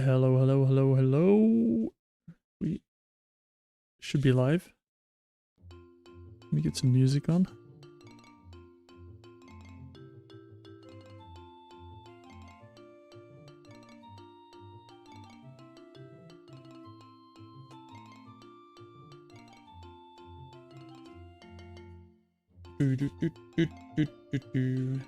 Hello, hello, hello, hello. We should be live. Let me get some music on. Do, do, do, do, do, do, do.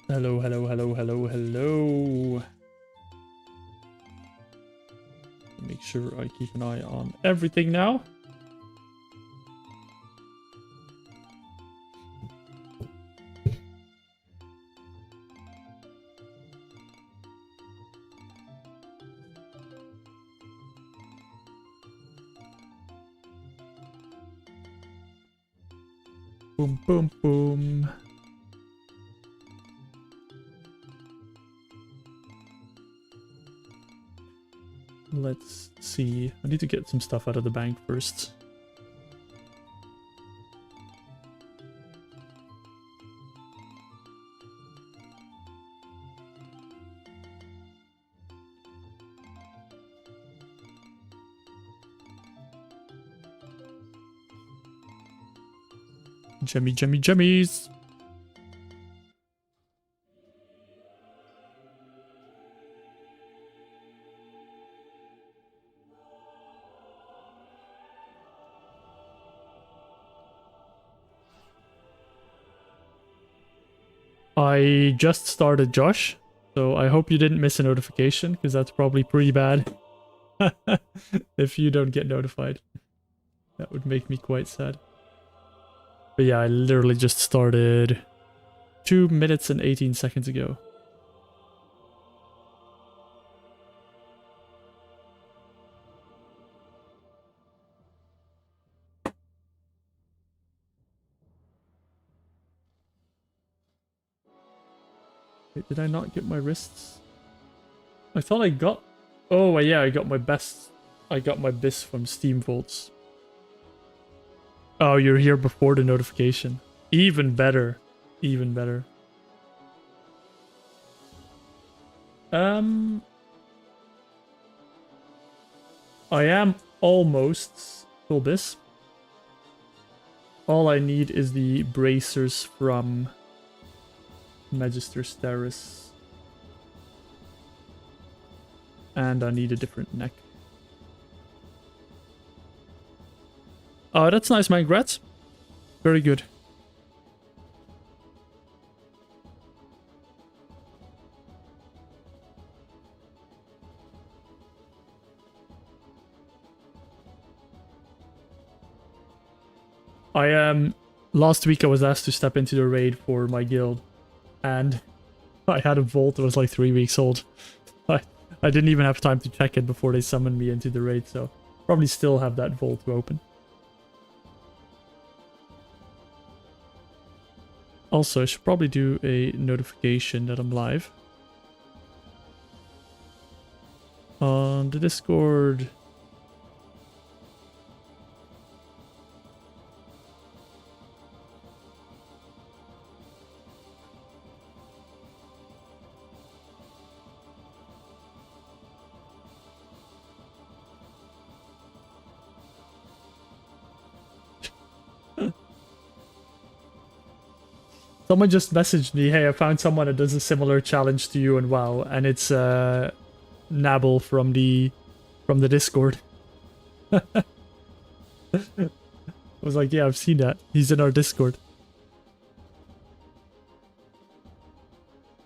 Hello, hello, hello, hello, hello. Make sure I keep an eye on everything now. Boom, boom, boom. Let's see. I need to get some stuff out of the bank first. Jemmies. I just started, Josh, so I hope you didn't miss a notification, because that's probably pretty bad if you don't get notified. That would make me quite sad. But yeah, I literally just started 2 minutes and 18 seconds ago. Wait, did I not get my wrists? I thought I got... Oh, yeah, I got my best... I got my bis from Steam Vaults. Oh, you're here before the notification. Even better. Even better. I am almost full bis. All I need is the bracers from Magister Steris. And I need a different neck. Oh, that's nice, man. Congrats. Very good. Last week I was asked to step into the raid for my guild, and I had a vault that was like 3 weeks old. I didn't even have time to check it before they summoned me into the raid, so probably still have that vault to open. Also, I should probably do a notification that I'm live. On the Discord. Someone just messaged me, hey, I found someone that does a similar challenge to you in WoW, and it's Nabble from the Discord. I was like, yeah, I've seen that. He's in our Discord.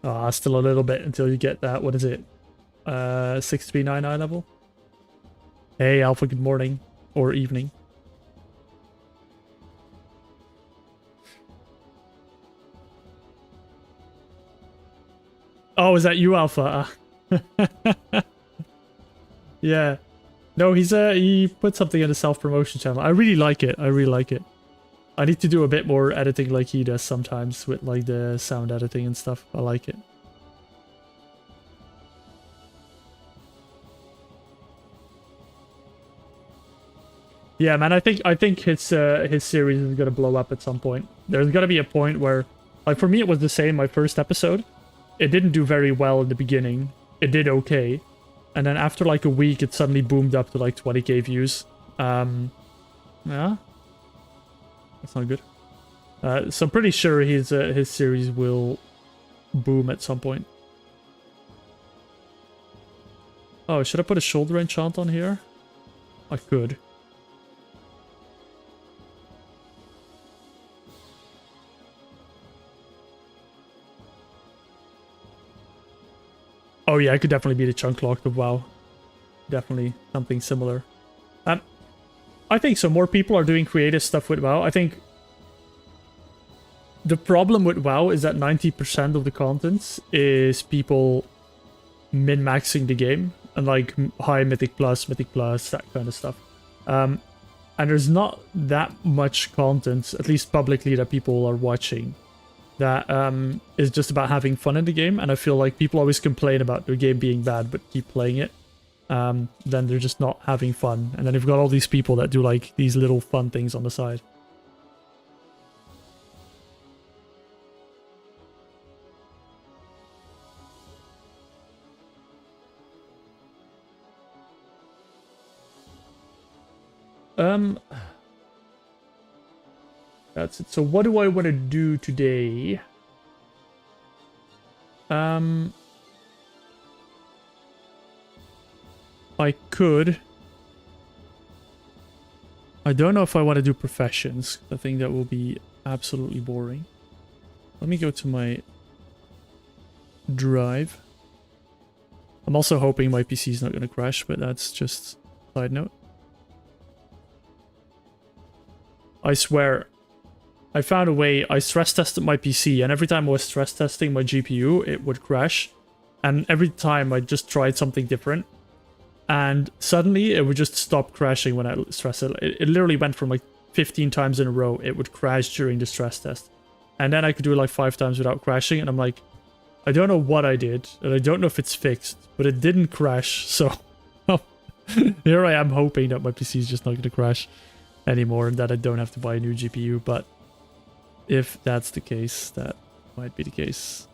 Ah, still a little bit until you get that, what is it? 639 eye level? Hey, Alpha, good morning. Or evening. Oh, is that you, Alpha? Yeah. No, he put something in the self-promotion channel. I really like it. I really like it. I need to do a bit more editing like he does sometimes with like the sound editing and stuff. I like it. Yeah, man, I think his series is gonna blow up at some point. There's gonna be a point where, like, for me it was the same. My first episode, it didn't do very well in the beginning. It did okay, and then after like a week, it suddenly boomed up to like 20k views. Yeah, that's not good. So I'm pretty sure his series will boom at some point. Oh, should I put a shoulder enchant on here? I could. Oh yeah, I could definitely be the chunk locked of WoW. Definitely something similar. I think so. More people are doing creative stuff with WoW. I think the problem with WoW is that 90% of the content is people min-maxing the game and like high Mythic Plus, that kind of stuff. And there's not that much content, at least publicly, that people are watching that is just about having fun in the game. And I feel like people always complain about their game being bad but keep playing it. Then they're just not having fun. And then you've got all these people that do like these little fun things on the side. That's it. So what do I want to do today? I could. I don't know if I want to do professions. I think that will be absolutely boring. Let me go to my drive. I'm also hoping my PC is not going to crash, but that's just a side note. I swear, I found a way. I stress tested my PC, and every time I was stress testing my GPU, it would crash. And every time I just tried something different, and suddenly it would just stop crashing when I stress it. It literally went from like 15 times in a row, it would crash during the stress test. And then I could do it like 5 times without crashing, and I'm like, I don't know what I did, and I don't know if it's fixed, but it didn't crash, so here I am hoping that my PC is just not going to crash anymore and that I don't have to buy a new GPU, but if that's the case, that might be the case.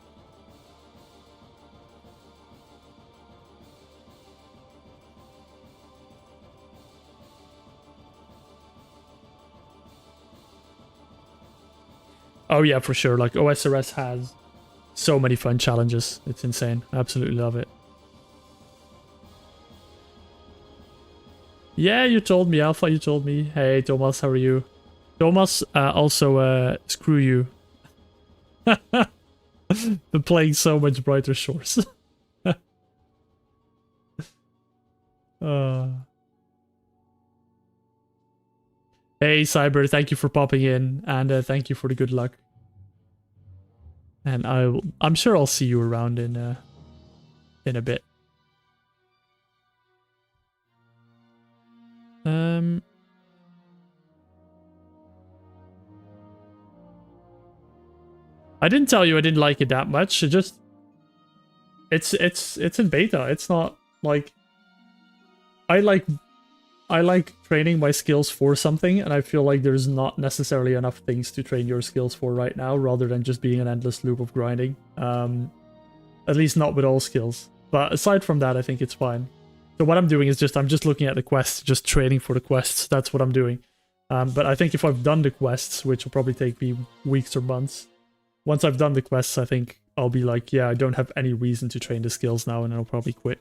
Oh yeah, for sure. Like OSRS has so many fun challenges. It's insane. I absolutely love it. Yeah, you told me, Alpha, you told me. Hey, Thomas, how are you? Thomas, also, screw you. Been playing so much Brighter Shores. Hey, Cyber, thank you for popping in, and thank you for the good luck. And I'm sure I'll see you around in a bit. I didn't tell you I didn't like it that much. It just it's in beta. It's not like I like training my skills for something, and I feel like there's not necessarily enough things to train your skills for right now, rather than just being an endless loop of grinding. At least not with all skills. But aside from that, I think it's fine. So what I'm doing is I'm just looking at the quests, just training for the quests. That's what I'm doing. But I think if I've done the quests, which will probably take me weeks or months, once I've done the quests, I think I'll be like, yeah, I don't have any reason to train the skills now, and I'll probably quit.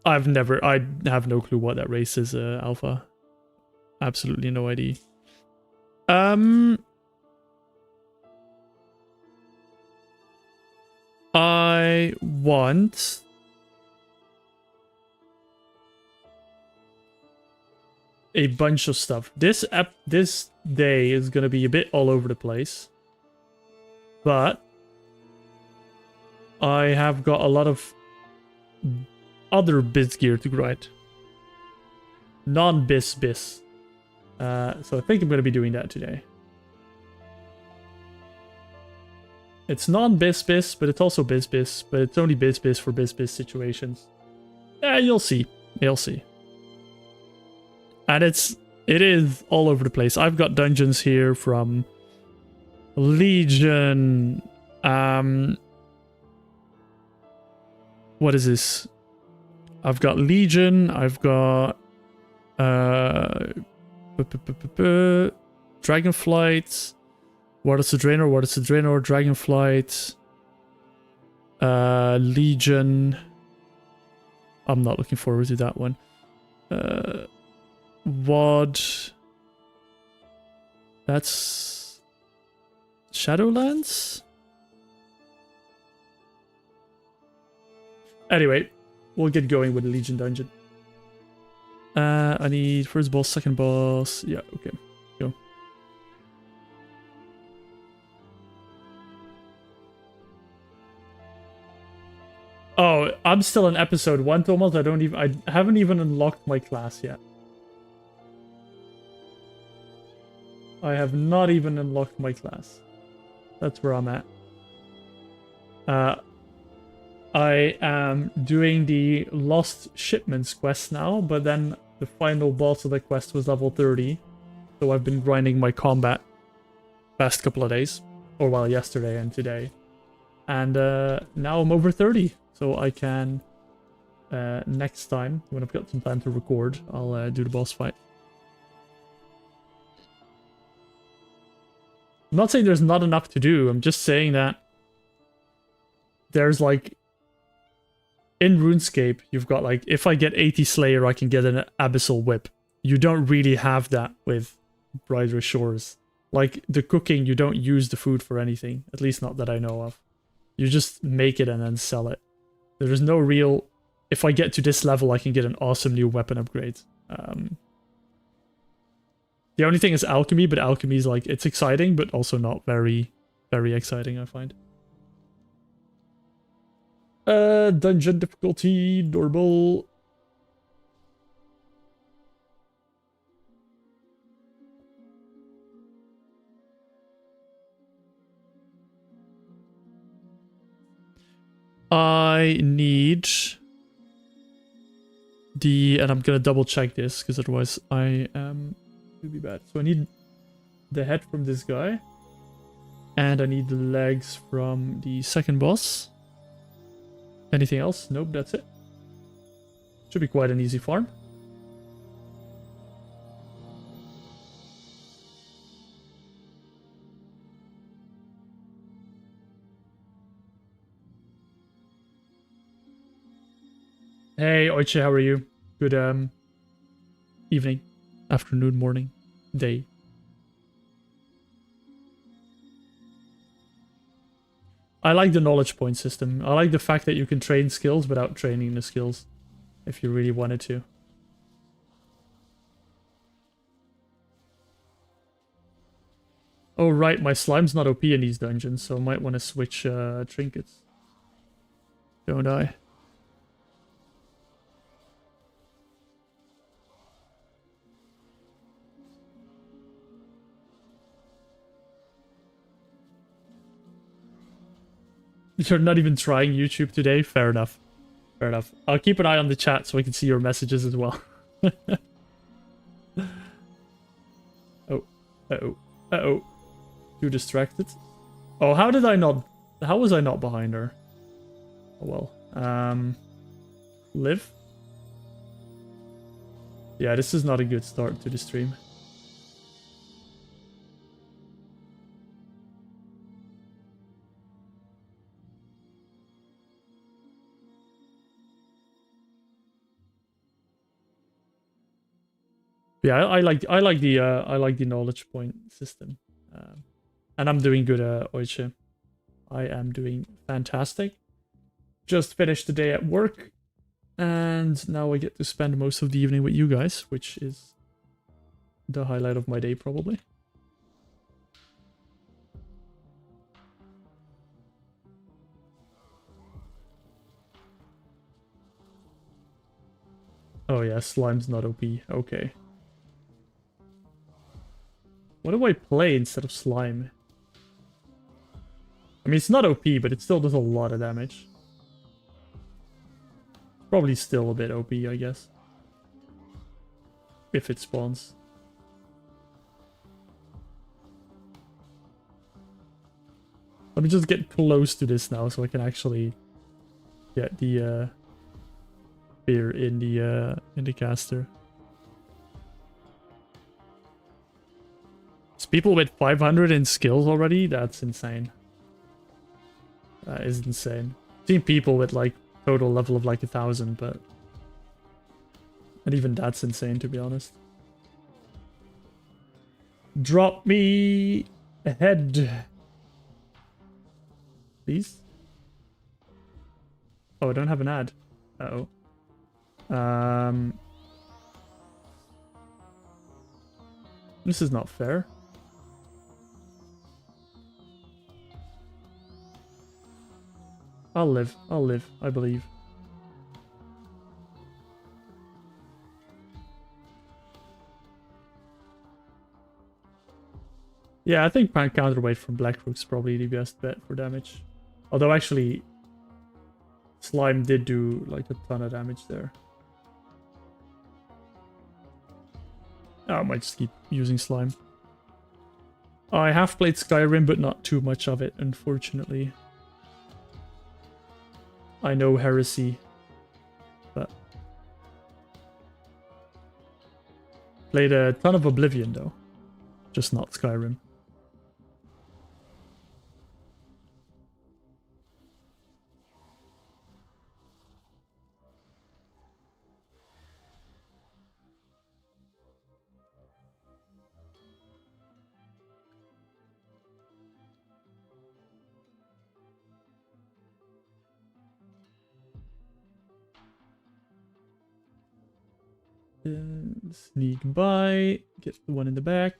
I have no clue what that race is, Alpha. Absolutely no idea. I want a bunch of stuff. This day is gonna be a bit all over the place, but I have got a lot of other biz gear to grind. Non-biz. So I think I'm gonna be doing that today. It's non-bis-bis, but it's also bis-bis, but it's only bis-bis for bis-bis situations. Yeah, you'll see. You'll see. And it is all over the place. I've got dungeons here from Legion. What is this? I've got Legion. I've got Dragonflight. What is the Draenor? What is the Draenor? Dragonflight. Legion. I'm not looking forward to that one. WoD. That's Shadowlands? Anyway, we'll get going with the Legion dungeon. I need first boss, second boss. Yeah, okay. Go. Oh, I'm still in episode 1, Thomas. I haven't even unlocked my class yet. I have not even unlocked my class. That's where I'm at. I am doing the Lost Shipments quest now, but then the final boss of the quest was level 30. So I've been grinding my combat past couple of days. Or well, yesterday and today. And now I'm over 30. So I can, next time, when I've got some time to record, I'll do the boss fight. I'm not saying there's not enough to do. I'm just saying that there's like, in RuneScape, you've got like, if I get 80 Slayer, I can get an Abyssal Whip. You don't really have that with Brighter Shores. Like, the cooking, you don't use the food for anything. At least not that I know of. You just make it and then sell it. There is no real... If I get to this level, I can get an awesome new weapon upgrade. The only thing is alchemy, but alchemy is like, it's exciting, but also not very, very exciting, I find. Dungeon difficulty, normal. I need the, and I'm gonna double check this because otherwise I am gonna be bad. So I need the head from this guy, and I need the legs from the second boss. Anything else? Nope, that's it. Should be quite an easy farm. Hey, Oiche, how are you? Good evening, afternoon, morning, day. I like the knowledge point system. I like the fact that you can train skills without training the skills, if you really wanted to. Oh right, my slime's not OP in these dungeons, so I might want to switch trinkets. Don't I? You're not even trying YouTube today? Fair enough. Fair enough. I'll keep an eye on the chat so I can see your messages as well. Oh. Uh-oh. Uh-oh. Too distracted. Oh, how did I not... How was I not behind her? Oh well. Live? Yeah, this is not a good start to the stream. Yeah, I like the knowledge point system, and I'm doing good, Oiche. I am doing fantastic. Just finished the day at work, and now I get to spend most of the evening with you guys, which is the highlight of my day, probably. Oh yeah, slime's not OP. Okay. What do I play instead of slime? I mean, it's not OP, but it still does a lot of damage. Probably still a bit OP, I guess. If it spawns. Let me just get close to this now so I can actually get the spear in the caster. It's people with 500 in skills already? That's insane. That is insane. I've seen people with like total level of like 1,000, but... And even that's insane, to be honest. Drop me a head. Please? Oh, I don't have an ad. Uh-oh. This is not fair. I'll live, I believe. Yeah, I think counterweight from Blackrook's probably the best bet for damage. Although actually, Slime did do like a ton of damage there. Oh, I might just keep using Slime. I have played Skyrim, but not too much of it, unfortunately. I know Heresy, but... Played a ton of Oblivion, though. Just not Skyrim. Sneak by, get the one in the back.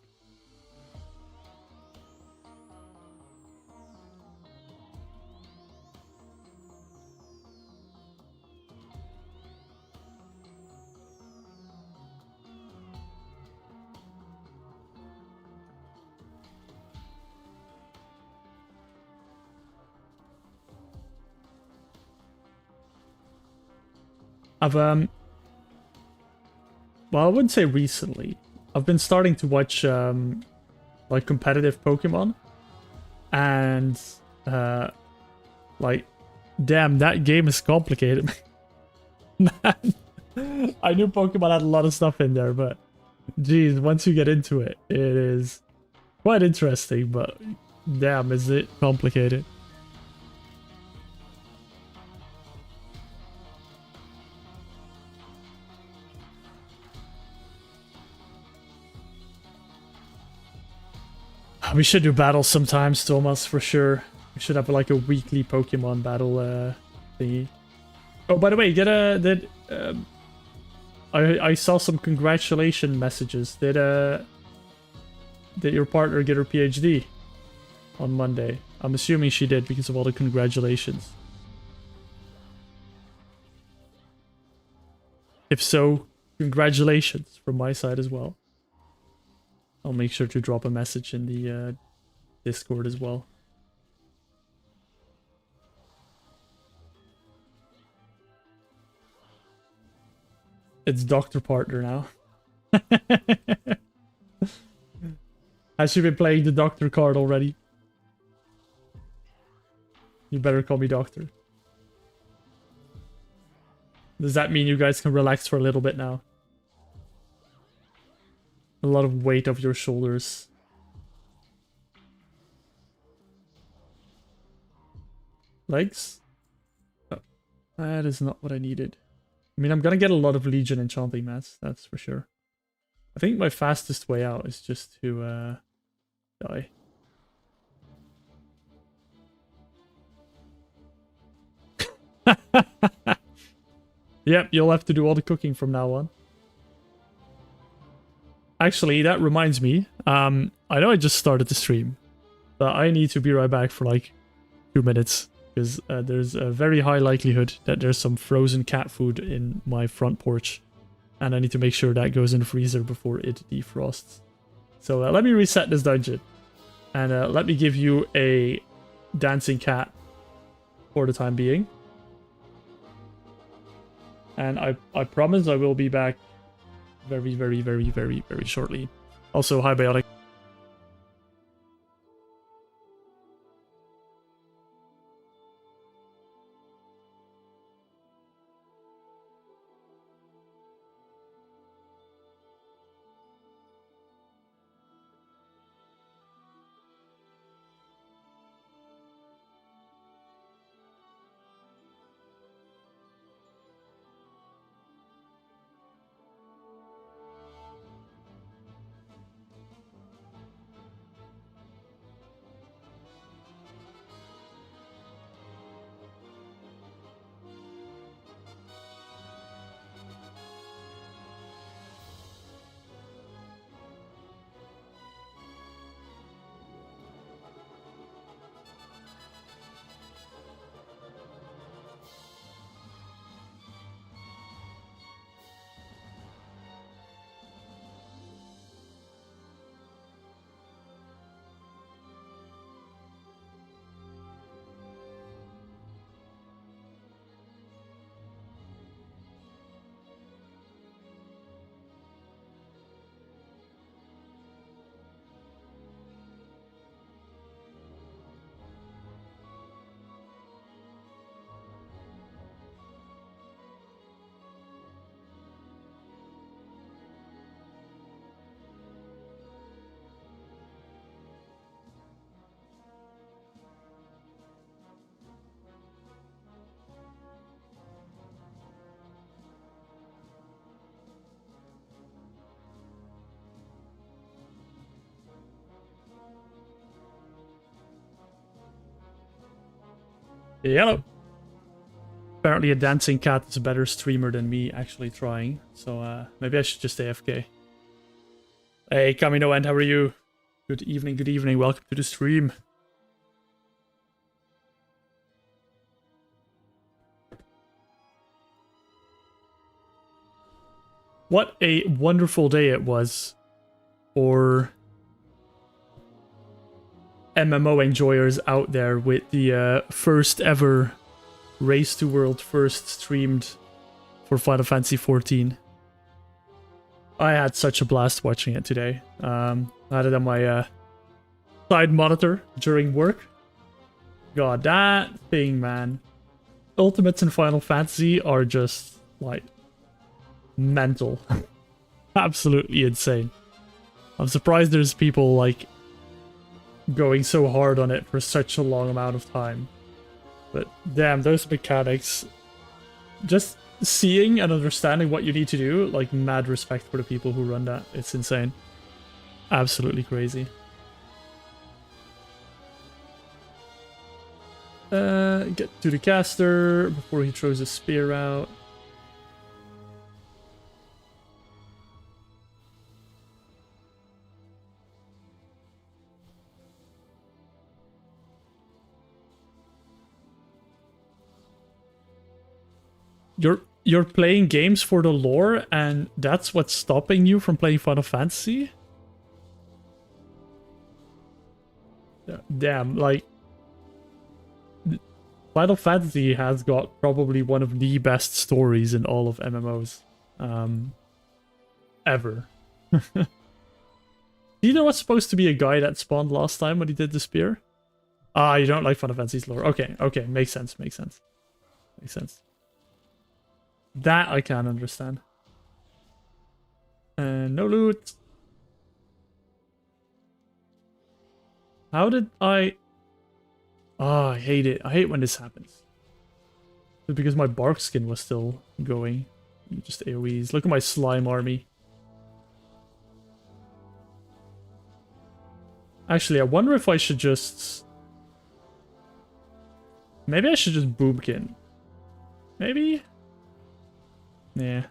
I've well, I wouldn't say recently. I've been starting to watch like competitive Pokemon, and like, damn, that game is complicated. Man, I knew Pokemon had a lot of stuff in there, but geez, once you get into it, it is quite interesting. But damn, is it complicated? We should do battles sometimes, Thomas, for sure. We should have like a weekly Pokemon battle thingy. Oh, by the way, I saw some congratulation messages. Did your partner get her PhD on Monday? I'm assuming she did because of all the congratulations. If so, congratulations from my side as well. I'll make sure to drop a message in the Discord as well. It's Dr. Partner now. Has she been playing the Doctor card already? You better call me Doctor. Does that mean you guys can relax for a little bit now? A lot of weight off your shoulders. Legs? Oh, that is not what I needed. I mean, I'm gonna get a lot of Legion enchanting mats, that's for sure. I think my fastest way out is just to die. Yep, you'll have to do all the cooking from now on. Actually, that reminds me. I know I just started the stream, but I need to be right back for like 2 minutes because there's a very high likelihood that there's some frozen cat food in my front porch, and I need to make sure that goes in the freezer before it defrosts. So let me reset this dungeon, and let me give you a dancing cat for the time being. And I promise I will be back very, very, very, very, very shortly. Also, hi Biotic. Hello. Apparently a dancing cat is a better streamer than me actually trying. So maybe I should just AFK. Hey, Kamino End, how are you? Good evening, good evening. Welcome to the stream. What a wonderful day it was for MMO enjoyers out there with the first ever Race to World first streamed for Final Fantasy XIV. I had such a blast watching it today. I had it on my side monitor during work. God, that thing, man. Ultimates in Final Fantasy are just, like, mental. Absolutely insane. I'm surprised there's people, like, going so hard on it for such a long amount of time. But damn, those mechanics, just seeing and understanding what you need to do, like, mad respect for the people who run that. It's insane. Absolutely crazy. Get to the caster before he throws a spear out. You're playing games for the lore, and that's what's stopping you from playing Final Fantasy? Damn, like, Final Fantasy has got probably one of the best stories in all of MMOs. Ever. Do you know what's supposed to be a guy that spawned last time when he did the spear? Ah, you don't like Final Fantasy's lore. Okay, okay, makes sense, makes sense. Makes sense. That I can understand. And no loot. How did I... Oh, I hate it. I hate when this happens. It's because my bark skin was still going. Just AoEs. Look at my slime army. Actually, I wonder if I should just... Maybe I should just boomkin. Maybe? Yeah.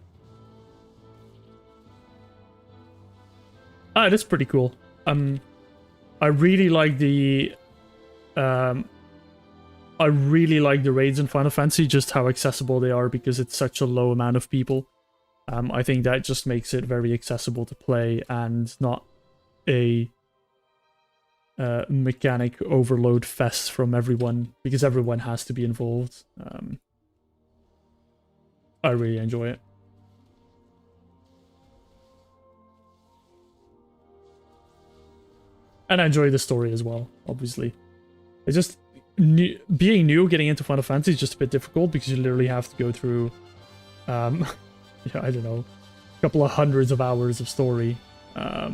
Ah, it is pretty cool. I really like the I really like the raids in Final Fantasy, just how accessible they are because it's such a low amount of people. I think that just makes it very accessible to play and not a mechanic overload fest from everyone, because everyone has to be involved. I really enjoy it. And I enjoy the story as well, obviously. It's just, being new, getting into Final Fantasy is just a bit difficult, because you literally have to go through, yeah, I don't know, a couple of hundreds of hours of story. I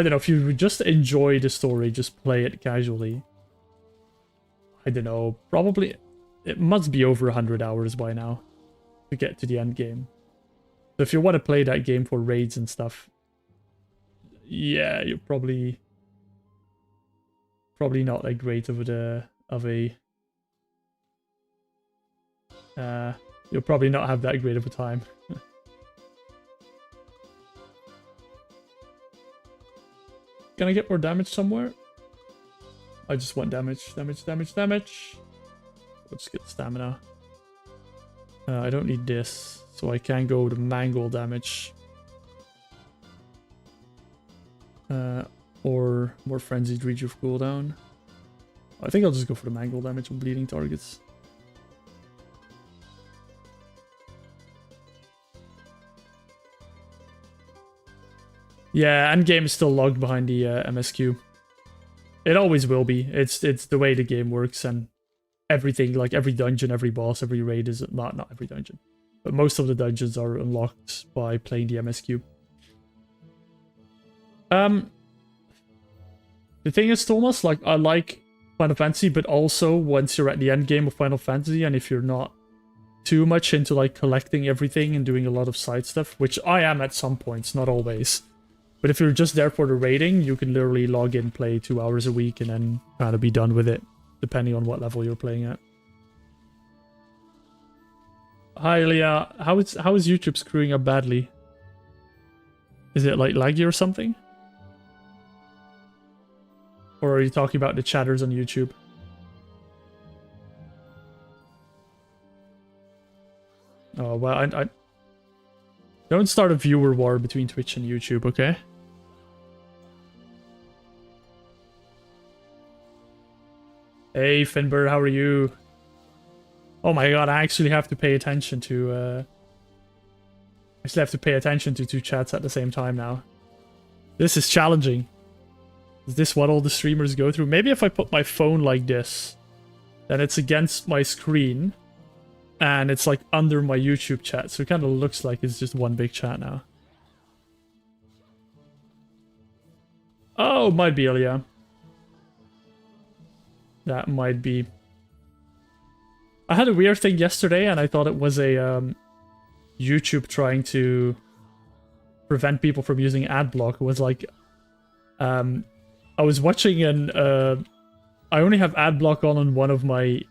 don't know, if you just enjoy the story, just play it casually. I don't know, probably, it must be over 100 hours by now to get to the end game. So if you want to play that game for raids and stuff, yeah, you're probably not that great of you'll probably not have that great of a time. Can I get more damage somewhere? I just want damage. Let's get stamina. I don't need this, so I can go to mangle damage. Or more frenzied reach of cooldown. I think I'll just go for the mangle damage on bleeding targets. Yeah, endgame is still logged behind the MSQ. It always will be. It's the way the game works, and everything, like every dungeon, every boss, every raid is not every dungeon, but most of the dungeons are unlocked by playing the MSQ. The thing is, Thomas, like, I like Final Fantasy, but also once you're at the end game of Final Fantasy, and if you're not too much into like collecting everything and doing a lot of side stuff, which I am at some points, not always. But if you're just there for the raiding, you can literally log in, play 2 hours a week, and then kind of be done with it, depending on what level you're playing at. Hi, Leah. How is YouTube screwing up badly? Is it like laggy or something? Or are you talking about the chatters on YouTube? Oh, well, I don't start a viewer war between Twitch and YouTube, okay? Hey, Finber, how are you? Oh my god, I actually have to pay attention to, I still have to pay attention to 2 chats at the same time now. This is challenging. Is this what all the streamers go through? Maybe if I put my phone like this, then it's against my screen, and it's like under my YouTube chat, so it kind of looks like it's just one big chat now. Oh, might be, yeah. That might be. I had a weird thing yesterday, and I thought it was a YouTube trying to prevent people from using ad block. It was like, I was watching an, I only have ad block on one of my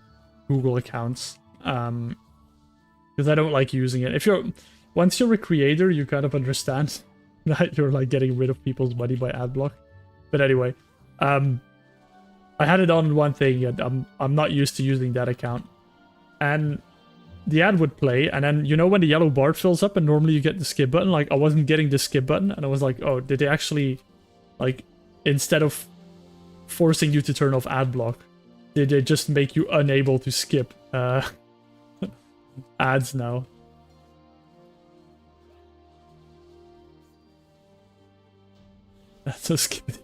Google accounts, because I don't like using it. Once you're a creator, you kind of understand that you're like getting rid of people's money by ad block. But anyway, I had it on one thing, and I'm not used to using that account. And the ad would play, and then, you know, when the yellow bar fills up and normally you get the skip button, like, I wasn't getting the skip button, and I was like, oh, did they actually, like, instead of forcing you to turn off ad block, did they just make you unable to skip ads now? That's so skippy.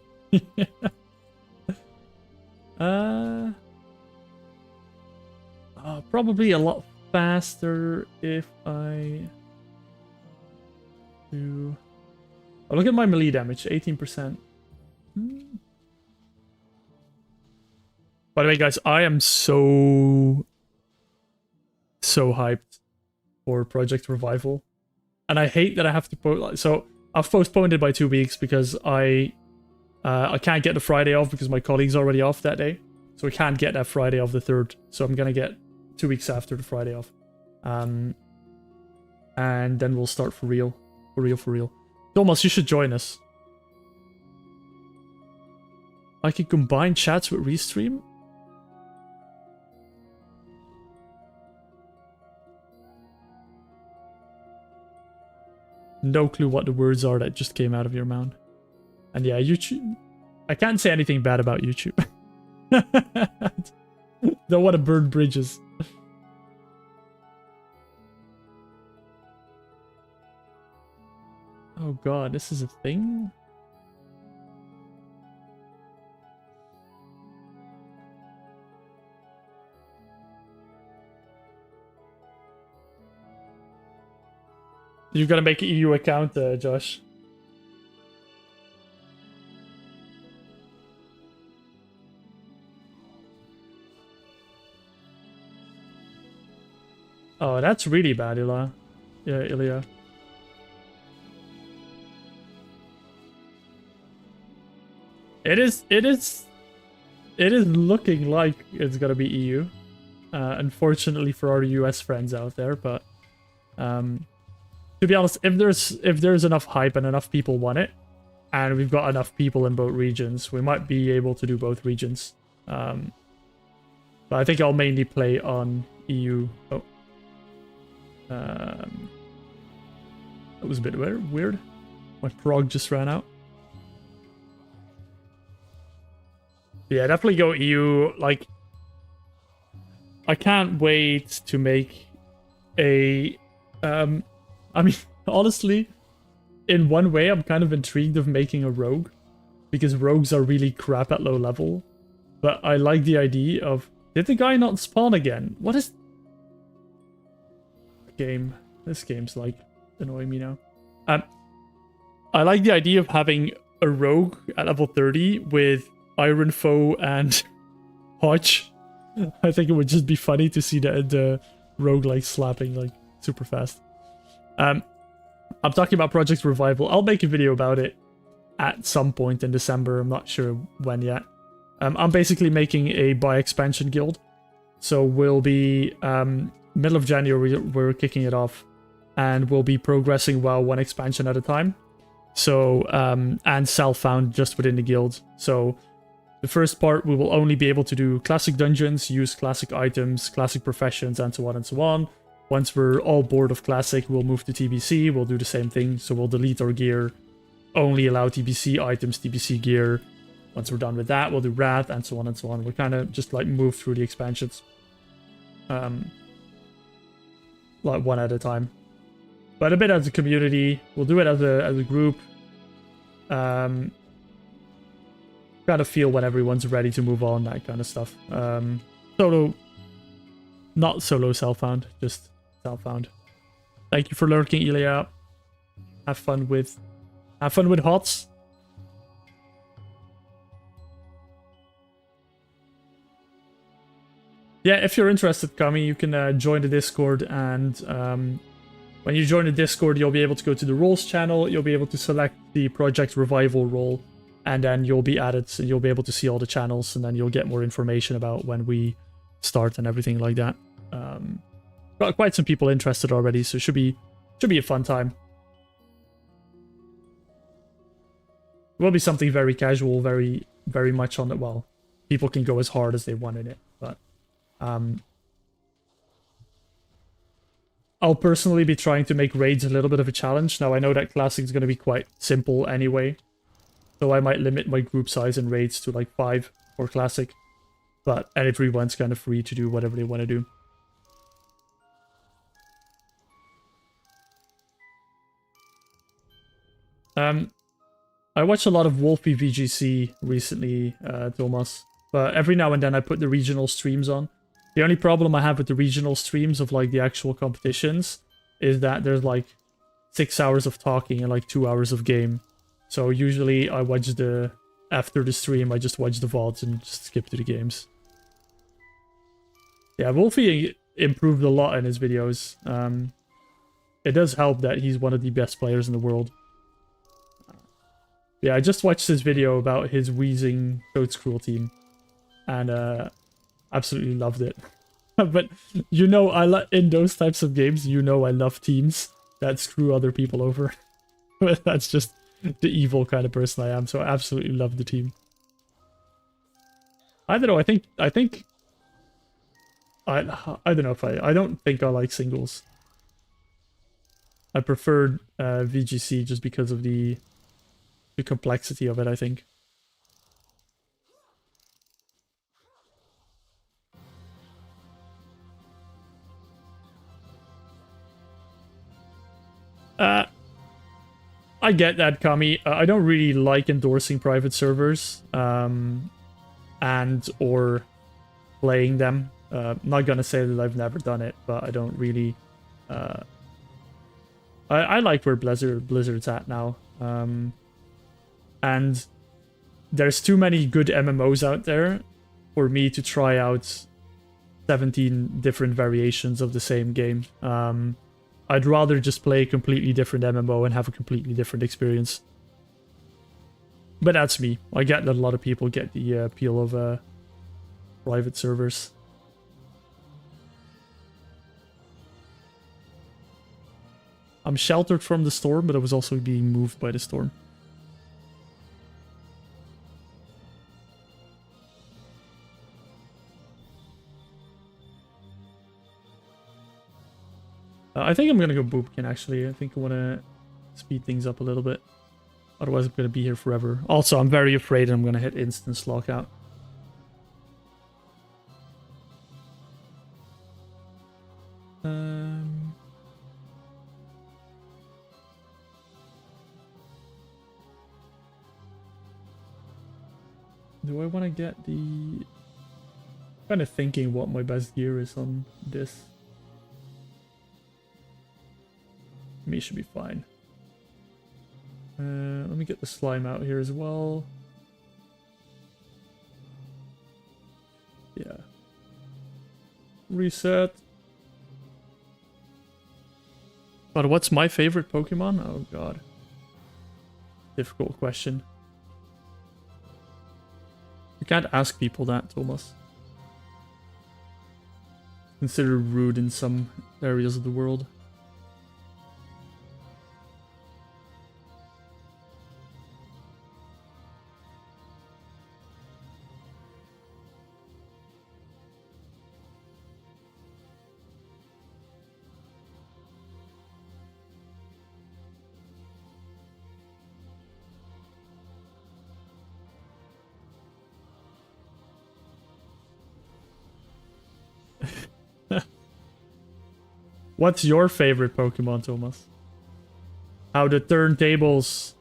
Probably a lot faster if I do. Oh, look at my melee damage, 18%. By the way, guys, I am so hyped for Project Revival, and I hate that I have to so I've postponed it by 2 weeks because I can't get the Friday off because my colleague's already off that day, so I can't get that Friday off the 3rd. So I'm gonna get 2 weeks after the Friday off, and then we'll start for real. Thomas, you should join us. I can combine chats with Restream? No clue what the words are that just came out of your mouth. And yeah, YouTube I can't say anything bad about YouTube. Don't want to burn bridges. Oh god, this is a thing? You gotta make an EU account, Josh. Oh, that's really bad, Ilya. Yeah, Ilya. It is looking like it's gonna be EU. Unfortunately for our US friends out there, but to be honest, if there's enough hype and enough people want it, and we've got enough people in both regions, we might be able to do both regions. But I think I'll mainly play on EU. Oh. That was a bit weird. My prog just ran out. Yeah, definitely go EU. Like, I can't wait to make a... I mean, honestly, in one way, I'm kind of intrigued of making a rogue. Because rogues are really crap at low level. But I like the idea of... Did the guy not spawn again? What is... Game. This game's, like, annoying me now. I like the idea of having a rogue at level 30 with Iron Foe and Hodge. I think it would just be funny to see the rogue, like, slapping, like, super fast. I'm talking about Project Revival. I'll make a video about it at some point in December. I'm not sure when yet. I'm basically making a buy-expansion guild. So we'll be... middle of January, we're kicking it off. And we'll be progressing WoW one expansion at a time. So, and self-found just within the guild. So, the first part, we will only be able to do classic dungeons, use classic items, classic professions, and so on and so on. Once we're all bored of classic, we'll move to TBC. We'll do the same thing. So we'll delete our gear, only allow TBC items, TBC gear. Once we're done with that, we'll do Wrath, and so on and so on. We'll kind of just like move through the expansions. Like one at a time. But a bit as a community. We'll do it as a group. Kind of feel when everyone's ready to move on, that kind of stuff. Solo, not solo self-found, just self-found. Thank you for lurking, Ilya. Have fun with HOTS. Yeah, if you're interested, Kami, you can join the Discord, and when you join the Discord, you'll be able to go to the roles channel, you'll be able to select the Project Revival role, and then you'll be added, so you'll be able to see all the channels, and then you'll get more information about when we start and everything like that. Got quite some people interested already, so it should be a fun time. It will be something very casual, very much on it. Well, people can go as hard as they want in it, but I'll personally be trying to make raids a little bit of a challenge. Now, I know that Classic is going to be quite simple anyway, so I might limit my group size in raids to like 5 for Classic, but everyone's kind of free to do whatever they want to do. I watch a lot of Wolfie VGC recently, Thomas, but every now and then I put the regional streams on. The only problem I have with the regional streams of like the actual competitions is that there's like 6 hours of talking and like 2 hours of game. So usually I watch after the stream, I just watch the VODs and just skip to the games. Yeah, Wolfie improved a lot in his videos. It does help that he's one of the best players in the world. Yeah, I just watched his video about his wheezing Toad Scroll team, and absolutely loved it. But you know, in those types of games, you know, I love teams that screw other people over. That's just the evil kind of person I am. So I absolutely love the team. I don't know. I don't know if I don't think I like singles. I preferred VGC just because of the complexity of it, I think. I get that, Kami. I don't really like endorsing private servers, and or playing them. Not gonna say that I've never done it, but I don't really. I like where Blizzard's at now, and there's too many good MMOs out there for me to try out 17 different variations of the same game. I'd rather just play a completely different MMO and have a completely different experience. But that's me. I get that a lot of people get the appeal of private servers. I'm sheltered from the storm, but I was also being moved by the storm. I think I'm gonna go Boopkin, actually. I think I want to speed things up a little bit. Otherwise, I'm gonna be here forever. Also, I'm very afraid I'm gonna hit instance lockout. Do I want to get the... I'm kind of thinking what my best gear is on this. Me should be fine. Let me get the slime out here as well. Yeah. Reset. But what's my favorite Pokemon? Oh god. Difficult question. You can't ask people that, Thomas. Considered rude in some areas of the world. What's your favorite Pokemon, Thomas? How the turntables.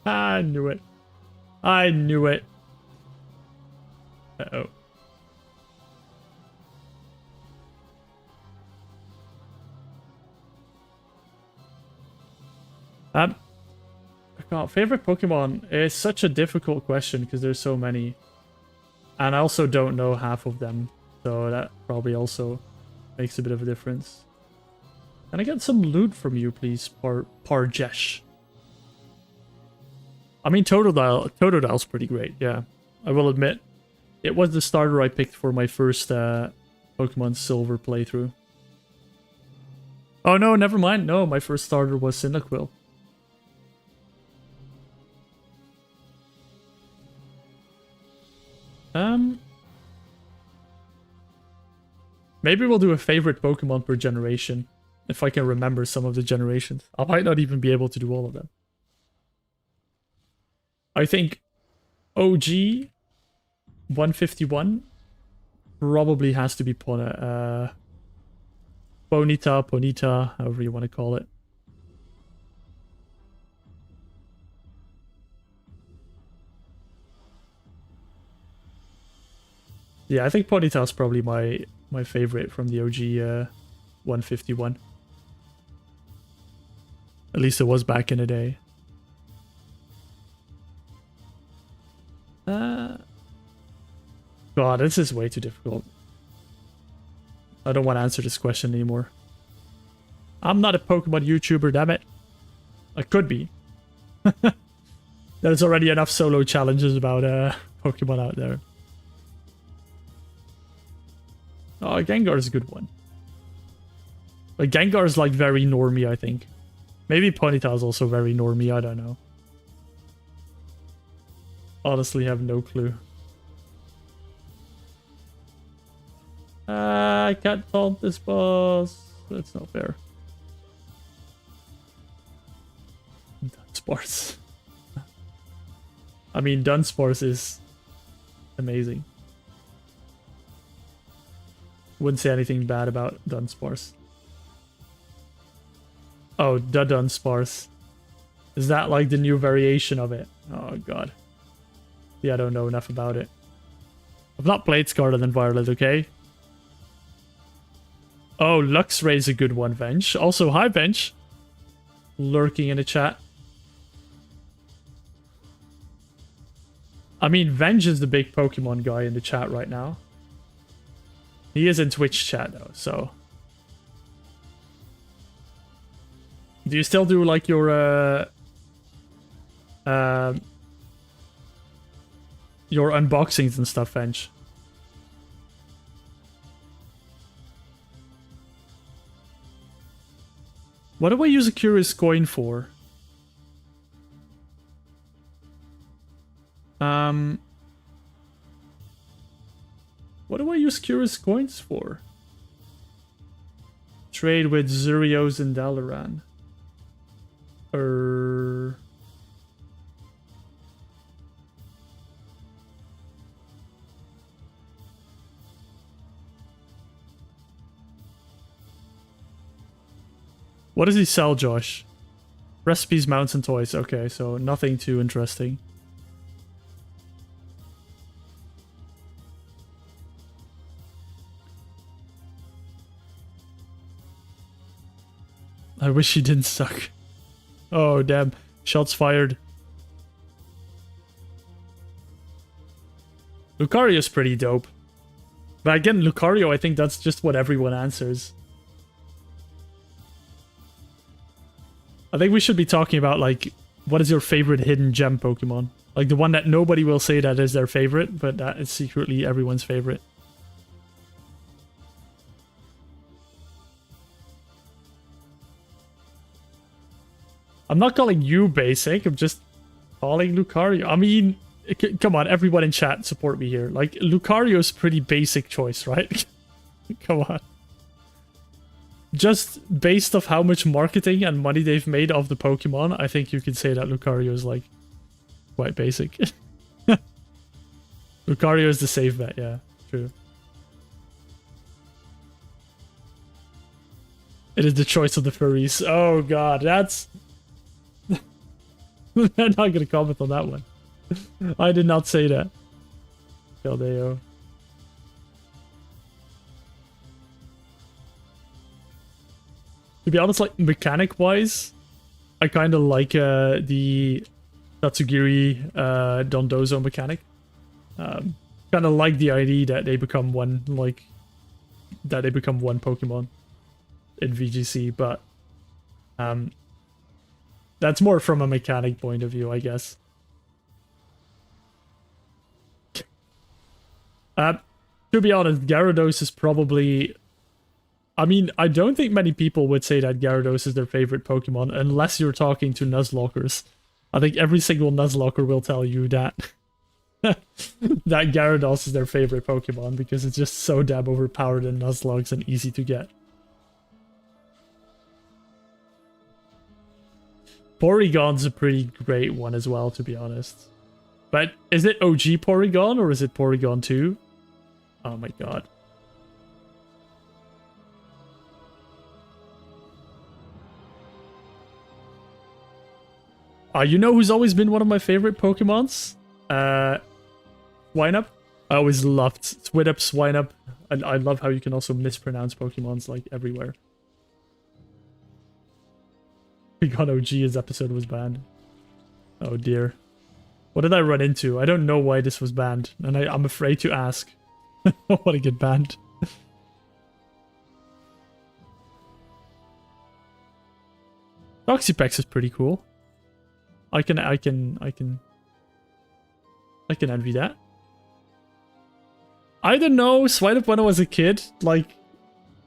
I knew it. I knew it. Uh-oh. God, favorite Pokemon is such a difficult question because there's so many. And I also don't know half of them. So that probably also makes a bit of a difference. Can I get some loot from you, please, Parjesh? I mean, Totodile's pretty great, yeah. I will admit. It was the starter I picked for my first Pokemon Silver playthrough. Oh no, never mind. No, my first starter was Cyndaquil. Maybe we'll do a favorite Pokemon per generation. If I can remember some of the generations. I might not even be able to do all of them. I think OG 151 probably has to be Ponyta, however you want to call it. Yeah, I think Ponyta is probably my favorite from the OG 151. At least it was back in the day. God, this is way too difficult. I don't want to answer this question anymore. I'm not a Pokemon YouTuber, damn it. I could be. There's already enough solo challenges about Pokemon out there. Oh, Gengar's a good one. But Gengar's like very normie, I think. Maybe Ponyta's also very normie, I don't know. Honestly, have no clue. I can't taunt this boss. That's not fair. Dunsparce. I mean, Dunsparce is amazing. Wouldn't say anything bad about Dunsparce. Oh, the Dunsparce. Is that like the new variation of it? Oh god. Yeah, I don't know enough about it. I've not played Scarlet and Violet, okay? Oh, Luxray's a good one, Venge. Also, hi, Venge. Lurking in the chat. I mean, Venge is the big Pokemon guy in the chat right now. He is in Twitch chat, though, so... Do you still do, like, your unboxings and stuff, Venge? What do I use a Curious Coin for? What do I use Curious Coins for? Trade with Zurios and Dalaran. What does he sell, Josh? Recipes, mounts, and toys. Okay, so nothing too interesting. I wish he didn't suck. Oh, damn. Shots fired. Lucario's pretty dope. But again, Lucario, I think that's just what everyone answers. I think we should be talking about, like, what is your favorite hidden gem Pokemon? Like, the one that nobody will say that is their favorite, but that is secretly everyone's favorite. I'm not calling you basic, I'm just calling Lucario. I mean, come on, everyone in chat support me here. Like, Lucario's pretty basic choice, right? Come on. Just based off how much marketing and money they've made off the Pokemon, I think you could say that Lucario is, like, quite basic. Lucario is the safe bet, yeah, true. It is the choice of the furries. Oh god, that's... I'm not gonna comment on that one. I did not say that. Galdeo. To be honest, like, mechanic-wise, I kind of like the Tatsugiri Dondozo mechanic. Kind of like the idea that they become one, like, that they become one Pokemon in VGC, but that's more from a mechanic point of view, I guess. To be honest, Gyarados is probably... I mean, I don't think many people would say that Gyarados is their favorite Pokemon, unless you're talking to Nuzlockers. I think every single Nuzlocker will tell you that that Gyarados is their favorite Pokemon, because it's just so damn overpowered in Nuzlocke and easy to get. Porygon's a pretty great one as well, to be honest. But is it OG Porygon, or is it Porygon 2? Oh my god. You know who's always been one of my favorite Pokemons? Swinub. I always loved Swinub, Swinub. And I love how you can also mispronounce Pokemons, like, everywhere. Porygon OG, his episode was banned. Oh dear. What did I run into? I don't know why this was banned, and I'm afraid to ask. I don't want to get banned. Toxapex is pretty cool. I can envy that. I don't know, Swinub when I was a kid, like,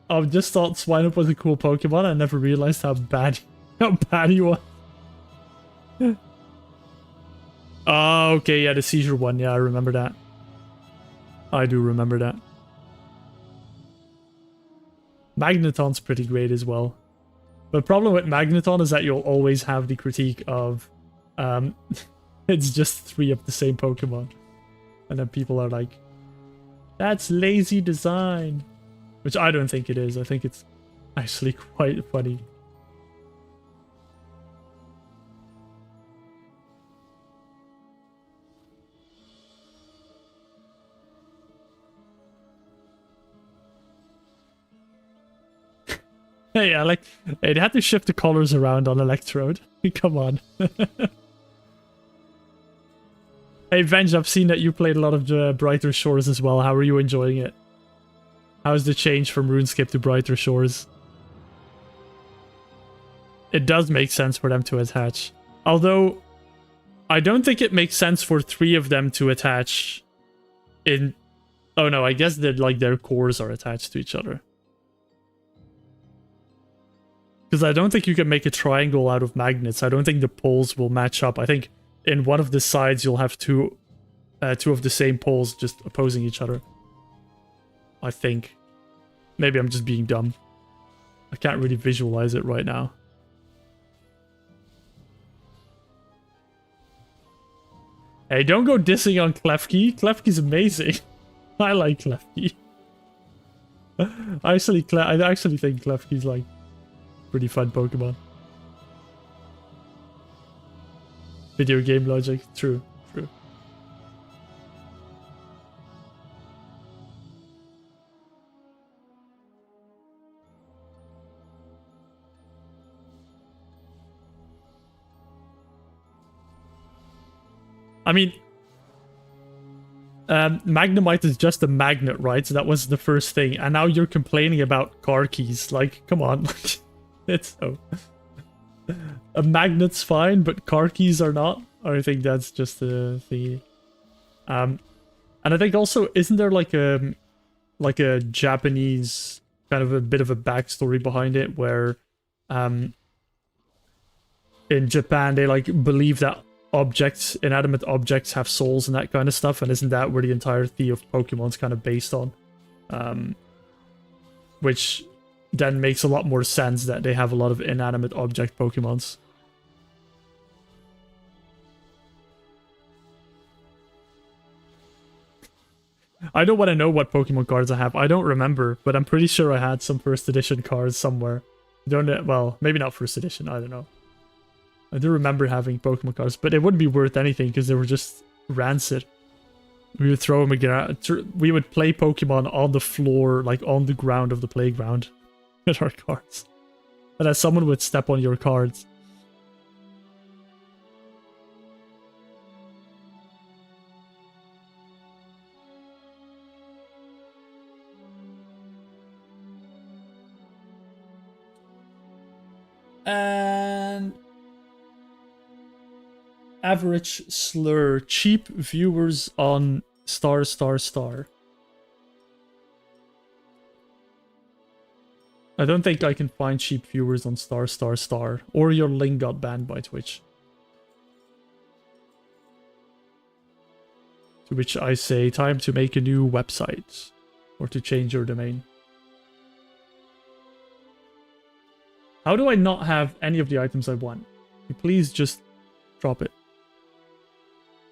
I just thought Swinub was a cool Pokemon. I never realized how bad he was. Oh, okay, yeah, the seizure one. Yeah, I remember that. I do remember that. Magneton's pretty great as well. The problem with Magneton is that you'll always have the critique of Um, it's just 3 of the same Pokemon. And then people are like, that's lazy design. Which I don't think it is. I think it's actually quite funny. Hey, I like... Hey, they had to shift the colors around on Electrode. Come on. Hey, Venge, I've seen that you played a lot of the Brighter Shores as well. How are you enjoying it? How's the change from RuneScape to Brighter Shores? It does make sense for them to attach. Although, I don't think it makes sense for 3 of them to attach in... Oh no, I guess that like their cores are attached to each other. Because I don't think you can make a triangle out of magnets. I don't think the poles will match up. I think in one of the sides you'll have two of the same poles just opposing each other. I think. Maybe I'm just being dumb. I can't really visualize it right now. Hey, don't go dissing on Klefki. Klefki's amazing. I like Klefki. I actually think Klefki's like pretty fun Pokemon. Video game logic. True. True. I mean, Magnemite is just a magnet, right? So that was the first thing. And now you're complaining about car keys. Like, come on. It's so... A magnet's fine, but car keys are not. I think that's just the thingy. And I think also, isn't there like a Japanese kind of a bit of a backstory behind it where in Japan they like believe that objects, inanimate objects have souls and that kind of stuff, and isn't that where the entirety of Pokemon's kind of based on? Which then makes a lot more sense that they have a lot of inanimate object Pokemons. I don't want to know what Pokemon cards I have. I don't remember, but I'm pretty sure I had some first edition cards somewhere. Don't know, well, maybe not first edition, I don't know. I do remember having Pokemon cards, but it wouldn't be worth anything because they were just rancid. We would throw them again. We would play Pokemon on the floor, like on the ground of the playground with our cards. And then someone would step on your cards. And average slur, cheap viewers on star. I don't think I can find cheap viewers on star. Or your link got banned by Twitch. To which I say, time to make a new website. Or to change your domain. How do I not have any of the items I want? Can you please just drop it.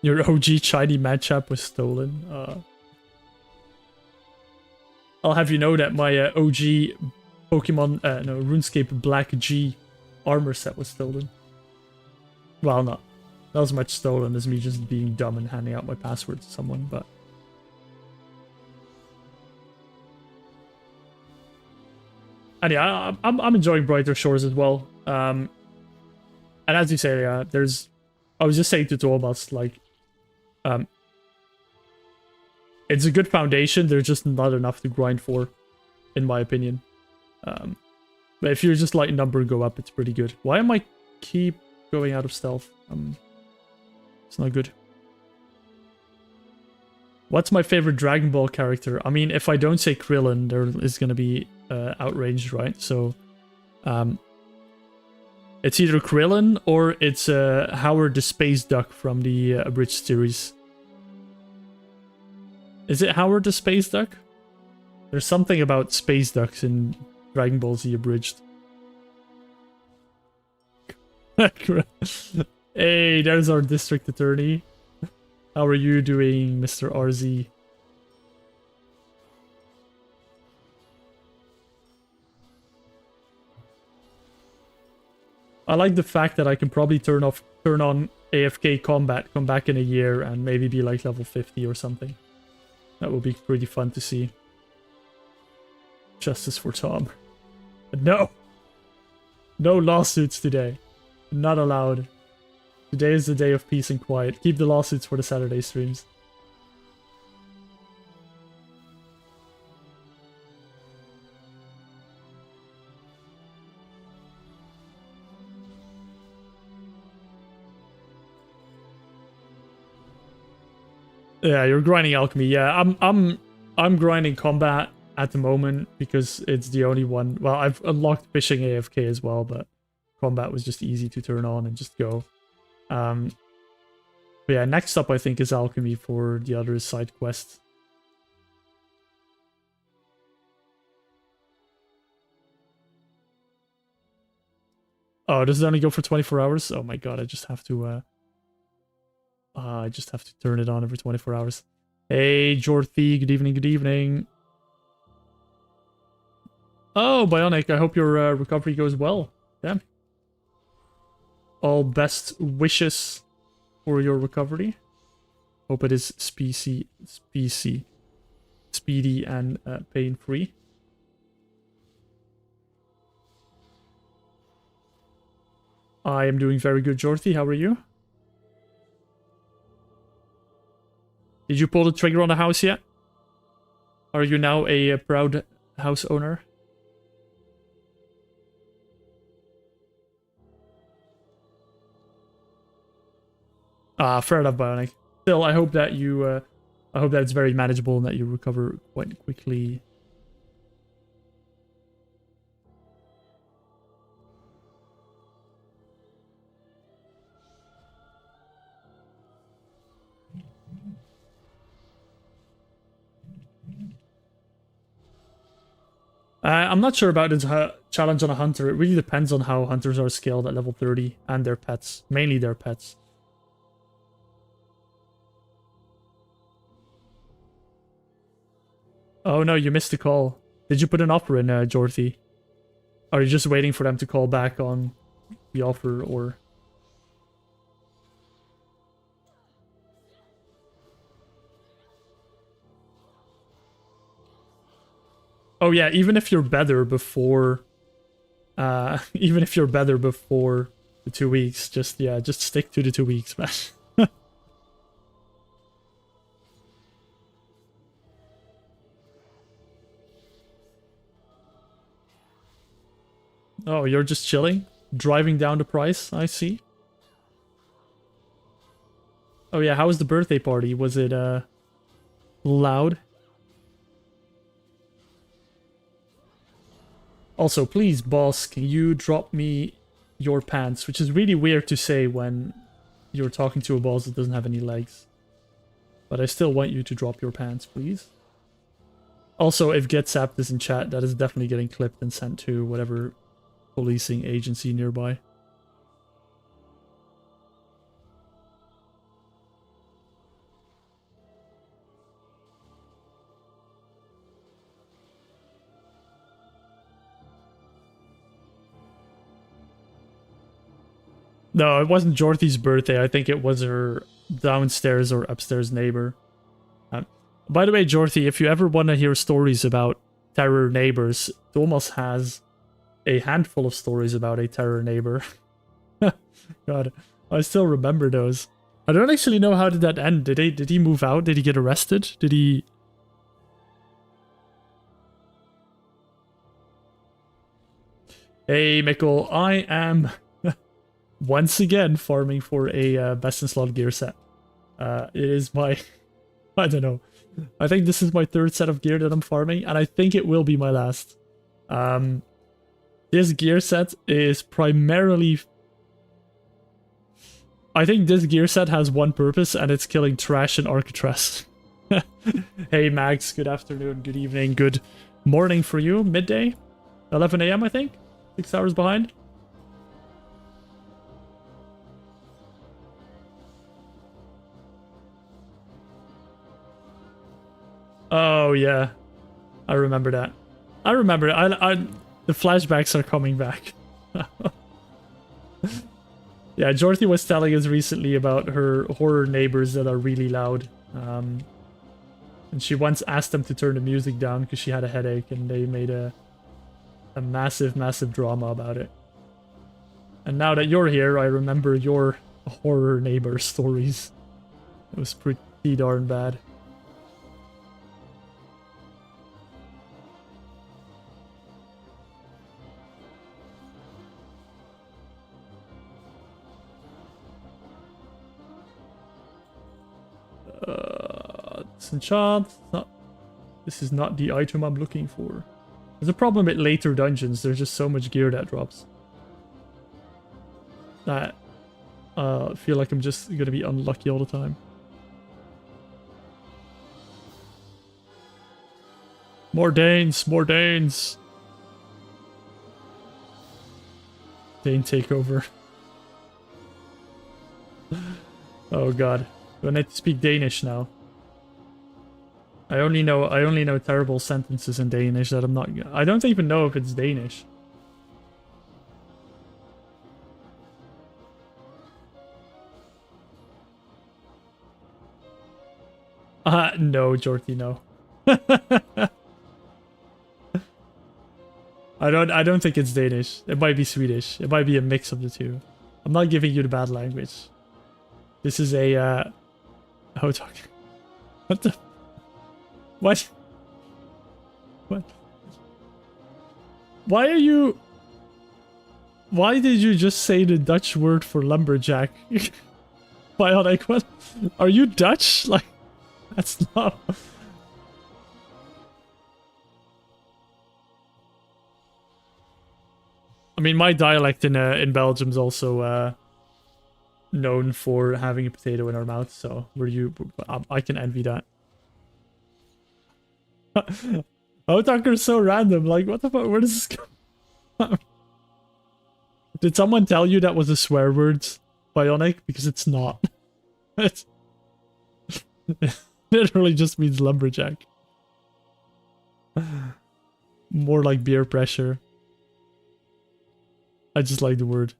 Your OG shiny Machop was stolen. I'll have you know that my OG Pokemon, no, RuneScape Black G armor set was stolen. Well, not as much stolen as me just being dumb and handing out my password to someone, but... And yeah, I'm enjoying Brighter Shores as well. And as you say, yeah, there's... I was just saying to Thomas, like... it's a good foundation, there's just not enough to grind for, in my opinion. But if you're just like number go up, it's pretty good. Why am I keep going out of stealth? It's not good. What's my favorite Dragon Ball character? I mean, if I don't say Krillin, there is going to be outraged, right? So, it's either Krillin or it's Howard the Space Duck from the Abridged series. Is it Howard the Space Duck? There's something about space ducks in Dragon Ball Z Abridged. Hey, there's our district attorney. How are you doing, Mr. RZ? I like the fact that I can probably turn on AFK combat, come back in a year, and maybe be like level 50 or something. That would be pretty fun to see. Justice for Tom. No! No lawsuits today. Not allowed. Today is the day of peace and quiet. Keep the lawsuits for the Saturday streams. Yeah, you're grinding alchemy. Yeah, I'm grinding combat at the moment because it's the only one. Well, I've unlocked fishing AFK as well, but combat was just easy to turn on and just go. But yeah, next up I think is alchemy for the other side quests. Oh, does it only go for 24 hours? Oh my god, I just have to turn it on every 24 hours. Hey, Jorthy, good evening, good evening. Oh, Bionic, I hope your recovery goes well. Damn. All best wishes for your recovery. Hope it is speedy and pain-free. I am doing very good, Jorthy. How are you? Did you pull the trigger on the house yet? Are you now a proud house owner? Fair enough, Bionic. Still, I hope that you, I hope that it's very manageable and that you recover quite quickly. I'm not sure about the challenge on a hunter. It really depends on how hunters are scaled at level 30 and their pets. Mainly their pets. Oh no, you missed the call. Did you put an offer in, Jorthy? Are you just waiting for them to call back on the offer, or... Oh yeah, even if you're better before... even if you're better before the 2 weeks, just stick to the 2 weeks, man. Oh, you're just chilling? Driving down the price, I see. Oh yeah, how was the birthday party? Was it, loud? Also, please, boss, can you drop me your pants? Which is really weird to say when you're talking to a boss that doesn't have any legs. But I still want you to drop your pants, please. Also, if Get Sapped is in chat, that is definitely getting clipped and sent to whatever policing agency nearby. No, it wasn't Dorothy's birthday. I think it was her downstairs or upstairs neighbor. By the way, Dorothy, if you ever want to hear stories about terror neighbors, Thomas has a handful of stories about a terror neighbor. God, I still remember those. I don't actually know how did that end. Did he move out? Did he get arrested? Did he... Hey, Mikkel, I am once again farming for a best in slot gear set. It is my... I don't know. I think this is my third set of gear that I'm farming, and I think it will be my last. This gear set is primarily... I think this gear set has one purpose, and it's killing trash in Arcatraz. Hey Max, good afternoon, good evening, good morning for you, midday? 11 AM I think? 6 hours behind? Oh yeah, I remember that. I remember it. The flashbacks are coming back. Yeah, Dorothy was telling us recently about her horror neighbors that are really loud. And she once asked them to turn the music down because she had a headache, and they made a massive, massive drama about it. And now that you're here, I remember your horror neighbor stories. It was pretty darn bad. Disenchant. This is not the item I'm looking for. There's a problem with later dungeons. There's just so much gear that drops. That I feel like I'm just gonna be unlucky all the time. More Danes, more Danes. Dane takeover. Oh god. Do I need to speak Danish now? I only know terrible sentences in Danish that I'm not. I don't even know if it's Danish. No, Jorty, no. I don't think it's Danish. It might be Swedish. It might be a mix of the two. I'm not giving you the bad language. This is a oh, talk. What the? What? What? Why are you? Why did you just say the Dutch word for lumberjack? Bionic, what? Are you Dutch? Like, that's not. I mean, my dialect in Belgium is also known for having a potato in our mouth. So, I can envy that. Otaku's so random. Like, what the fuck? Where does this come from? Did someone tell you that was a swear word, Bionic? Because it's not. It literally just means lumberjack. More like beer pressure. I just like the word.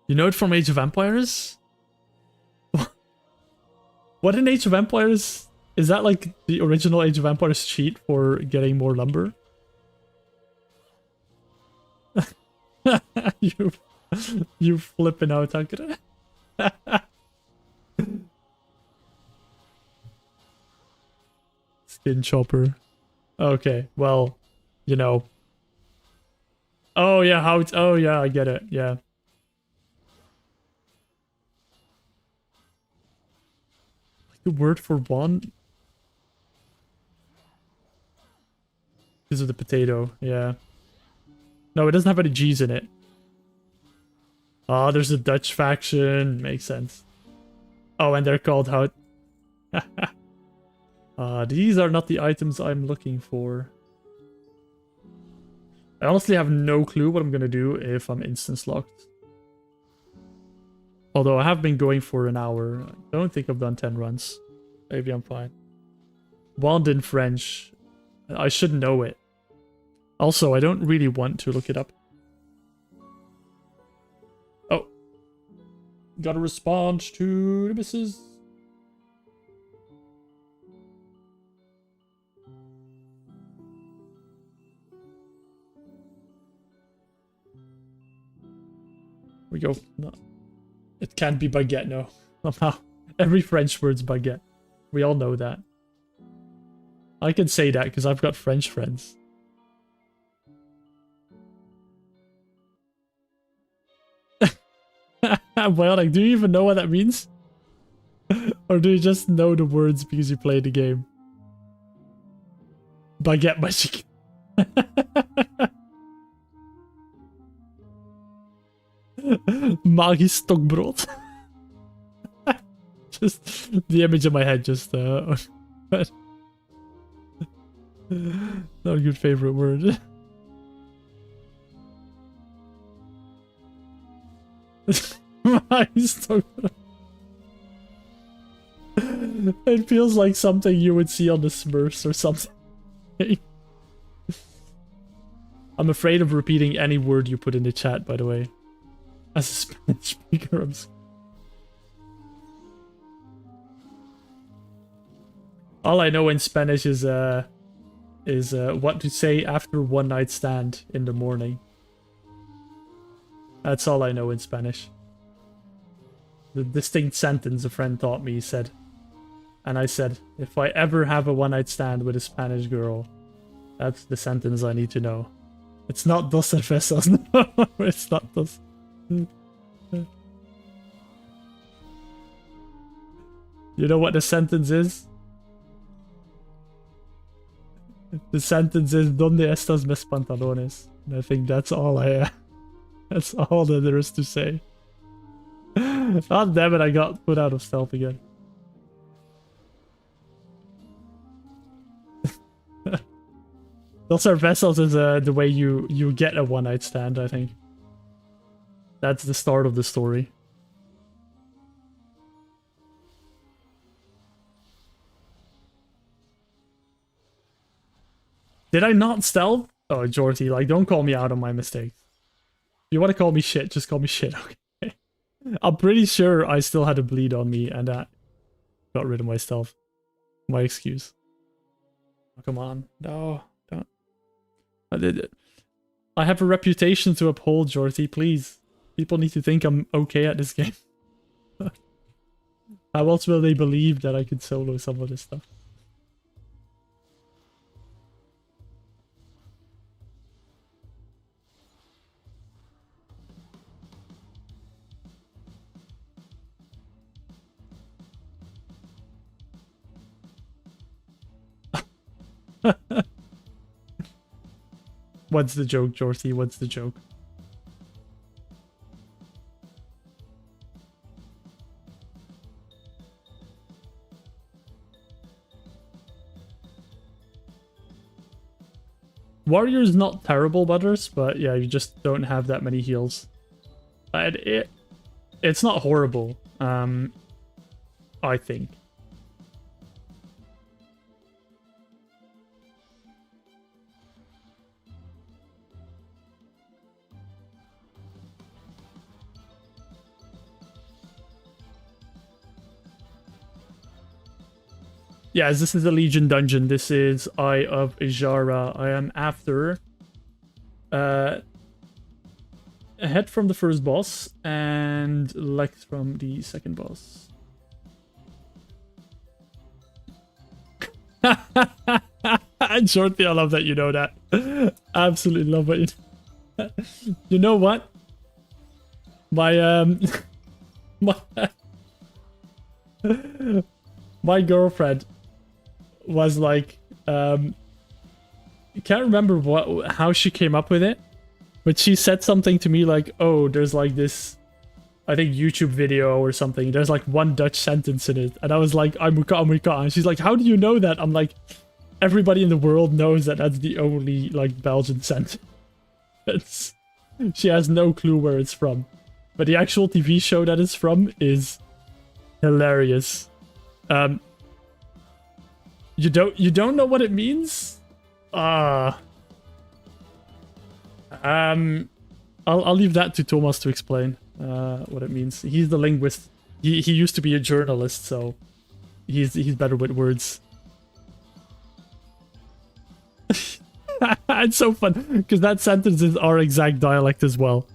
You know it from Age of Empires? What in Age of Empires? Is that like the original Age of Empires cheat for getting more lumber? you flipping out, Takara. Skin chopper. Okay, well, you know. Oh yeah, how it's. Oh yeah, I get it. Yeah. Like the word for one. Because of the potato, yeah. No, it doesn't have any G's in it. Ah, there's a Dutch faction. Makes sense. Oh, and they're called how... these are not the items I'm looking for. I honestly have no clue what I'm gonna do if I'm instance locked. Although I have been going for an hour. I don't think I've done 10 runs. Maybe I'm fine. Wand in French. I should know it. Also, I don't really want to look it up. Oh. Gotta respond to the missus. We go. No. It can't be baguette, no. Somehow. Every French word's baguette. We all know that. I can say that because I've got French friends. Well, like, do you even know what that means? Or do you just know the words because you play the game? Baguette magic. Magisch stokbrood. Just the image in my head, just not a good favorite word. Magisch stokbrood. It feels like something you would see on the Smurfs or something. I'm afraid of repeating any word you put in the chat, by the way. As a Spanish speaker, all I know in Spanish is what to say after one night stand in the morning. That's all I know in Spanish. The distinct sentence a friend taught me, he said. And I said, if I ever have a one night stand with a Spanish girl, that's the sentence I need to know. It's not dos cervezas, no, it's not dos. You know what the sentence is? The sentence is, ¿Dónde estás mis pantalones? And I think that's all that's all that there is to say. God damn it, I got put out of stealth again. Those are vessels is the way you get a one night stand, I think. That's the start of the story. Did I not stealth? Oh, Jorty, like, don't call me out on my mistakes. If you want to call me shit, just call me shit, okay? I'm pretty sure I still had a bleed on me and that got rid of my stealth. My excuse. Oh, come on. No, don't. I have a reputation to uphold, Jorty, please. People need to think I'm okay at this game. How else will they believe that I could solo some of this stuff? What's the joke, Jorty? What's the joke? Warrior's not terrible, Butters, but yeah, you just don't have that many heals. It's not horrible, I think. Yes, this is a Legion dungeon. This is Eye of Ijara. I am after a head from the first boss and legs from the second boss. Shorty, I love that you know that. Absolutely love it. You know what? My my girlfriend was like, can't remember how she came up with it, but she said something to me like, oh, there's like this, I think YouTube video or something, there's like one Dutch sentence in it, and I was like, Amerika, and she's like, how do you know that? I'm like, everybody in the world knows that that's the only like Belgian sentence. She has no clue where it's from, but the actual TV show that it's from is hilarious. You don't know what it means? I'll leave that to Thomas to explain what it means. He's the linguist. He used to be a journalist, so he's better with words. It's so fun because that sentence is our exact dialect as well.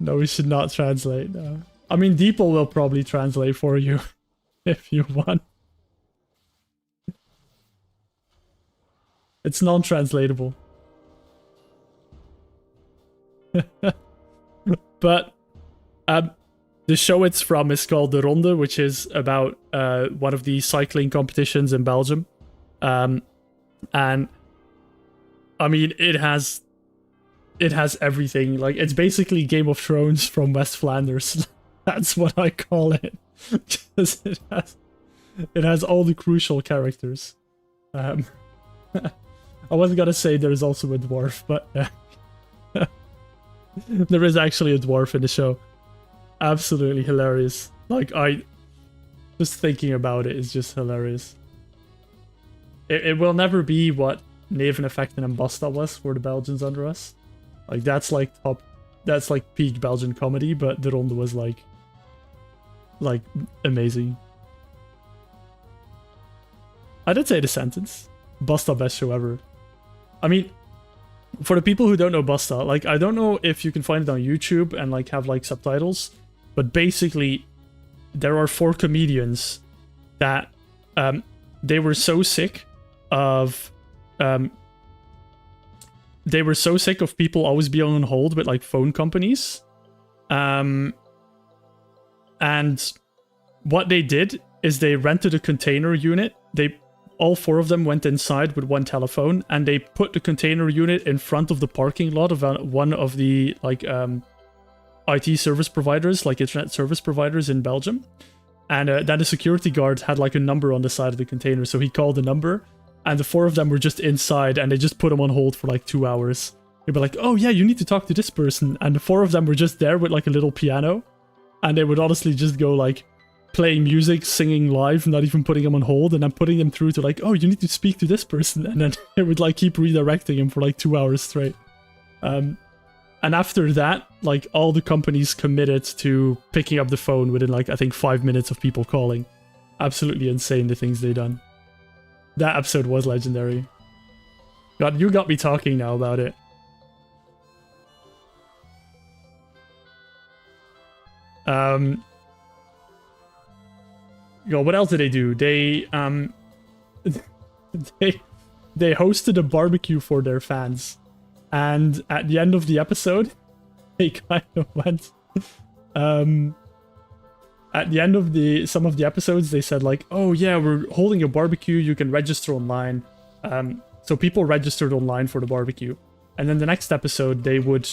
No, we should not translate. No. I mean, Deeple will probably translate for you if you want. It's non-translatable. But the show it's from is called De Ronde, which is about one of the cycling competitions in Belgium. And I mean, it has everything. Like, it's basically Game of Thrones from West Flanders. That's what I call it. Because it has all the crucial characters. I wasn't gonna say there's also a dwarf, but There is actually a dwarf in the show. Absolutely hilarious. Like, just thinking about it is just hilarious. It will never be what Naven Effecten and Basta was for the Belgians under us. Like, that's like peak Belgian comedy, but the Ronde was like amazing. I did say the sentence. Basta best show ever. I mean, for the people who don't know Basta, like, I don't know if you can find it on YouTube and like have like subtitles, but basically there are 4 comedians that they were so sick of people always being on hold with like phone companies, and what they did is they rented a container unit. All 4 of them went inside with one telephone, and they put the container unit in front of the parking lot of one of the like IT service providers, like internet service providers in Belgium. And then the security guard had like a number on the side of the container, so he called the number, and the 4 of them were just inside, and they just put him on hold for like 2 hours. They'd be like, oh yeah, you need to talk to this person, and the 4 of them were just there with like a little piano, and they would honestly just go like playing music, singing live, not even putting him on hold, and then putting them through to like, oh, you need to speak to this person, and then it would like keep redirecting him for like 2 hours straight. And after that, like, all the companies committed to picking up the phone within like, I think 5 minutes of people calling. Absolutely insane, the things they done. That episode was legendary. God, you got me talking now about it. Yo, what else did they do? They they hosted a barbecue for their fans, and at the end of the episode, they kind of went. At the end of some of the episodes, they said like, "Oh yeah, we're holding a barbecue. You can register online." So people registered online for the barbecue, and then the next episode they would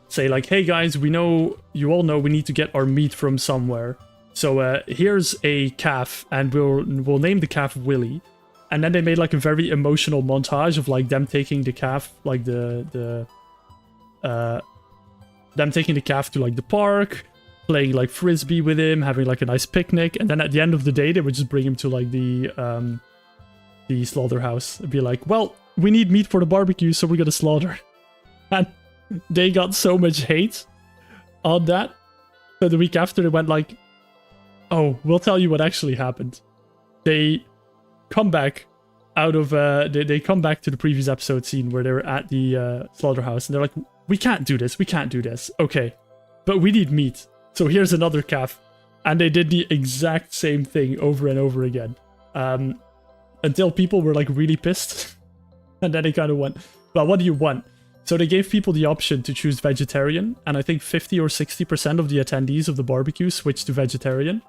say like, "Hey guys, we know you all know we need to get our meat from somewhere. So here's a calf, and we'll name the calf Willy." And then they made like a very emotional montage of like them taking the calf, like them taking the calf to like the park, playing like frisbee with him, having like a nice picnic, and then at the end of the day they would just bring him to like the slaughterhouse and be like, "Well, we need meat for the barbecue, so we're gonna slaughter." And they got so much hate on that. So the week after they went like, "Oh, we'll tell you what actually happened." They come back out of they come back to the previous episode scene where they were at the slaughterhouse, and they're like, we can't do this, okay, but we need meat, so here's another calf. And they did the exact same thing over and over again, until people were like really pissed. And then they kind of went, well, what do you want? So they gave people the option to choose vegetarian, and I think 50 or 60% of the attendees of the barbecue switched to vegetarian,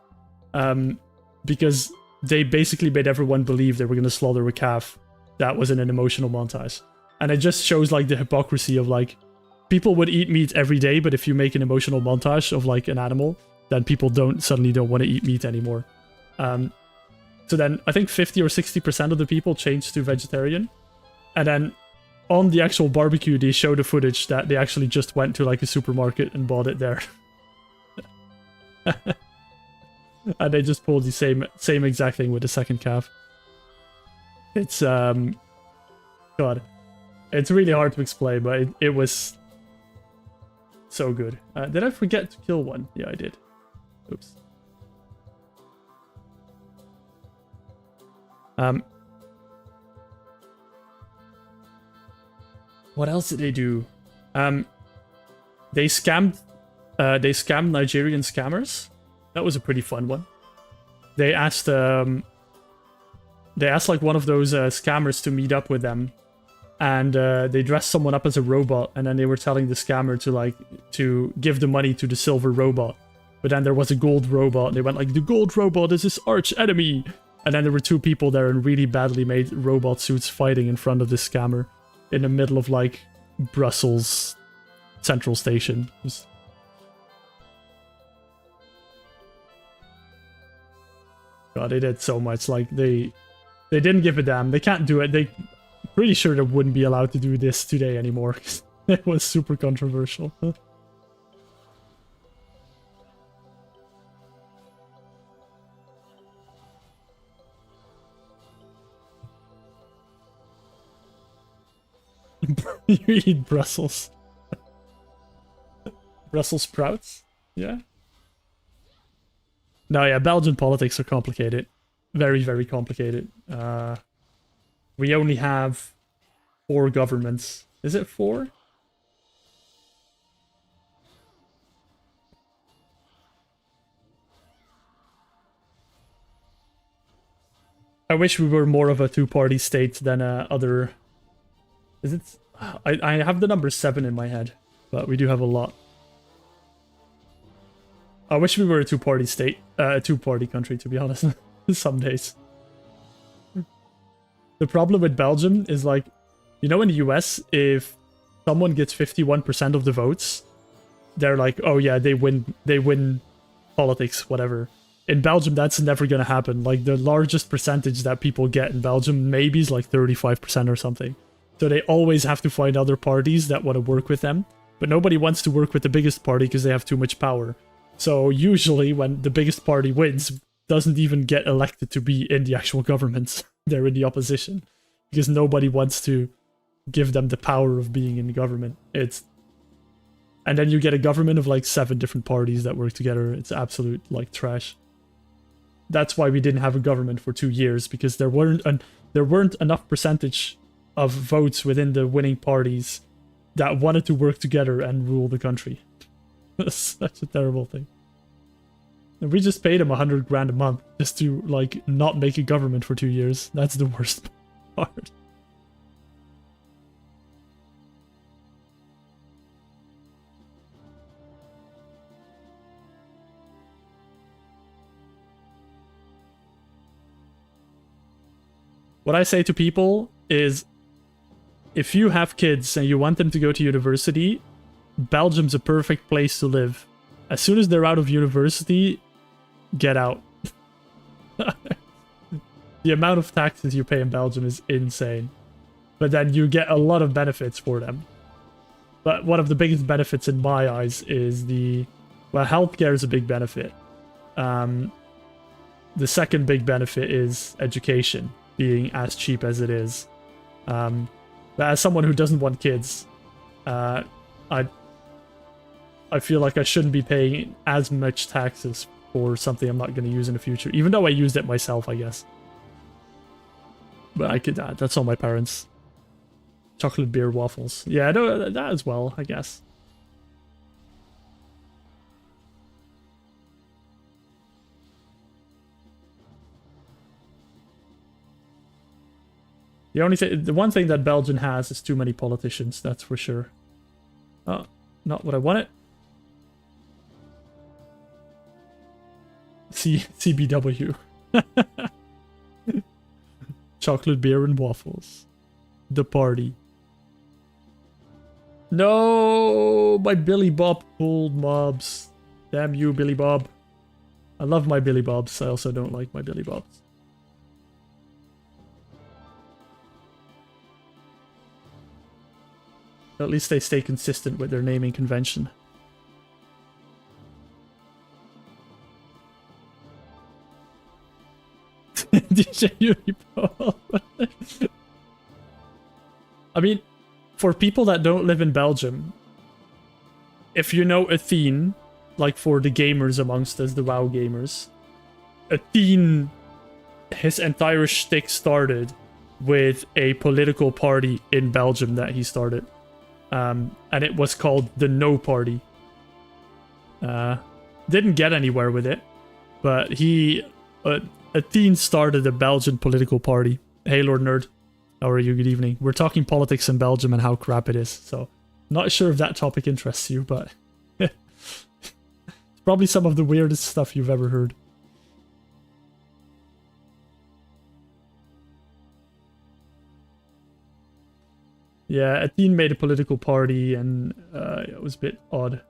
because they basically made everyone believe they were going to slaughter a calf that was in an emotional montage. And it just shows like the hypocrisy of like, people would eat meat every day, but if you make an emotional montage of like an animal, then people suddenly don't want to eat meat anymore. So then I think 50 or 60% of the people changed to vegetarian. And then on the actual barbecue, they show the footage that they actually just went to like a supermarket and bought it there. And they just pulled the same exact thing with the second calf. It's God, it's really hard to explain, but it was so good. Did I forget to kill one? Yeah, I did. Oops. What else did they do? They scammed Nigerian scammers. That was a pretty fun one. They asked like one of those scammers to meet up with them, and they dressed someone up as a robot, and then they were telling the scammer to give the money to the silver robot. But then there was a gold robot, and they went like, the gold robot is his arch enemy. And then there were 2 people there in really badly made robot suits fighting in front of this scammer in the middle of like Brussels Central Station. It was... God, they did so much. Like they didn't give a damn. They can't do it. They pretty sure they wouldn't be allowed to do this today anymore. It was super controversial. You eat Brussels. Brussels sprouts? Yeah. No, yeah, Belgian politics are complicated. Very, very complicated. We only have 4 governments. Is it 4? I wish we were more of a 2-party state than other... Is it... I have the number 7 in my head, but we do have a lot. I wish we were a 2-party state, a 2-party country, to be honest. Some days. The problem with Belgium is, like, you know, in the US, if someone gets 51% of the votes, they're like, oh yeah, they win politics, whatever. In Belgium, that's never gonna happen. Like, the largest percentage that people get in Belgium maybe is like 35% or something. So they always have to find other parties that want to work with them. But nobody wants to work with the biggest party because they have too much power. So usually when the biggest party wins, doesn't even get elected to be in the actual government. They're in the opposition. Because nobody wants to give them the power of being in the government. And then you get a government of like 7 different parties that work together. It's absolute like trash. That's why we didn't have a government for 2 years, because there weren't enough percentage of votes within the winning parties that wanted to work together and rule the country. That's such a terrible thing. And we just paid him 100 grand a month just to like not make a government for 2 years. That's the worst part. What I say to people is, if you have kids and you want them to go to university, Belgium's a perfect place to live. As soon as they're out of university, get out. The amount of taxes you pay in Belgium is insane. But then you get a lot of benefits for them. But one of the biggest benefits in my eyes is well, healthcare is a big benefit. The second big benefit is education being as cheap as it is. But as someone who doesn't want kids, I feel like I shouldn't be paying as much taxes for something I'm not going to use in the future, even though I used it myself, I guess. But I could, that's all my parents. Chocolate beer waffles. Yeah, no, that as well, I guess. The one thing that Belgium has is too many politicians, that's for sure. Oh, not what I wanted. CBW. Chocolate beer and waffles. The party. No, my Billy Bob pulled mobs. Damn you, Billy Bob. I love my Billy Bobs. I also don't like my Billy Bobs. At least they stay consistent with their naming convention. DJ Unipo. I mean, for people that don't live in Belgium, if you know Athene, like for the gamers amongst us, the WoW gamers, Athene, his entire shtick started with a political party in Belgium that he started. And it was called the No Party. Didn't get anywhere with it, but Athene started a Belgian political party. Hey, Lord Nerd. How are you? Good evening. We're talking politics in Belgium and how crap it is, so not sure if that topic interests you, but it's probably some of the weirdest stuff you've ever heard. Yeah, Athene made a political party, and it was a bit odd.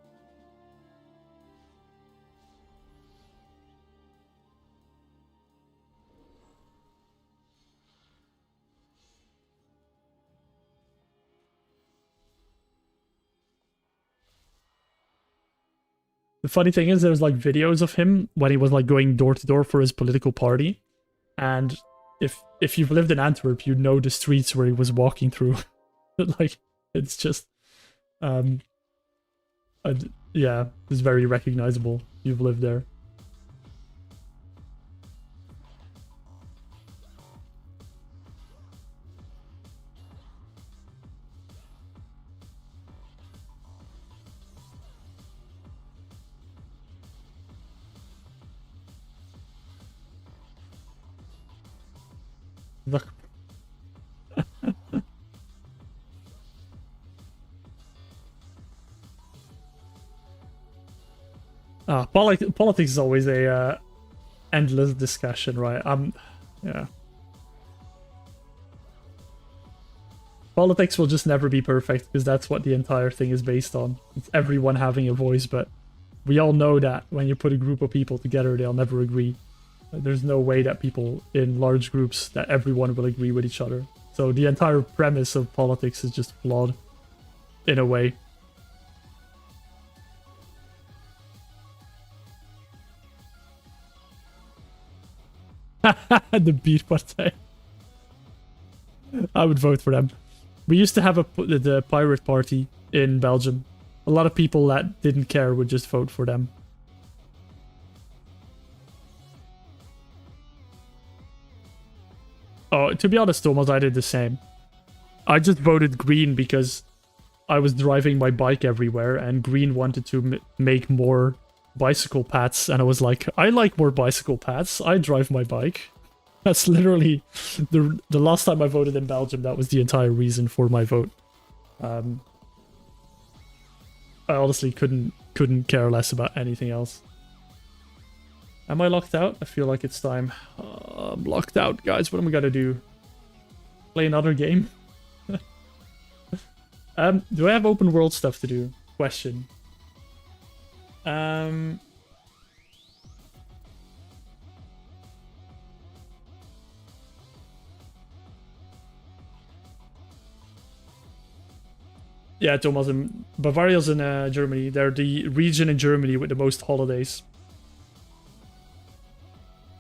The funny thing is, there's like videos of him when he was like going door to door for his political party, and if you've lived in Antwerp, you know the streets where he was walking through. Like, it's just, yeah, it's very recognizable. You've lived there. Look. Politics is always a endless discussion, right? Yeah. Politics will just never be perfect because that's what the entire thing is based on. It's everyone having a voice, but we all know that when you put a group of people together, they'll never agree. There's no way that people in large groups, that everyone will agree with each other. So the entire premise of politics is just flawed, in a way. The Beat Party. I would vote for them. We used to have the Pirate Party in Belgium. A lot of people that didn't care would just vote for them. Oh, to be honest, Thomas, I did the same. I just voted green because I was driving my bike everywhere and green wanted to make more bicycle paths, and I was like, I like more bicycle paths. I drive my bike. That's literally the last time I voted in Belgium. That was the entire reason for my vote. I honestly couldn't care less about anything else. Am I locked out? I feel like it's time. I'm locked out, guys. What am I gonna do? Play another game? Do I have open world stuff to do? Question. Yeah, Thomas, Bavaria's in Germany. They're the region in Germany with the most holidays.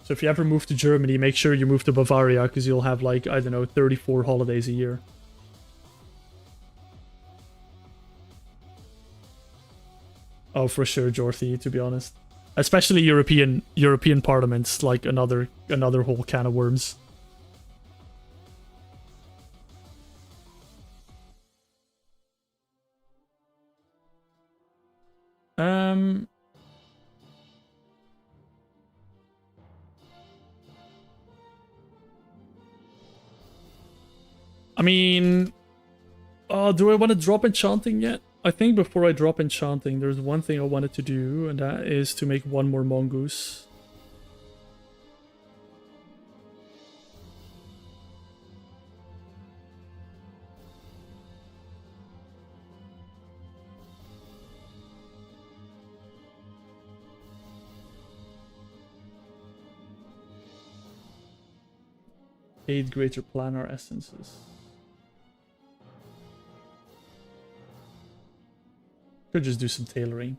So if you ever move to Germany, make sure you move to Bavaria, because you'll have, like, I don't know, 34 holidays a year. Oh, for sure, Dorothy, to be honest. Especially European parliaments, like another whole can of worms. I mean, do I want to drop enchanting yet? I think before I drop enchanting, there's one thing I wanted to do, and that is to make one more mongoose. Eight greater planar essences. Could just do some tailoring.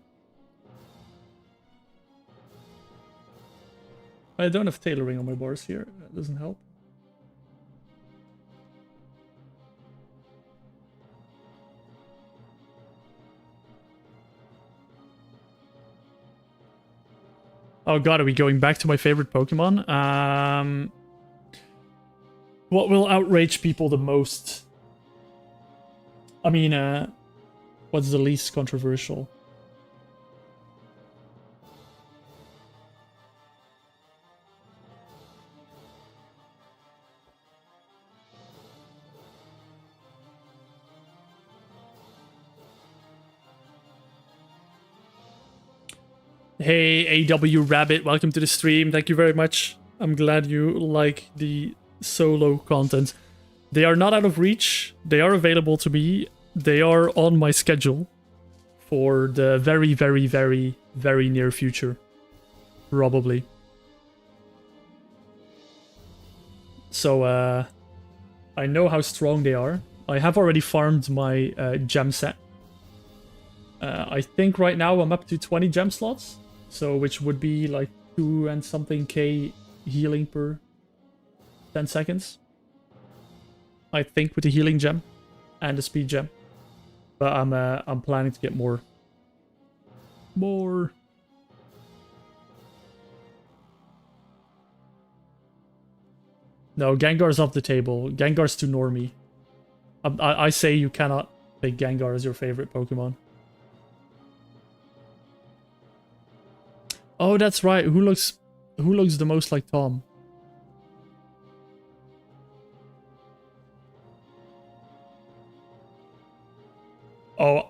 I don't have tailoring on my bars here. That doesn't help. Oh god, are we going back to my favorite Pokemon? What will outrage people the most? I mean, what's the least controversial? Hey, AW Rabbit, welcome to the stream. Thank you very much. I'm glad you like the solo content. They are not out of reach. They are available to me. They are on my schedule for the very, very, very, very near future. Probably. So, I know how strong they are. I have already farmed my gem set. I think right now I'm up to 20 gem slots, so which would be like 2 and something K healing per 10 seconds. I think with the healing gem and the speed gem, but I'm planning to get more. No, Gengar's off the table. Gengar's too normie. I say you cannot pick Gengar as your favorite Pokemon. Oh, that's right. Who looks the most like Tom? Oh,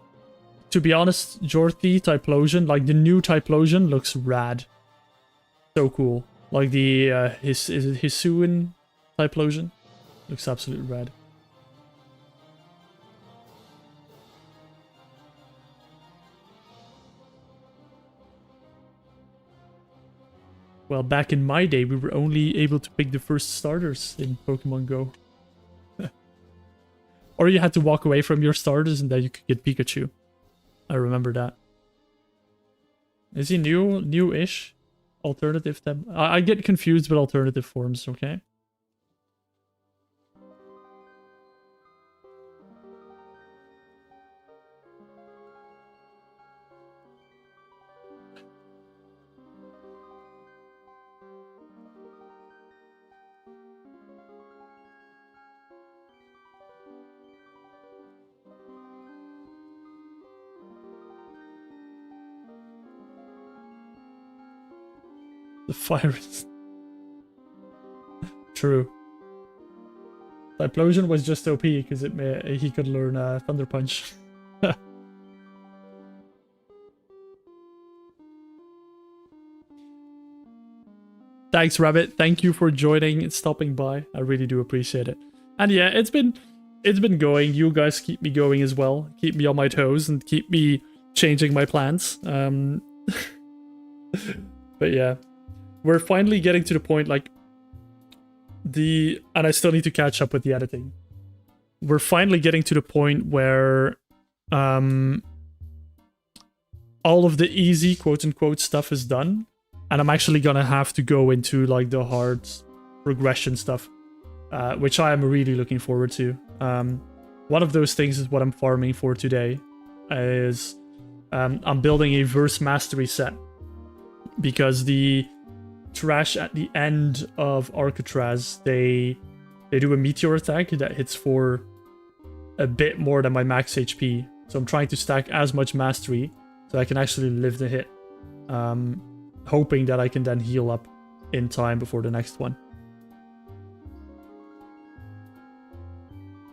to be honest, Jorthi Typhlosion, like the new Typhlosion, looks rad. So cool. Like the is it Hisuian Typhlosion? Looks absolutely rad. Well, back in my day, we were only able to pick the first starters in Pokemon Go. Or you had to walk away from your starters and then you could get Pikachu. I remember that. Is he new-ish? Alternative tab? I get confused with alternative forms, okay? The fire is... True. Typhlosion was just OP because he could learn Thunder Punch. Thanks, Rabbit. Thank you for joining and stopping by. I really do appreciate it. And yeah, it's been going. You guys keep me going as well. Keep me on my toes and keep me changing my plans. But yeah. We're finally getting to the point, like, and I still need to catch up with the editing. We're finally getting to the point where all of the easy quote-unquote stuff is done. And I'm actually gonna have to go into, like, the hard progression stuff, which I am really looking forward to. One of those things is what I'm farming for today, is I'm building a verse mastery set. Because the trash at the end of Alcatraz, they do a meteor attack that hits for a bit more than my max HP. So I'm trying to stack as much mastery so I can actually live the hit. Hoping that I can then heal up in time before the next one.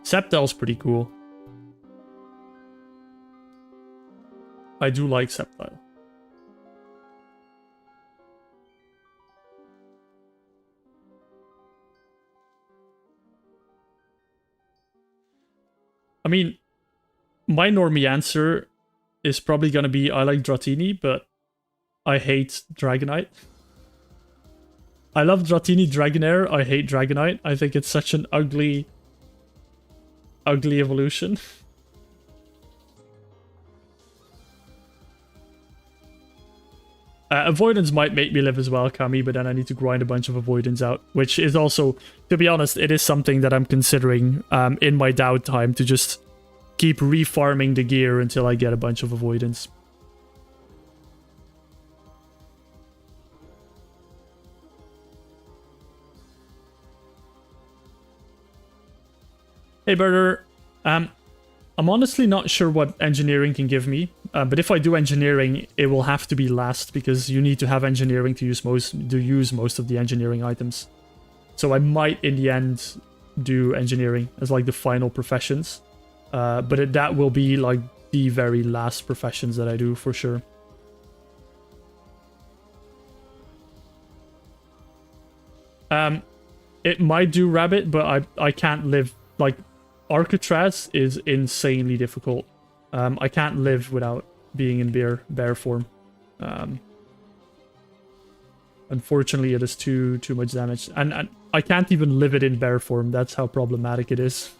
Sceptile's pretty cool. I do like Sceptile. I mean, my normie answer is probably gonna be I like Dratini, but I hate Dragonite. I love Dratini Dragonair, I hate Dragonite. I think it's such an ugly evolution. Avoidance might make me live as well, Kami, but then I need to grind a bunch of Avoidance out, which is also, to be honest, it is something that I'm considering in my downtime to just keep refarming the gear until I get a bunch of Avoidance. Hey, Burger. I'm honestly not sure what engineering can give me, but if I do engineering, it will have to be last because you need to have engineering to use most of the engineering items. So I might, in the end, do engineering as like the final professions, but that will be like the very last professions that I do for sure. It might do Rabbit, but I can't live like. Alcatraz is insanely difficult. I can't live without being in bear form. Unfortunately, it is too much damage, and I can't even live it in bear form. That's how problematic it is.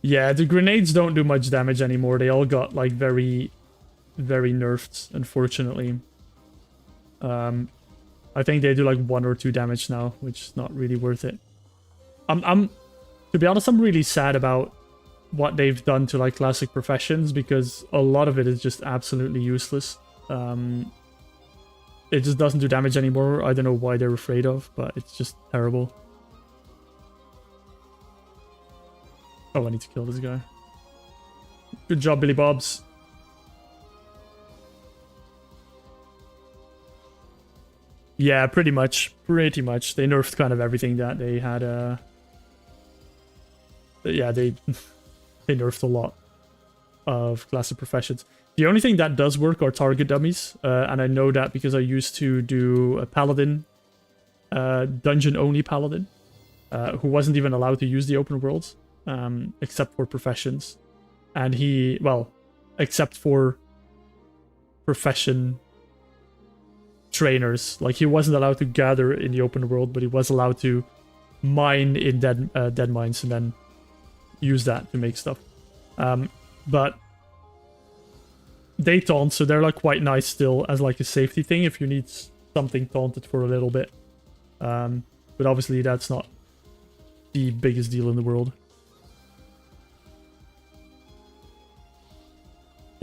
Yeah, the grenades don't do much damage anymore. They all got like very, very nerfed, unfortunately. I think they do like 1 or 2 damage now, which is not really worth it. To be honest, I'm really sad about what they've done to like classic professions because a lot of it is just absolutely useless. It just doesn't do damage anymore. I don't know why they're afraid of, but it's just terrible. Oh, I need to kill this guy. Good job, Billy Bobs. Yeah, pretty much. Pretty much. They nerfed kind of everything that they had. Yeah, they they nerfed a lot of classic professions. The only thing that does work are target dummies, and I know that because I used to do a paladin, dungeon-only paladin, who wasn't even allowed to use the open world, except for professions. And he, well, except for profession trainers. Like, he wasn't allowed to gather in the open world, but he was allowed to mine in dead mines and then use that to make stuff. But they taunt, so they're like quite nice still as like a safety thing if you need something taunted for a little bit. But obviously that's not the biggest deal in the world.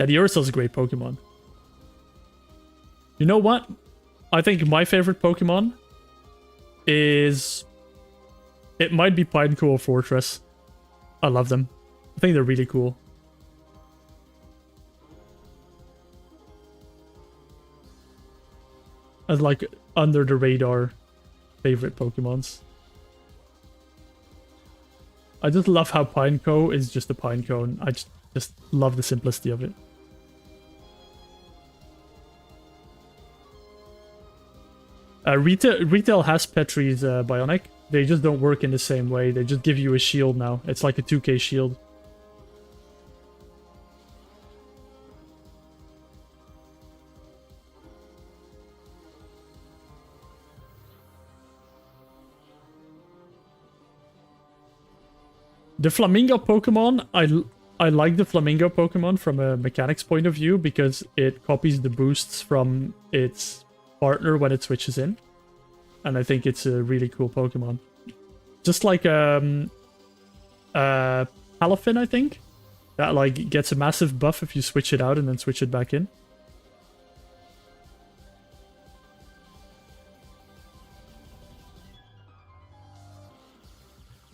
Yeah, the Ursa's a great Pokemon. You know what? I think my favorite Pokemon is... It might be Pineco or Fortress. I love them. I think they're really cool. As like under the radar favorite Pokemons. I just love how Pineco is just a Pinecone. I just love the simplicity of it. Retail has Petrie's Bionic. They just don't work in the same way. They just give you a shield now. It's like a 2k shield. The Flamingo Pokemon, I like the Flamingo Pokemon from a mechanics point of view because it copies the boosts from its partner when it switches in. And I think it's a really cool Pokemon. Just like Palafin, I think. That like gets a massive buff if you switch it out and then switch it back in.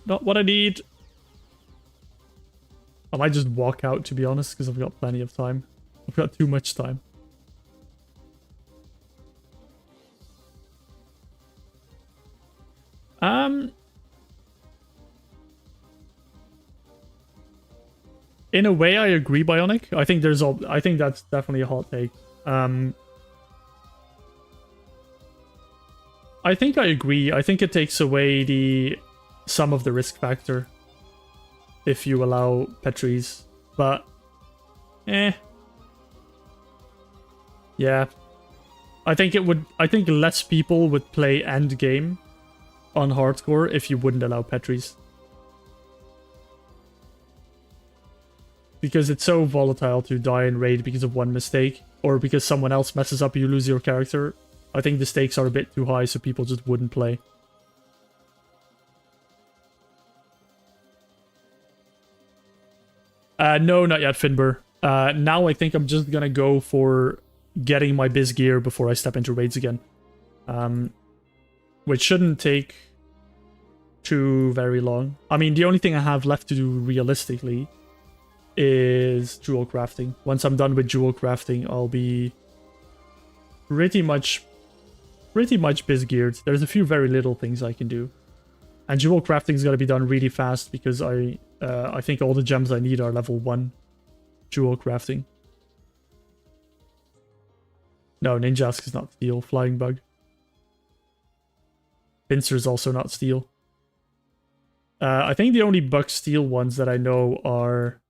Not what I need. I might just walk out, to be honest, because I've got plenty of time. I've got too much time. In a way, I agree, Bionic. I think that's definitely a hot take. I think I agree. I think it takes away some of the risk factor if you allow Petrie's, but yeah. I think less people would play end game on hardcore if you wouldn't allow Petrie's. Because it's so volatile to die in raid because of one mistake, or because someone else messes up, you lose your character. I think the stakes are a bit too high, so people just wouldn't play. No, not yet, Finbar. Now I think I'm just gonna go for getting my biz gear before I step into raids again. Which shouldn't take too very long. I mean, the only thing I have left to do realistically is jewel crafting. Once I'm done with jewel crafting, I'll be pretty much biz geared. There's a few very little things I can do. And jewel crafting is gonna be done really fast because I think all the gems I need are level 1 jewel crafting. No, Ninjask is not steel. Flying Bug. Pinsir is also not steel. I think the only bug steel ones that I know are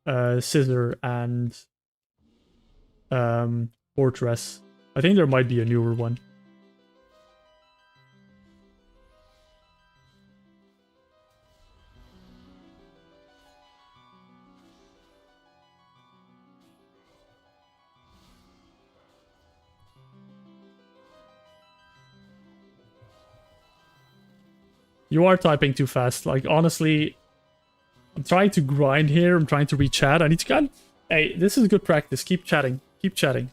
Scissor and Fortress. I think there might be a newer one. You are typing too fast. Like, honestly, I'm trying to grind here. I'm trying to read chat. I need to get... Hey, this is good practice. Keep chatting. Keep chatting.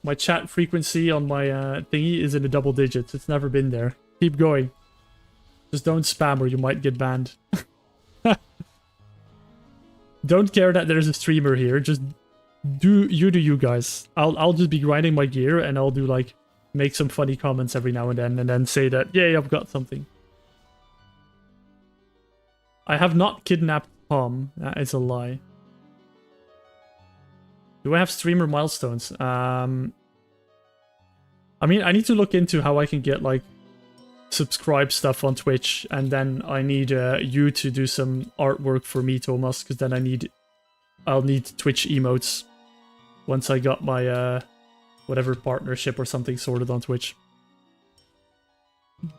My chat frequency on my thingy is in the double digits. It's never been there. Keep going. Just don't spam or you might get banned. Don't care that there's a streamer here. Just do you guys. I'll just be grinding my gear and I'll do like make some funny comments every now and then say that, yay, I've got something. I have not kidnapped Tom. That is a lie. Do I have streamer milestones? I mean, I need to look into how I can get like subscribe stuff on Twitch, and then I need you to do some artwork for me, Thomas, because then I'll need Twitch emotes once I got my whatever partnership or something sorted on Twitch.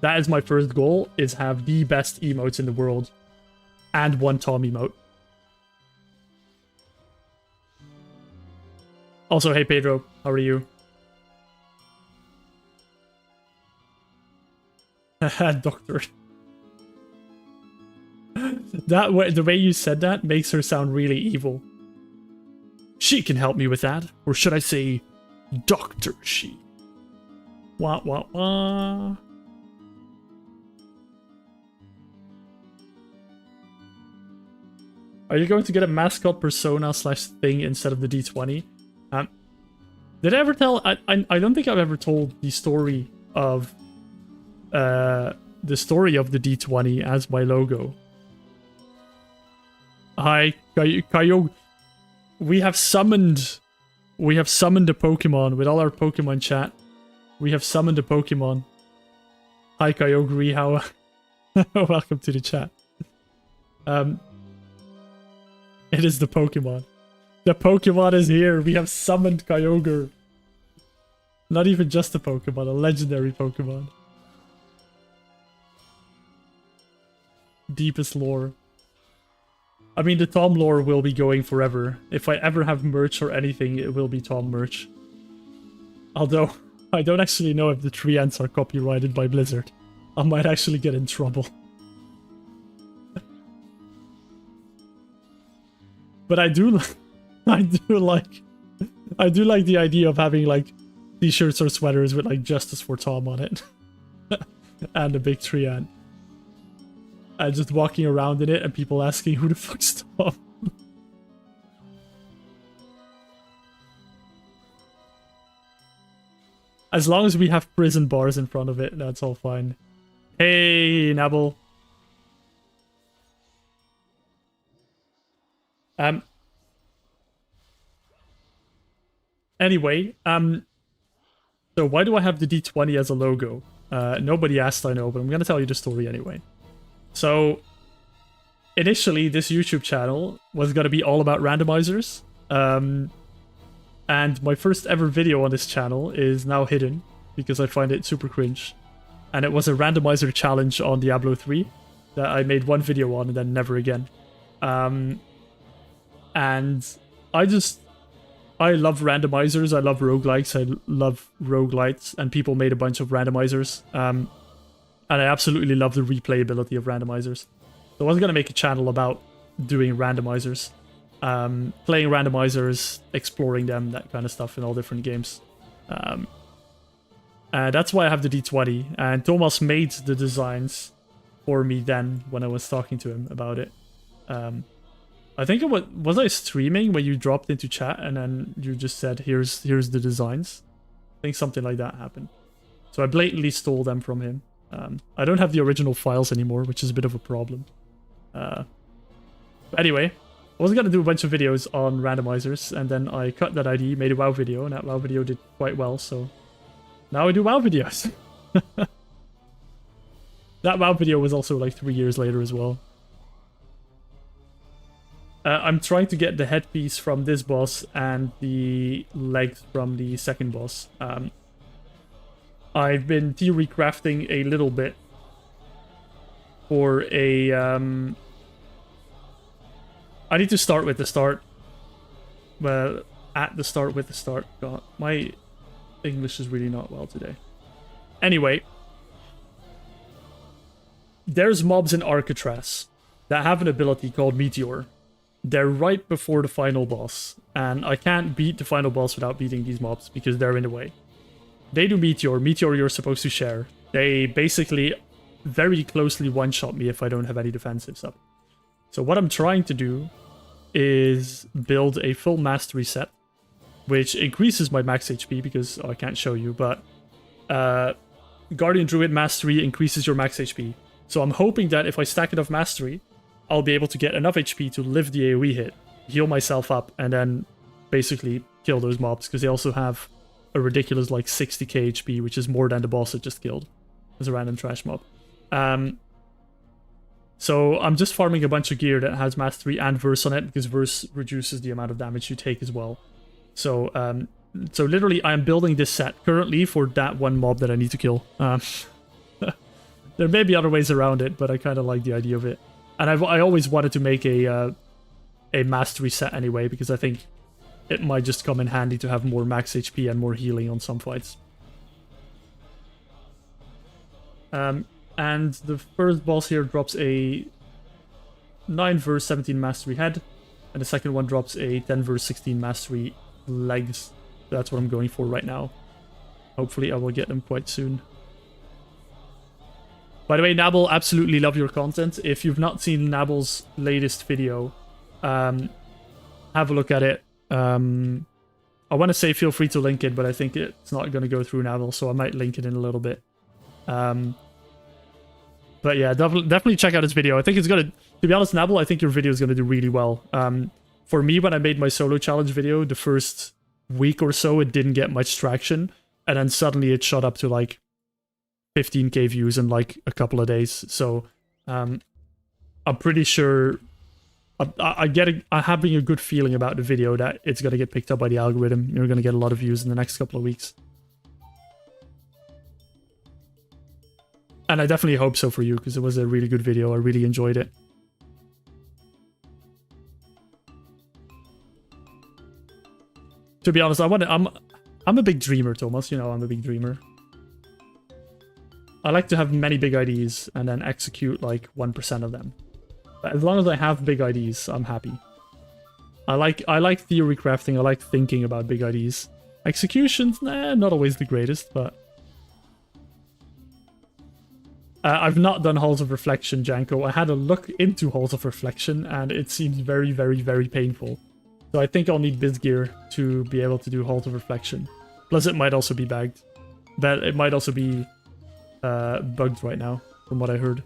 That is my first goal, is have the best emotes in the world and one Tom emote. Also, hey Pedro, how are you? Doctor. That way, the way you said that makes her sound really evil. She can help me with that, or should I say, Doctor She? Wah wah wah. Are you going to get a mascot persona slash thing instead of the D20? Did I ever tell? I don't think I've ever told the story of the D20 as my logo. Hi, Kayo. We have summoned a Pokemon with all our Pokemon chat. We have summoned a Pokemon. Hi, Kyogre. How? Welcome to the chat. It is the Pokemon. The Pokemon is here. We have summoned Kyogre. Not even just a Pokemon, a legendary Pokemon. Deepest lore. I mean, the Tom lore will be going forever. If I ever have merch or anything, it will be Tom merch. Although, I don't actually know if the tree ants are copyrighted by Blizzard. I might actually get in trouble. But I do like the idea of having like t-shirts or sweaters with like Justice for Tom on it. And a big tree ant. And just walking around in it and people asking who the fuck's Tom. As long as we have prison bars in front of it, that's all fine. Hey, Nabble. Anyway, so why do I have the D20 as a logo? Nobody asked, I know, but I'm gonna tell you the story anyway. So, initially, this YouTube channel was gonna be all about randomizers. And my first ever video on this channel is now hidden, because I find it super cringe. And it was a randomizer challenge on Diablo 3 that I made one video on and then never again. And I love randomizers, I love roguelikes, I love roguelites, and people made a bunch of randomizers. And I absolutely love the replayability of randomizers. So I was going to make a channel about doing randomizers. Playing randomizers, exploring them, that kind of stuff in all different games. And that's why I have the D20. And Thomas made the designs for me then, when I was talking to him about it. I think it was I streaming when you dropped into chat and then you just said, here's the designs? I think something like that happened. So I blatantly stole them from him. I don't have the original files anymore, which is a bit of a problem. But anyway, I was gonna do a bunch of videos on randomizers, and then I cut that ID, made a WoW video, and that WoW video did quite well, so now I do WoW videos. That WoW video was also like 3 years later as well. I'm trying to get the headpiece from this boss and the legs from the second boss. I've been theory crafting a little bit for a... I need to start with the start. Well, at the start with the start. God, my English is really not well today. Anyway. there's mobs in Arcatraz that have an ability called Meteor. They're right before the final boss, and I can't beat the final boss without beating these mobs because they're in the way. They do Meteor. Meteor you're supposed to share. They basically very closely one-shot me if I don't have any defensives up. So what I'm trying to do is build a full mastery set, which increases my max HP because I can't show you, but Guardian Druid Mastery increases your max HP. So I'm hoping that if I stack enough Mastery, I'll be able to get enough HP to live the AoE hit, heal myself up, and then basically kill those mobs, because they also have a ridiculous like 60k HP, which is more than the boss I just killed as a random trash mob. So I'm just farming a bunch of gear that has Mastery and Verse on it, because Verse reduces the amount of damage you take as well. So so literally I'm building this set currently for that one mob that I need to kill. There may be other ways around it, but I kind of like the idea of it. And I always wanted to make a Mastery set anyway, because I think it might just come in handy to have more max HP and more healing on some fights. And the first boss here drops a 9 verse 17 Mastery head, and the second one drops a 10 verse 16 Mastery legs. That's what I'm going for right now. Hopefully I will get them quite soon. By the way, Nabble, absolutely love your content. If you've not seen Nabble's latest video, have a look at it. I want to say feel free to link it, but I think it's not going to go through Nabble, so I might link it in a little bit. But yeah, definitely check out his video. I think it's going to be honest, Nabble, I think your video is going to do really well. For me, when I made my solo challenge video, the first week or so, it didn't get much traction. And then suddenly it shot up to like 15k views in like a couple of days. So I'm pretty sure I'm having a good feeling about the video that it's going to get picked up by the algorithm. You're going to get a lot of views in the next couple of weeks. And I definitely hope so for you, because it was a really good video. I really enjoyed it. To be honest, I'm a big dreamer, Thomas. You know, I'm a big dreamer. I like to have many big ideas and then execute like 1% of them. But as long as I have big ideas, I'm happy. I like theory crafting. I like thinking about big ideas. Executions, nah, not always the greatest, but I've not done Halls of Reflection, Janko. I had a look into Halls of Reflection, and it seems very, very, very painful. So I think I'll need Bizgear to be able to do Halls of Reflection. Plus, it might also be bagged. But it might also be bugged right now, from what I heard.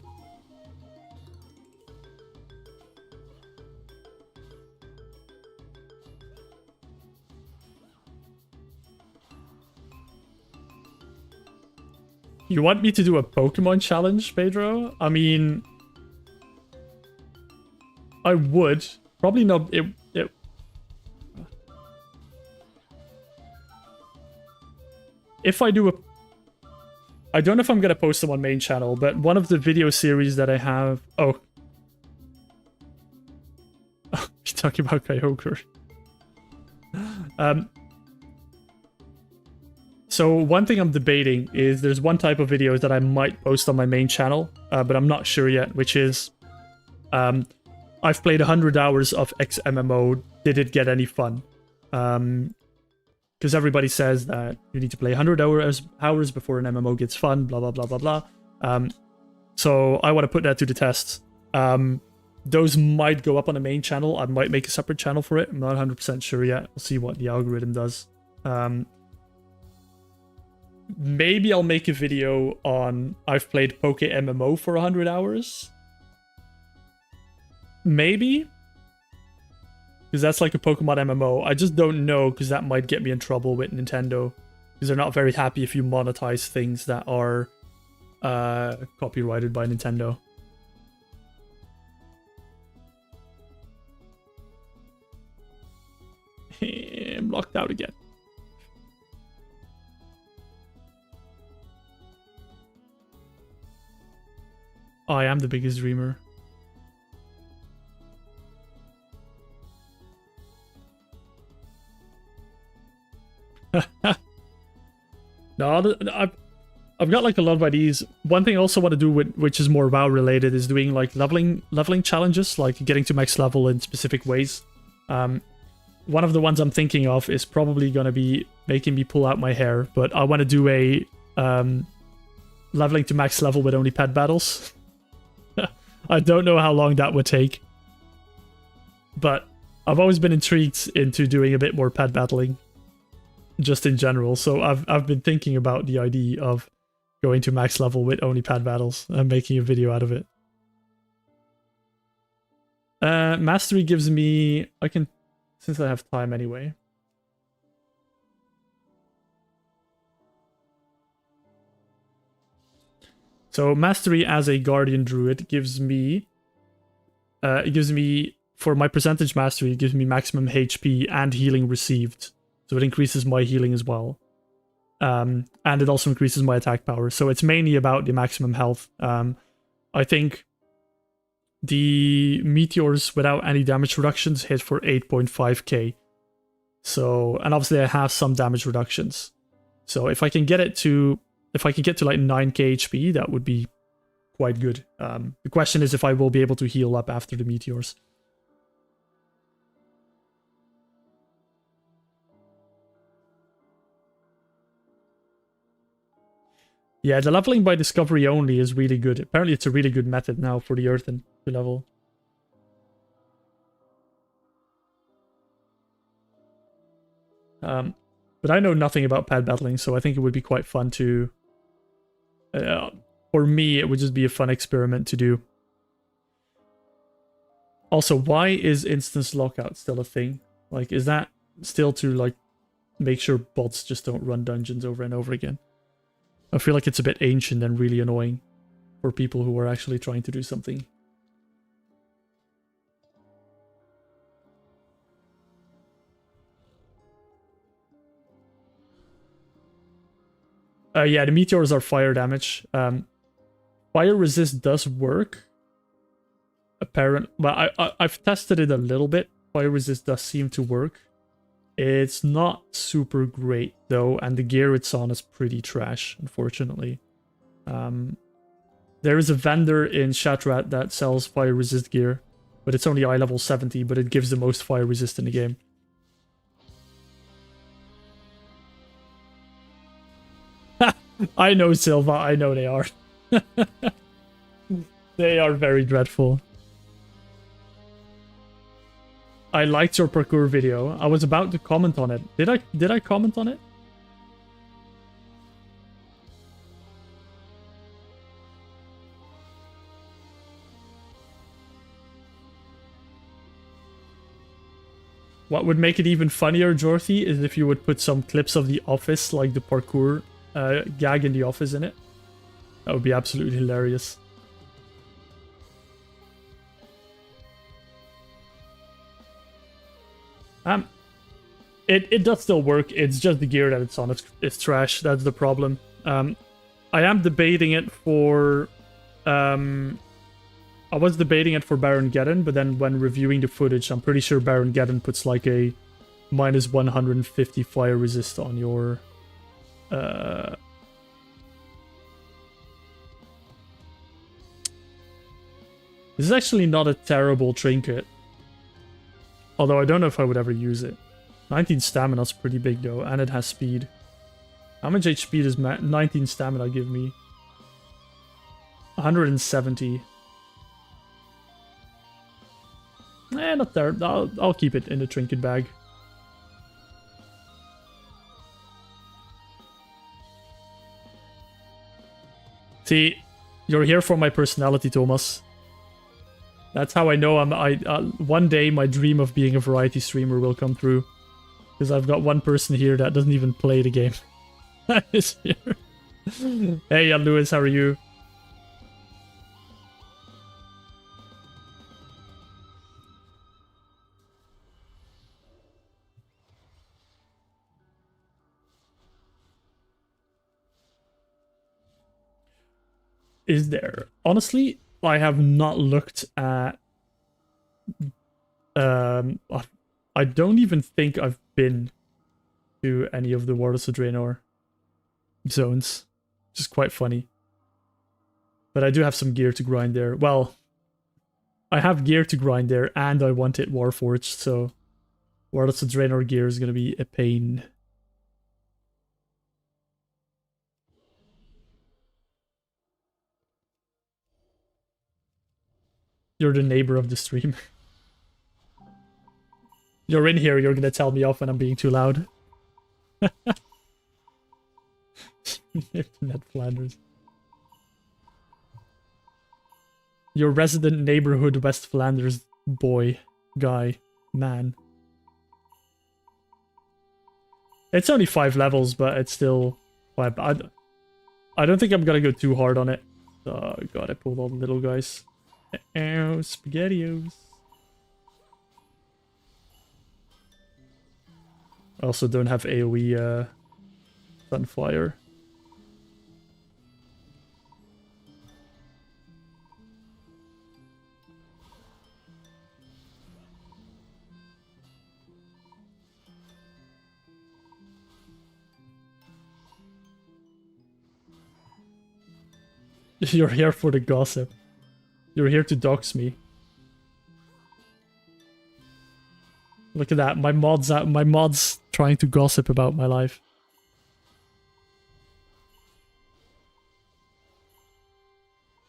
You want me to do a Pokemon challenge, Pedro? I mean, I would. Probably not. If I do a... I don't know if I'm going to post them on main channel, but one of the video series that I have... Oh. You're talking about Kyogre. So one thing I'm debating is there's one type of videos that I might post on my main channel, but I'm not sure yet, which is I've played 100 hours of X MMO. Did it get any fun? Because everybody says that you need to play 100 hours before an MMO gets fun, blah, blah, blah, blah, blah. So I want to put that to the test. Those might go up on the main channel. I might make a separate channel for it. I'm not 100% sure yet. We'll see what the algorithm does. Maybe I'll make a video on I've played Poke MMO for 100 hours. Maybe. Because that's like a Pokemon MMO. I just don't know, because that might get me in trouble with Nintendo. Because they're not very happy if you monetize things that are copyrighted by Nintendo. I'm locked out again. I am the biggest dreamer. No, I've got like a lot of ideas. One thing I also want to do, which is more WoW related, is doing like leveling challenges, like getting to max level in specific ways. One of the ones I'm thinking of is probably going to be making me pull out my hair, but I want to do a leveling to max level with only pet battles. I don't know how long that would take, but I've always been intrigued into doing a bit more pet battling, just in general. So I've been thinking about the idea of going to max level with only pet battles and making a video out of it. Mastery gives me, I can, since I have time anyway. So mastery as a guardian druid gives me, for my percentage mastery, it gives me maximum HP and healing received. So it increases my healing as well. And it also increases my attack power. So it's mainly about the maximum health. I think the meteors without any damage reductions hit for 8.5k. So, and obviously I have some damage reductions. So if I can get it to, if I can get to like 9k HP, that would be quite good. The question is if I will be able to heal up after the meteors. Yeah, the leveling by discovery only is really good. Apparently it's a really good method now for the earthen to level. But I know nothing about pet battling, so I think it would be quite fun to... for me, it would just be a fun experiment to do. Also, why is instance lockout still a thing? Like, is that still to, like, make sure bots just don't run dungeons over and over again? I feel like it's a bit ancient and really annoying for people who are actually trying to do something. Yeah, the meteors are fire damage. Fire resist does work. Well, I've tested it a little bit. Fire resist does seem to work. It's not super great though, and the gear it's on is pretty trash, unfortunately. There is a vendor in Shatrat that sells fire resist gear, but it's only eye level 70, but it gives the most fire resist in the game. I know, Silva, I know they are. They are very dreadful. I liked your parkour video. I was about to comment on it. Did I comment on it? What would make it even funnier, Jorthy, is if you would put some clips of The Office, like the parkour gag in The Office in it. That would be absolutely hilarious. It does still work. It's just the gear that it's on. It's trash. That's the problem. I am debating it for... I was debating it for Baron Geddon, but then when reviewing the footage, I'm pretty sure Baron Geddon puts like a minus 150 fire resist on your... This is actually not a terrible trinket. Although I don't know if I would ever use it. 19 stamina is pretty big though, and it has speed. How much HP does 19 stamina give me? 170. Not there. I'll keep it in the trinket bag. See, you're here for my personality, Thomas. That's how I know one day my dream of being a variety streamer will come through. Because I've got one person here that doesn't even play the game. That is here. Hey, Jan Lewis, how are you? Is there? Honestly, I have not looked at... I don't even think I've been to any of the Waters of Draenor zones. which is quite funny. But I do have some gear to grind there. Well, I have gear to grind there, and I want it Warforged, so Warlords of Draenor gear is gonna be a pain. You're the neighbor of the stream. You're in here, you're gonna tell me off when I'm being too loud. Ned Flanders. Your resident neighborhood West Flanders boy, guy, man. It's only 5 levels, but it's still 5. I don't think I'm gonna go too hard on it. Oh god, I pulled all the little guys. Ow, SpaghettiOs. I also don't have AoE Sunfire. You're here for the gossip. You're here to dox me. Look at that. My mods trying to gossip about my life.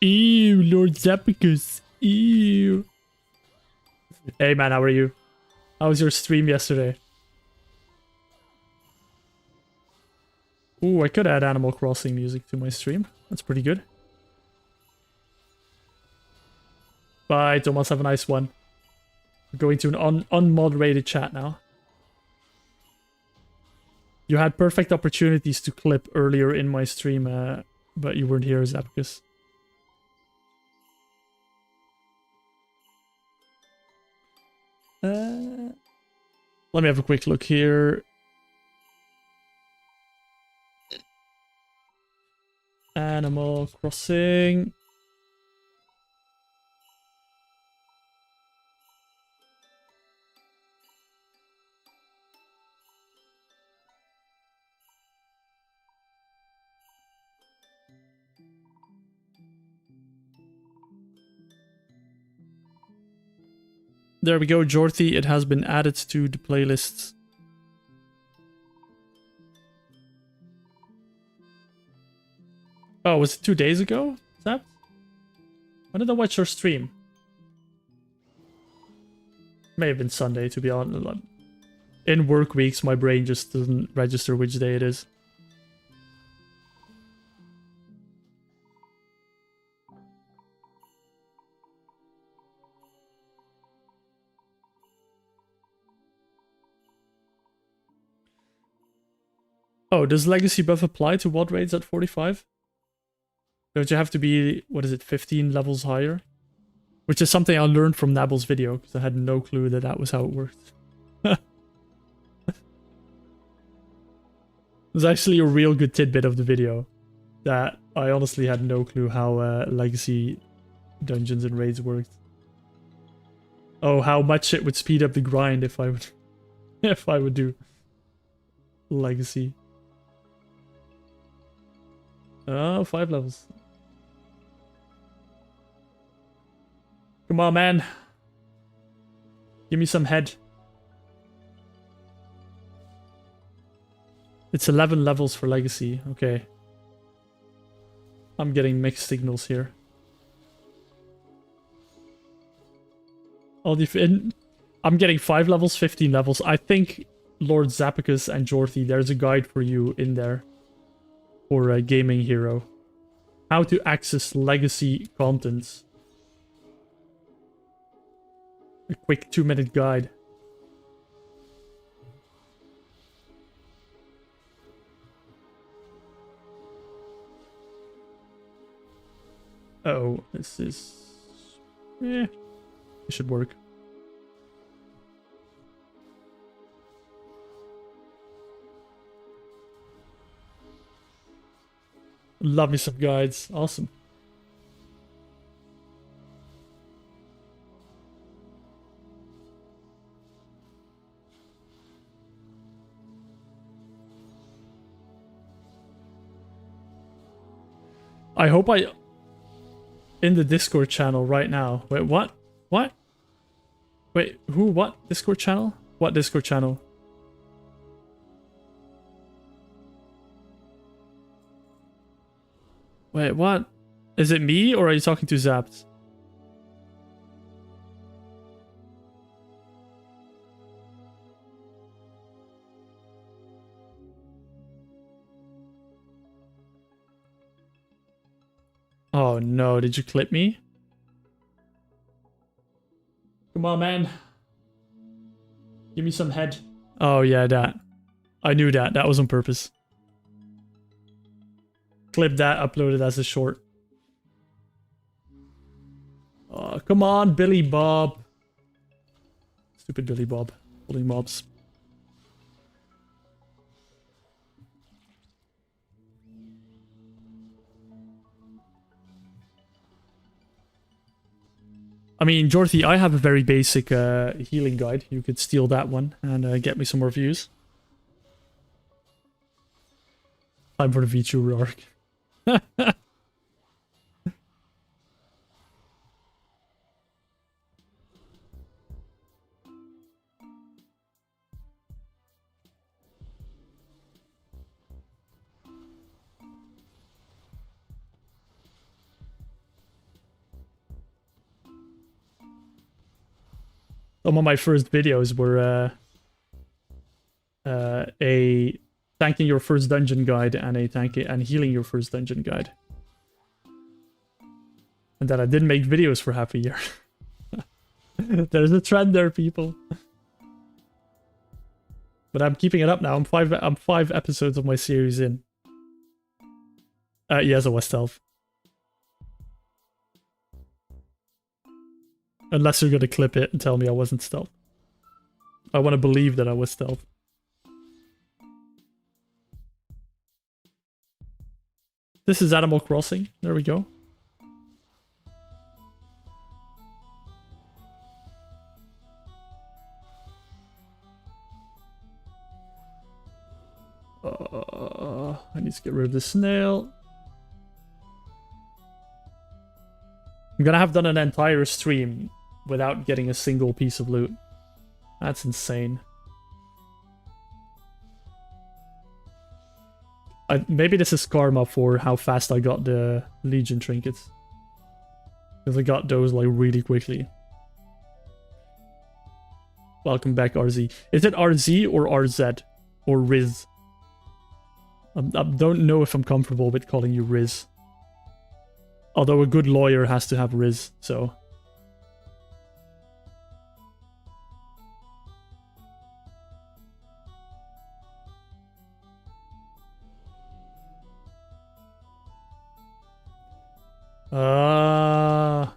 Ew, Lord Zappicus. Ew. Hey man, how are you? How was your stream yesterday? Ooh, I could add Animal Crossing music to my stream. That's pretty good. Bye, Thomas. Have a nice one. We're going to an unmoderated chat now. You had perfect opportunities to clip earlier in my stream, but you weren't here, Zappicus. Let me have a quick look here. Animal Crossing. There we go, Jorthy. It has been added to the playlist. Oh, was it 2 days ago? Zap? When did I watch your stream? May have been Sunday, to be honest. In work weeks, my brain just doesn't register which day it is. Oh, does Legacy buff apply to WoD raids at 45? Don't you have to be, what is it, 15 levels higher? Which is something I learned from Nabble's video, because I had no clue that that was how it worked. It was actually a real good tidbit of the video, that I honestly had no clue how Legacy dungeons and raids worked. Oh, how much it would speed up the grind if I would, if I would do Legacy. Oh, 5 levels. Come on, man. Give me some head. It's 11 levels for Legacy. Okay. I'm getting mixed signals here. I'm getting 5 levels, 15 levels. I think Lord Zappicus and Jorthy, there's a guide for you in there. For a gaming hero. How to access Legacy content. A quick 2-minute guide. Oh, this is... it should work. Love me some guides. Awesome. I hope I... In the Discord channel right now. Wait, what? What? Wait, who? What? Discord channel? What Discord channel? Wait, what? Is it me or are you talking to Zapped? Oh no, did you clip me? Come on, man. Give me some head. Oh yeah, that. I knew that. That was on purpose. Clip that, upload it as a short. Oh, come on, Billy Bob. Stupid Billy Bob. Holding mobs. I mean, Jorthy, I have a very basic healing guide. You could steal that one and get me some more views. Time for the VTuber arc. Some of my first videos were a tanking your first dungeon guide and a tanking and healing your first dungeon guide. And then I didn't make videos for half a year. There's a trend there, people. But I'm keeping it up now. I'm five episodes of my series in. Yes, I was stealth. Unless you're gonna clip it and tell me I wasn't stealth. I want to believe that I was stealth. This is Animal Crossing. There we go. I need to get rid of the snail. I'm gonna have done an entire stream without getting a single piece of loot. That's insane. Maybe this is karma for how fast I got the Legion trinkets. Because I got those like really quickly. Welcome back, RZ. Is it RZ or RZ? Or Riz? I don't know if I'm comfortable with calling you Riz. Although a good lawyer has to have Riz, so...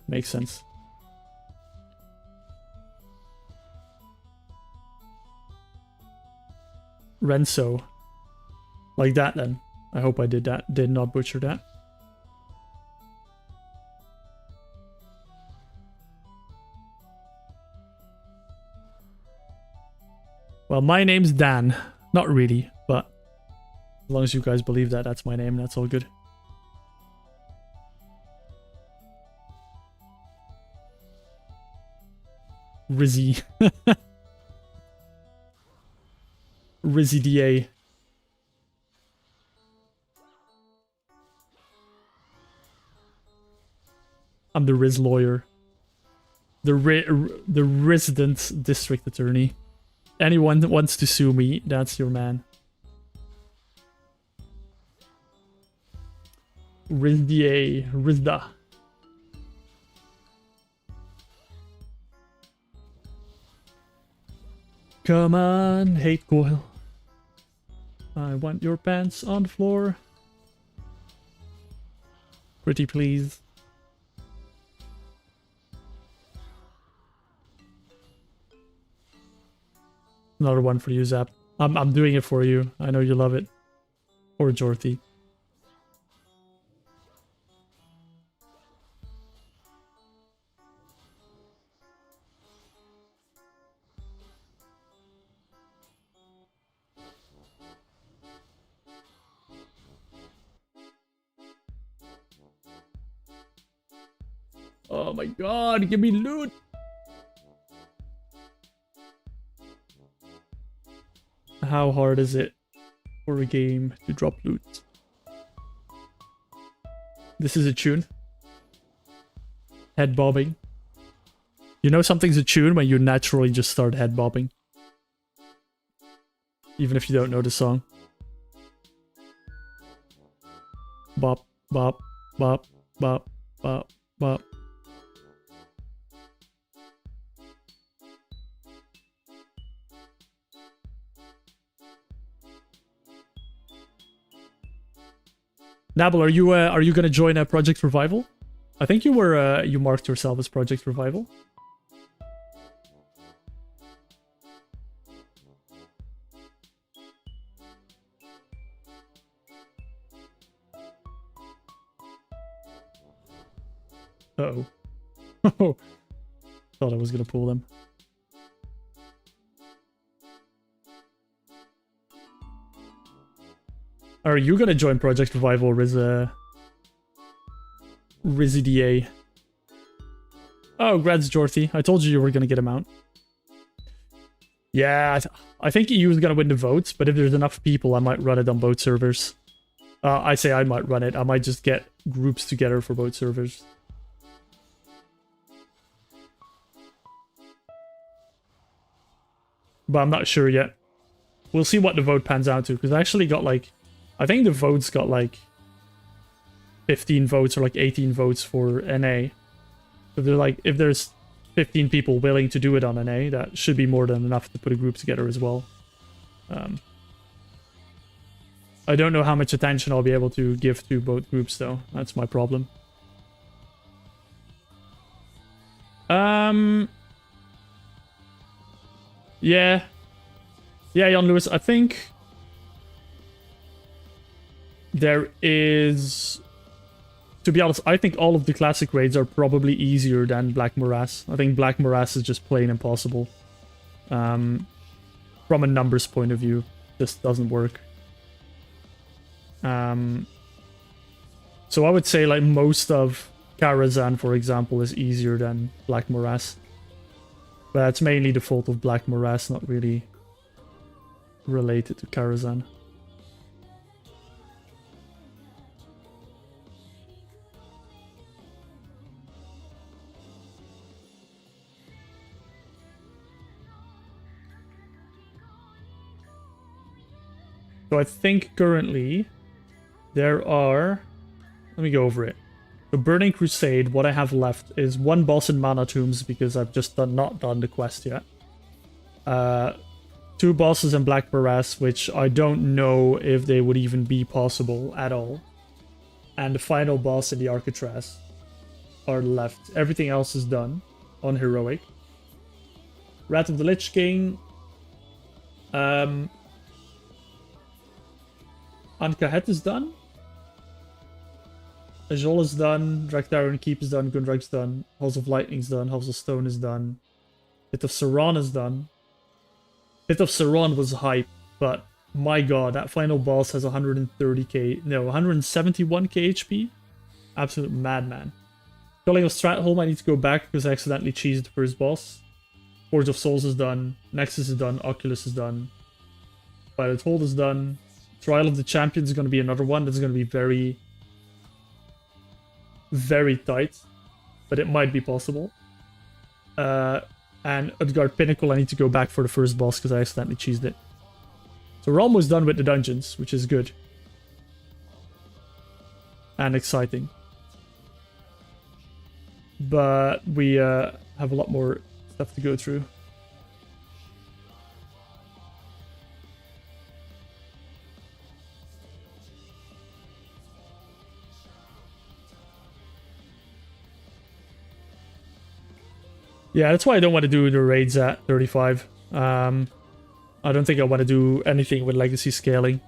makes sense. Renzo. Like that then. I hope I did not butcher that. Well, my name's Dan. Not really, but as long as you guys believe that that's my name, that's all good. Rizzy. Rizzy DA. I'm the Riz lawyer. The resident district attorney. Anyone that wants to sue me, that's your man. Riz DA. Rizda. Come on, hate coil. I want your pants on the floor. Pretty please. Another one for you, Zap. I'm doing it for you. I know you love it. Or Jorthy. Oh my god, give me loot! How hard is it for a game to drop loot? This is a tune. Head bobbing. You know something's a tune when you naturally just start head bobbing. Even if you don't know the song. Bop, bop, bop, bop, bop, bop. Nabble, are you gonna join a Project Revival? I think you were you marked yourself as Project Revival. Uh-oh. Thought I was gonna pull them. Are you gonna join Project Revival, RizzyDA? Oh, Grads Jorthy. I told you were gonna get a mount. Yeah, I think EU is gonna win the votes, but if there's enough people, I might run it on both servers. I say I might run it. I might just get groups together for both servers. But I'm not sure yet. We'll see what the vote pans out to, because I actually got like... I think the votes got like 15 votes or like 18 votes for NA. So they're like, if there's 15 people willing to do it on NA, that should be more than enough to put a group together as well. I don't know how much attention I'll be able to give to both groups though. That's my problem. Yeah. Yeah, Jan Lewis, I think there is... To be honest, I think all of the classic raids are probably easier than Black Morass. I think Black Morass is just plain impossible. From a numbers point of view, just doesn't work. So I would say like most of Karazhan, for example, is easier than Black Morass. But that's mainly the fault of Black Morass, not really related to Karazhan. So I think currently there are... Let me go over it. So Burning Crusade, what I have left is one boss in Mana Tombs because I've just not done the quest yet. 2 bosses in Black Morass, which I don't know if they would even be possible at all. And the final boss in the Arcatraz are left. Everything else is done on Heroic. Wrath of the Lich King. Ankahet is done. Ajol is done. Draktharian Keep is done. Gundrag's done. Halls of Lightning is done. Halls of Stone is done. Pit of Saron is done. Pit of Saron was hype, but my god, that final boss has 130k, no, 171k HP. Absolute madman. Culling of Stratholme, I need to go back because I accidentally cheesed the first boss. Forge of Souls is done. Nexus is done. Oculus is done. Violet Hold is done. Trial of the Champions is going to be another one that's going to be very, very tight, but it might be possible. And Utgard Pinnacle, I need to go back for the first boss because I accidentally cheesed it. So we're almost done with the dungeons, which is good. And exciting. But we have a lot more stuff to go through. Yeah, that's why I don't want to do the raids at 35. I don't think I want to do anything with legacy scaling.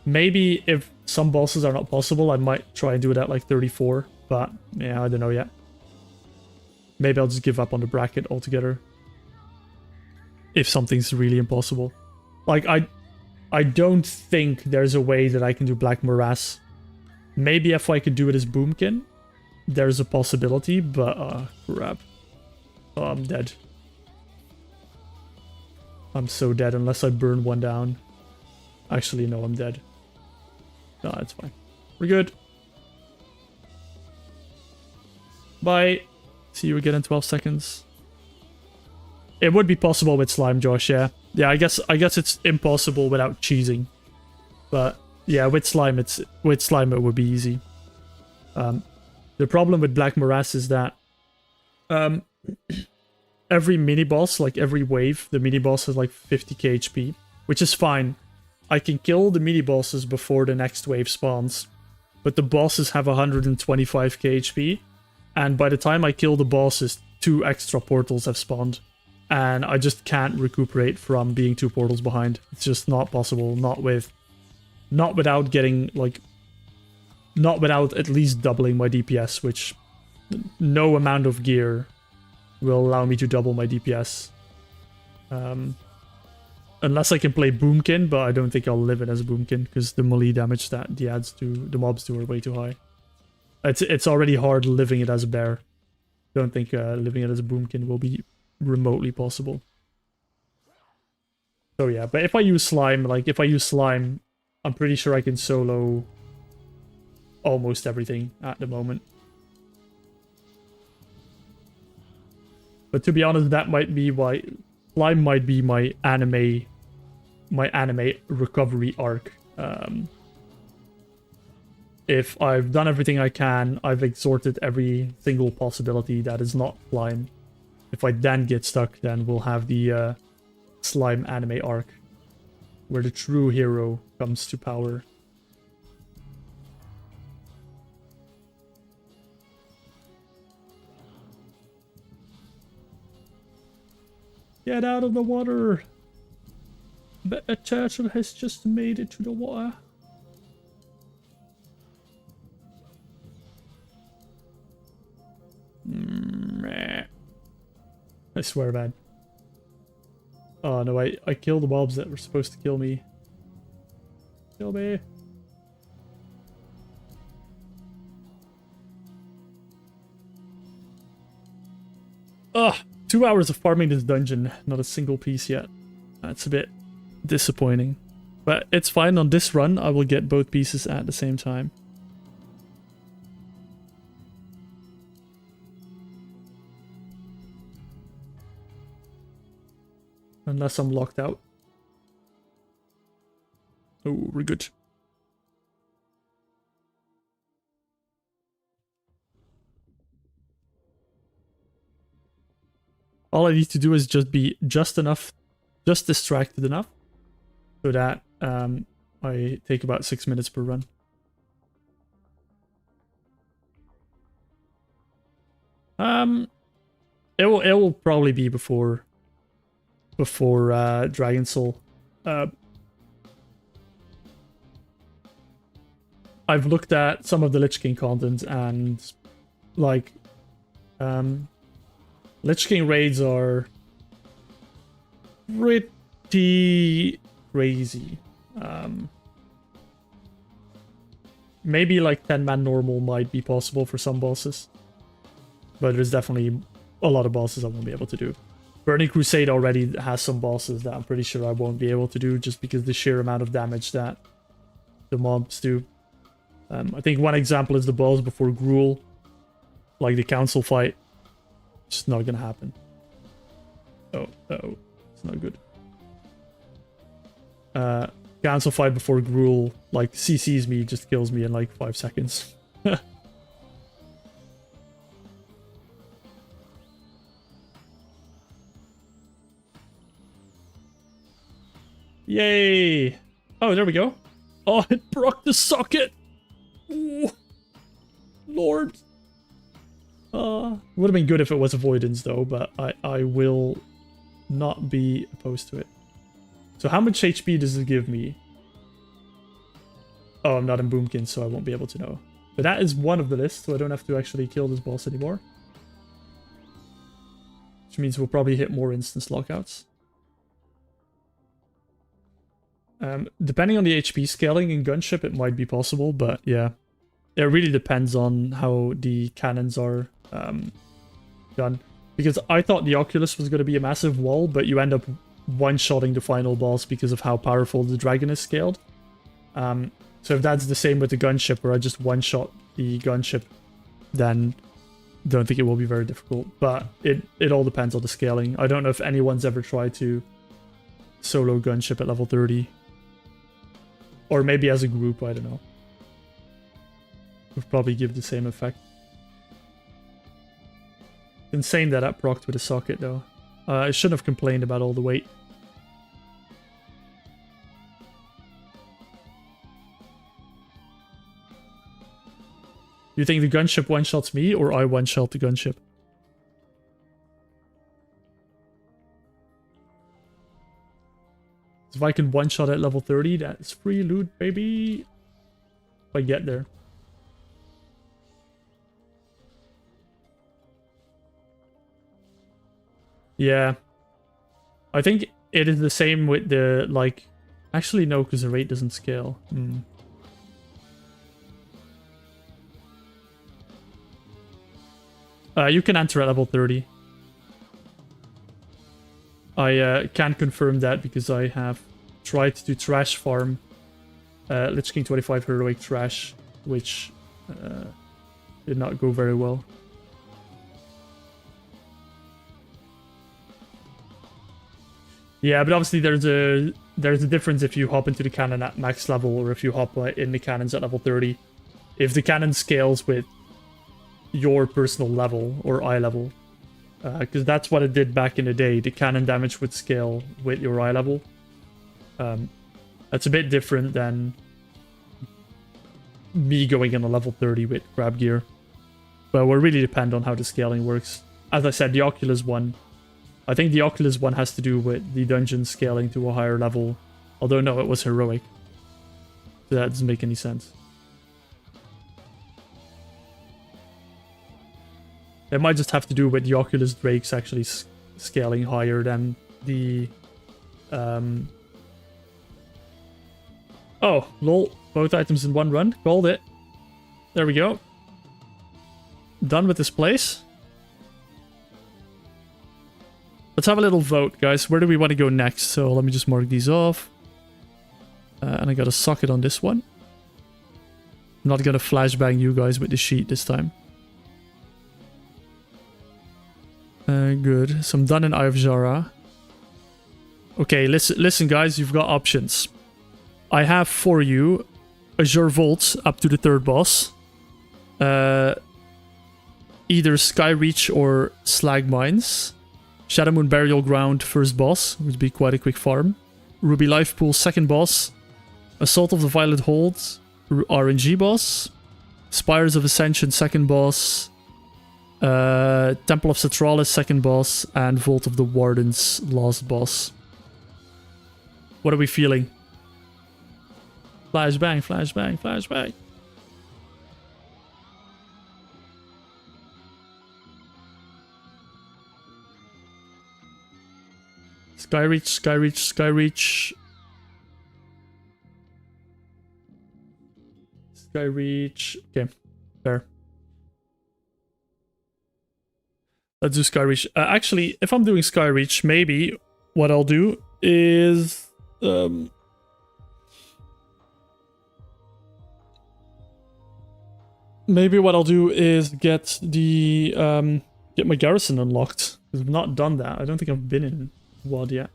Maybe if some bosses are not possible, I might try and do it at like 34. But yeah, I don't know yet. Maybe I'll just give up on the bracket altogether. If something's really impossible. Like, I don't think there's a way that I can do Black Morass. Maybe if I could do it as Boomkin. there's a possibility, but crap. Oh, I'm dead. I'm so dead unless I burn one down. Actually, no, I'm dead. No, it's fine. We're good. Bye. See you again in 12 seconds. It would be possible with slime, Josh, yeah. Yeah, I guess it's impossible without cheesing. But yeah, with slime it would be easy. The problem with Black Morass is that every mini boss, like every wave, the mini boss has like 50k HP, which is fine. I can kill the mini bosses before the next wave spawns, but the bosses have 125k HP, and by the time I kill the bosses, 2 extra portals have spawned, and I just can't recuperate from being 2 portals behind. It's just not possible, not without getting like, not without at least doubling my DPS, which no amount of gear will allow me to double my DPS. Unless I can play Boomkin, but I don't think I'll live it as a Boomkin because the melee damage that the mobs do are way too high. It's already hard living it as a bear. Don't think living it as a Boomkin will be remotely possible. So yeah, but if I use slime, I'm pretty sure I can solo almost everything at the moment. But to be honest, that might be why slime might be my anime recovery arc. If I've done everything I can, I've exhausted every single possibility that is not slime. If I then get stuck, then we'll have the slime anime arc, where the true hero comes to power. Get out of the water! But a turtle has just made it to the water. I swear, man. Oh no, I killed the mobs that were supposed to kill me. Kill me. Ugh, 2 hours of farming this dungeon, not a single piece yet. That's a bit disappointing. But it's fine, on this run I will get both pieces at the same time. Unless I'm locked out. Oh, we're good. All I need to do is just be just distracted enough, so that I take about 6 minutes per run. It will probably be before Dragon Soul. I've looked at some of the Lich King content, and like Lich King raids are pretty crazy. Maybe like 10-man normal might be possible for some bosses, but there's definitely a lot of bosses I won't be able to do. Burning Crusade already has some bosses that I'm pretty sure I won't be able to do, just because the sheer amount of damage that the mobs do. I think one example is the boss before Gruul, like the council fight. It's not gonna happen. Oh, it's not good. Council fight before Gruul, like, CCs me, just kills me in like 5 seconds. Yay! Oh, there we go. Oh, it broke the socket! Ooh. Lord! Would have been good if it was avoidance though, but I will not be opposed to it. So how much HP does it give me? Oh, I'm not in Boomkin, so I won't be able to know. But that is one of the lists, so I don't have to actually kill this boss anymore. Which means we'll probably hit more instance lockouts. Depending on the HP scaling in Gunship, it might be possible, but yeah. it really depends on how the cannons are done. Because I thought the Oculus was going to be a massive wall, but you end up one-shotting the final boss because of how powerful the dragon is scaled. So if that's the same with the gunship, where I just one-shot the gunship, then don't think it will be very difficult. But it all depends on the scaling. I don't know if anyone's ever tried to solo gunship at level 30. Or maybe as a group, I don't know. Would probably give the same effect. Insane that procced with a socket though. I shouldn't have complained about all the weight. You think the gunship one-shots me, or I one-shot the gunship? If I can one-shot at level 30, that's free loot, baby. If I get there. Yeah. I think it is the same with the, like... Actually, no, because the rate doesn't scale. You can enter at level 30. I can't confirm that because I have tried to trash farm Lich King 25 Heroic Trash, which did not go very well. Yeah, but obviously there's a difference if you hop into the cannon at max level or if you hop in the cannons at level 30. If the cannon scales with your personal level or eye level, because that's what it did back in the day. The cannon damage would scale with your eye level. That's a bit different than me going in a level 30 with grab gear. But it will really depend on how the scaling works. As I said, the Oculus one, I think the Oculus one has to do with the dungeon scaling to a higher level. Although no, it was heroic. So that doesn't make any sense. It might just have to do with the Oculus Drakes actually scaling higher than the... Oh, lol. Both items in one run. Called it. There we go. Done with this place. Let's have a little vote, guys. Where do we want to go next? So let me just mark these off. And I got a socket on this one. I'm not going to flashbang you guys with the sheet this time. Good. So I'm done in Eye of Jara. Okay, listen, guys. You've got options. I have for you Azure Vault up to the 3rd boss. Either Skyreach or Slag Mines. Shadowmoon Burial Ground 1st boss, would be quite a quick farm. Ruby Life Pool 2nd boss. Assault of the Violet Hold RNG boss. Spires of Ascension 2nd boss. Temple of Citralis 2nd boss, and Vault of the Wardens last boss. What are we feeling? Flashbang, flashbang, flashbang. Skyreach, Skyreach, Skyreach. Skyreach. Okay, fair. Let's do Skyreach. Actually, if I'm doing Skyreach, maybe what I'll do is... maybe what I'll do is get the... get my garrison unlocked. Because I've not done that. I don't think I've been in WoD yet.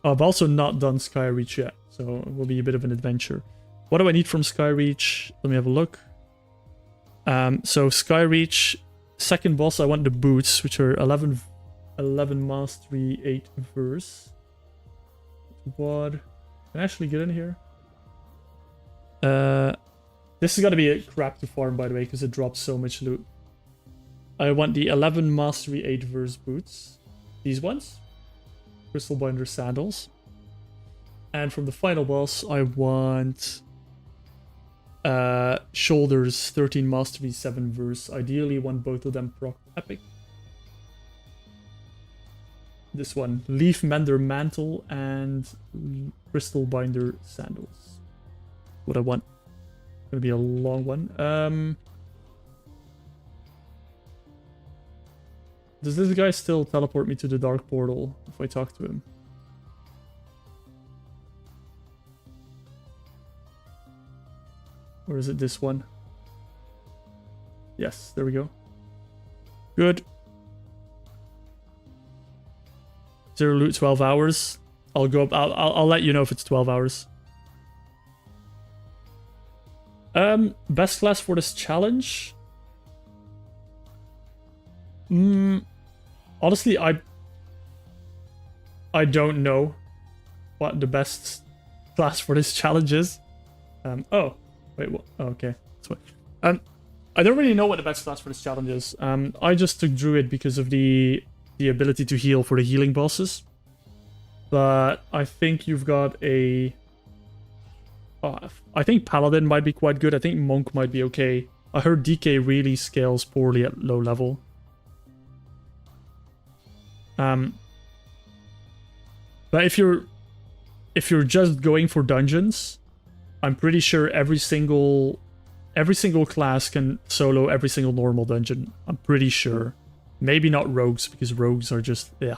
Oh, I've also not done Skyreach yet. So it will be a bit of an adventure. What do I need from Skyreach? Let me have a look. So Skyreach, 2nd boss, I want the boots, which are 11 mastery, 8 verse. What? Can I actually get in here? This is gonna be a crap to farm, by the way, because it drops so much loot. I want the 11 mastery, 8 verse boots. These ones. Crystal Binder sandals. And from the final boss, I want... shoulders, 13 mastery, 7 verse. Ideally, want both of them proc epic. This one, Leaf Mender Mantle and Crystal Binder Sandals. what I want. It's gonna be a long one. Does this guy still teleport me to the dark portal if I talk to him? Or is it this one? Yes, there we go. Good. 0 loot, 12 hours. I'll go up. I'll let you know if it's 12 hours. Best class for this challenge? Honestly, I don't know what the best class for this challenge is. Oh, wait, what? Oh, okay. That's what. I don't really know what the best class for this challenge is. I just took Druid because of the ability to heal for the healing bosses. But I think you've got a... Oh, I think Paladin might be quite good. I think Monk might be okay. I heard DK really scales poorly at low level. But if you're just going for dungeons, I'm pretty sure every single class can solo every single normal dungeon. I'm pretty sure. Maybe not rogues, because rogues are just... Yeah.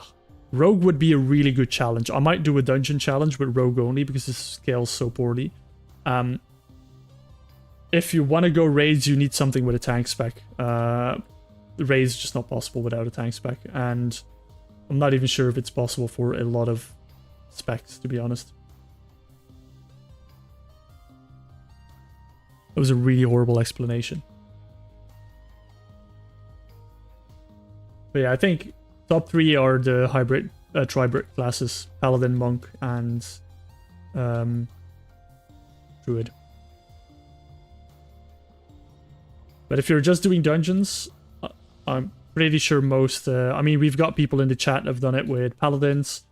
Rogue would be a really good challenge. I might do a dungeon challenge with rogue only, because it scales so poorly. If you want to go raids, you need something with a tank spec. Raids just not possible without a tank spec, and I'm not even sure if it's possible for a lot of specs, to be honest. That was a really horrible explanation. But yeah, I think top 3 are the hybrid, tribrid classes: Paladin, Monk, and Druid. But if you're just doing dungeons, I'm pretty sure most... I mean, we've got people in the chat that have done it with Paladins.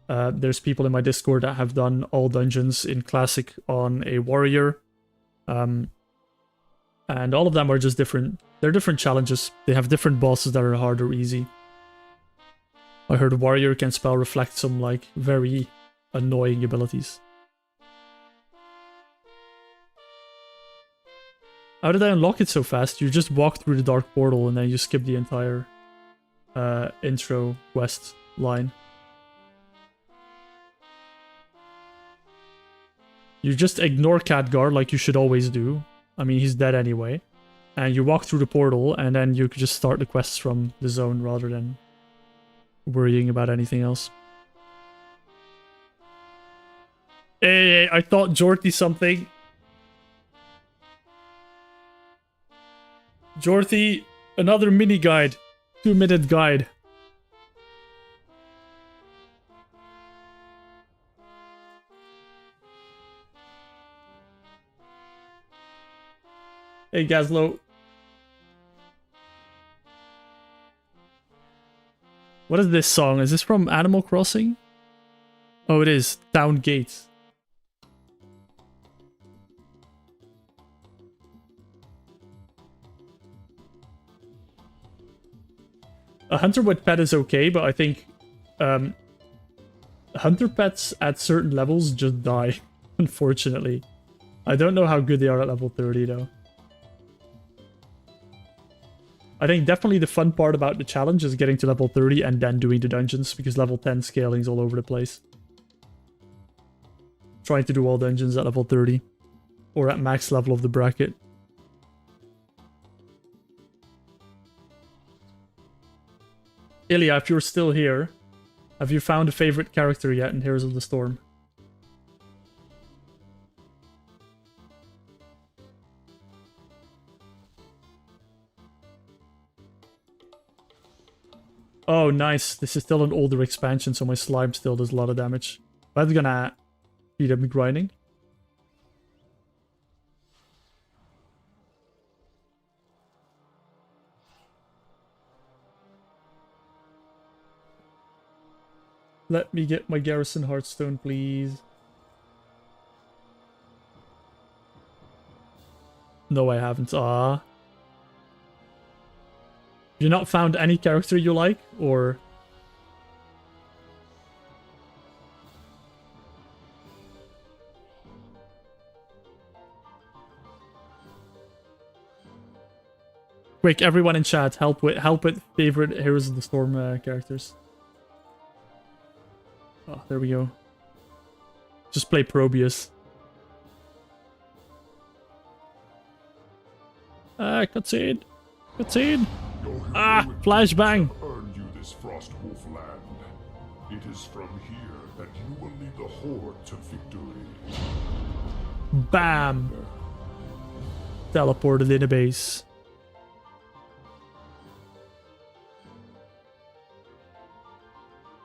There's people in my Discord that have done all dungeons in Classic on a Warrior. And all of them are just different. They're different challenges. They have different bosses that are hard or easy. I heard a Warrior can spell Reflect some, like, very annoying abilities. How did I unlock it so fast? You just walk through the dark portal and then you skip the entire intro quest line. You just ignore Khadgar like you should always do. I mean, he's dead anyway. And you walk through the portal and then you could just start the quests from the zone rather than worrying about anything else. Hey, I thought Jorthy something. Jorthy, another mini guide. 2-minute guide. Hey, Gazlo. What is this song? Is this from Animal Crossing? Oh, it is. Town Gates. A hunter with pet is okay, but I think hunter pets at certain levels just die, unfortunately. I don't know how good they are at level 30, though. I think definitely the fun part about the challenge is getting to level 30 and then doing the dungeons, because level 10 scaling's all over the place. Trying to do all dungeons at level 30, or at max level of the bracket. Ilya, if you're still here, have you found a favorite character yet in Heroes of the Storm? Oh, nice. This is still an older expansion, so my slime still does a lot of damage. That's gonna speed up me grinding. Let me get my Garrison Hearthstone, please. No, I haven't. Ah. You not found any character you like, or... Quick, everyone in chat, help with favorite Heroes of the Storm characters. Oh, there we go. Just play Probius. Cutscene. Cutscene. Flashbang. Earned you this Frostwolf land. It is from here that you will lead the Horde to victory. Bam. Teleported in a base.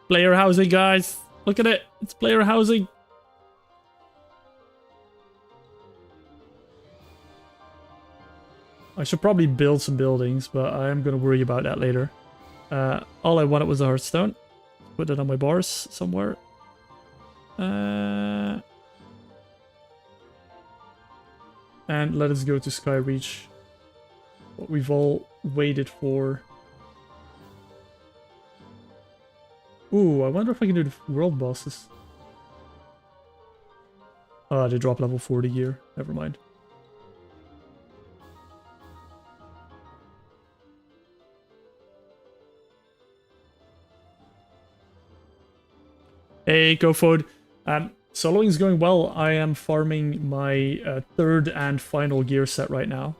Player housing, guys. Look at it. It's player housing. I should probably build some buildings, but I am going to worry about that later. All I wanted was a Hearthstone. Put it on my bars somewhere. And let us go to Skyreach. What we've all waited for. Ooh, I wonder if I can do the world bosses. Oh, they drop level 40 gear. Never mind. Hey, GoFood. Soloing is going well. I am farming my third and final gear set right now.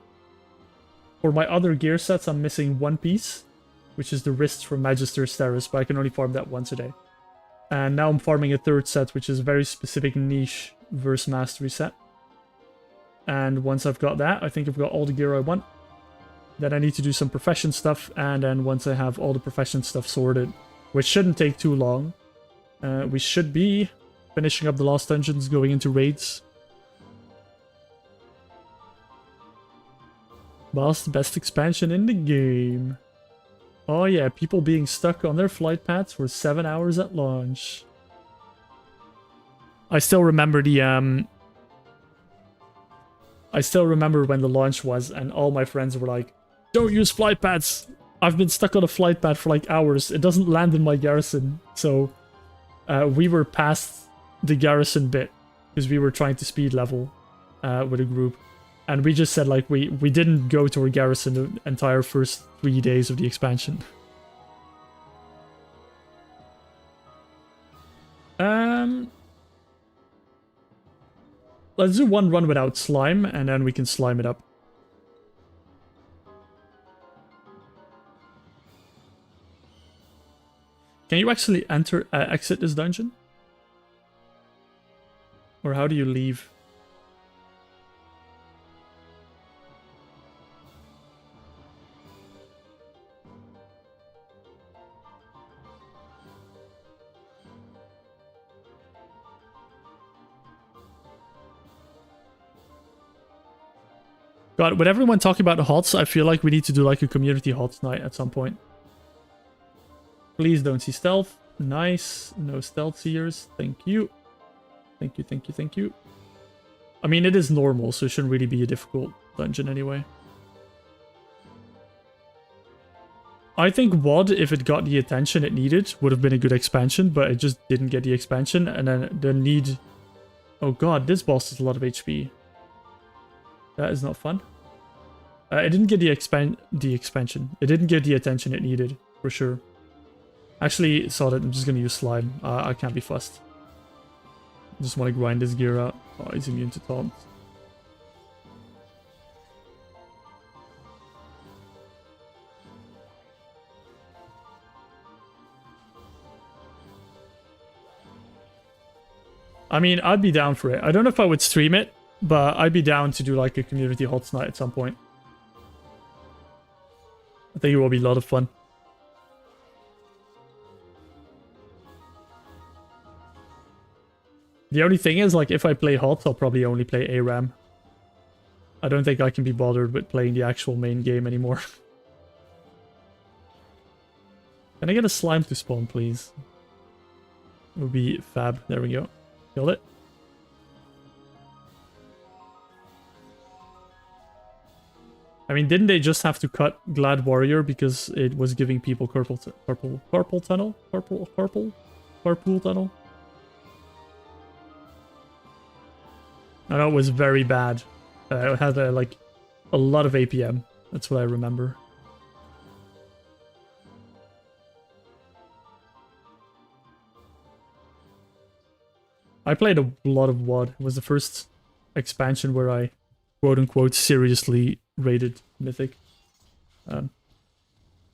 For my other gear sets, I'm missing one piece, which is the wrists from Magister Steris, but I can only farm that once a day. And now I'm farming a third set, which is a very specific niche verse mastery set. And once I've got that, I think I've got all the gear I want. Then I need to do some profession stuff, and then once I have all the profession stuff sorted, which shouldn't take too long, we should be finishing up the last dungeons, going into raids. Boss, the best expansion in the game. Oh yeah, people being stuck on their flight paths for 7 hours at launch. I still remember the I still remember when the launch was, and all my friends were like, "Don't use flight paths. I've been stuck on a flight path for like hours. It doesn't land in my garrison." So we were past the garrison bit because we were trying to speed level with a group. And we just said, like, we didn't go to our garrison the entire first 3 days of the expansion. Let's do one run without slime, and then we can slime it up. Can you actually exit this dungeon? Or how do you leave? God, with everyone talking about the HOTS, I feel like we need to do like a community HOTS night at some point. Please don't see stealth. Nice. No stealth seers. Thank you. Thank you, thank you, thank you. I mean, it is normal, so it shouldn't really be a difficult dungeon anyway. I think WoD, if it got the attention it needed, would have been a good expansion, but it just didn't get the expansion, and then the need... Oh god, this boss has a lot of HP. That is not fun. It didn't get the expansion. It didn't get the attention it needed, for sure. Actually, saw that I'm just gonna use slime. I can't be fussed. Just want to grind this gear out. Oh, he's immune to taunts. I mean, I'd be down for it. I don't know if I would stream it, but I'd be down to do like a community HOTS night at some point. I think it will be a lot of fun. The only thing is, like, if I play HOTS, I'll probably only play ARAM. I don't think I can be bothered with playing the actual main game anymore. Can I get a slime to spawn, please? It would be fab. There we go. Killed it. I mean, didn't they just have to cut Glad Warrior because it was giving people carpal tunnel? Carpool tunnel? I know it was very bad. It had like a lot of APM. That's what I remember. I played a lot of WoD. It was the first expansion where I, quote-unquote, seriously rated Mythic. And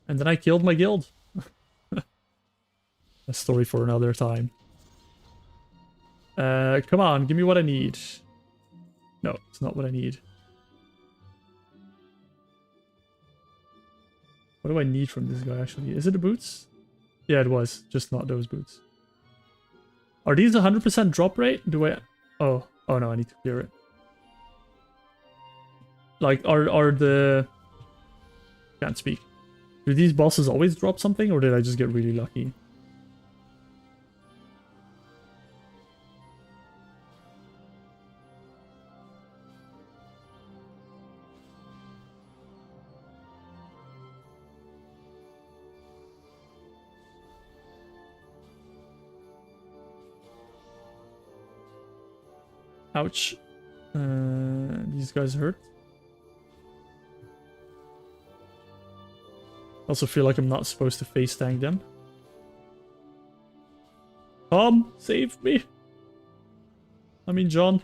then I killed my guild. A story for another time. Come on, give me what I need. No, it's not what I need. What do I need from this guy, actually? Is it the boots? Yeah, it was. Just not those boots. Are these 100% drop rate? Do I... Oh no, I need to clear it. Like, are the... Can't speak. Do these bosses always drop something, or did I just get really lucky? Ouch. These guys hurt. Also feel like I'm not supposed to face tank them. Tom, save me. I mean, John.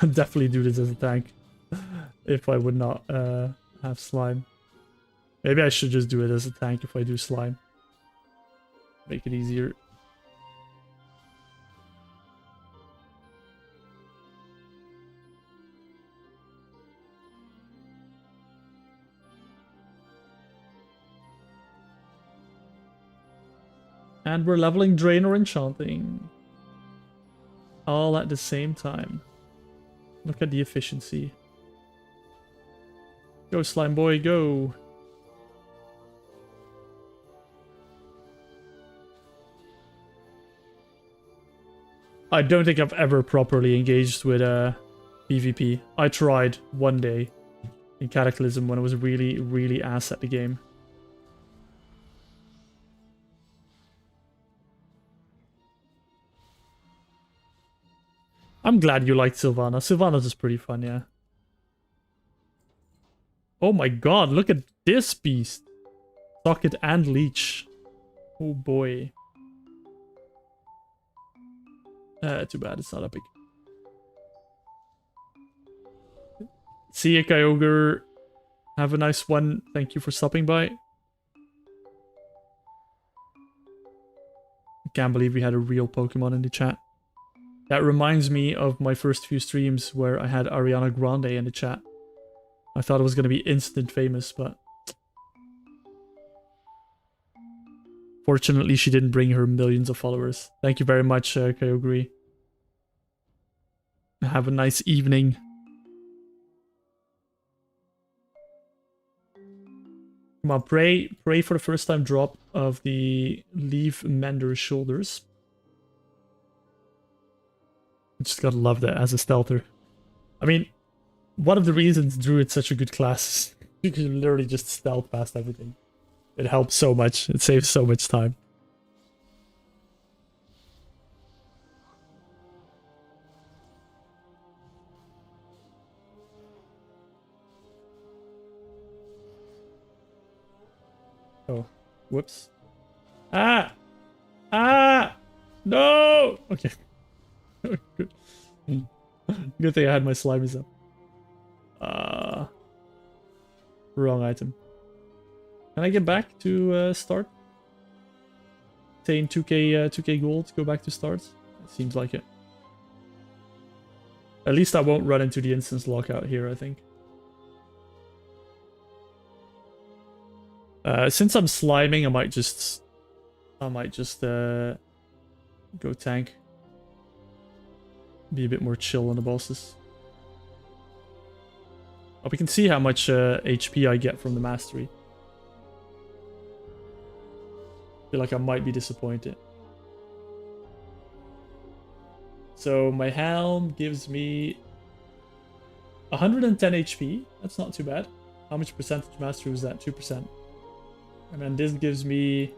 I'd definitely do this as a tank. If I would not have slime. Maybe I should just do it as a tank if I do slime. Make it easier. And we're leveling Drain or Enchanting. All at the same time. Look at the efficiency. Go, slime boy, go. I don't think I've ever properly engaged with PvP. I tried one day in Cataclysm when I was really, really ass at the game. I'm glad you liked Sylvana. Sylvana's is pretty fun, yeah. Oh my god, look at this beast. Socket and Leech. Oh boy. Too bad it's not epic. See ya, Kyogre. Have a nice one. Thank you for stopping by. I can't believe we had a real Pokemon in the chat. That reminds me of my first few streams where I had Ariana Grande in the chat. I thought it was going to be instant famous, but... Fortunately, she didn't bring her millions of followers. Thank you very much, Kyogre. Have a nice evening. Come on, pray for the first time drop of the Leaf Mender's Shoulders. I just gotta love that as a stealther. I mean, one of the reasons Druid's such a good class is you can literally just stealth past everything. It helps so much. It saves so much time. Oh, whoops. Ah! Ah! No! Okay. Good. Good thing I had my slimies up. Wrong item. Can I get back to start? Obtain 2k gold, go back to start? It seems like it. At least I won't run into the instance lockout here, I think. Since I'm sliming, I might just go tank. Be a bit more chill on the bosses. Oh, we can see how much HP I get from the mastery. Feel like I might be disappointed. So my helm gives me 110 HP. That's not too bad. How much percentage mastery was that? 2%. And then this gives me...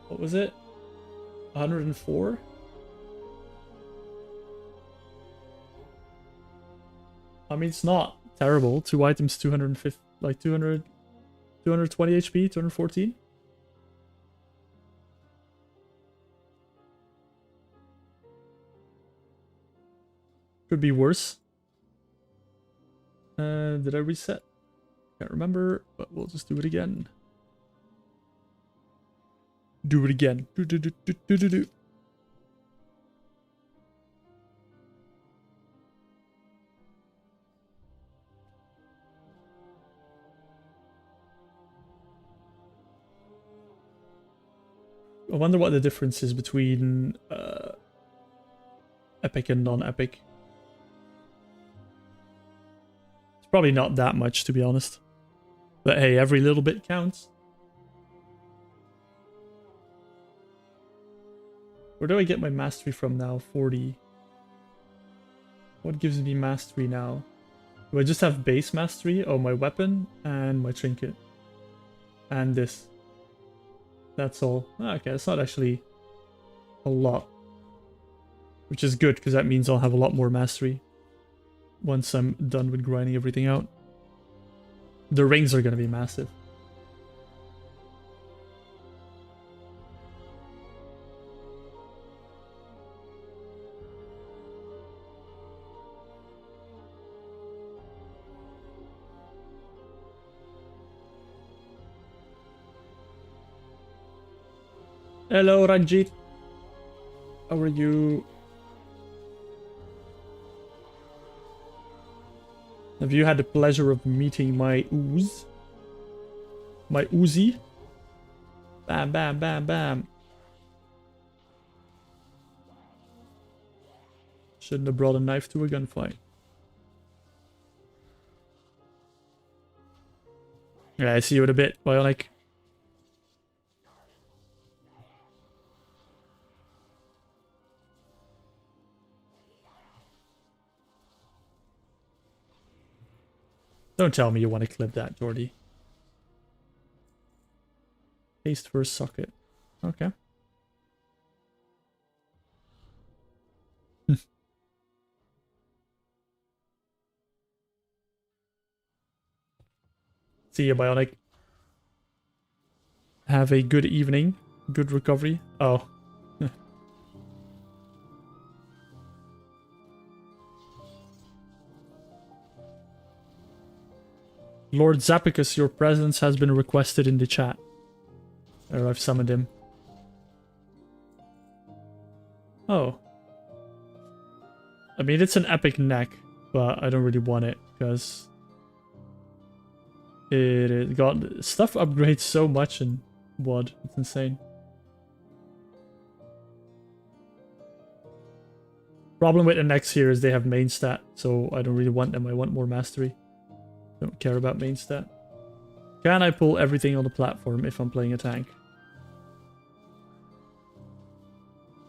What was it? 104? I mean, it's not terrible. 2 items, 250, like 200, 220 HP, 214. Could be worse. Did I reset? Can't remember, but we'll just do it again. Do it again. Do. I wonder what the difference is between epic and non-epic. It's probably not that much, to be honest. But hey, every little bit counts. Where do I get my mastery from now? 40. What gives me mastery now? Do I just have base mastery? Oh, my weapon and my trinket. And this. That's all. Okay, it's not actually a lot. Which is good, because that means I'll have a lot more mastery once I'm done with grinding everything out. The rings are going to be massive. Hello, Ranjit. How are you? Have you had the pleasure of meeting my ooze? My Uzi? Bam, bam, bam, bam. Shouldn't have brought a knife to a gunfight. Yeah, I see you in a bit, Bionic. Don't tell me you want to clip that, Jordy. Paste first socket. Okay. See you, Bionic. Have a good evening. Good recovery. Oh. Lord Zappicus, your presence has been requested in the chat. Or I've summoned him. Oh. I mean, it's an epic neck, but I don't really want it, because it got stuff upgrades so much in WoD. It's insane. Problem with the necks here is they have main stat, so I don't really want them. I want more mastery. Don't care about main stat. Can I pull everything on the platform if I'm playing a tank?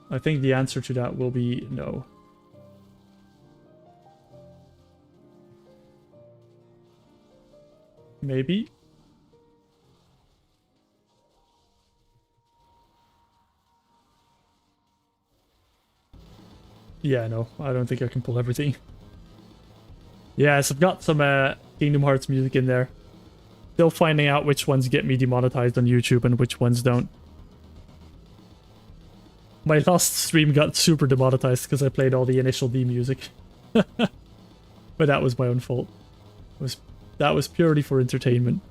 I think the answer to that will be no. Maybe. Yeah, no, I don't think I can pull everything. Yes, I've got some Kingdom Hearts music in there. Still finding out which ones get me demonetized on YouTube and which ones don't. My last stream got super demonetized because I played all the initial D music. But that was my own fault. That was purely for entertainment.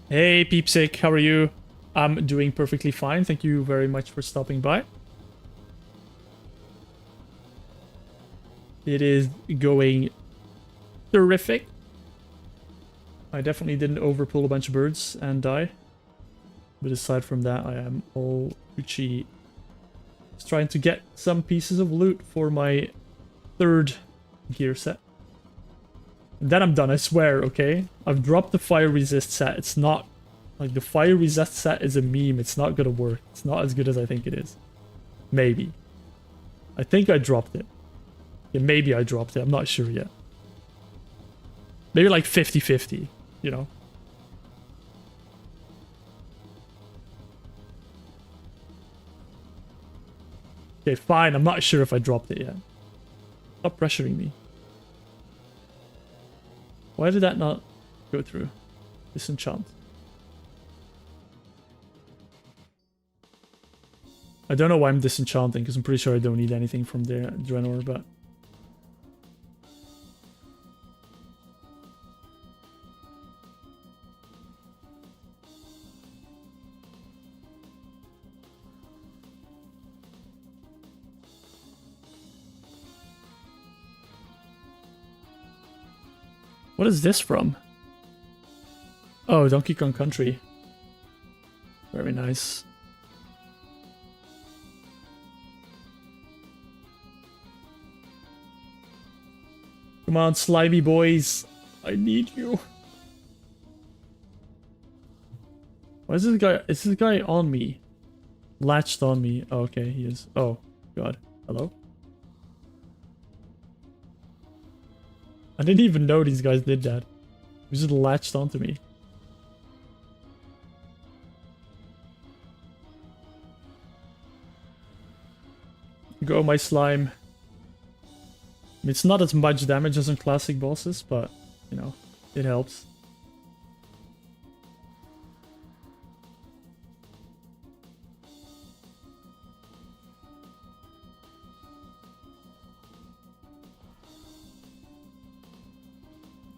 Hey, Peepsick, how are you? I'm doing perfectly fine. Thank you very much for stopping by. It is going terrific. I definitely didn't overpull a bunch of birds and die. But aside from that, I am all Gucci. Just trying to get some pieces of loot for my 3rd gear set. And then I'm done, I swear, okay? I've dropped the fire resist set. It's not... Like, the fire resist set is a meme. It's not gonna work. It's not as good as I think it is. Maybe. I think I dropped it. Yeah, maybe I dropped it. I'm not sure yet. Maybe like 50-50, you know? Okay, fine. I'm not sure if I dropped it yet. Stop pressuring me. Why did that not go through? Disenchant. I don't know why I'm disenchanting, because I'm pretty sure I don't need anything from the Draenor, but... What is this from? Oh, Donkey Kong Country. Very nice. Come on, slimy boys. I need you. Why is this guy... Is this guy on me? Latched on me. Oh, okay, he is. Oh, God. Hello? I didn't even know these guys did that. He just latched onto me. Go, my slime. I mean, it's not as much damage as on classic bosses, but, you know, it helps.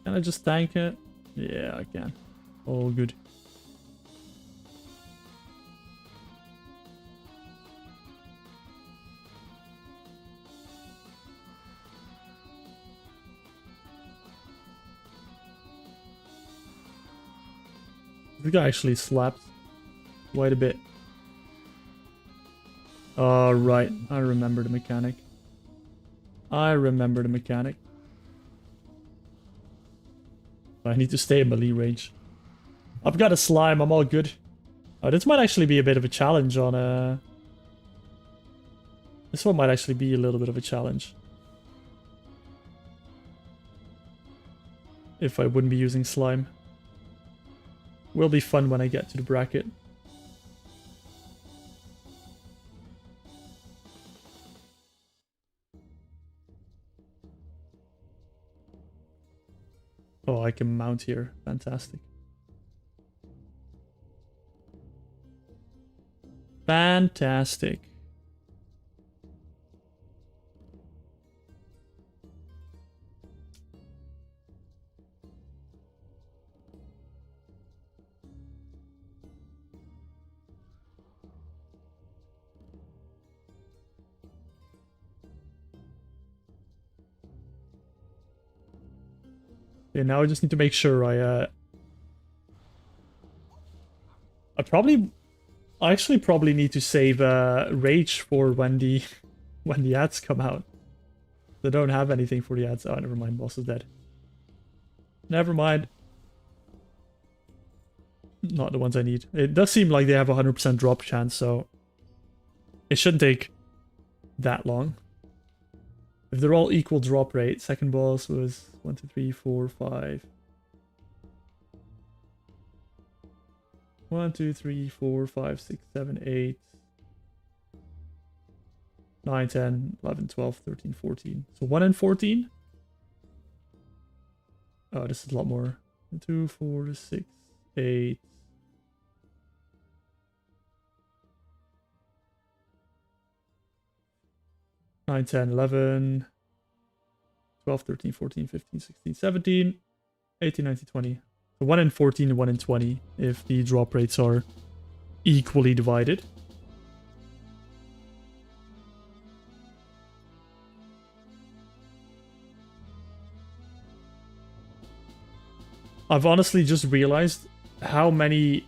Can I just tank it? Yeah, I can. All good. This guy actually slapped quite a bit. Oh, right. I remember the mechanic. I remember the mechanic. I need to stay in melee range. I've got a slime, I'm all good. Oh, this might actually be a bit of a challenge on This one might actually be a little bit of a challenge. If I wouldn't be using slime. Will be fun when I get to the bracket. Oh, I can mount here. Fantastic. Fantastic. Okay, now I just need to make sure I actually probably need to save rage for when the when the ads come out. They don't have anything for the ads. Oh, never mind. Boss is dead. Never mind. Not the ones I need. It does seem like they have a 100% drop chance, so it shouldn't take that long. If they're all equal drop rate, second boss was 1, 2, 3, 4, 5. 1, 2, 3, 4, 5, 6, 7, 8, 9, 10, 11, 12, 13, 14. So 1 and 14? Oh, this is a lot more. 2, 4, 6, 8. 9, 10, 11, 12, 13, 14, 15, 16, 17, 18, 19, 20. So 1 in 14 and 1 in 20 if the drop rates are equally divided. I've honestly just realized how many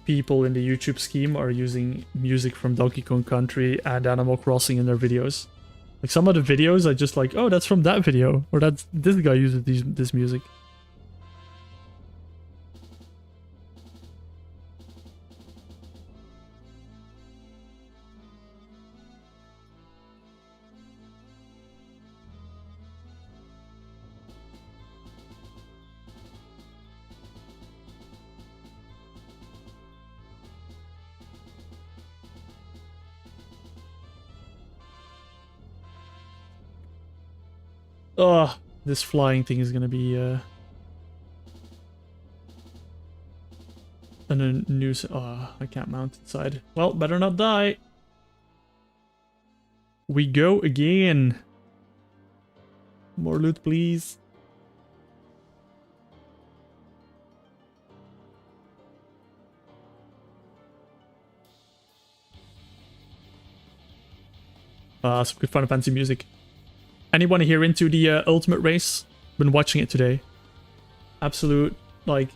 people in the YouTube scheme are using music from Donkey Kong Country and Animal Crossing in their videos. Like some of the videos I just like, oh, that's from that video, or that's this guy uses this music. Ugh, this flying thing is gonna be a nuisance. Oh, I can't mount inside. Well, better not die. We go again. More loot, please. Some good Final Fantasy music. Anyone here into the Ultimate Race? Been watching it today. Absolute, like,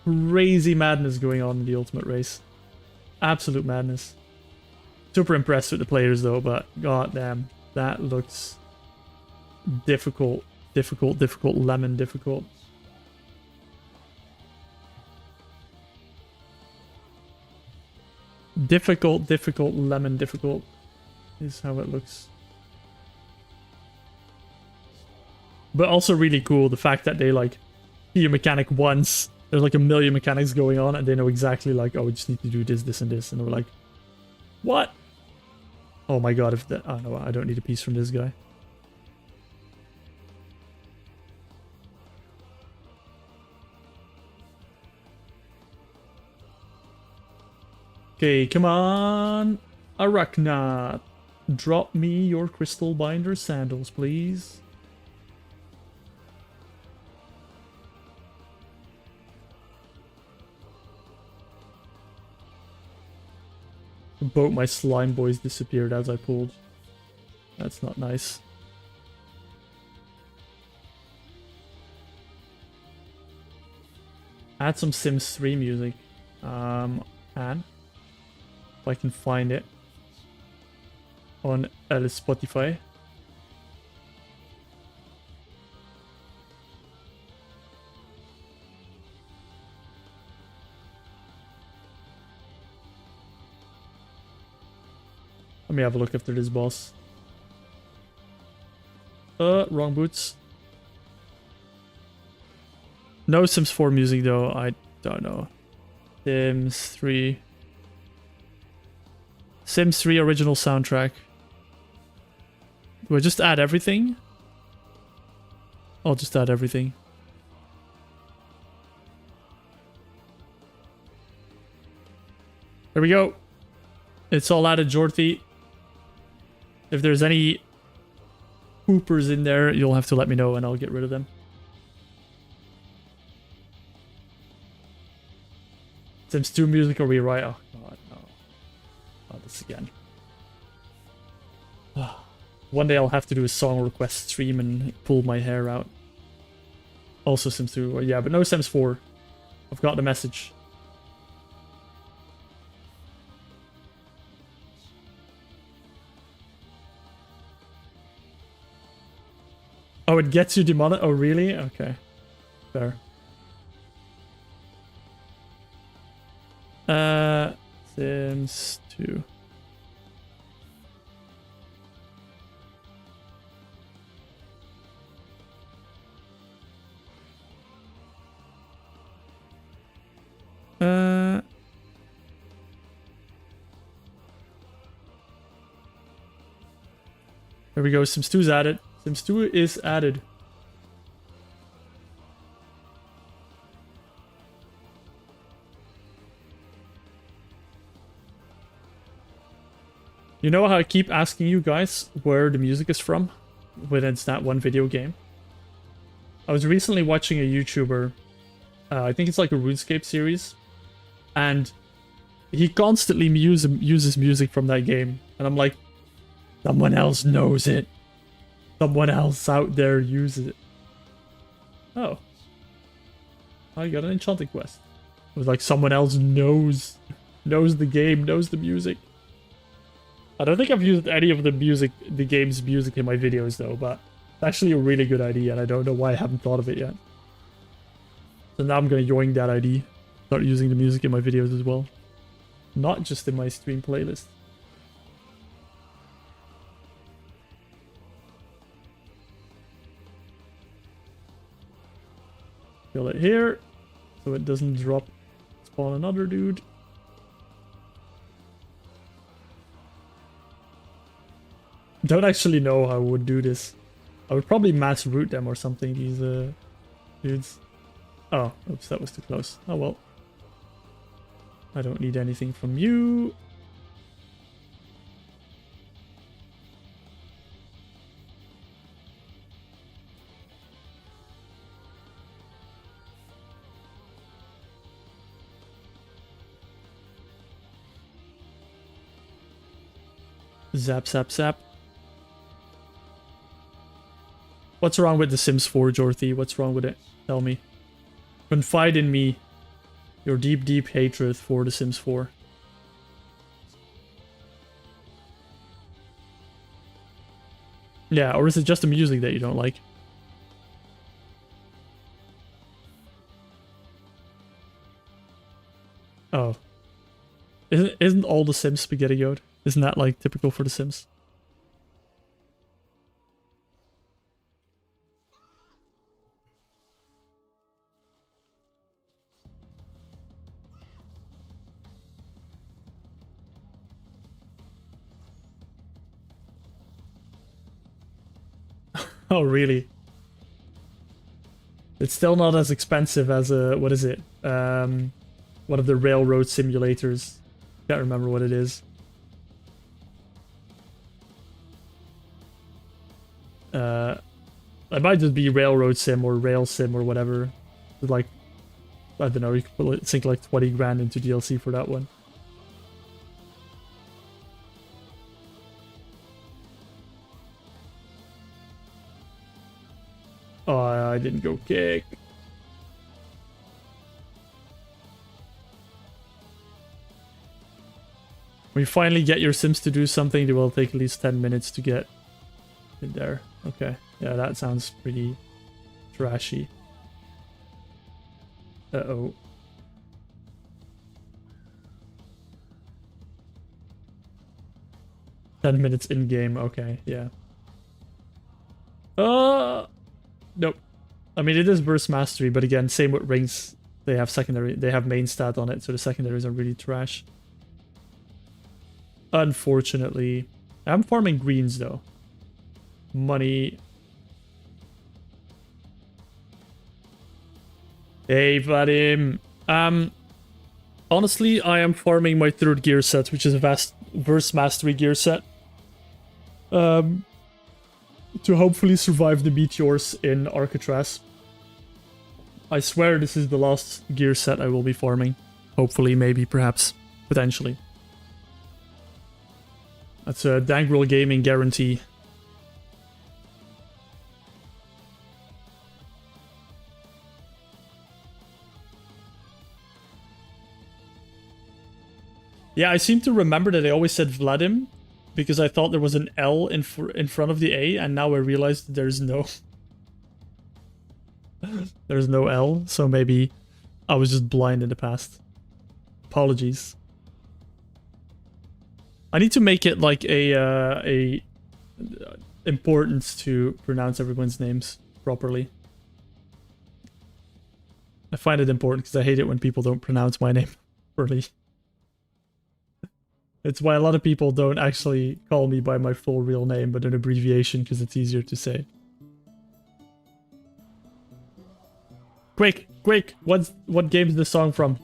crazy madness going on in the Ultimate Race. Absolute madness. Super impressed with the players though, but goddamn, that looks difficult, lemon difficult. Difficult, lemon difficult is how it looks. But also really cool, the fact that they like see a mechanic once, there's like a million mechanics going on, and they know exactly like, oh, we just need to do this, and this, and we're like, what? Oh my god, if that, oh no, I don't need a piece from this guy. Okay, come on, Arachna. Drop me your crystal binder sandals, please. Both my slime boys disappeared as I pulled. That's not nice. Add some Sims 3 music. And if I can find it on Spotify. Let me have a look after this boss. Wrong boots. No Sims 4 music though, I don't know. Sims 3. Sims 3 original soundtrack. Do I just add everything? I'll just add everything. There we go. It's all added, Jorthy. If there's any poopers in there, you'll have to let me know and I'll get rid of them. Sims 2 music or rewrite? Oh god, no. Not this again. One day I'll have to do a song request stream and pull my hair out. Also Sims 2, yeah, but no Sims 4. I've got the message. Oh, it gets you demonetized? Oh, really? Okay. Fair. Sims 2. There we go. Sims 2 is added. Sims 2 is added. You know how I keep asking you guys where the music is from when it's that one video game? I was recently watching a YouTuber, I think it's like a RuneScape series, and he constantly uses music from that game, and I'm like, someone else knows it. Someone else out there uses it. Oh. I got an enchanting quest. It was like someone else knows the game, knows the music. I don't think I've used any of the game's music in my videos though, but it's actually a really good idea and I don't know why I haven't thought of it yet. So now I'm gonna yoink that ID. Start using the music in my videos as well. Not just in my stream playlist. Kill it here, so it doesn't spawn another dude. Don't actually know how I would do this. I would probably mass root them or something, these dudes. Oh, oops, that was too close. Oh well. I don't need anything from you. Zap, zap, zap. What's wrong with The Sims 4, Jorthy? What's wrong with it? Tell me. Confide in me your deep, deep hatred for The Sims 4. Yeah, or is it just the music that you don't like? Oh. Isn't all The Sims spaghetti goat? Isn't that like typical for The Sims? Oh, really? It's still not as expensive as a, what is it? One of the railroad simulators. Can't remember what it is. It might just be railroad sim or rail sim or whatever. Like, I don't know, you could sink like 20 grand into DLC for that one. Oh, I didn't go kick. When you finally get your Sims to do something, it will take at least 10 minutes to get in there. Okay. Yeah, that sounds pretty trashy. Uh-oh. Ten minutes in game. Okay, yeah. Nope. I mean, it is burst mastery, but again, same with rings. They have secondary. They have main stat on it, so the secondaries are really trash. Unfortunately, I'm farming greens though. Money. Hey, Vadim. Honestly, I am farming my third gear set, which is a verse mastery gear set. To hopefully survive the meteors in Arcatraz. I swear this is the last gear set I will be farming. Hopefully, maybe, perhaps, potentially. That's a Dangrel Gaming guarantee. Yeah, I seem to remember that I always said Vladim, because I thought there was an L in front of the A, and now I realized there's no... there's no L, so maybe I was just blind in the past. Apologies. I need to make it like a importance to pronounce everyone's names properly. I find it important because I hate it when people don't pronounce my name properly. It's why a lot of people don't actually call me by my full real name, but an abbreviation because it's easier to say. Quick, quick! What game is this song from?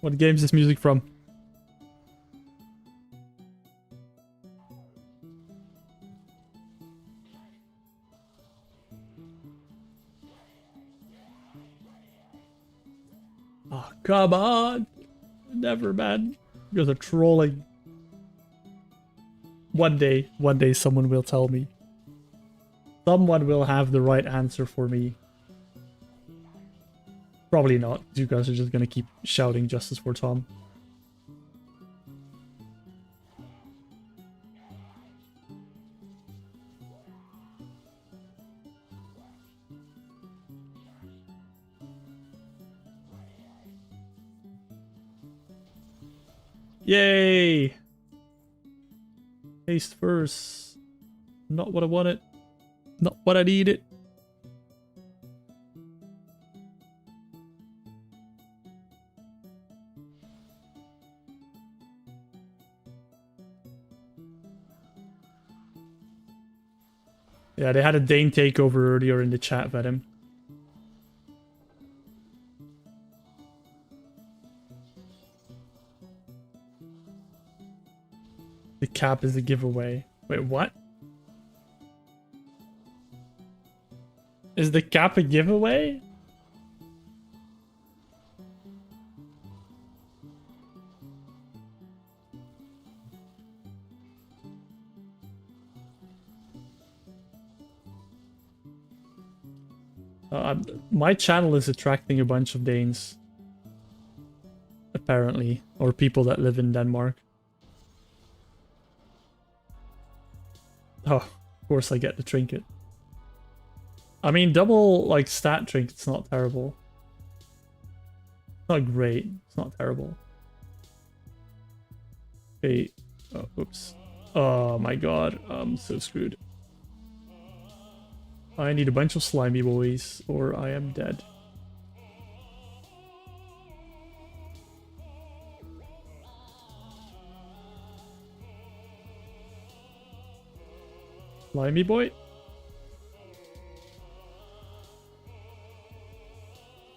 What game is this music from? Oh, come on! Never, man. You guys are trolling. One day someone will tell me. Someone will have the right answer for me. Probably not. You guys are just gonna keep shouting justice for Tom. Yay! Haste first. Not what I wanted. Not what I needed. Yeah, they had a Dane takeover earlier in the chat, Venom. The cap is a giveaway. Wait, what? Is the cap a giveaway? My channel is attracting a bunch of Danes. Apparently. Or people that live in Denmark. Oh, of course I get the trinket. I mean, double, like, stat trinket's not terrible. It's not great. It's not terrible. Okay. Oh, oops. Oh my god. I'm so screwed. I need a bunch of slimy boys, or I am dead. Slimy boy?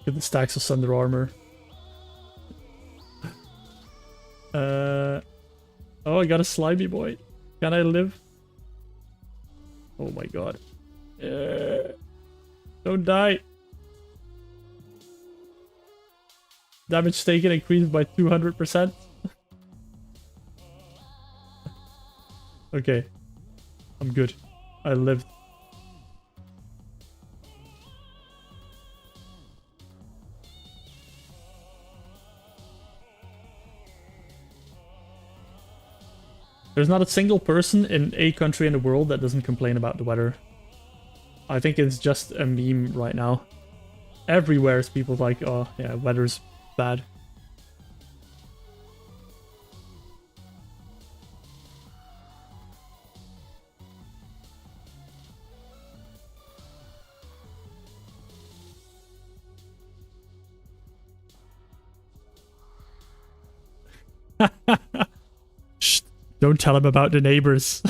Get the stacks of Thunder armor. Oh, I got a slimy boy. Can I live? Oh my god. Don't die. Damage taken increased by 200%. Okay. I'm good. I lived. There's not a single person in a country in the world that doesn't complain about the weather. I think it's just a meme right now. Everywhere is people like, oh yeah, weather's bad. Shh, don't tell him about the neighbors.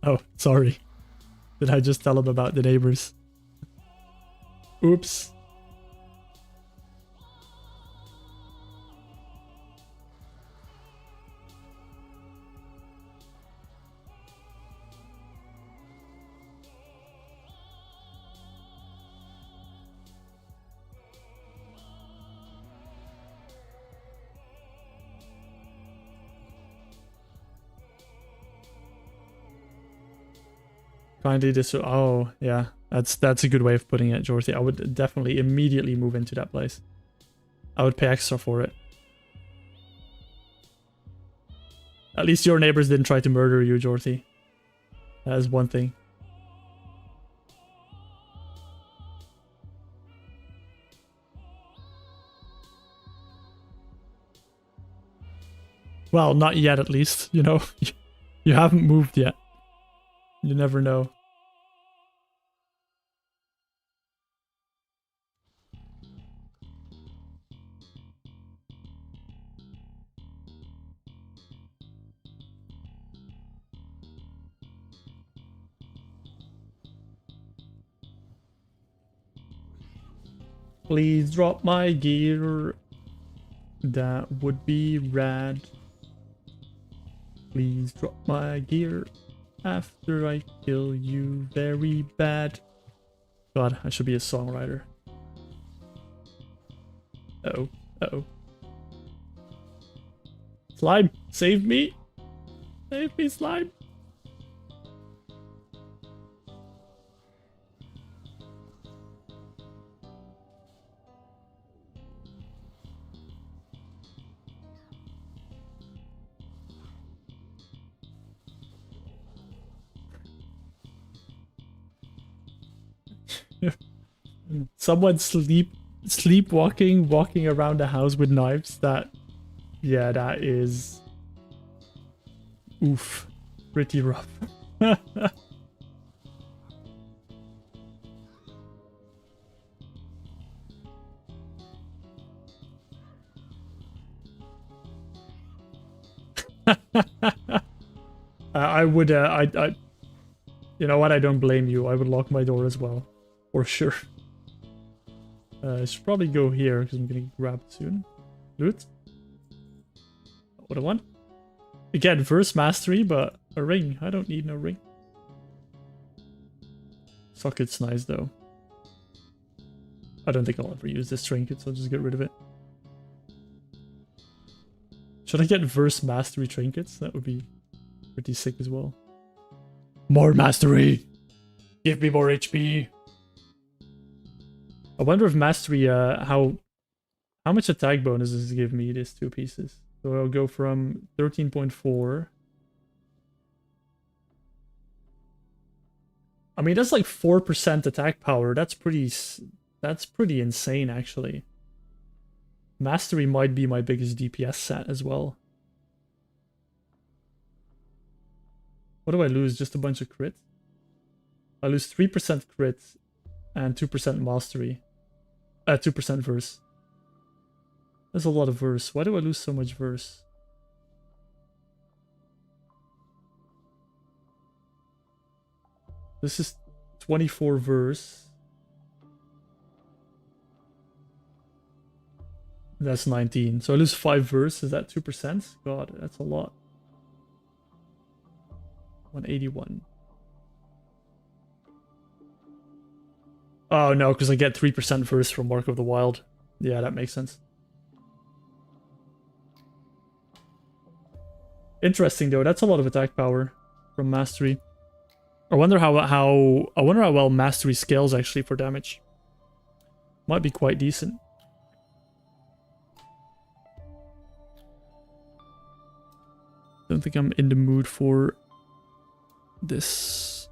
Oh, sorry. Did I just tell him about the neighbors? Oops. Kindly oh yeah, that's a good way of putting it, Jorthy. I would definitely immediately move into that place. I would pay extra for it. At least your neighbors didn't try to murder you, Jorthy. That is one thing. Well, not yet at least, you know. You haven't moved yet. You never know. Please drop my gear. That would be rad. Please drop my gear after I kill you very bad. God, I should be a songwriter. Uh-oh. Uh-oh. Slime, save me! Save me, Slime! Someone sleepwalking, walking around the house with knives. That, yeah, that is, oof, pretty rough. I would, You know what? I don't blame you. I would lock my door as well. For sure. I should probably go here because I'm gonna get grabbed soon. Loot. Not what I want. Again, verse mastery, but a ring. I don't need no ring. Socket's nice though. I don't think I'll ever use this trinket, so I'll just get rid of it. Should I get verse mastery trinkets? That would be pretty sick as well. More mastery! Give me more HP! I wonder if mastery, how much attack bonuses give me these two pieces. So I'll go from 13.4. I mean, that's like 4% attack power. That's pretty insane, actually. Mastery might be my biggest DPS set as well. What do I lose? Just a bunch of crit? I lose 3% crit and 2% mastery. 2% verse. There's a lot of verse. Why do I lose so much verse? This is 24 verse. That's 19. So I lose 5 verse. Is that 2%? God, that's a lot. 181. Oh no, because I get 3% verse from Mark of the Wild. Yeah, that makes sense. Interesting though, that's a lot of attack power from mastery. I wonder how well mastery scales actually for damage. Might be quite decent. Don't think I'm in the mood for this.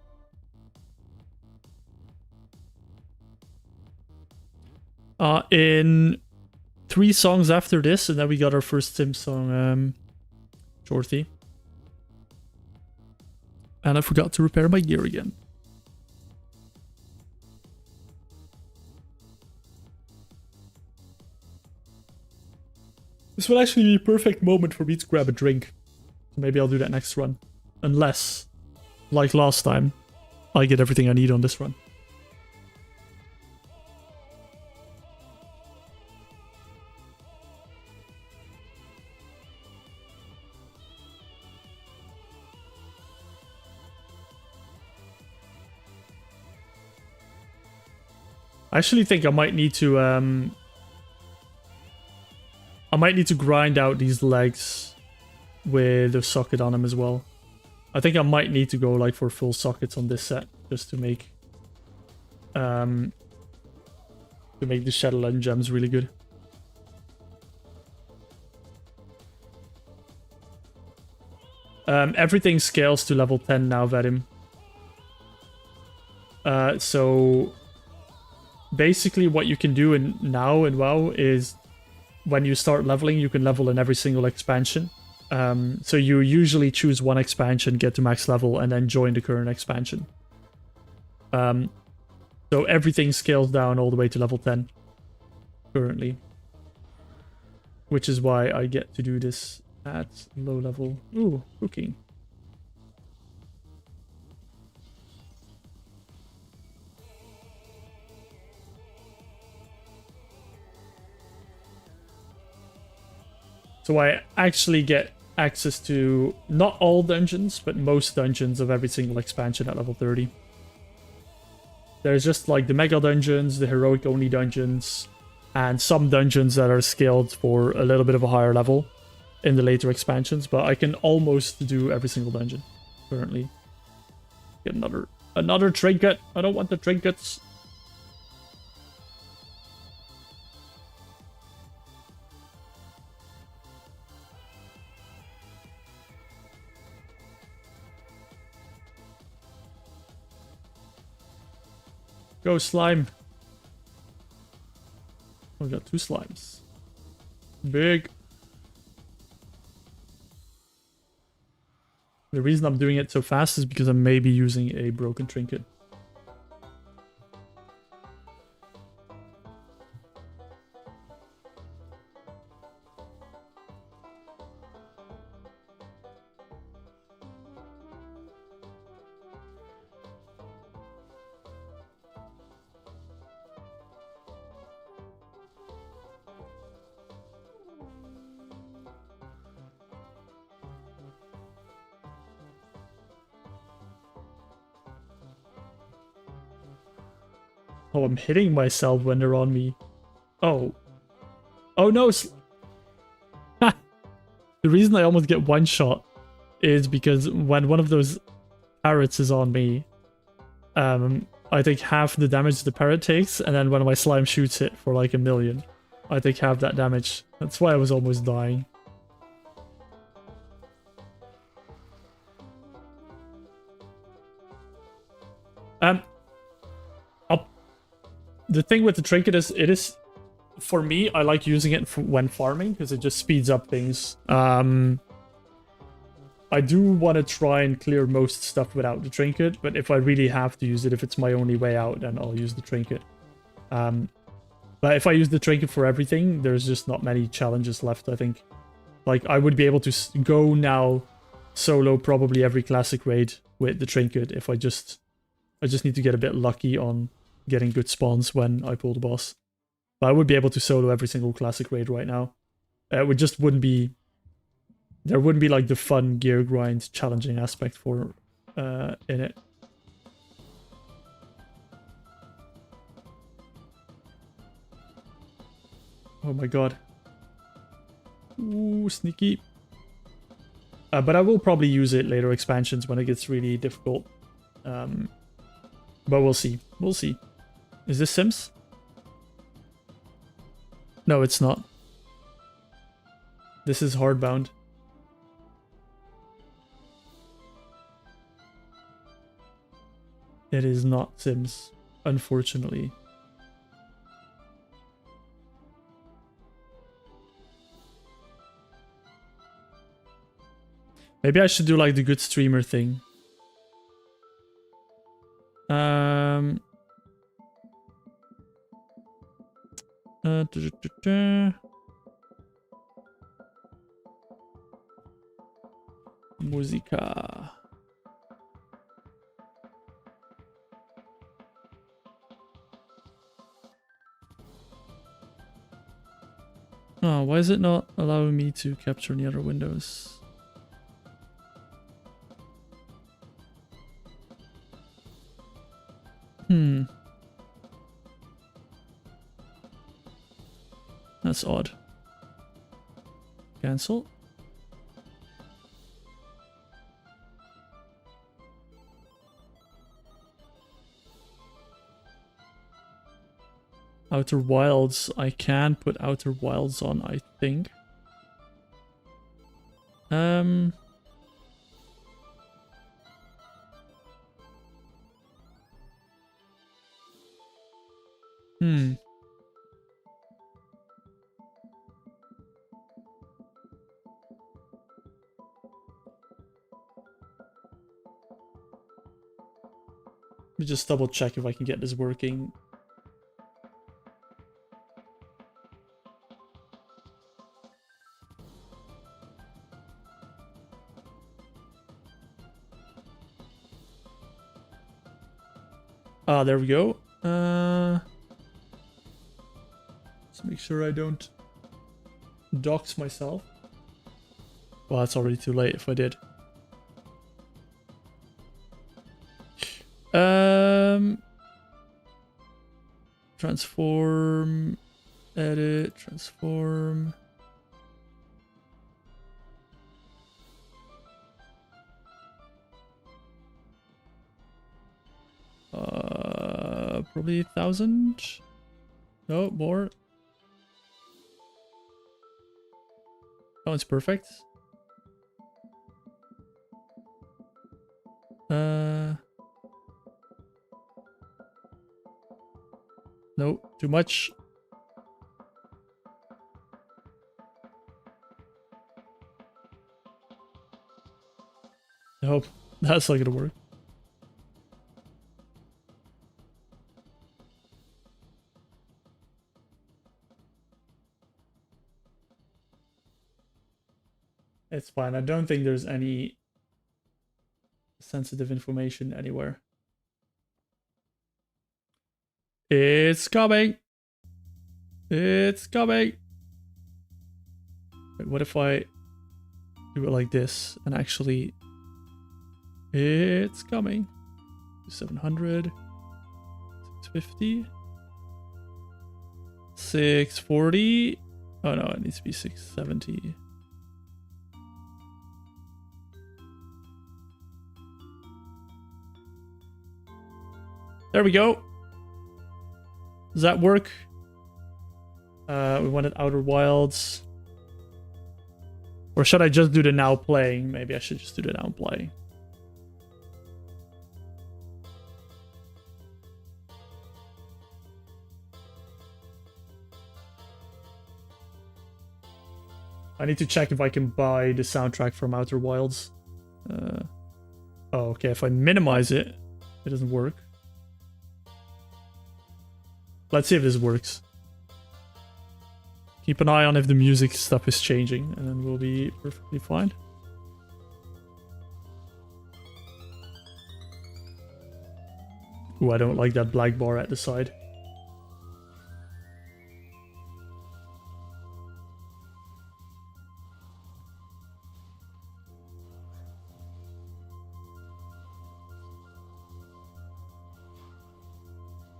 In 3 songs after this, and then we got our first Sim song, Dorothy. And I forgot to repair my gear again. This would actually be a perfect moment for me to grab a drink. So maybe I'll do that next run. Unless, like last time, I get everything I need on this run. I actually think I might need to grind out these legs with a socket on them as well. I think I might need to go like for full sockets on this set just to make the Shadowland gems really good. Everything scales to level 10 now, Vadim. So basically what you can do now in WoW is when you start leveling, you can level in every single expansion. So you usually choose one expansion, get to max level, and then join the current expansion. So everything scales down all the way to level 10 currently. Which is why I get to do this at low level. Ooh, cooking. So I actually get access to not all dungeons, but most dungeons of every single expansion at level 30. There's just like the mega dungeons, the heroic only dungeons, and some dungeons that are scaled for a little bit of a higher level in the later expansions, but I can almost do every single dungeon currently. Get another trinket. I don't want the trinkets. Go, slime. Oh, we got 2 slimes. Big. The reason I'm doing it so fast is because I may be using a broken trinket. Oh, I'm hitting myself when they're on me. Oh. Oh no! The reason I almost get one shot is because when one of those parrots is on me, I take half the damage the parrot takes, and then when my slime shoots it for like 1,000,000, I take half that damage. That's why I was almost dying. The thing with the trinket is, for me, I like using it when farming, because it just speeds up things. I do want to try and clear most stuff without the trinket, but if I really have to use it, if it's my only way out, then I'll use the trinket. But if I use the trinket for everything, there's just not many challenges left, I think. Like, I would be able to go now solo probably every classic raid with the trinket if I just need to get a bit lucky on getting good spawns when I pull the boss. But I would be able to solo every single classic raid right now. It just wouldn't be... There wouldn't be like the fun gear grind challenging aspect for in it. Oh my god. Ooh, sneaky. But I will probably use it later expansions when it gets really difficult. But we'll see. We'll see. Is this Sims? No, it's not. This is hardbound. It is not Sims, unfortunately. Maybe I should do like the good streamer thing. Musica. Oh, why is it not allowing me to capture any other windows? That's odd. Cancel. Outer Wilds. I can put Outer Wilds on, I think. Let me just double check if I can get this working. Ah, there we go. Let's make sure I don't dox myself. Well, it's already too late if I did. Transform, edit, transform. Probably 1,000. No, more. Oh, it's perfect. No, too much. Nope, that's not gonna work. It's fine. I don't think there's any sensitive information anywhere. It's coming. It's coming. Wait, what if I do it like this and actually... It's coming. 700. 650. 640. Oh no, it needs to be 670. There we go. Does that work? We wanted Outer Wilds. Or should I just do the now playing? Maybe I should just do the now playing. I need to check if I can buy the soundtrack from Outer Wilds. Oh, okay. If I minimize it, it doesn't work. Let's see if this works. Keep an eye on if the music stuff is changing, and then we'll be perfectly fine. Ooh, I don't like that black bar at the side.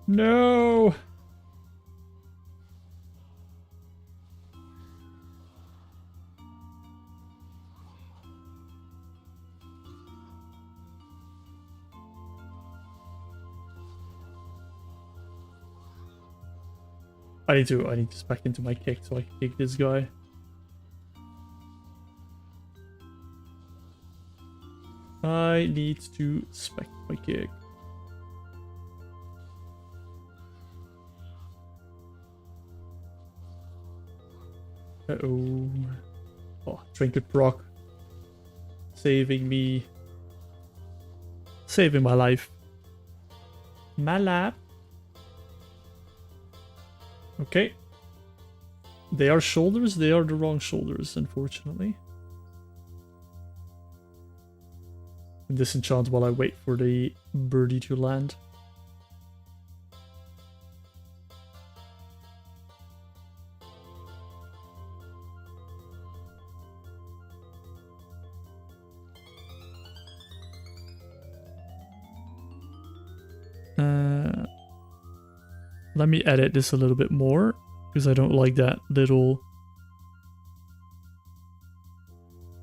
No! I need to spec into my kick so I can kick this guy. I need to spec my kick. Uh-oh. Oh, trinket proc. Saving me. Saving my life. My lap. Okay. They are shoulders. They are the wrong shoulders, unfortunately. Disenchant while I wait for the birdie to land. Let me edit this a little bit more, because I don't like that little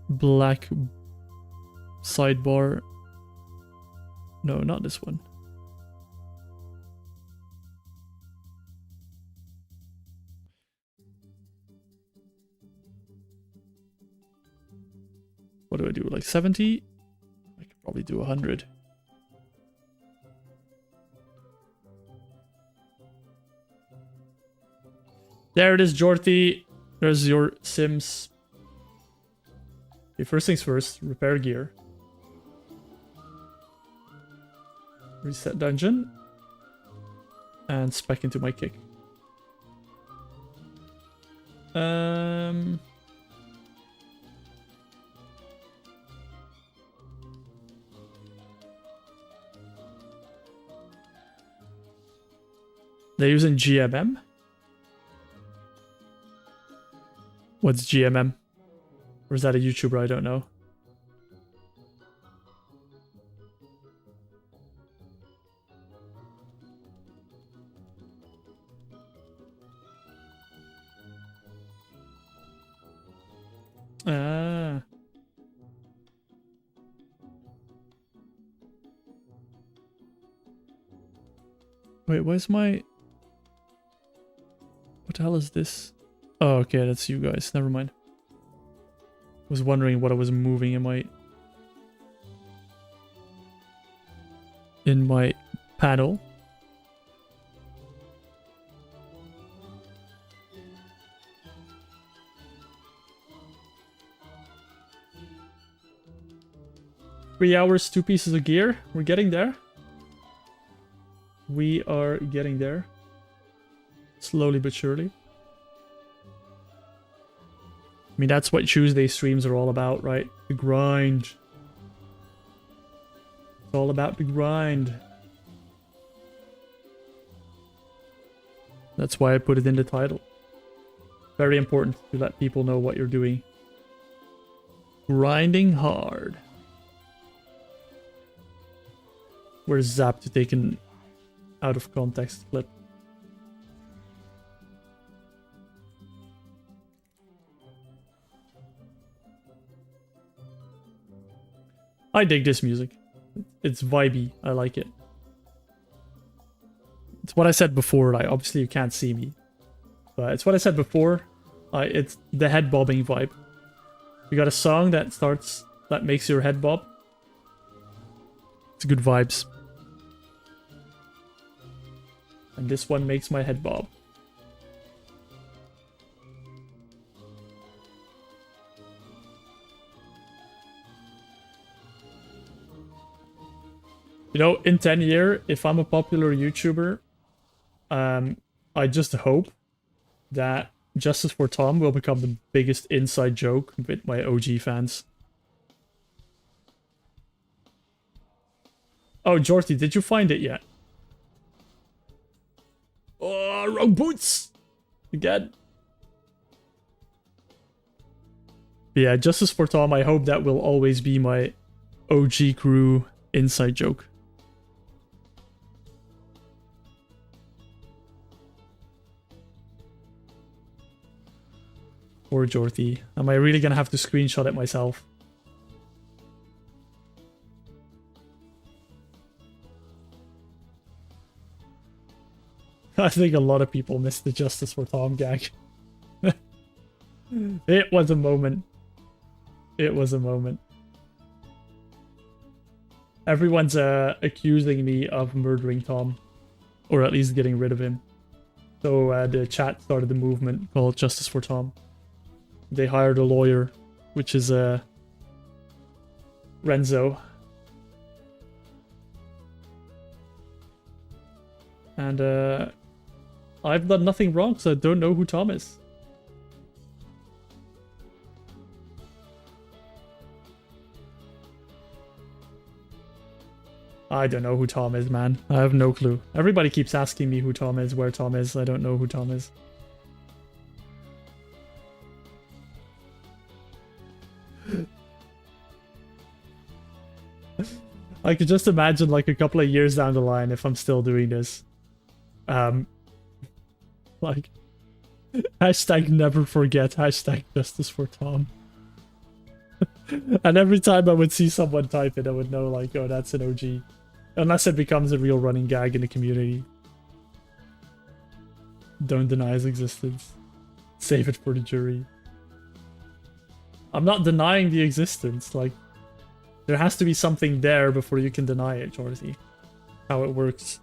black sidebar. No, not this one. What do I do? Like 70? I could probably do 100. There it is, Jorty. There's your Sims. Okay, first things first, repair gear. Reset dungeon. And spec into my kick. They're using GMM? What's GMM? Or is that a YouTuber? I don't know. Ah. Wait, where's my... What the hell is this? Oh, okay, that's you guys. Never mind. I was wondering what I was moving in my panel. Three hours, 2 pieces of gear. We're getting there. We are getting there. Slowly but surely. I mean, that's what Tuesday streams are all about, right? The grind. It's all about the grind. That's why I put it in the title. Very important to let people know what you're doing. Grinding hard. Where's Zap to take an out of context clip? I dig this music. It's vibey. I like it. It's what I said before. Like, obviously you can't see me, but it's what I said before. It's the head bobbing vibe. You got a song that makes your head bob. It's good vibes. And this one makes my head bob. You know, in 10 years, if I'm a popular YouTuber, I just hope that Justice for Tom will become the biggest inside joke with my OG fans. Oh, Jorty, did you find it yet? Oh, wrong boots! Again. But yeah, Justice for Tom, I hope that will always be my OG crew inside joke. Or Jorty. Am I really gonna have to screenshot it myself? I think a lot of people missed the Justice for Tom gag. It was a moment. It was a moment. Everyone's accusing me of murdering Tom. Or at least getting rid of him. So the chat started the movement called Justice for Tom. They hired a lawyer, which is Renzo. And I've done nothing wrong, so I don't know who Tom is. I don't know who Tom is, man. I have no clue. Everybody keeps asking me who Tom is, where Tom is. I don't know who Tom is. I could just imagine like a couple of years down the line if I'm still doing this. Like, hashtag never forget, hashtag justice for Tom. And every time I would see someone type it, I would know like, oh, that's an OG. Unless it becomes a real running gag in the community. Don't deny his existence. Save it for the jury. I'm not denying the existence, like, there has to be something there before you can deny it, Jordy. How it works.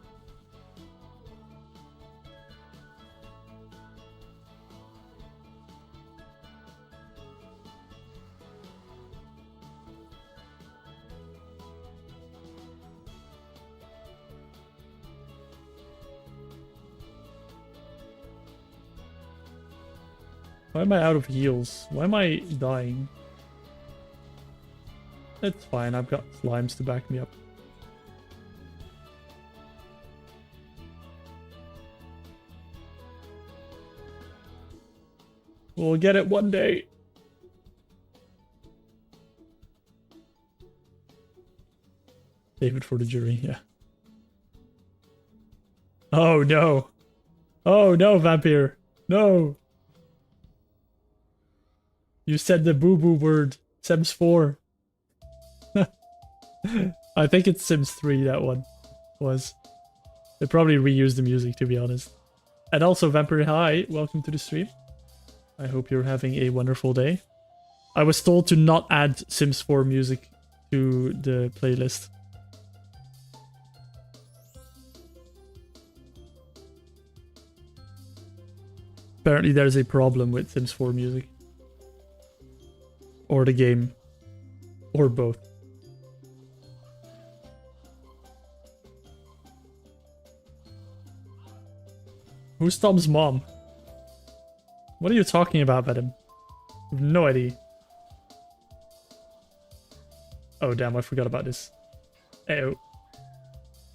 Why am I out of heals? Why am I dying? It's fine, I've got slimes to back me up. We'll get it one day. Save it for the jury, yeah. Oh no. Oh no, Vampire. No. You said the boo-boo word. Sims 4. I think it's Sims 3, that one was. They probably reused the music, to be honest. And also, Vampire, hi, welcome to the stream. I hope you're having a wonderful day. I was told to not add Sims 4 music to the playlist. Apparently there's a problem with Sims 4 music. Or the game. Or both. Who's Tom's mom? What are you talking about, Venom? I have no idea. Oh damn, I forgot about this. Uh-oh.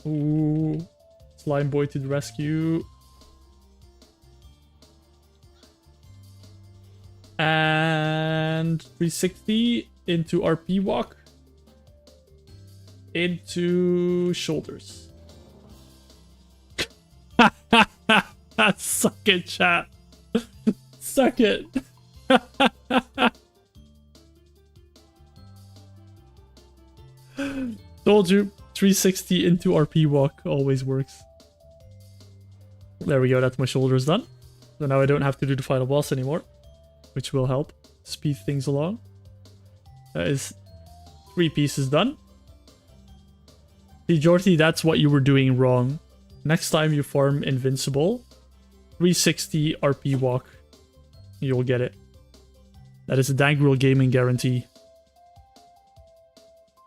Ooh. Slime boy to the rescue. And 360 into RP walk. Into shoulders. Suck it, chat. Suck it. Told you, 360 into RP walk always works. There we go, that's my shoulders done. So now I don't have to do the final boss anymore, which will help speed things along. That is 3 pieces done. See, Jorty, that's what you were doing wrong. Next time you farm Invincible, 360 RP walk, you'll get it. That is a Dangrel Gaming guarantee.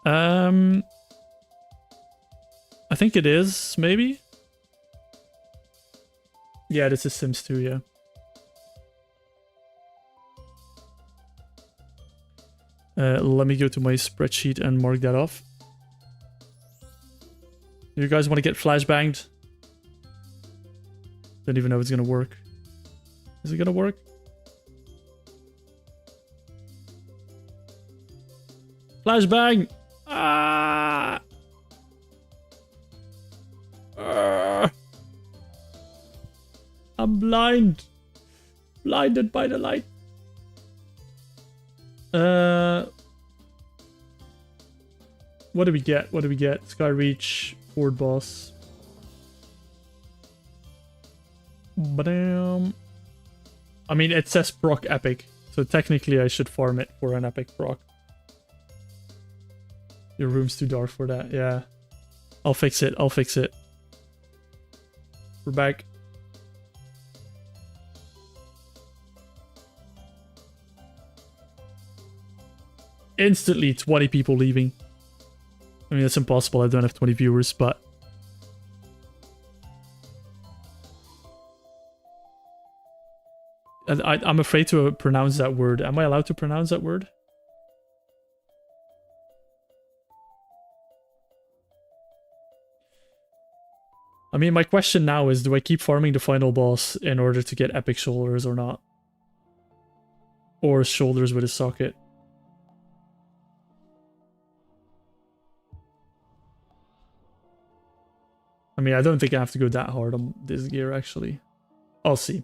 I think it is, maybe? Yeah, this is Sims 2, yeah. Let me go to my spreadsheet and mark that off. You guys want to get flashbanged? Don't even know if it's gonna work. Is it gonna work? Flashbang! Ah! I'm blind. Blinded by the light. What do we get? What do we get? Sky Reach, Ford Boss. Ba-dam. I mean, it says proc epic, so technically I should farm it for an epic proc. Your room's too dark for that, yeah. I'll fix it, I'll fix it. We're back. Instantly 20 people leaving. I mean, it's impossible, I don't have 20 viewers, but... I'm afraid to pronounce that word. Am I allowed to pronounce that word? I mean, my question now is, do I keep farming the final boss in order to get epic shoulders or not? Or shoulders with a socket? I mean, I don't think I have to go that hard on this gear, actually. I'll see.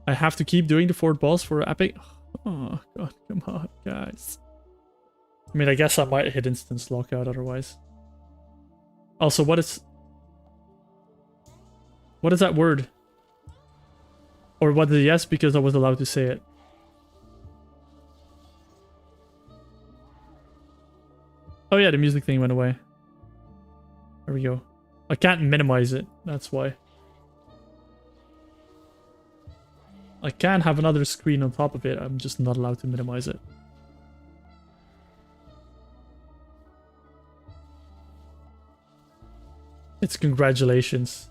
I have to keep doing the Ford boss for epic? Oh, God, come on, guys. I mean, I guess I might hit instance lockout otherwise. Also, what is that word? Or what is yes because I was allowed to say it? Oh yeah, the music thing went away. There we go. I can't minimize it, that's why. I can have another screen on top of it, I'm just not allowed to minimize it. It's congratulations.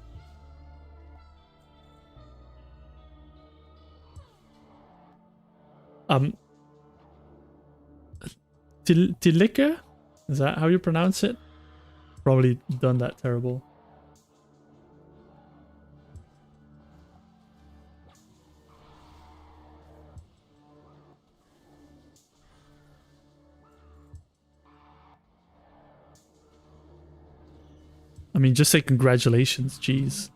Tilike? Is that how you pronounce it? Probably done that terrible. I mean, just say congratulations, jeez.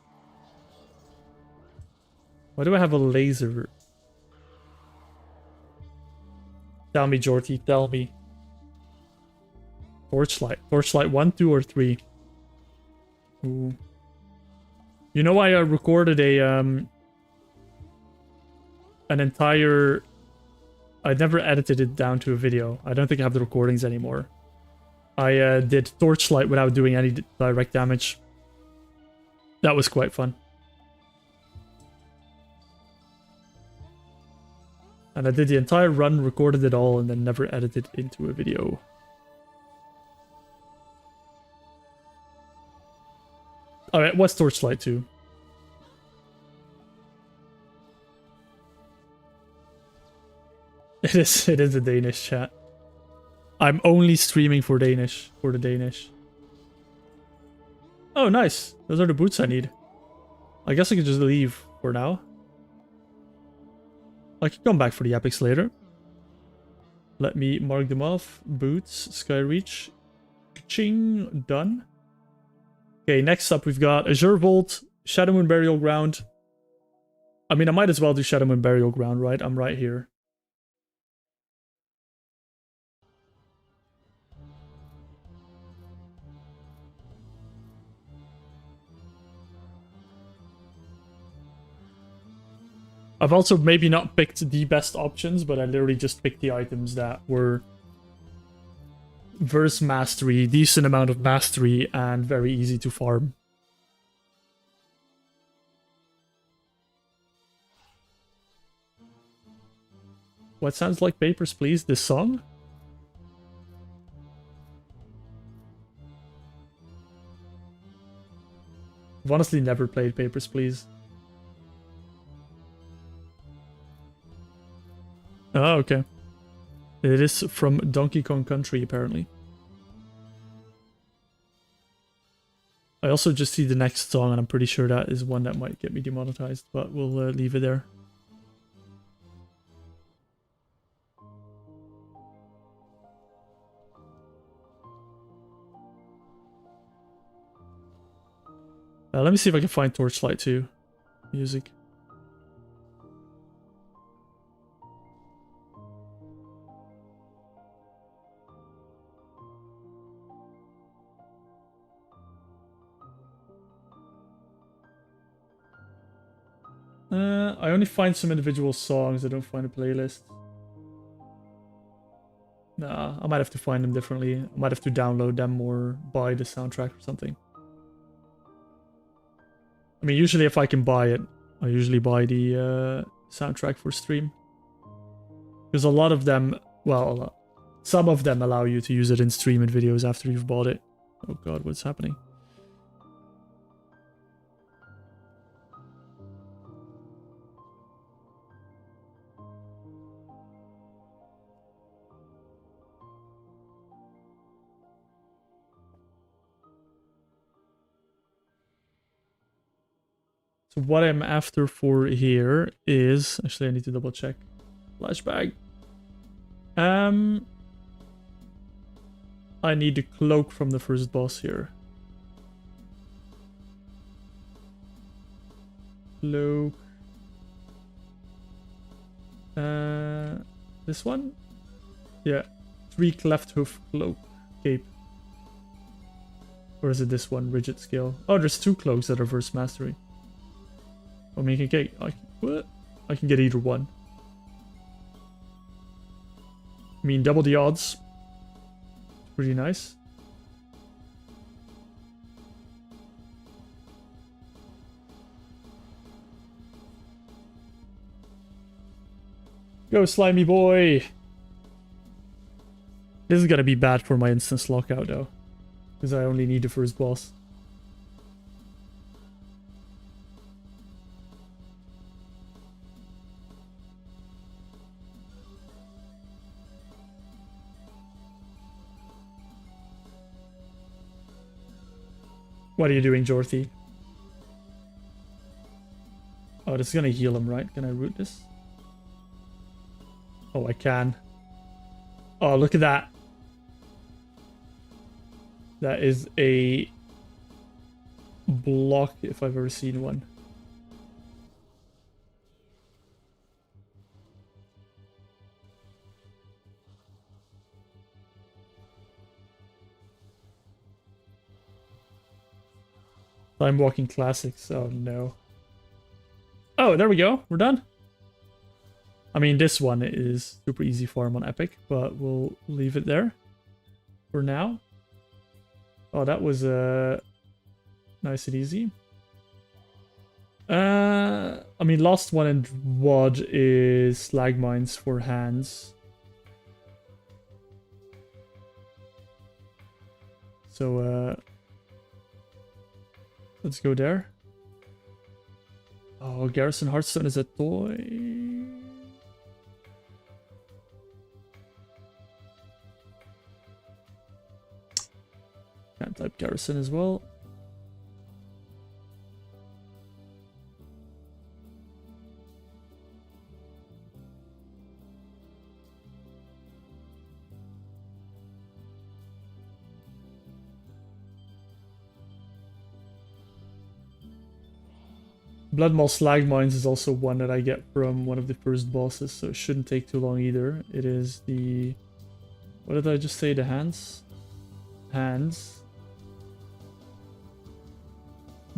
Why do I have a laser? Tell me, Jorty, tell me. Torchlight. Torchlight 1, 2, or 3? Ooh. You know, I recorded a an entire... I never edited it down to a video. I don't think I have the recordings anymore. I did Torchlight without doing any direct damage. That was quite fun. And I did the entire run, recorded it all, and then never edited it into a video. Alright, what's Torchlight 2? It is a Danish chat. I'm only streaming for Danish, for the Danish. Oh, nice. Those are the boots I need. I guess I can just leave for now. I can come back for the epics later. Let me mark them off. Boots, Skyreach. Ching, done. Okay, next up we've got Azure Vault, Shadow Moon Burial Ground. I mean, I might as well do Shadow Moon Burial Ground, right? I'm right here. I've also maybe not picked the best options, but I literally just picked the items that were verse mastery, decent amount of mastery, and very easy to farm. What sounds like Papers, Please? This song? I've honestly never played Papers, Please. Oh, okay. It is from Donkey Kong Country, apparently. I also just see the next song, and I'm pretty sure that is one that might get me demonetized, but we'll leave it there. Let me see if I can find Torchlight 2 music. I only find some individual songs. I don't find a playlist. Nah, I might have to find them differently. I might have to download them or buy the soundtrack or something. I mean, usually if I can buy it, I usually buy the soundtrack for stream. Because a lot of them, well, some of them allow you to use it in stream and videos after you've bought it. Oh god, what's happening? So what I'm after for here is... Actually, I need to double check. Flashback. I need the cloak from the first boss here. Cloak. This one? Yeah. 3 cleft hoof cloak. Cape. Or is it this one? Rigid scale. Oh, there's 2 cloaks that are verse mastery. I mean, I can get either one. I mean, double the odds. Pretty nice. Go, slimy boy! This is gonna be bad for my instance lockout, though. Because I only need the first boss. What are you doing, Jorthy? Oh, this is gonna heal him, right? Can I root this? Oh, I can. Oh, look at that. That is a block if I've ever seen one. Time walking classics. Oh no. Oh, there we go. We're done. I mean, this one is super easy farm on Epic, but we'll leave it there for now. Oh, that was nice and easy. I mean, last one in WoD is slag mines for hands. So let's go there. Oh, Garrison Hearthstone is a toy. Can't type Garrison as well. Bloodmaw Slag Mines is also one that I get from one of the first bosses, so it shouldn't take too long either. It is the... What did I just say? The hands? Hands.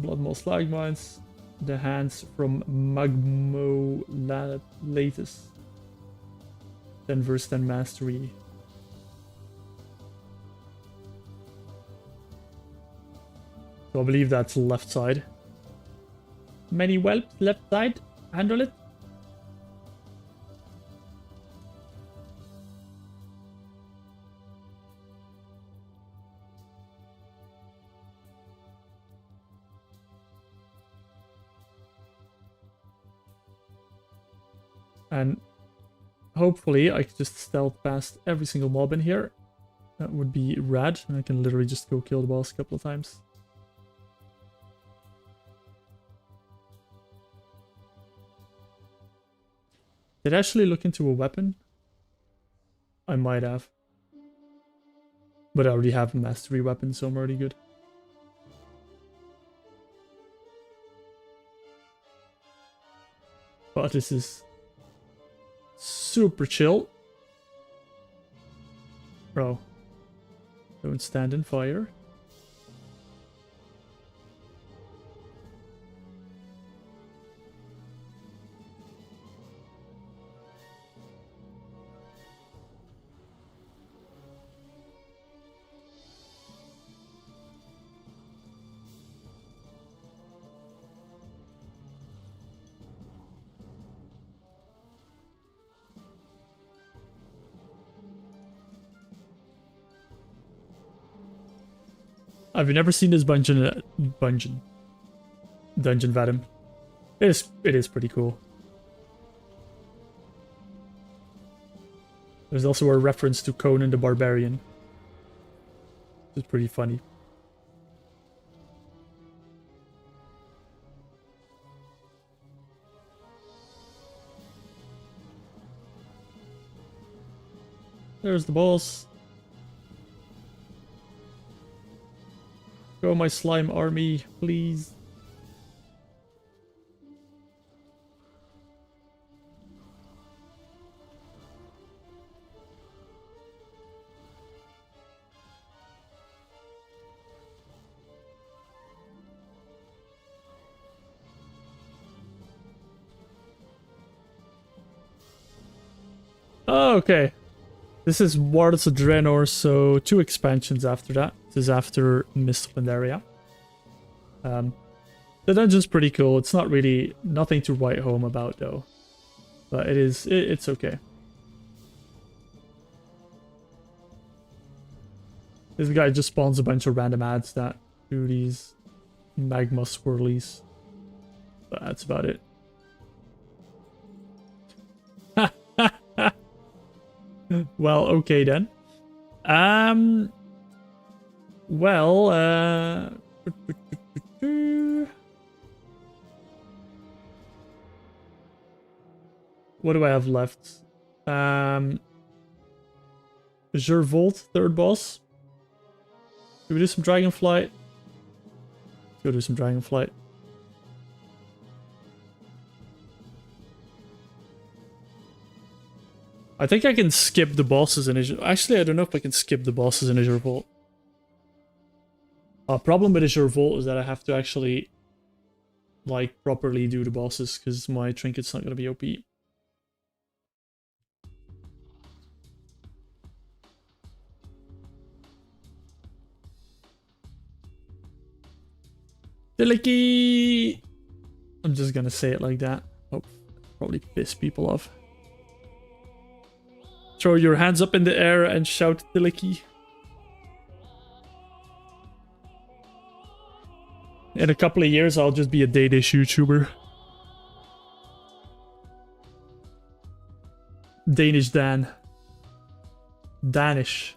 Bloodmaw Slag Mines. the hands from Magmolatus. 10 verse 10 mastery. So I believe that's left side. Many whelps, left side. Handle it. And hopefully I can just stealth past every single mob in here. That would be rad. And I can literally just go kill the boss a couple of times. Did I actually look into a weapon? I might have. But I already have a mastery weapon, so I'm already good. But this is super chill. Bro. Don't stand in fire. I've never seen this dungeon Vadim. It is pretty cool. There's also a reference to Conan the Barbarian. Which is pretty funny. There's the boss. Go my slime army, please. Oh, okay. This is Wards of Draenor, so 2 expansions after that. This is after Mist Pandaria. The dungeon's pretty cool. It's not really nothing to write home about though. But it's okay. This guy just spawns a bunch of random ads that do these magma swirlies. But that's about it. Well, okay then. Well, what do I have left? Gervolt, third boss. Do we do some Dragonflight? Let's go do some Dragonflight. I think I can skip the bosses in Azure. Actually, I don't know if I can skip the bosses in Azure Vault. Problem with Azure Vault is that I have to actually, like, properly do the bosses because my trinket's not going to be OP. Diliki! I'm just going to say it like that. Oh, probably piss people off. Throw your hands up in the air and shout Diliki. In a couple of years, I'll just be a Danish YouTuber. Danish Dan. Danish.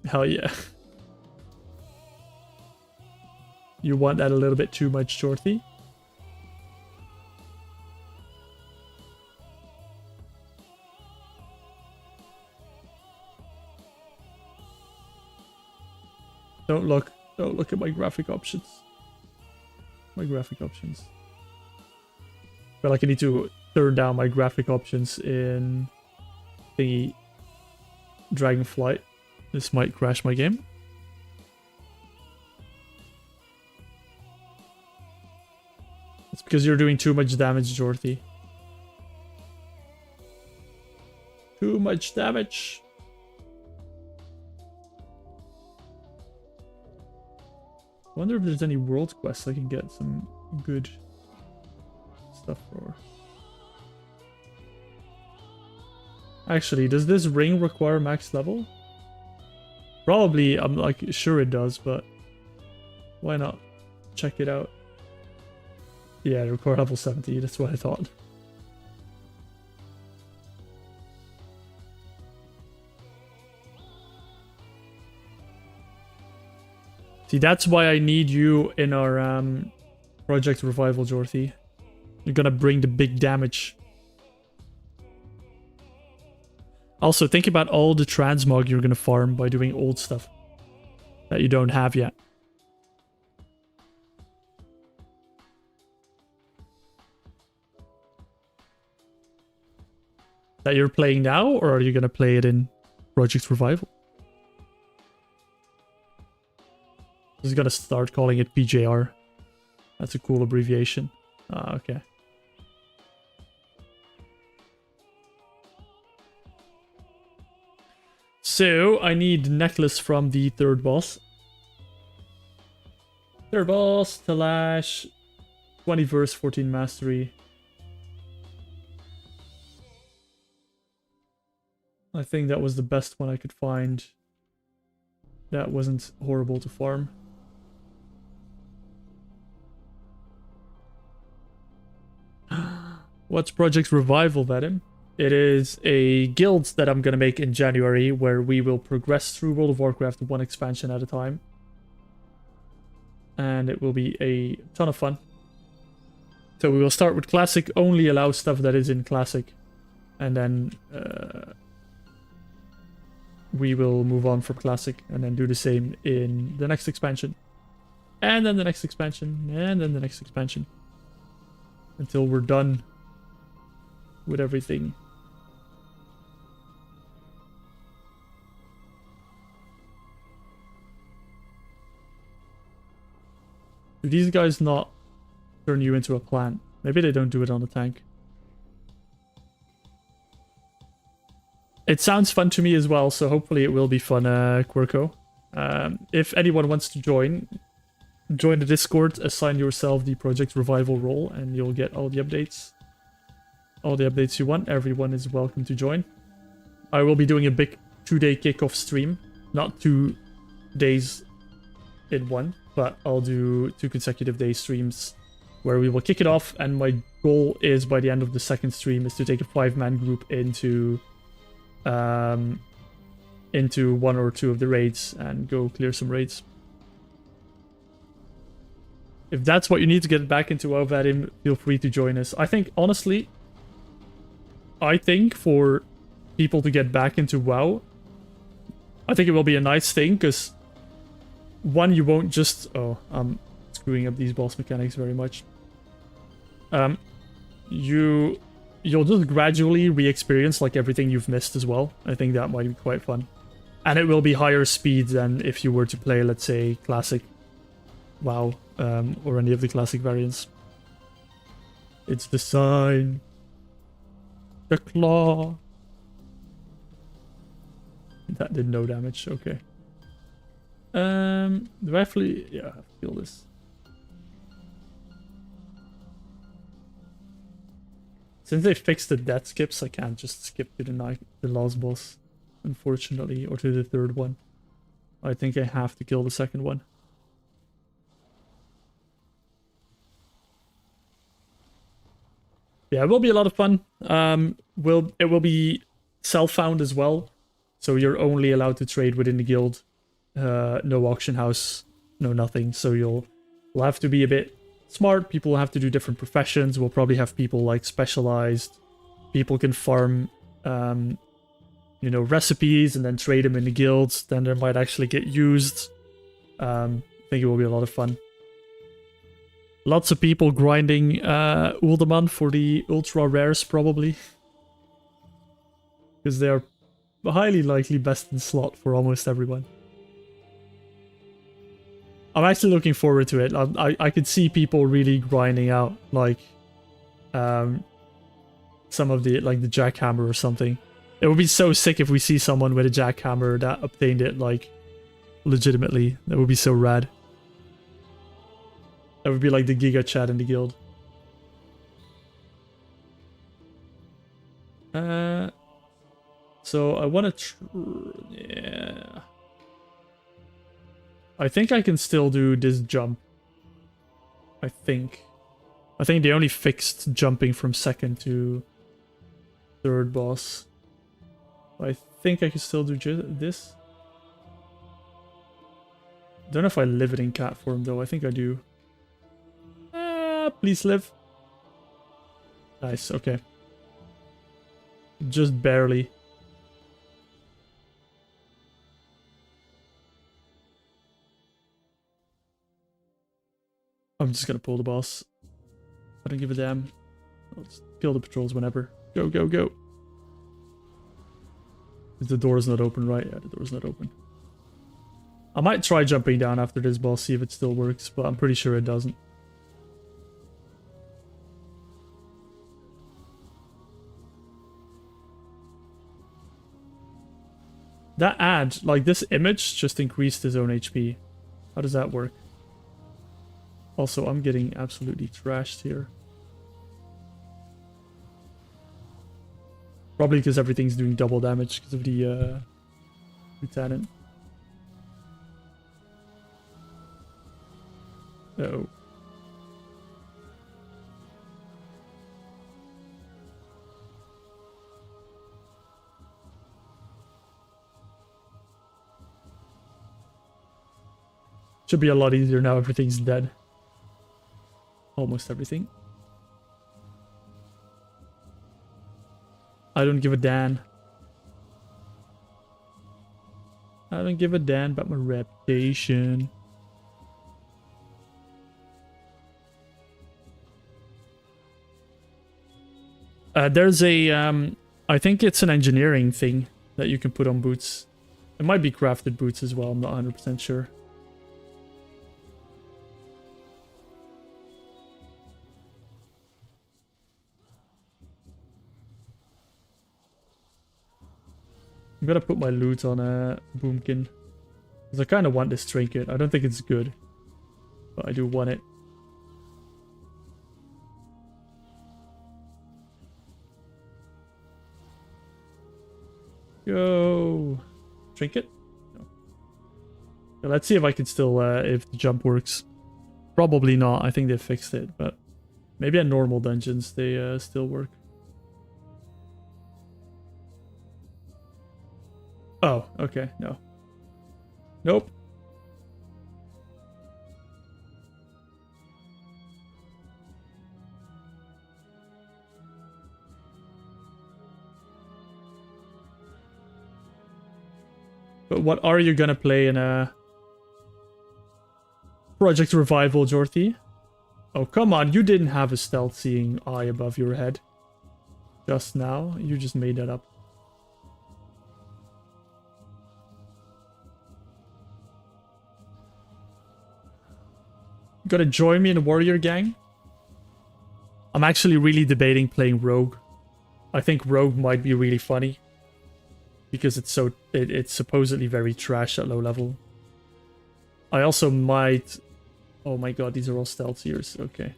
Hell yeah. You want that a little bit too much, Shorty? Don't look at my graphic options. My graphic options. I feel like I need to turn down my graphic options in the Dragonflight. This might crash my game. Because you're doing too much damage, Dorothy. Too much damage. I wonder if there's any world quests I can get some good stuff for. Actually, does this ring require max level? Probably, I'm like sure it does, but why not check it out? Yeah, it requires level 70, that's what I thought. See, that's why I need you in our Project Revival, Dorothy. You're gonna bring the big damage. Also, think about all the transmog you're gonna farm by doing old stuff that you don't have yet. That you're playing now, or are you gonna play it in Project Revival? I was gonna start calling it PJR. That's a cool abbreviation. Ah, okay. So, I need necklace from the third boss. Third boss, Talash, 20 verse, 14 mastery. I think that was the best one I could find. That wasn't horrible to farm. What's Project Revival, Vadim? It is a guild that I'm gonna make in January where we will progress through World of Warcraft one expansion at a time. And it will be a ton of fun. So we will start with Classic, only allow stuff that is in Classic. And then we will move on from Classic and then do the same in the next expansion. And then the next expansion, and then the next expansion. Until we're done with everything. Do these guys not turn you into a plant? Maybe they don't do it on the tank. It sounds fun to me as well, so hopefully it will be fun, Quirko. If anyone wants to join the Discord, assign yourself the Project Revival role, and you'll get all the updates. All the updates you want. Everyone is welcome to join. I will be doing a big 2-day kickoff stream. Not 2 days in one, but I'll do 2 consecutive day streams where we will kick it off, and my goal is by the end of the second stream is to take a 5-man group into 1 or 2 of the raids and go clear some raids. If that's what you need to get back into WoW, Vadim, feel free to join us. I think, honestly, for people to get back into WoW, I think it will be a nice thing, because one, you won't just... Oh, I'm screwing up these boss mechanics very much. You'll just gradually re-experience like everything you've missed as well. I think that might be quite fun. And it will be higher speed than if you were to play, let's say, Classic WoW, or any of the Classic variants. It's the sign. The claw. That did no damage, okay. Do I actually... Yeah, I have to kill this. Since they fixed the death skips, I can't just skip to the last boss, unfortunately, or to the third one. I think I have to kill the second one. Yeah, it will be a lot of fun. It will be self-found as well, so you're only allowed to trade within the guild. No auction house, no nothing. So you'll have to be a bit smart. People will have to do different professions. We'll probably have people like specialized. People can farm, recipes and then trade them in the guilds. Then they might actually get used. I think it will be a lot of fun. Lots of people grinding Uldaman for the ultra rares, probably. Because they are highly likely best in slot for almost everyone. I'm actually looking forward to it. I could see people really grinding out like some of the like the jackhammer or something. It would be so sick if we see someone with a jackhammer that obtained it like legitimately. That would be so rad. That would be like the Giga Chat in the guild. So I want to yeah. I think I can still do this jump. I think they only fixed jumping from second to third boss. I think I can still do this. Don't know if I live it in cat form though. I think I do. Please live. Nice, okay. Just barely. I'm just gonna pull the boss. I don't give a damn. I'll just kill the patrols whenever. Go, go, go. The door's not open, right? Yeah, the door's not open. I might try jumping down after this boss, see if it still works, but I'm pretty sure it doesn't. That ad, like this image, just increased his own HP. How does that work? Also, I'm getting absolutely trashed here. Probably because everything's doing double damage because of the lieutenant. Uh-oh. Should be a lot easier now, everything's dead. Almost everything. I don't give a damn. I don't give a damn about my reputation. There's a, I think it's an engineering thing that you can put on boots. It might be crafted boots as well, I'm not 100% sure. I'm gonna put my loot on a boomkin. Because I kind of want this trinket. I don't think it's good. But I do want it. Go. Trinket? No. Yeah, let's see if I can still, if the jump works. Probably not. I think they fixed it. But maybe at normal dungeons they still work. Oh, okay, no. Nope. But what are you gonna play in a Project Revival, Jorthy? Oh, come on, you didn't have a stealth seeing eye above your head. Just now, you just made that up. Gonna join me in the warrior gang? I'm actually really debating playing rogue. I think rogue might be really funny. Because it's supposedly very trash at low level. I also might... Oh my god, these are all stealth ears. Okay.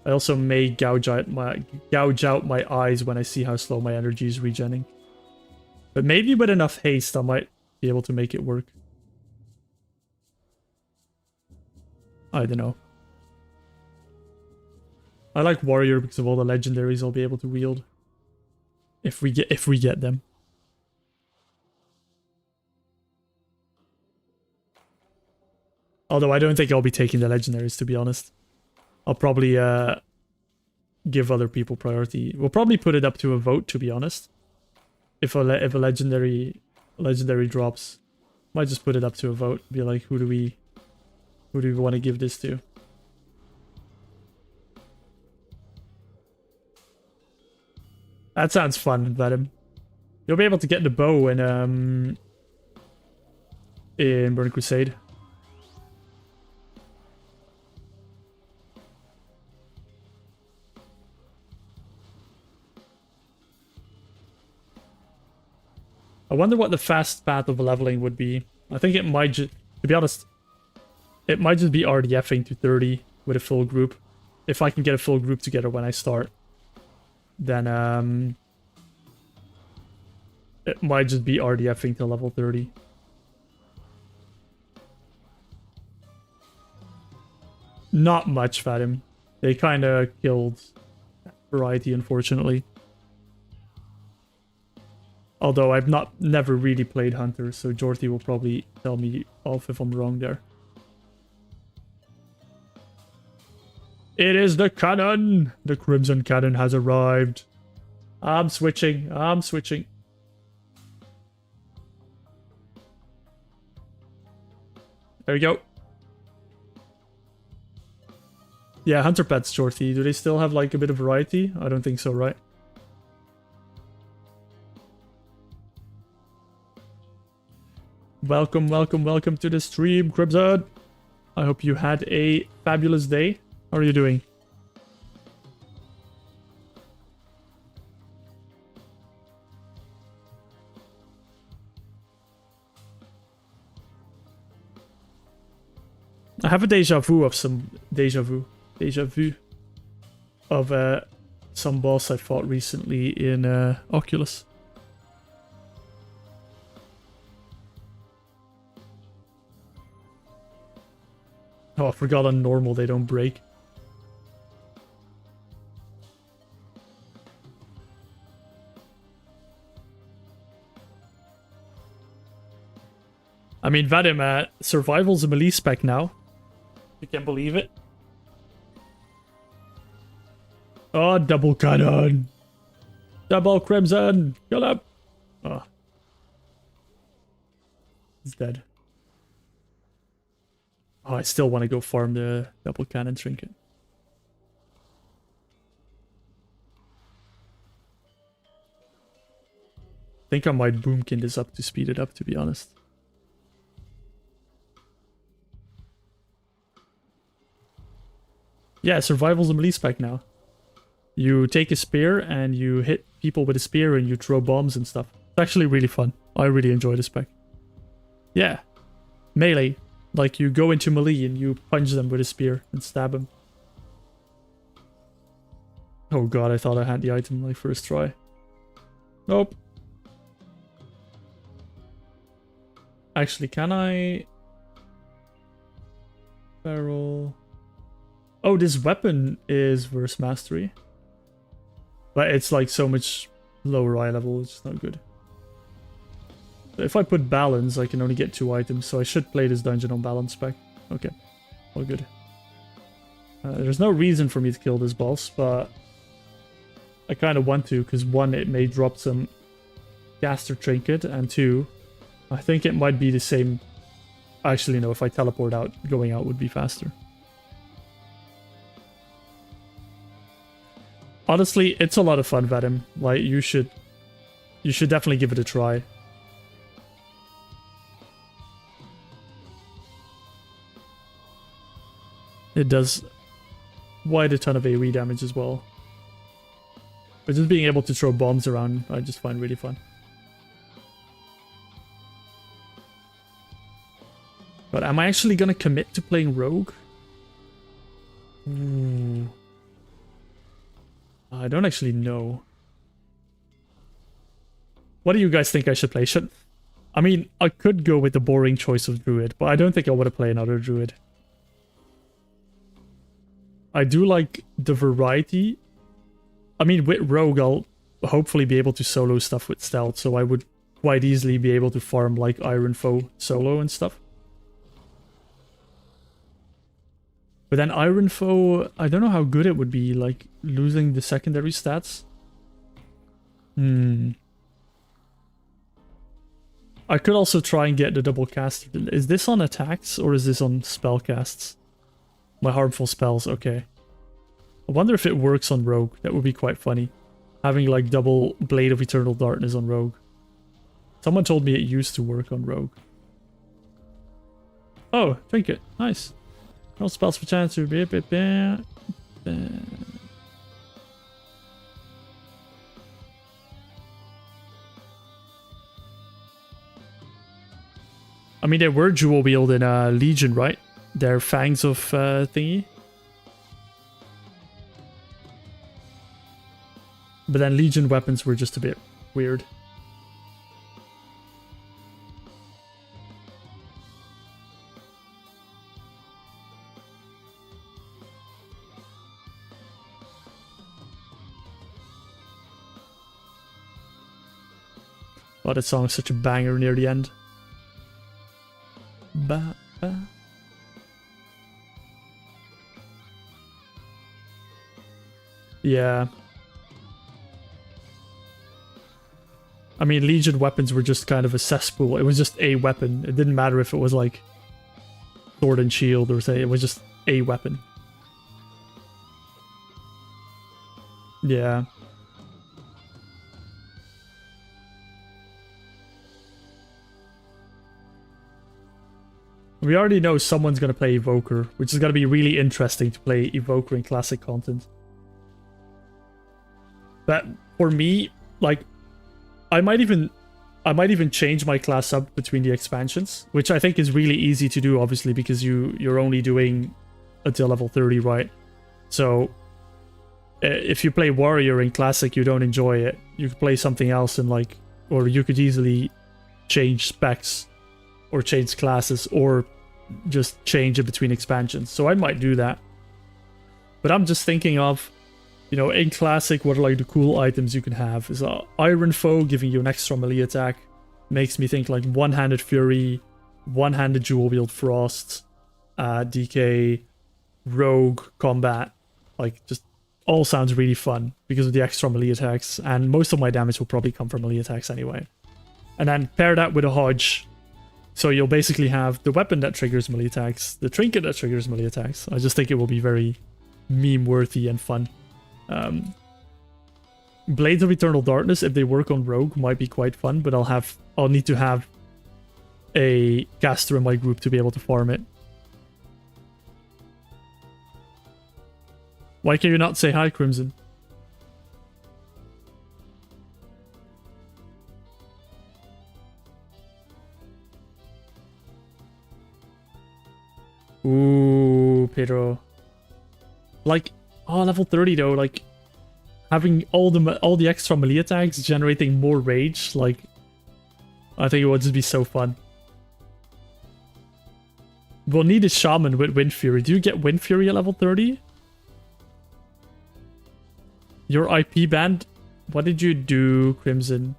I also may gouge out my eyes when I see how slow my energy is regenning. But maybe with enough haste I might be able to make it work. I don't know. I like warrior because of all the legendaries I'll be able to wield. If we get them. Although I don't think I'll be taking the legendaries, to be honest. I'll probably give other people priority. We'll probably put it up to a vote, to be honest. If a legendary drops, might just put it up to a vote. Be like, who do we want to give this to? That sounds fun, Vadim. You'll be able to get the bow in Burning Crusade. I wonder what the fast path of leveling would be. I think it might just, to be honest, it might just be RDFing to 30 with a full group. If I can get a full group together when I start, then it might just be RDFing to level 30. Not much, Fatim. They kind of killed variety, unfortunately. Although I've never really played Hunter, so Jorty will probably tell me off if I'm wrong there. It is the cannon! The Crimson Cannon has arrived. I'm switching. I'm switching. There we go. Yeah, Hunter Pets, Jorty. Do they still have like a bit of variety? I don't think so, right? Welcome, welcome, welcome to the stream, Crimson. I hope you had a fabulous day. How are you doing? I have a deja vu of some deja vu of some boss I fought recently in Oculus. Oh, I forgot on normal they don't break. I mean, Vadim, survival's a melee spec now. You can believe it. Oh, double cannon. Double Crimson. Kill him. Oh. He's dead. Oh, I still want to go farm the double cannon trinket. I think I might boomkin this up to speed it up, to be honest. Yeah, survival's a melee spec now. You take a spear and you hit people with a spear and you throw bombs and stuff. It's actually really fun. I really enjoy the spec. Yeah. Melee. Like you go into melee and you punch them with a spear and stab them. Oh god, I thought I had the item my first try. Nope. Actually, can I... Barrel... Oh, this weapon is verse mastery. But it's like so much lower eye level, it's not good. If I put balance, I can only get 2 items, so I should play this dungeon on balance spec. Okay, all good. There's no reason for me to kill this boss, but I kind of want to, because 1, it may drop some caster trinket, and 2, I think it might be the same. Actually, no, if I teleport out, going out would be faster. Honestly, it's a lot of fun, Vadim. Like, you should definitely give it a try. It does quite a ton of AoE damage as well. But just being able to throw bombs around, I just find really fun. But am I actually gonna commit to playing Rogue? Ooh. I don't actually know. What do you guys think I should play? I mean, I could go with the boring choice of Druid, but I don't think I want to play another Druid. I do like the variety. I mean, with Rogue, I'll hopefully be able to solo stuff with Stealth, so I would quite easily be able to farm like Iron Foe solo and stuff. But then Iron Foe, I don't know how good it would be, like, losing the secondary stats. I could also try and get the double cast. Is this on attacks, or is this on spell casts? My harmful spells, okay. I wonder if it works on Rogue. That would be quite funny. Having, like, double Blade of Eternal Darkness on Rogue. Someone told me it used to work on Rogue. Oh, trinket. Nice. No spells for chance to be a bit bad. I mean, they were dual wield in Legion, right? They're fangs of thingy. But then Legion weapons were just a bit weird. Oh, that song's such a banger near the end. Ba, ba. Yeah. I mean, Legion weapons were just kind of a cesspool. It was just a weapon. It didn't matter if it was like sword and shield or say it was just a weapon. Yeah. We already know someone's going to play Evoker, which is going to be really interesting to play Evoker in classic content. But for me, like, I might even change my class up between the expansions, which I think is really easy to do, obviously, because you're only doing until level 30, right? So if you play Warrior in Classic, you don't enjoy it, you could play something else and like, or you could easily change specs or change classes or just change it between expansions. So I might do that. But I'm just thinking of, you know, in Classic, what are like the cool items you can have is Iron Foe giving you an extra melee attack. Makes me think like one-handed Fury, one-handed dual wield Frost, DK, Rogue, Combat. Like, just all sounds really fun because of the extra melee attacks, and most of my damage will probably come from melee attacks anyway. And then pair that with a Hodge, so you'll basically have the weapon that triggers melee attacks, the trinket that triggers melee attacks. I just think it will be very meme-worthy and fun. Blades of Eternal Darkness, if they work on Rogue, might be quite fun, but I'll need to have a caster in my group to be able to farm it. Why can you not say hi, Crimson? Ooh, Pedro. Like, oh, level 30 though, like, having all the extra melee attacks generating more rage, like, I think it would just be so fun. We'll need a shaman with Wind Fury. Do you get Wind Fury at level 30? Your IP band? What did you do, Crimson?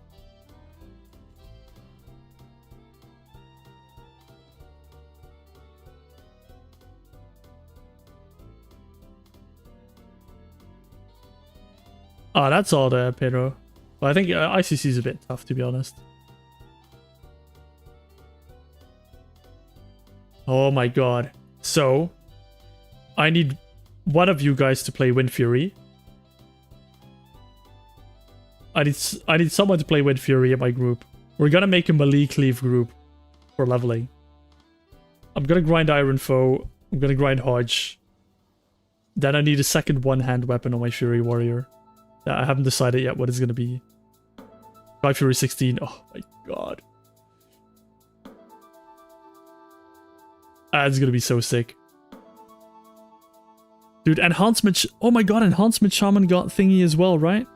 Oh, that's all there, Pedro. Well, I think ICC is a bit tough, to be honest. Oh my god. So, I need one of you guys to play Wind Fury. I need someone to play Wind Fury in my group. We're gonna make a melee cleave group for leveling. I'm gonna grind Iron Foe. I'm gonna grind Hodge. Then I need a second one-hand weapon on my Fury Warrior. I haven't decided yet what it's gonna be. Try Fury 16. Oh my god. It's gonna be so sick. Dude, Enhancement... Oh my god, Enhancement Shaman got thingy as well, right?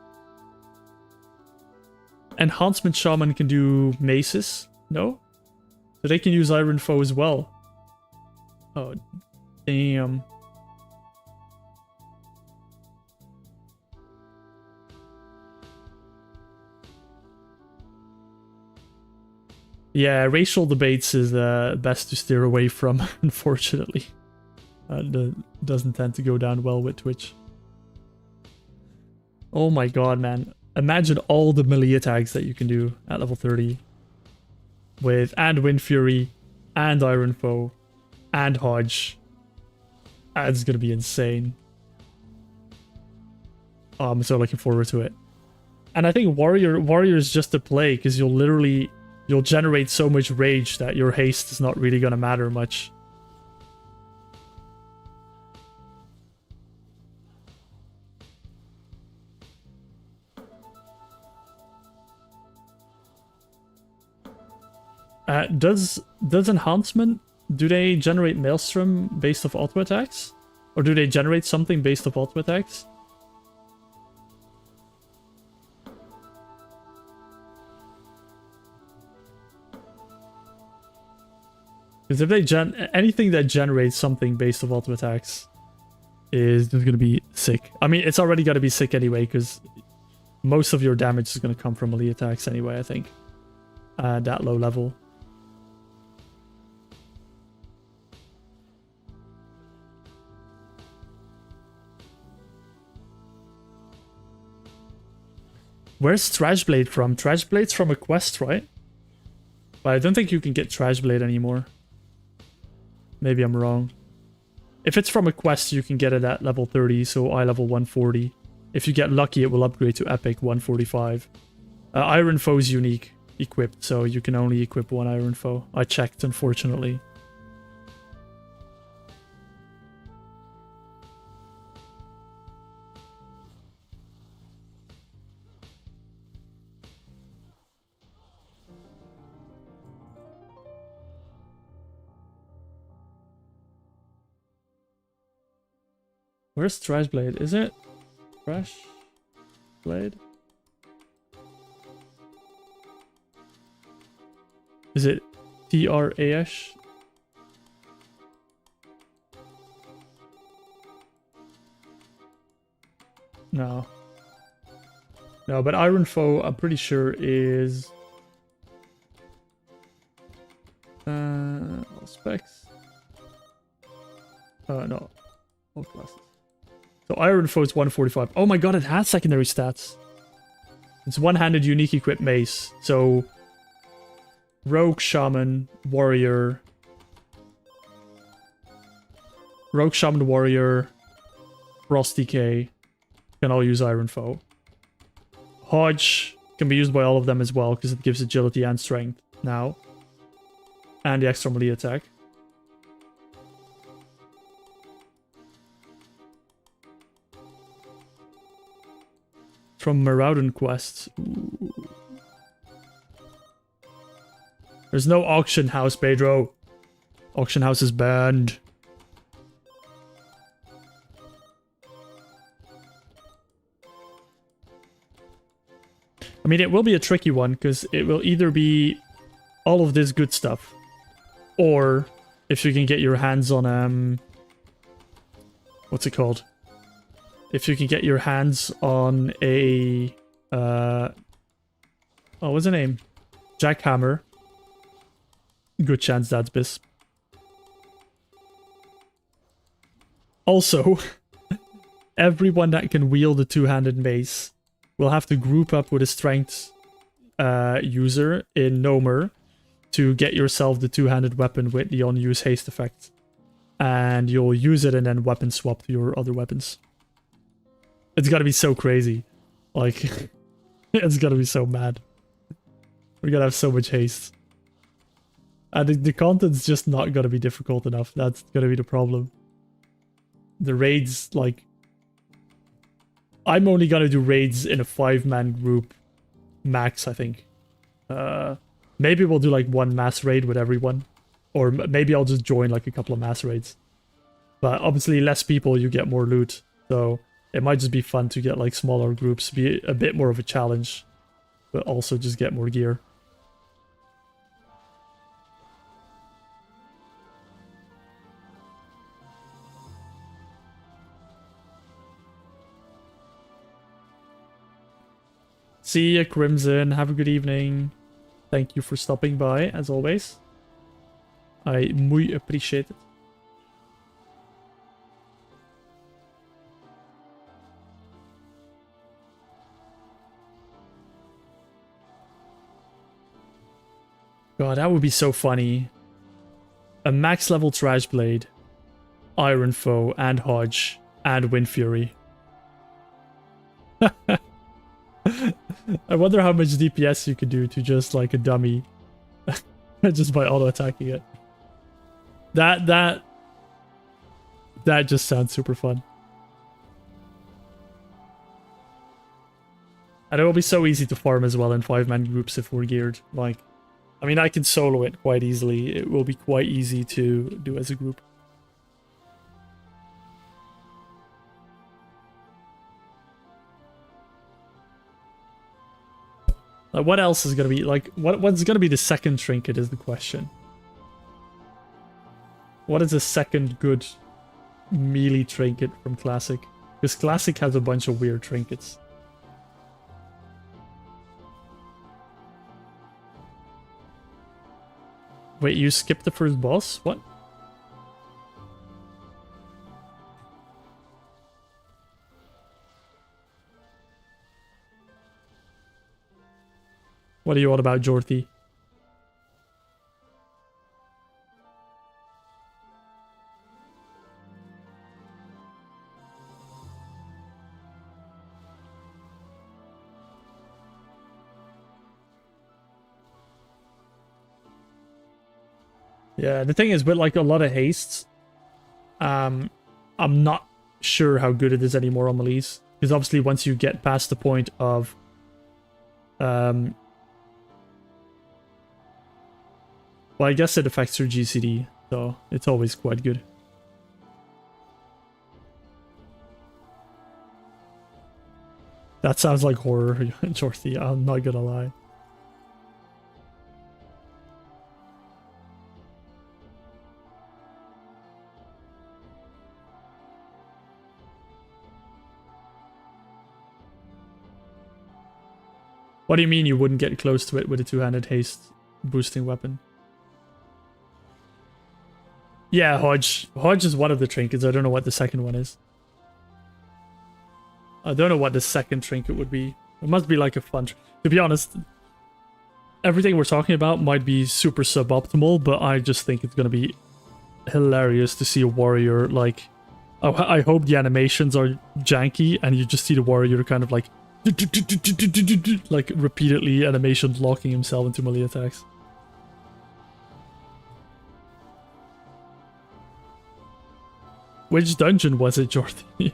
Enhancement Shaman can do maces? No? So they can use Iron Foe as well. Oh, damn. Yeah, racial debates is best to steer away from, unfortunately. Doesn't tend to go down well with Twitch. Oh my god, man. Imagine all the melee attacks that you can do at level 30. And Wind Fury, and Iron Foe, and Hodge. It's gonna be insane. Oh, I'm so looking forward to it. And I think Warrior is just a play, because you'll generate so much rage that your haste is not really gonna matter much. Does enhancement, do they generate Maelstrom based off auto attacks? Or do they generate something based off auto attacks? Because if they anything that generates something based off auto attacks is just gonna be sick. I mean, it's already gotta be sick anyway, because most of your damage is gonna come from melee attacks anyway, I think. At that low level. Where's Trashblade from? Trashblade's from a quest, right? But I don't think you can get Trashblade anymore. Maybe I'm wrong. If it's from a quest, you can get it at level 30, so eye level 140. If you get lucky, it will upgrade to Epic 145. Iron Foe's unique equipped, so you can only equip one Iron Foe. I checked, unfortunately. Where's Trashblade? Is it Trashblade? Is it Trash? No. No, but Iron Foe, I'm pretty sure is... all specs. No. All classes. So Iron Foe is 145. Oh my god, it has secondary stats. It's one-handed unique equipped mace. So Rogue, Shaman, Warrior. Rogue, Shaman, Warrior, Frost DK can all use Iron Foe. Hodge can be used by all of them as well because it gives agility and strength now. And the extra melee attack. From Maraudon quests. Ooh. There's no auction house, Pedro. Auction house is banned. I mean, it will be a tricky one because it will either be all of this good stuff, or if you can get your hands on what's it called? If you can get your hands on a oh, what's the name? Jackhammer. Good chance that's Bis. Also, everyone that can wield a two-handed mace will have to group up with a strength user in Nomer to get yourself the two-handed weapon with the on-use haste effect. And you'll use it and then weapon swap to your other weapons. It's gotta be so crazy. Like, it's gotta be so mad. We're gonna have so much haste. And the content's just not gonna be difficult enough. That's gonna be the problem. The raids, like... I'm only gonna do raids in a 5-man group. Max, I think. Maybe we'll do like one mass raid with everyone. Or maybe I'll just join like a couple of mass raids. But obviously less people, you get more loot. So it might just be fun to get like smaller groups, be a bit more of a challenge. But also just get more gear. See ya, Crimson. Have a good evening. Thank you for stopping by, as always. I muy appreciate it. God, that would be so funny. A max level Trashblade, Iron Foe, and Hodge, and Wind Fury. I wonder how much DPS you could do to just like a dummy. Just by auto-attacking it. That just sounds super fun. And it will be so easy to farm as well in 5-man groups if we're geared. Like, I mean, I can solo it quite easily. It will be quite easy to do as a group. Like, what else is gonna be like? What's gonna be the second trinket is the question. What is the second good melee trinket from Classic? Because Classic has a bunch of weird trinkets. Wait, you skipped the first boss? What? What are you all about, Jorthy? Yeah, the thing is, with like a lot of hastes, I'm not sure how good it is anymore on melees. Because obviously once you get past the point of well, I guess it affects your GCD, so it's always quite good. That sounds like horror, Jorthy, I'm not gonna lie. What do you mean you wouldn't get close to it with a two-handed haste boosting weapon? Yeah, Hodge. Hodge is one of the trinkets. I don't know what the second one is. I don't know what the second trinket would be. It must be like a fun... To be honest, everything we're talking about might be super suboptimal, but I just think it's going to be hilarious to see a warrior, like... I hope the animations are janky, and you just see the warrior kind of like... like repeatedly animation locking himself into melee attacks. Which dungeon was it, Jordan?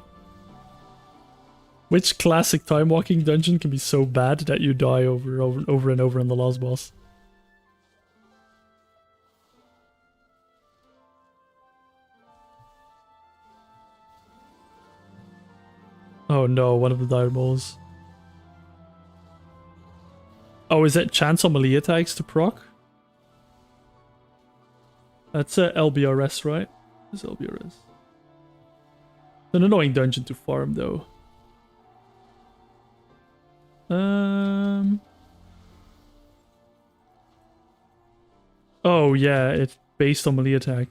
Which classic time walking dungeon can be so bad that you die over and over in the last boss? Oh no, one of the dire moles. Oh, is it chance on melee attacks to proc? That's a LBRS, right? It's LBRS. An annoying dungeon to farm, though. Oh yeah, it's based on melee attack.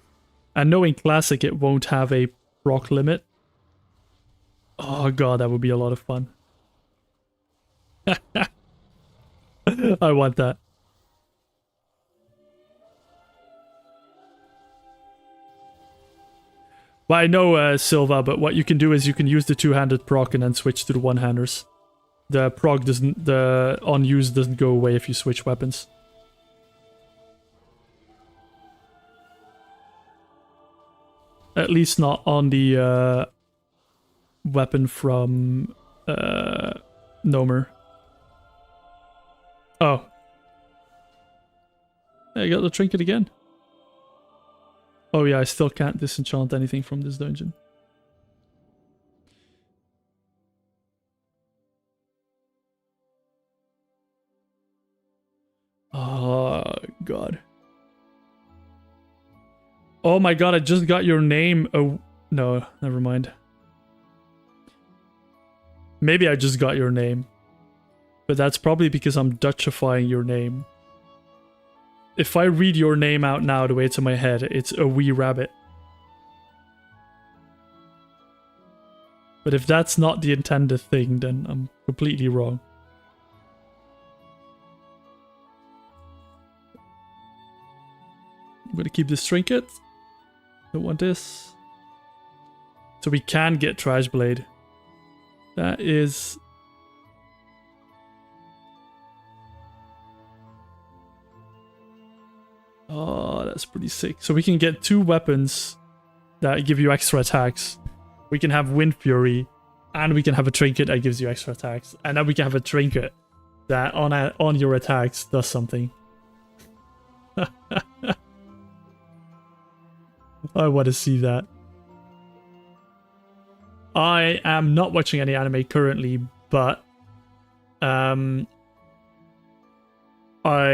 And knowing Classic, it won't have a proc limit. Oh god, that would be a lot of fun. I want that. Well, I know, Silva, but what you can do is you can use the two-handed proc and then switch to the one-handers. The proc doesn't, the on-use doesn't go away if you switch weapons. At least not on the weapon from Nomer. Oh. I got the trinket again. Oh yeah, I still can't disenchant anything from this dungeon. Oh god. Oh my god, I just got your name. Oh no, never mind. Maybe I just got your name. But that's probably because I'm Dutchifying your name. If I read your name out now the way it's in my head, it's a wee rabbit. But if that's not the intended thing, then I'm completely wrong. I'm gonna keep this trinket. Don't want this. So we can get Trash Blade. That is... Oh, that's pretty sick. So we can get two weapons that give you extra attacks. We can have Wind Fury, and we can have a trinket that gives you extra attacks. And then we can have a trinket that on your attacks does something. I want to see that. I am not watching any anime currently, but I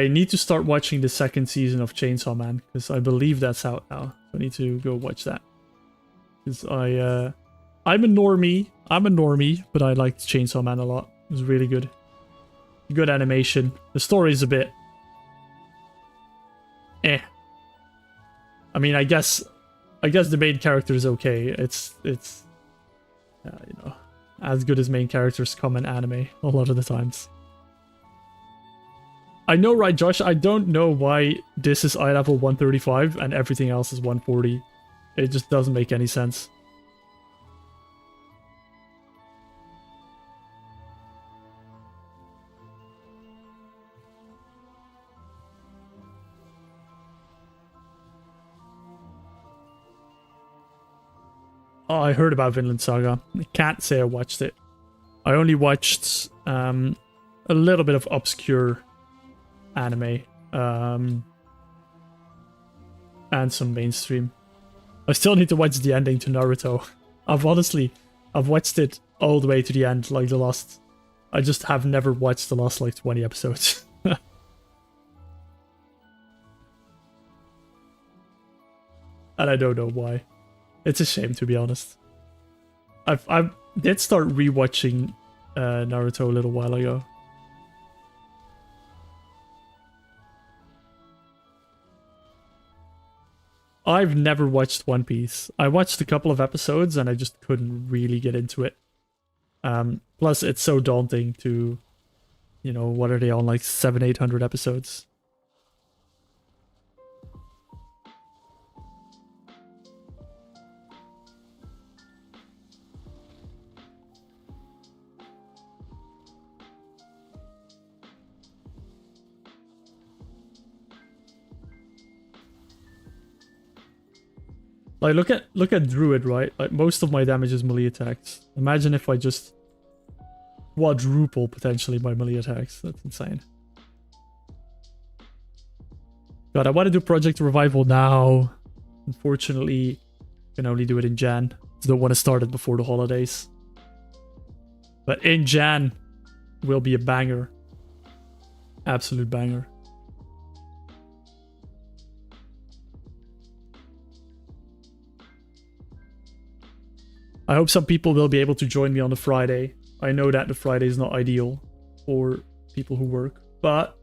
need to start watching the second season of Chainsaw Man because I believe that's out now. So I need to go watch that. Because I'm a normie, but I liked Chainsaw Man a lot. It was really good. Good animation. The story's a bit eh. I mean, I guess the main character is okay. It's you know, as good as main characters come in anime a lot of the times. I know, right, Josh? I don't know why this is eye level 135 and everything else is 140. It just doesn't make any sense. Oh, I heard about Vinland Saga. I can't say I watched it. I only watched a little bit of obscure anime and some mainstream. I still need to watch the ending to Naruto. I've watched it all the way to the end, like the last... I just have never watched the last, like, 20 episodes. And I don't know why. It's a shame, to be honest. I did start rewatching Naruto a little while ago. I've never watched One Piece. I watched a couple of episodes and I just couldn't really get into it. Plus, it's so daunting to, you know, what are they on, like 700-800 episodes? Like, look at Druid, right? Like, most of my damage is melee attacks. Imagine if I just quadruple, potentially, my melee attacks. That's insane. God, I want to do Project Revival now. Unfortunately, I can only do it in Jan. I don't want to start it before the holidays. But in Jan, will be a banger. Absolute banger. I hope some people will be able to join me on the Friday. I know that the Friday is not ideal for people who work, but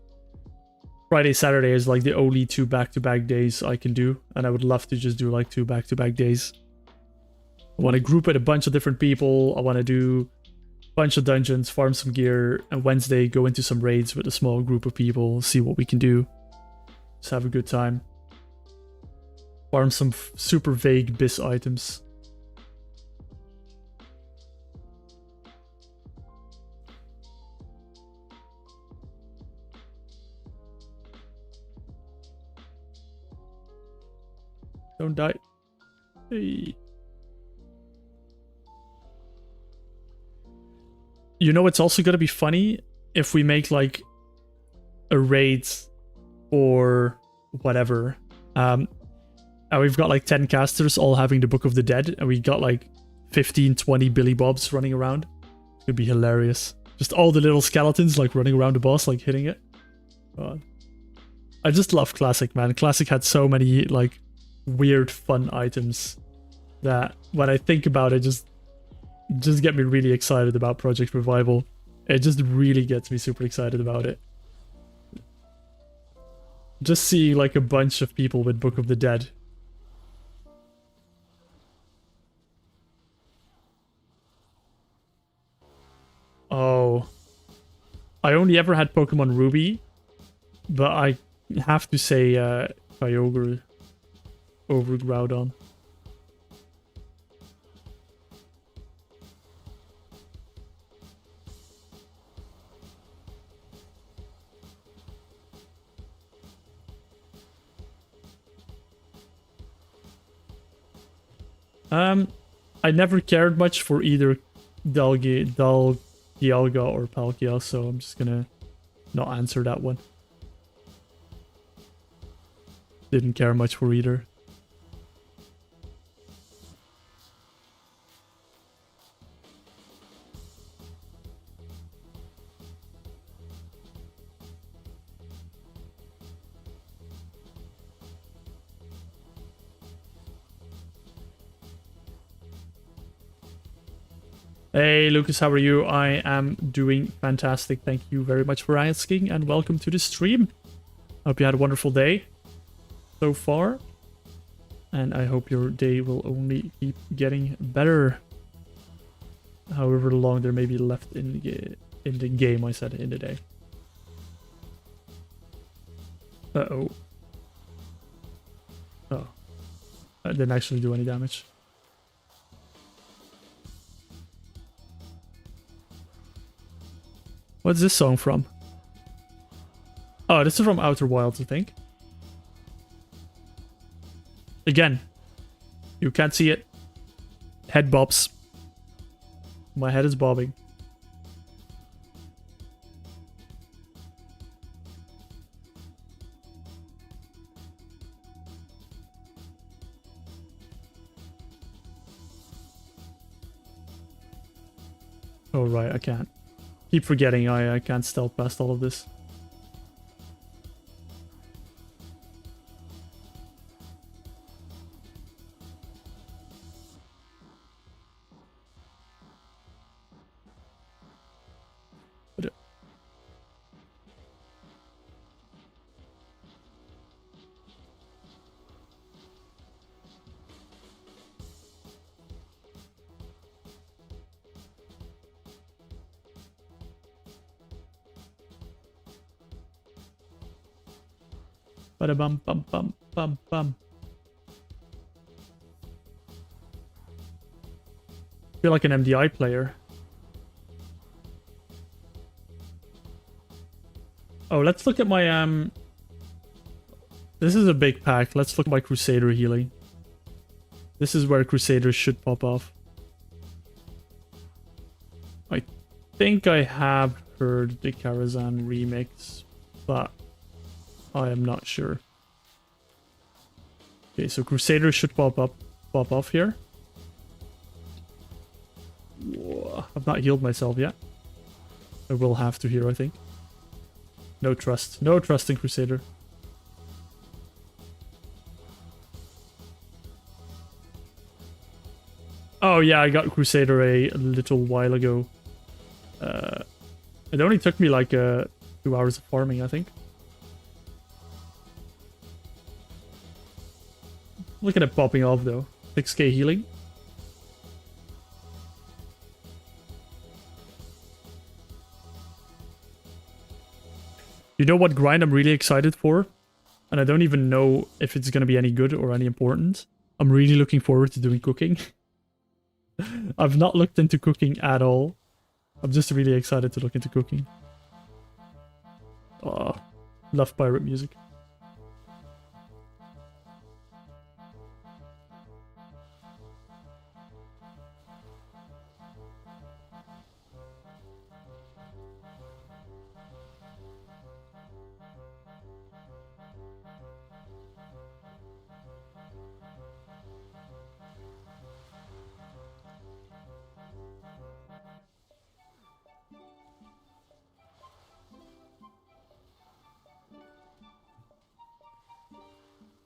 Friday, Saturday is like the only 2 back-to-back days I can do, and I would love to just do like 2 back-to-back days. I want to group with a bunch of different people. I want to do a bunch of dungeons, farm some gear, and Wednesday go into some raids with a small group of people, see what we can do. Just have a good time. Farm some super vague BIS items. Don't die. Hey. You know, it's also gonna be funny if we make like a raid or whatever. And we've got like 10 casters all having the Book of the Dead, and we got like 15, 20 Billy Bobs running around. It would be hilarious. Just all the little skeletons like running around the boss, like hitting it. God. I just love Classic, man. Classic had so many like weird fun items that when I think about it just get me really excited about Project Revival. It just really gets me super excited about it. Just seeing like a bunch of people with Book of the Dead. Oh, I only ever had Pokemon Ruby, but I have to say Kyogre over Groudon. I never cared much for either Dialga or Palkia, so I'm just gonna not answer that one. didn't care much for either. Hey Lucas, how are you? I am doing fantastic. Thank you very much for asking and welcome to the stream. Hope you had a wonderful day so far. And I hope your day will only keep getting better. However long there may be left in the game, I said, in the day. Uh-oh. Oh. I didn't actually do any damage. What's this song from? Oh, this is from Outer Wilds, I think. Again, you can't see it. Head bobs. My head is bobbing. Oh, right, I can't. Keep forgetting I can't stealth past all of this. Bada bum bum bum bum bum. Feel like an MDI player. Oh, let's look at my This is a big pack. Let's look at my Crusader healing. This is where Crusaders should pop off. I think I have heard the Karazhan remix, but I am not sure. Okay, so Crusaders should pop off here. Whoa, I've not healed myself yet. I will have to here, I think. No trust. No trust in Crusader. Oh yeah, I got Crusader a little while ago. It only took me like 2 hours of farming, I think. Look at it popping off though. 6k healing. You know what grind I'm really excited for? And I don't even know if it's going to be any good or any important. I'm really looking forward to doing cooking. I've not looked into cooking at all. I'm just really excited to look into cooking. Oh, love pirate music.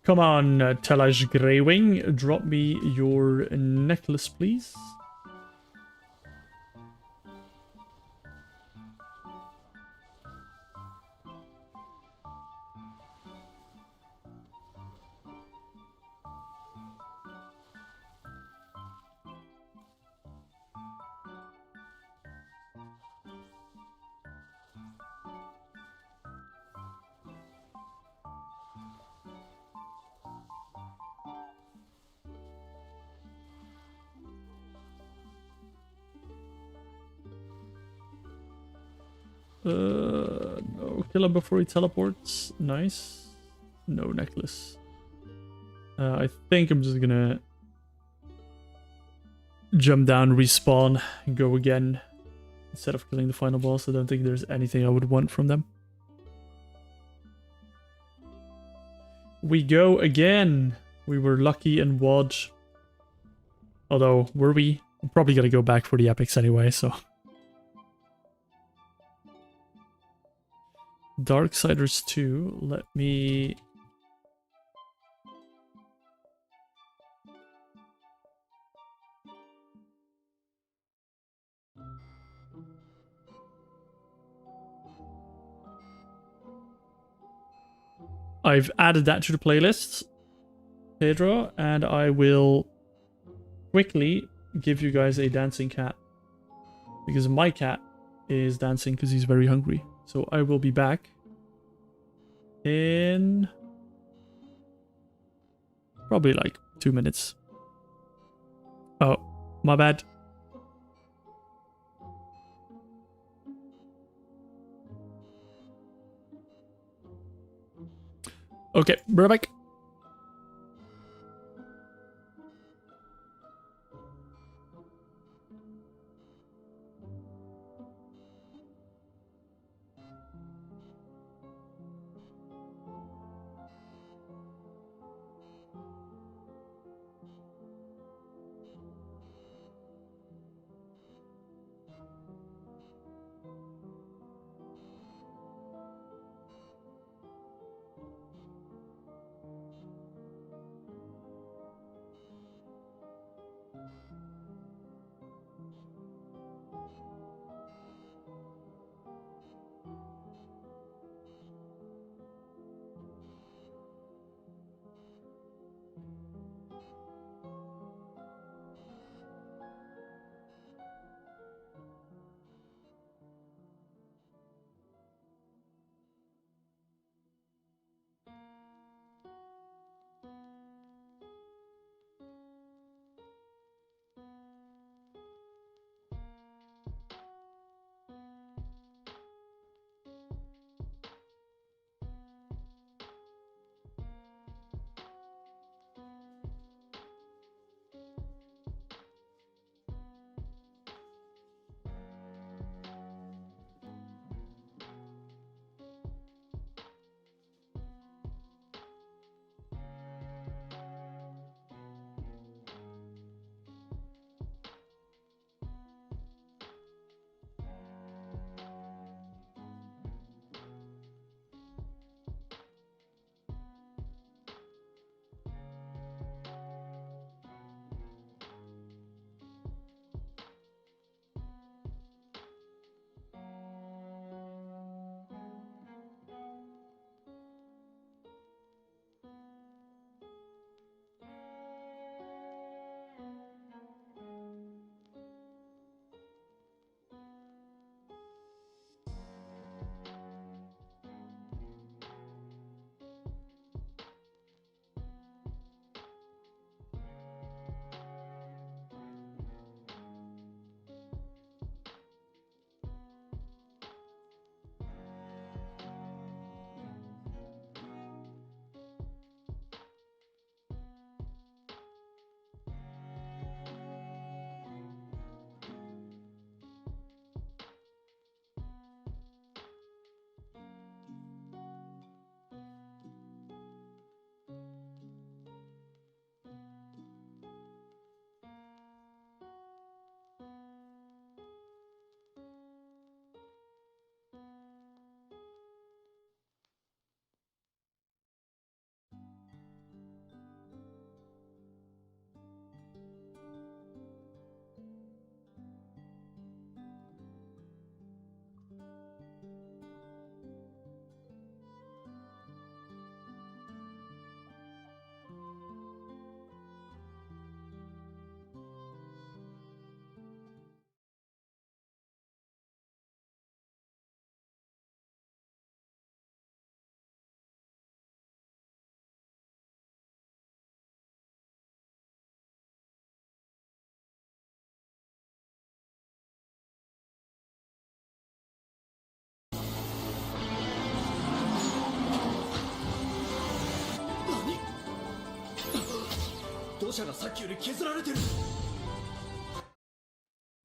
Come on, Telaj Greywing, drop me your necklace, please. No, kill him before he teleports. Nice. No necklace. I think I'm just gonna jump down, respawn, and go again. Instead of killing the final boss, I don't think there's anything I would want from them. we go again. We were lucky in WoD. Although, were we? I'm probably gonna go back for the epics anyway, so. Darksiders 2, let me... I've added that to the playlist, Pedro, and I will quickly give you guys a dancing cat. Because my cat is dancing because he's very hungry. So I will be back in probably like 2 minutes. Oh, my bad. Okay, we're back.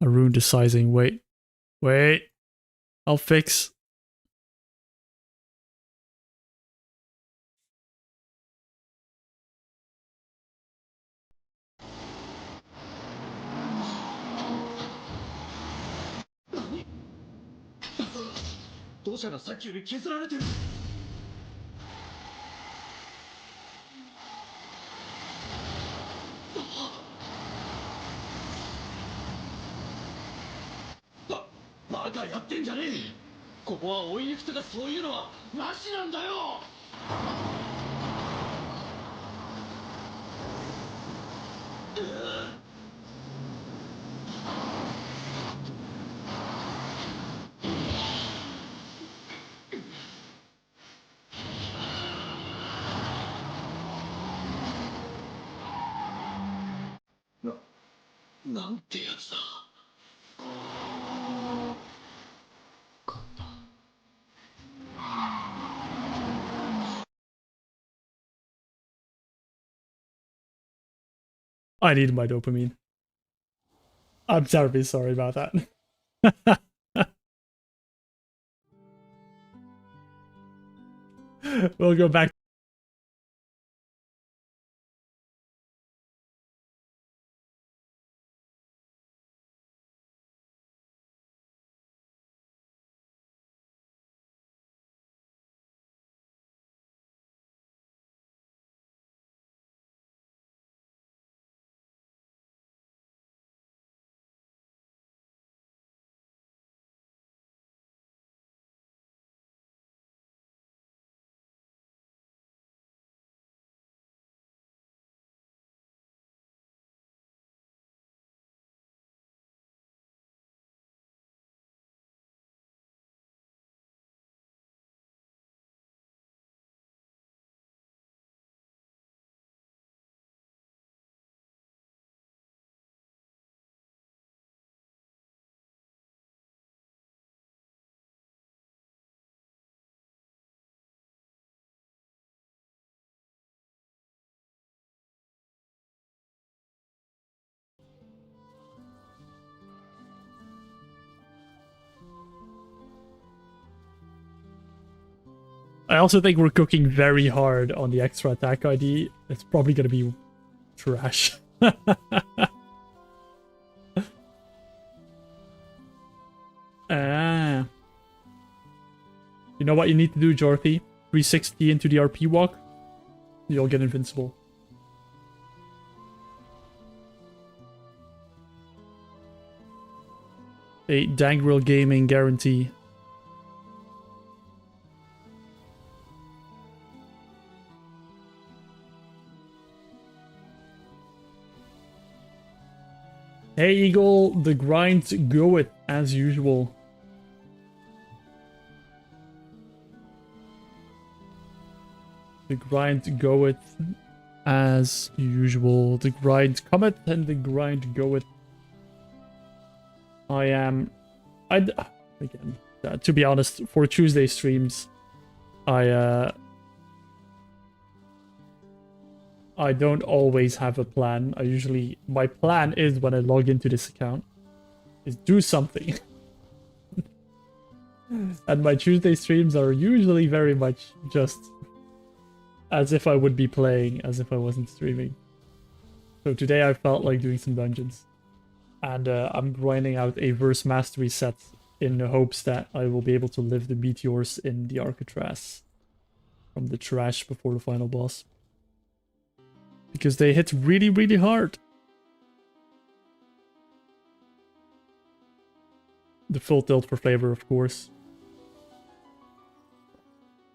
Arun deciding, wait, I'll fix. 土砂がさっきより削られてる。バカやってんじゃねえ。ここは追い抜きとかそういうのはなしなんだよ。なんてやつだ。勝った。I need my dopamine. I'm terribly sorry about that. We'll go back. I also think we're cooking very hard on the extra attack ID. It's probably gonna be trash. Ah. You know what you need to do, Jorthy? 360 into the RP walk. You'll get invincible. A Dangril Gaming guarantee. Hey Eagle, the grind goeth as usual. The grind goeth as usual. The grind cometh and the grind goeth. Again, to be honest, for Tuesday streams, I don't always have a plan. My plan is when I log into this account, is do something. And my Tuesday streams are usually very much just as if I would be playing, as if I wasn't streaming. So today I felt like doing some dungeons. And I'm grinding out a verse mastery set in the hopes that I will be able to live the meteors in the Arcatraz from the trash before the final boss. Because they hit really, really hard. The full tilt for flavor, of course.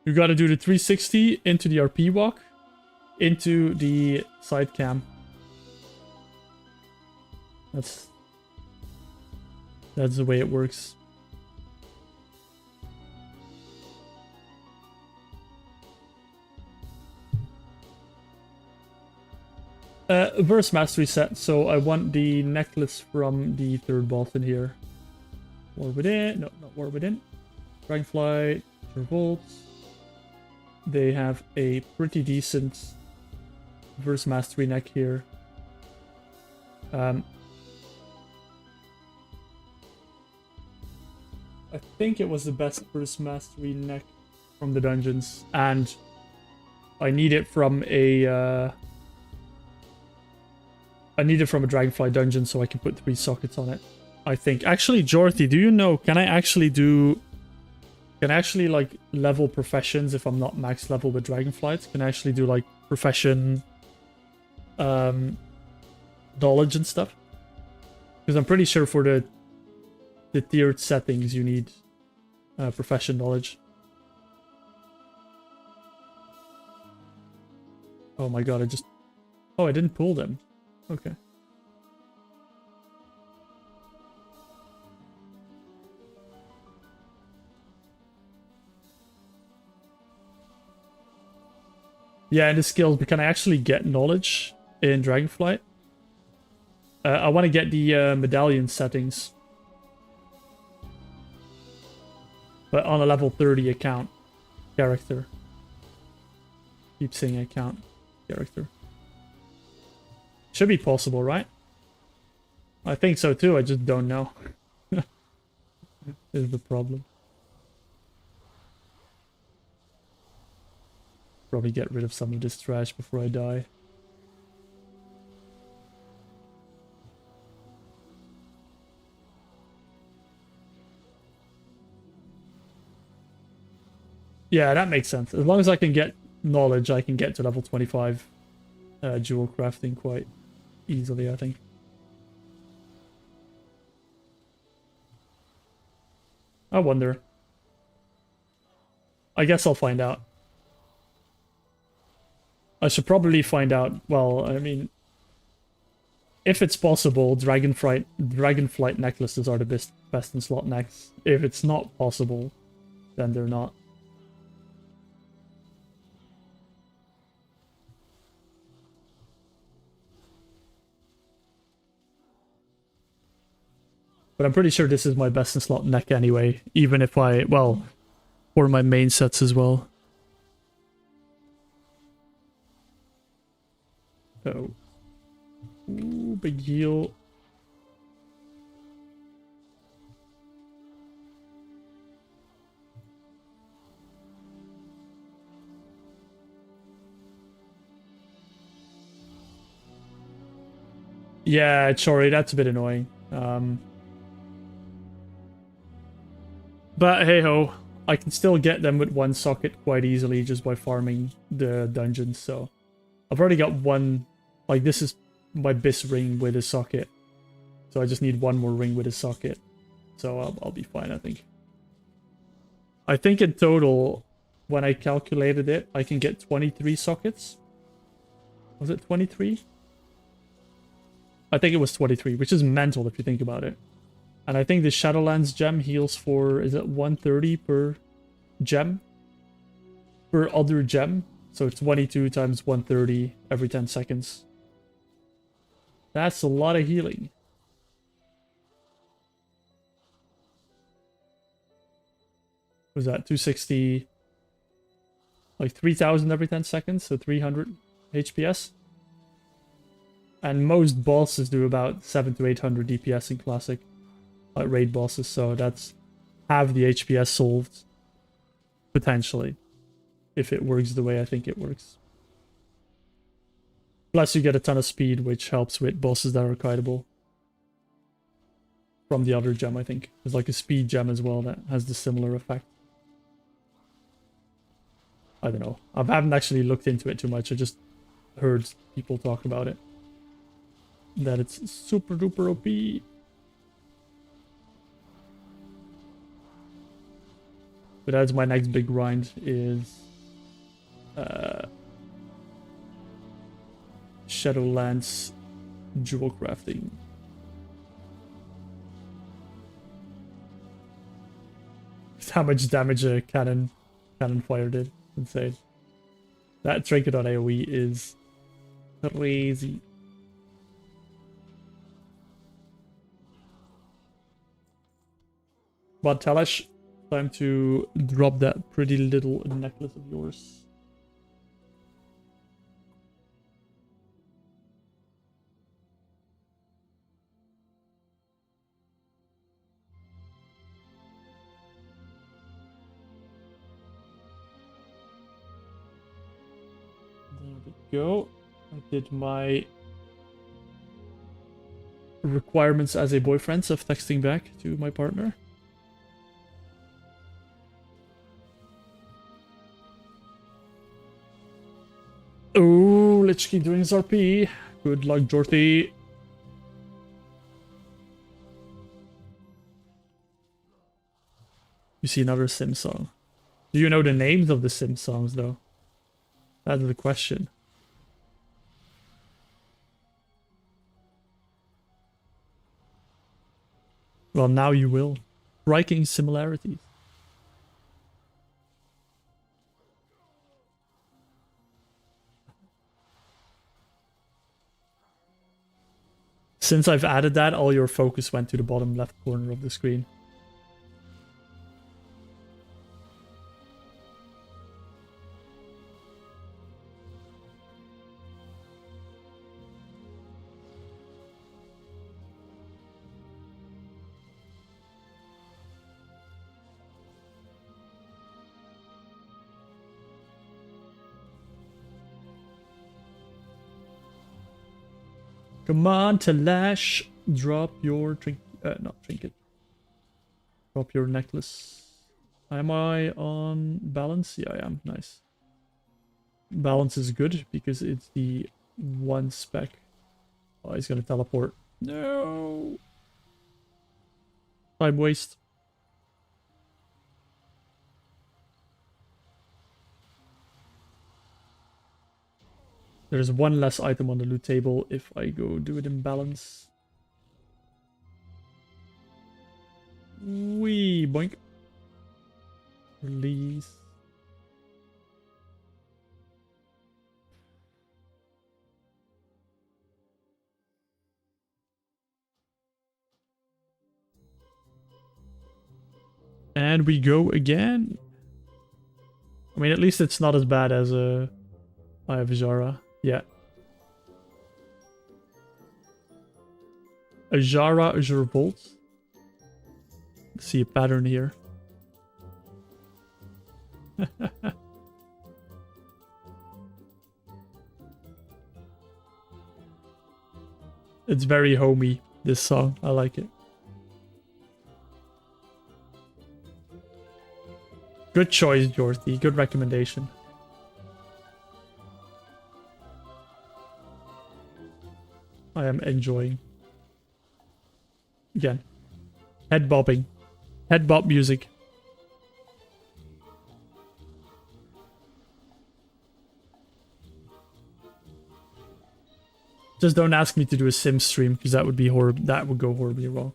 You gotta do the 360 into the RP walk, into the side cam. That's the way it works. Verse mastery set, so I want the necklace from the third boss in here. War Within, no, not War Within. Dragonfly, Revolt. They have a pretty decent verse mastery neck here. I think it was the best verse mastery neck from the dungeons, and I need it from a Dragonfly dungeon so I can put 3 sockets on it. I think. Actually, Jorthy, do you know, can I actually do Can actually like level professions if I'm not max level with Dragonflight. Can actually do like profession knowledge and stuff. Because I'm pretty sure for the tiered settings you need profession knowledge. Oh my god, I didn't pull them. Okay. Yeah, and the skills, but can I actually get knowledge in Dragonflight? I want to get the medallion settings. But on a level 30 account character. Keep saying account character. Should be possible, right? I think so too, I just don't know. Is the problem. Probably get rid of some of this trash before I die. Yeah, that makes sense. As long as I can get knowledge, I can get to level 25 jewel crafting quite easily, I think. I wonder. I guess I'll find out. I should probably find out, well, I mean, if it's possible, Dragonflight necklaces are the best in slot next. If it's not possible, then they're not. But I'm pretty sure this is my best in slot neck anyway, even if well, for my main sets as well. Oh. Ooh, big heal. Yeah, sorry, that's a bit annoying. But hey ho, I can still get them with one socket quite easily just by farming the dungeons, so I've already got one, like this is my bis ring with a socket. So I just need one more ring with a socket. So I'll be fine, I think. I think in total, when I calculated it, I can get 23 sockets. Was it 23? I think it was 23, which is mental if you think about it. And I think the Shadowlands gem heals for, is it 130 per gem? Per other gem. So 22 times 130 every 10 seconds. That's a lot of healing. Was that 260? Like 3000 every 10 seconds, so 300 HPS. And most bosses do about 700 to 800 DPS in Classic. Like raid bosses, so that's half the HPS solved. Potentially. If it works the way I think it works. Plus you get a ton of speed, which helps with bosses that are kiteable. From the other gem, I think. There's like a speed gem as well that has the similar effect. I don't know. I haven't actually looked into it too much. I just heard people talk about it. That it's super duper OP. But that's my next big grind is Shadowlands jewel crafting. How much damage a cannon fire did. Insane. That trinket on AoE is crazy. But Talash, time to drop that pretty little necklace of yours. There we go. I did my requirements as a boyfriend of texting back to my partner. Oh, let's keep doing his RP. Good luck, Jorty. You see another Sim song. Do you know the names of the Sim songs, though? That's the question. Well, now you will. Striking similarities. Since I've added that, all your focus went to the bottom left corner of the screen. Come on, Talash. Drop your drink. Not trinket. Drop your necklace. Am I on balance? Yeah, I am. Nice. Balance is good because it's the one spec. Oh, he's gonna teleport. No. Time waste. There's one less item on the loot table if I go do it in balance. Wee boink. Release. And we go again. I mean, at least it's not as bad as I have Jara. Yeah. Ajara, Azure Bolt. See a pattern here. It's very homey, this song. I like it. Good choice, Jorthy. Good recommendation. I am enjoying. Again. Head bobbing. Head bob music. Just don't ask me to do a sim stream because that would be horrible. That would go horribly wrong.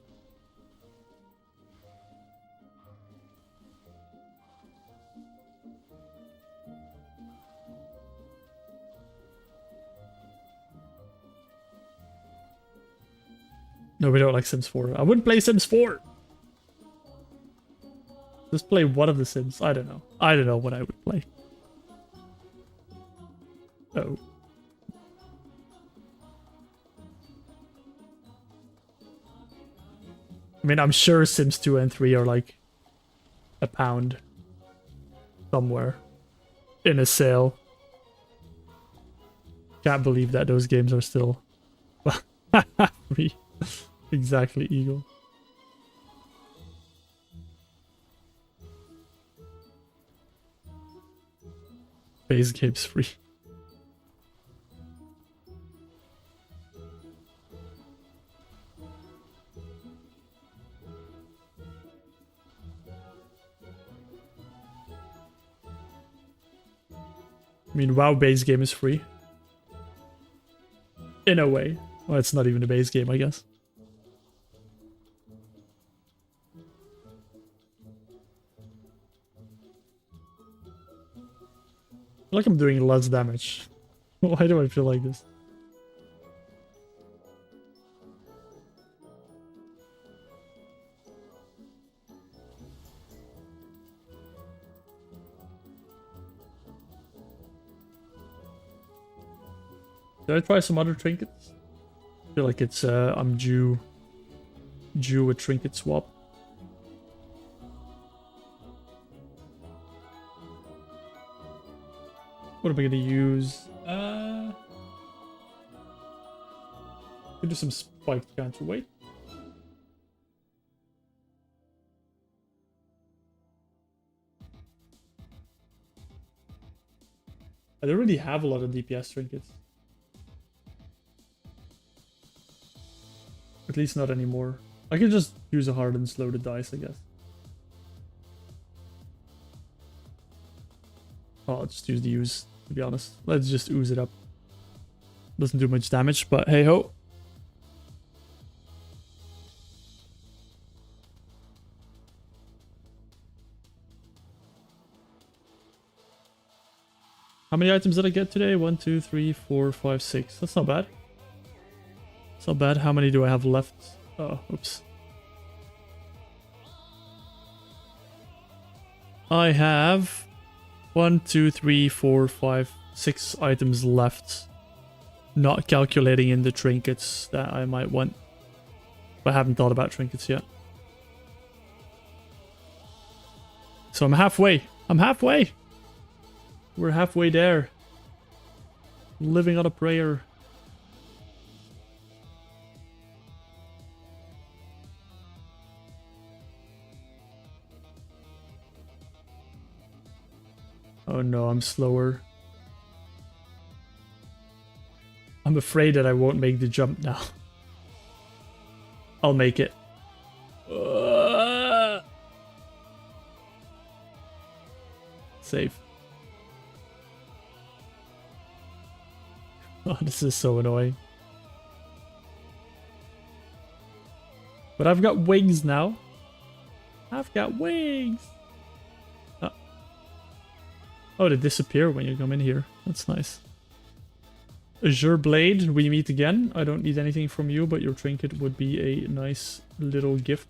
No, we don't like Sims 4. I wouldn't play Sims 4. Just play one of the Sims. I don't know. I don't know what I would play. Oh. I mean, I'm sure Sims 2 and 3 are like £1 somewhere in a sale. Can't believe that those games are still free. Exactly, Eagle. Base game's free. I mean, WoW base game is free. In a way. Well, it's not even a base game, I guess. I feel like I'm doing less damage. Why do I feel like this? Did I try some other trinkets? I feel like it's I'm due a trinket swap. What am I gonna use? Could do some spiked counterweight. I don't really have a lot of DPS trinkets. At least not anymore. I can just use a hard and slow the dice, I guess. Oh, I'll just use the ooze, to be honest. Let's just ooze it up. Doesn't do much damage, but hey ho. How many items did I get today? 1, 2, 3, 4, 5, 6. That's not bad. It's not bad. How many do I have left? Oh, oops. I have 1, 2, 3, 4, 5, 6 items left. Not calculating in the trinkets that I might want. But I haven't thought about trinkets yet. So I'm halfway. I'm halfway! We're halfway there. Living on a prayer. Oh no, I'm slower. I'm afraid that I won't make the jump now. I'll make it. Save. Oh, this is so annoying. But I've got wings now. I've got wings. Oh, they disappear when you come in here. That's nice. Azure Blade, we meet again. I don't need anything from you, but your trinket would be a nice little gift.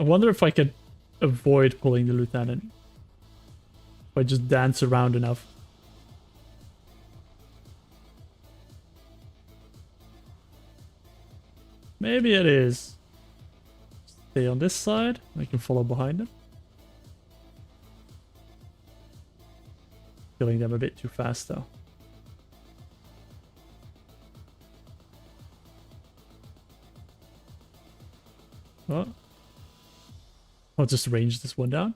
I wonder if I could avoid pulling the lieutenant. If I just dance around enough. Maybe it is. Stay on this side. I can follow behind them. Killing them a bit too fast though. What? I'll just range this one down.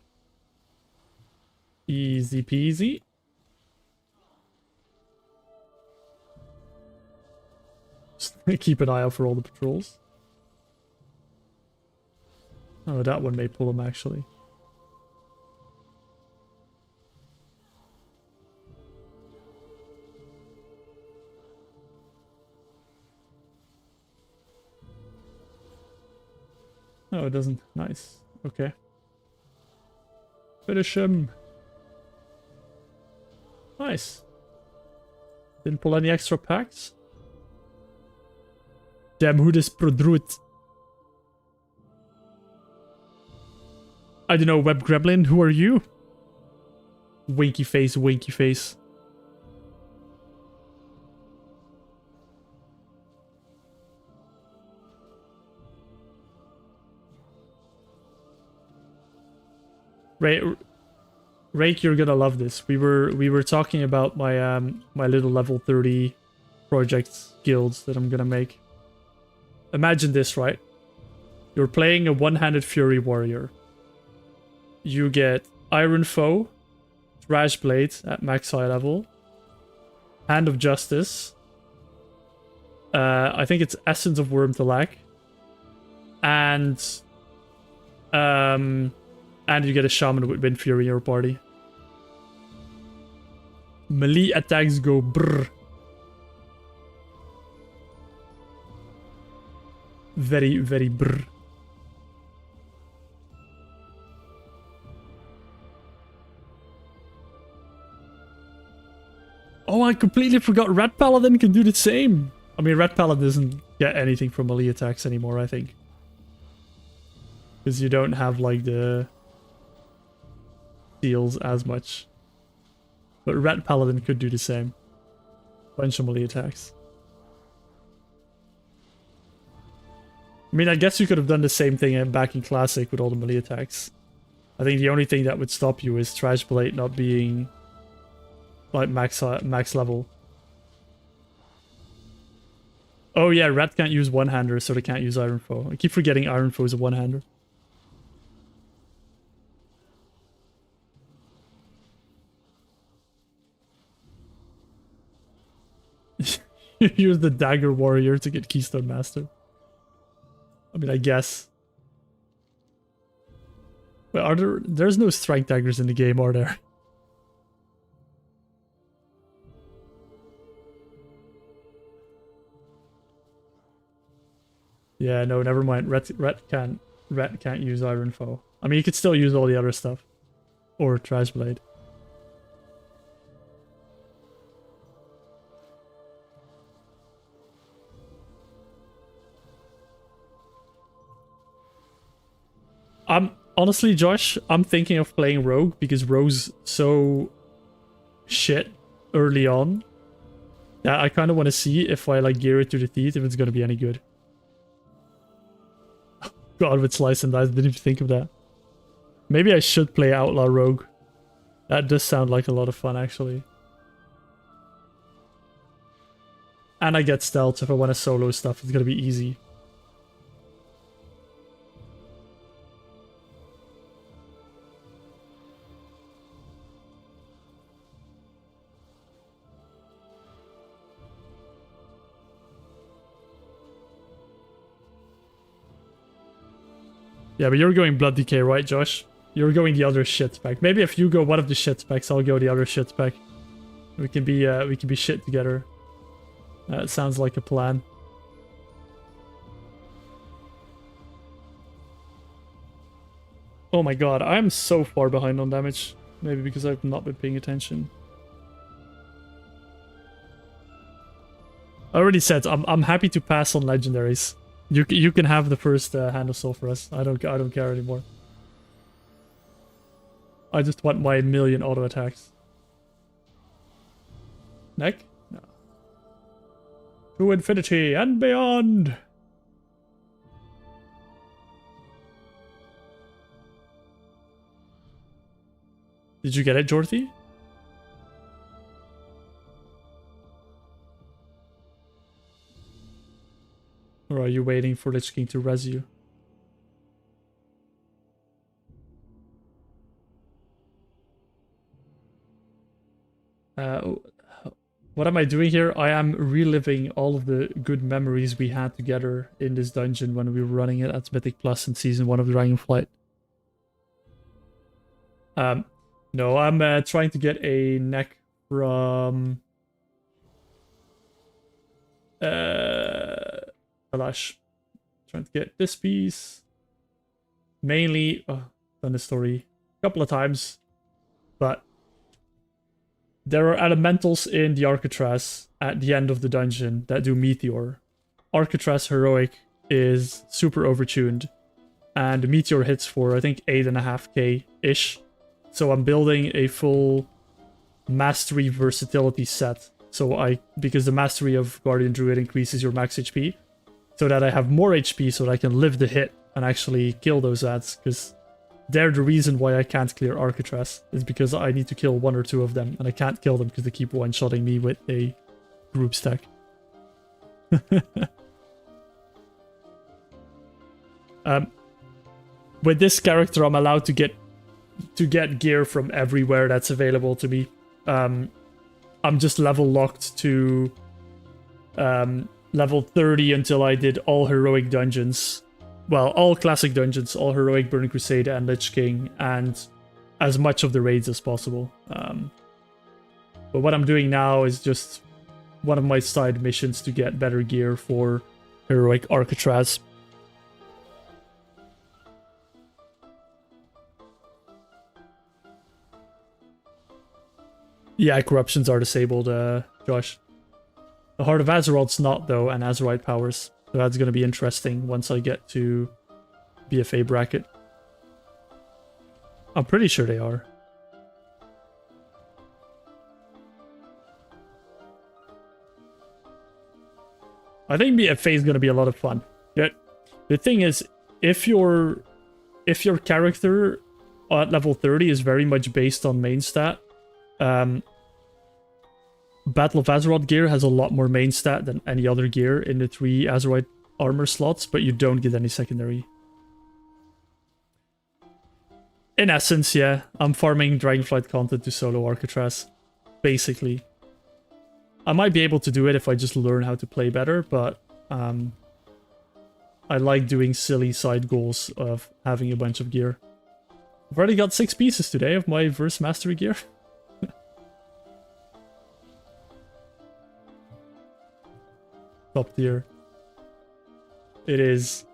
Easy peasy. Just keep an eye out for all the patrols. Oh, that one may pull him actually. No, it doesn't. Nice. Okay. Finish him. Nice. Didn't pull any extra packs. Damn, who this prodruit? I don't know, Web Gremlin, who are you? Winky face, winky face. Rake, you're gonna love this. We were talking about my my little level 30 project guilds that I'm gonna make. Imagine this, right? You're playing a one-handed fury warrior. You get Iron Foe, Thrash Blade at max high level, Hand of Justice. I think it's Essence of Wormtalac, and you get a Shaman with Wind Fury in your party. Melee attacks go brrr. Very, very brrr. Oh, I completely forgot Red Paladin can do the same. I mean, Red Paladin doesn't get anything from melee attacks anymore, I think. Because you don't have, like, the deals as much. But Red Paladin could do the same. Bunch of melee attacks. I mean, I guess you could have done the same thing back in Classic with all the melee attacks. I think the only thing that would stop you is Trash Blade not being like max level. Oh yeah, Rat can't use one-hander, so they can't use Iron Foe. I keep forgetting Iron Foe is a one-hander. Use the Dagger Warrior to get Keystone Master. I mean, I guess. Wait, are there's no Strike Daggers in the game, are there? Yeah, no, never mind. Rat can't use Iron Foe. I mean, you could still use all the other stuff. Or Trash Blade. Honestly, Josh, I'm thinking of playing Rogue because Rogue's so shit early on that I kind of want to see if I like gear it to the teeth if it's going to be any good. God, with Slice and Dice, didn't even think of that. Maybe I should play Outlaw Rogue. That does sound like a lot of fun, actually. And I get stealth if I want to solo stuff. It's going to be easy. Yeah, but you're going Blood Decay, right, Josh? You're going the other shit spec. Maybe if you go one of the shit specs, I'll go the other shit spec. We can be shit together. That sounds like a plan. Oh my god, I'm so far behind on damage. Maybe because I've not been paying attention. I already said I'm happy to pass on legendaries. You can have the first Hand of Soul for us. I don't care anymore. I just want my million auto attacks. Neck? No. To infinity and beyond. Did you get it, Jorthy? Or are you waiting for Lich King to res you? What am I doing here? I am reliving all of the good memories we had together in this dungeon when we were running it at Mythic Plus in Season 1 of Dragonflight. No, I'm trying to get a neck from... Kalash. Trying to get this piece. Mainly... done this story a couple of times. But... there are elementals in the Arcatraz at the end of the dungeon that do Meteor. Arcatraz Heroic is super overtuned. And Meteor hits for, I think, 8.5k-ish. So I'm building a full Mastery Versatility set. So because the Mastery of Guardian Druid increases your max HP. So that I have more HP so that I can live the hit and actually kill those ads. Because they're the reason why I can't clear Arcatraz. Is because I need to kill one or two of them. And I can't kill them because they keep one-shotting me with a group stack. With this character, I'm allowed to get gear from everywhere that's available to me. I'm just level locked to level 30 until I did all heroic dungeons. Well, all classic dungeons, all heroic, Burning Crusade, and Lich King, and as much of the raids as possible. But what I'm doing now is just one of my side missions to get better gear for heroic Arcatraz. Yeah, corruptions are disabled, Josh. The Heart of Azeroth's not, though, and Azerite powers. So that's going to be interesting once I get to BFA bracket. I'm pretty sure they are. I think BFA is going to be a lot of fun. Yeah. The thing is, if your character at level 30 is very much based on main stat, Battle of Azeroth gear has a lot more main stat than any other gear in the 3 Azeroth armor slots, but you don't get any secondary. In essence, yeah, I'm farming Dragonflight content to solo Arcatraz, basically. I might be able to do it if I just learn how to play better, but I like doing silly side goals of having a bunch of gear. I've already got 6 pieces today of my Verse Mastery gear. Top tier. It is.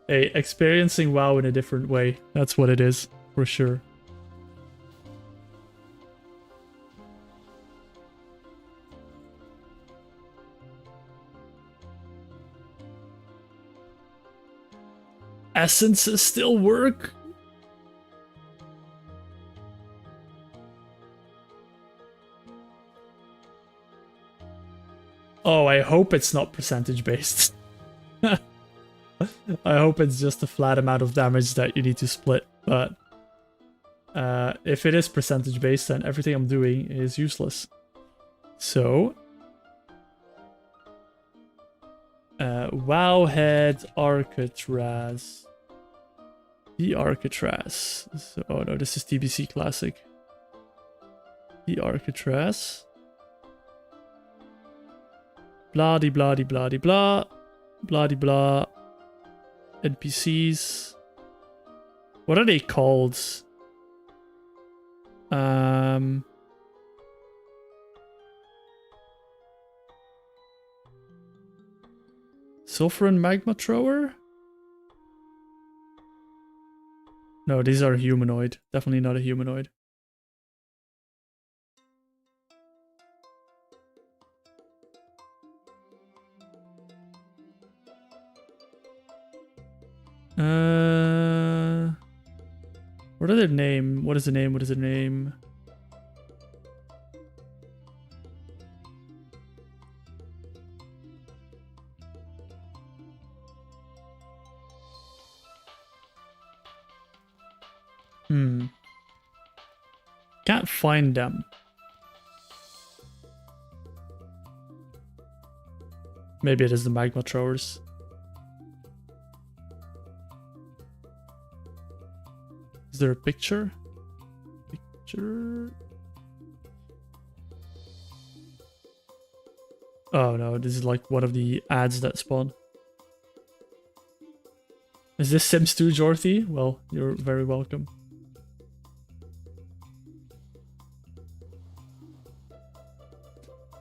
Hey, experiencing WoW in a different way. That's what it is, for sure. Essences still work? Oh, I hope it's not percentage based. I hope it's just a flat amount of damage that you need to split, but if it is percentage based, then everything I'm doing is useless. So, Wowhead Arcatraz. The Arcatraz. So, oh no, this is TBC Classic. The Arcatraz. Blah de blah de blah de blah. Blah de blah. NPCs. What are they called? Sulfur and Magma Thrower? No, these are humanoid. Definitely not a humanoid. What are their name? What is the name? What is the name? Can't find them. Maybe it is the Magma Throwers. Is there a picture? Picture? Oh no, this is like one of the ads that spawn. Is this Sims 2, Jorthy? Well, you're very welcome.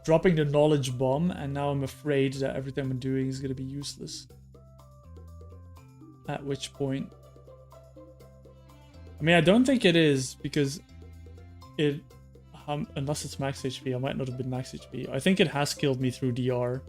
Dropping the knowledge bomb, and now I'm afraid that everything I'm doing is going to be useless. At which point... I mean, I don't think it is, because it... unless it's max HP, I might not have been max HP. I think it has killed me through DR.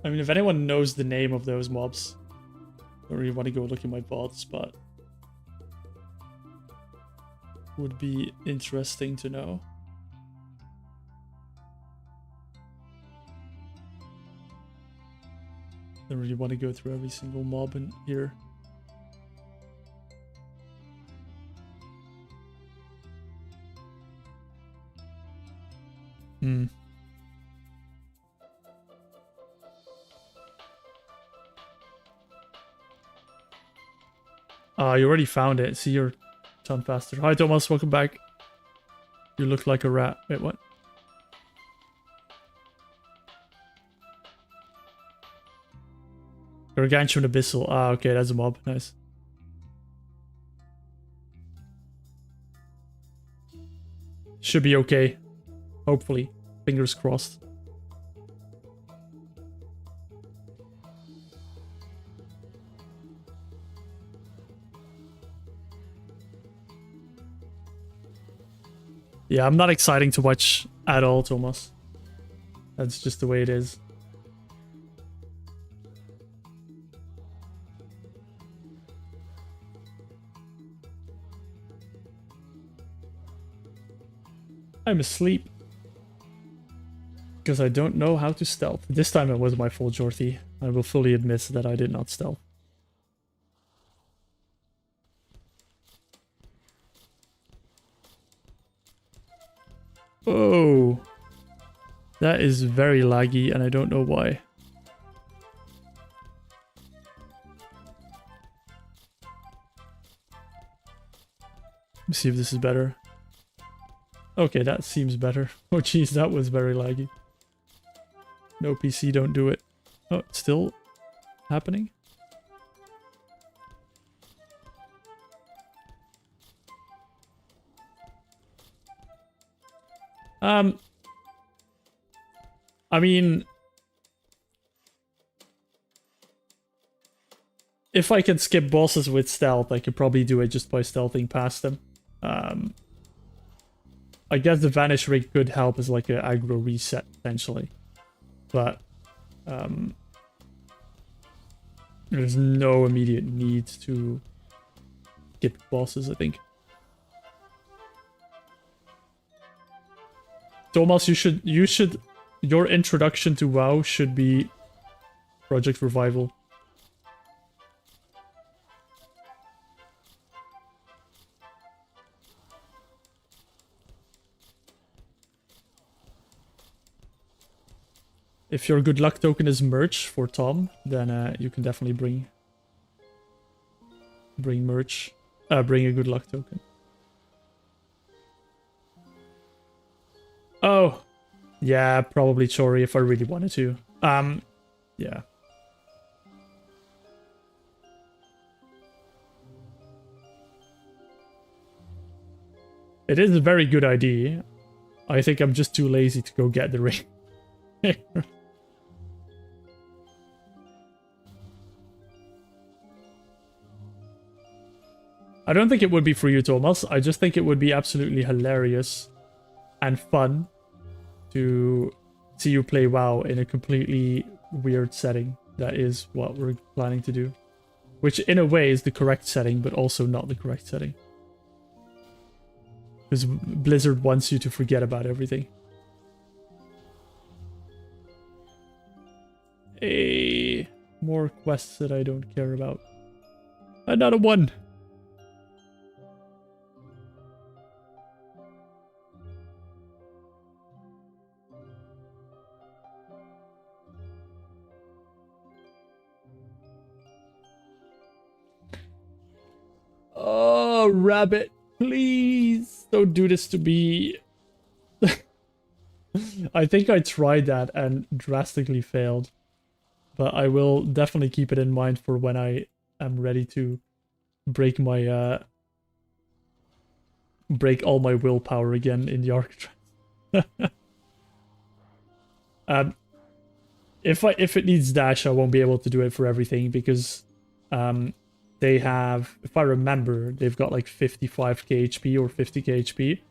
I mean, if anyone knows the name of those mobs, I don't really want to go look at my bots, but would be interesting to know. Don't really want to go through every single mob in here. You already found it. See, you're a ton faster. Hi, Thomas. Welcome back. You look like a rat. Wait, what? Gargantuan Abyssal. Ah, okay, that's a mob. Nice. Should be okay. Hopefully. Fingers crossed. Yeah, I'm not exciting to watch at all, Thomas. That's just the way it is. I'm asleep. Because I don't know how to stealth. This time it was my fault, Jorthy. I will fully admit that I did not stealth. Oh. That is very laggy and I don't know why. Let's see if this is better. Okay, that seems better. Oh jeez, that was very laggy. No PC, don't do it. Oh, it's still happening? I mean, if I can skip bosses with stealth, I could probably do it just by stealthing past them. I guess the Vanish Rig could help as like an aggro reset, potentially. But there's no immediate need to skip bosses, I think. Thomas, your introduction to WoW should be Project Revival. If your good luck token is merch for Tom, then you can definitely bring merch. Bring a good luck token. Oh, yeah, probably Chori if I really wanted to. Yeah. It is a very good idea. I think I'm just too lazy to go get the ring. I don't think it would be for you, Thomas. I just think it would be absolutely hilarious and fun to see you play WoW in a completely weird setting. That is what we're planning to do. Which in a way is the correct setting, but also not the correct setting. Because Blizzard wants you to forget about everything. More quests that I don't care about. Another one! Oh, rabbit, please don't do this to me. I think I tried that and drastically failed. But I will definitely keep it in mind for when I am ready to break my break all my willpower again in the Arctrace. If it needs dash, I won't be able to do it for everything because they have, if I remember, they've got like 55k HP or 50k HP.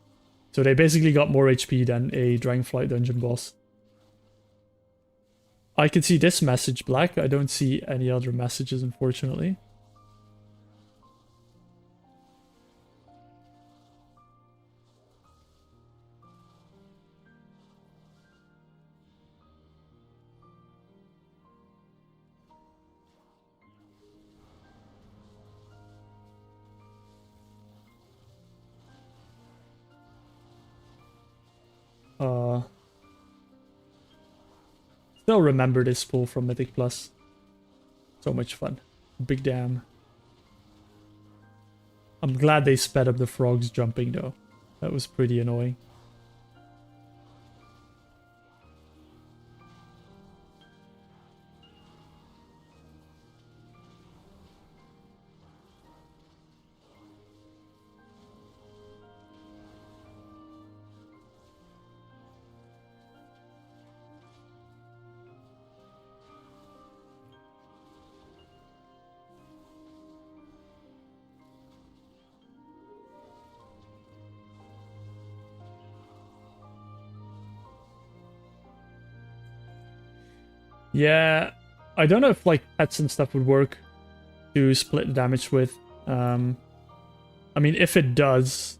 So they basically got more HP than a Dragonflight dungeon boss. I can see this message, Black. I don't see any other messages, unfortunately. Still remember this pool from Mythic Plus. So much fun. Big damn. I'm glad they sped up the frogs jumping though. That was pretty annoying. Yeah, I don't know if like pets and stuff would work to split the damage with. I mean, if it does,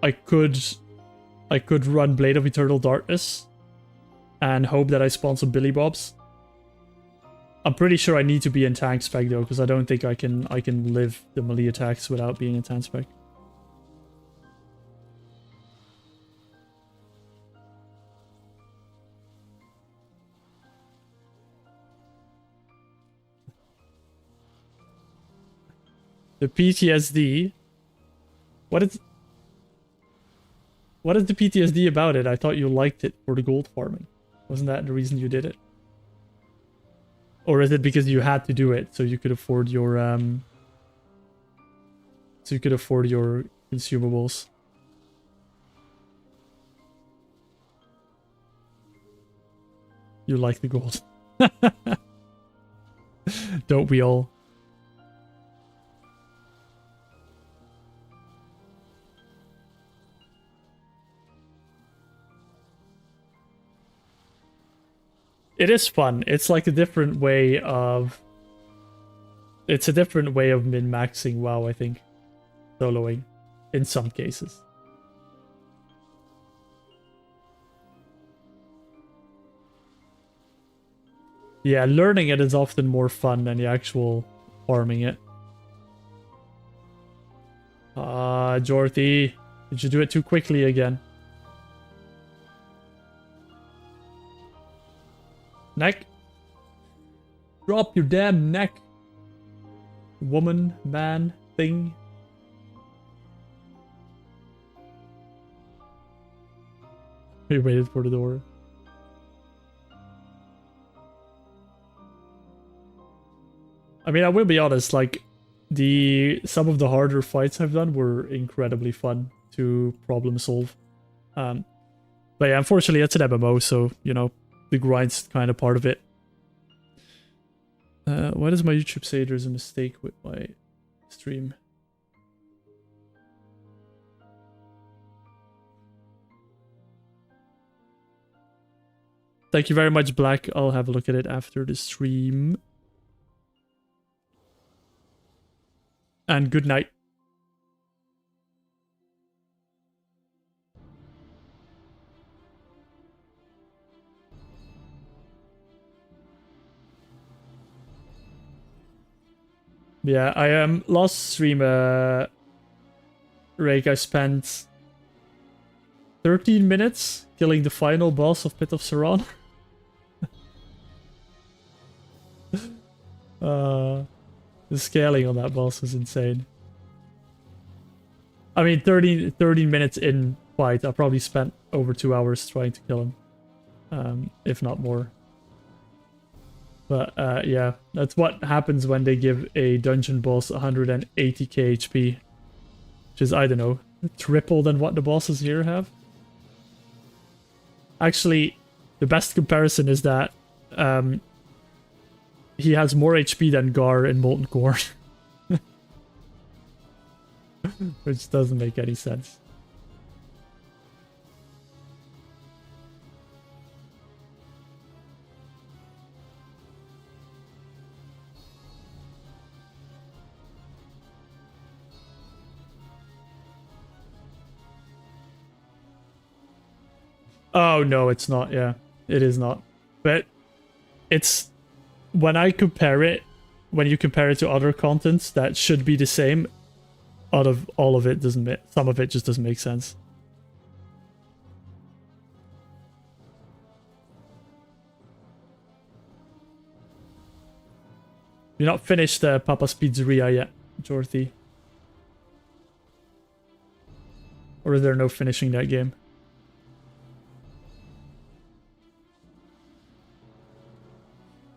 I could run Blade of Eternal Darkness and hope that I spawn some Billy Bobs. I'm pretty sure I need to be in tank spec though, because I don't think I can live the melee attacks without being in tank spec. The PTSD. What is the PTSD about it? I thought you liked it for the gold farming. Wasn't that the reason you did it? Or is it because you had to do it so you could afford your consumables? You like the gold. Don't we all? It is fun. It's like a different way of... It's a different way of min-maxing WoW, I think. Soloing. In some cases. Yeah, learning it is often more fun than the actual farming it. Ah, Jorthy. Did you do it too quickly again? Neck. Drop your damn neck. Woman, man, thing. He waited for the door. I mean, I will be honest, like, some of the harder fights I've done were incredibly fun to problem solve. But yeah, unfortunately, it's an MMO, so, you know, the grind's kind of part of it. Why does my YouTube say there's a mistake with my stream? Thank you very much, Black. I'll have a look at it after the stream. And good night. Yeah, I last stream Rake, I spent 13 minutes killing the final boss of Pit of Saran. The scaling on that boss was insane. I mean, 13 minutes in fight, I probably spent over 2 hours trying to kill him. If not more. But yeah, that's what happens when they give a dungeon boss 180k HP. Which is, I don't know, triple than what the bosses here have. Actually, the best comparison is that he has more HP than Gar in Molten Core. Which doesn't make any sense. Oh, no, it's not. Yeah, it is not. But it's... When I compare it, when you compare it to other contents that should be the same, out of all of it doesn't make... Some of it just doesn't make sense. You're not finished Papa's Pizzeria yet, Jorthy. Or is there no finishing that game?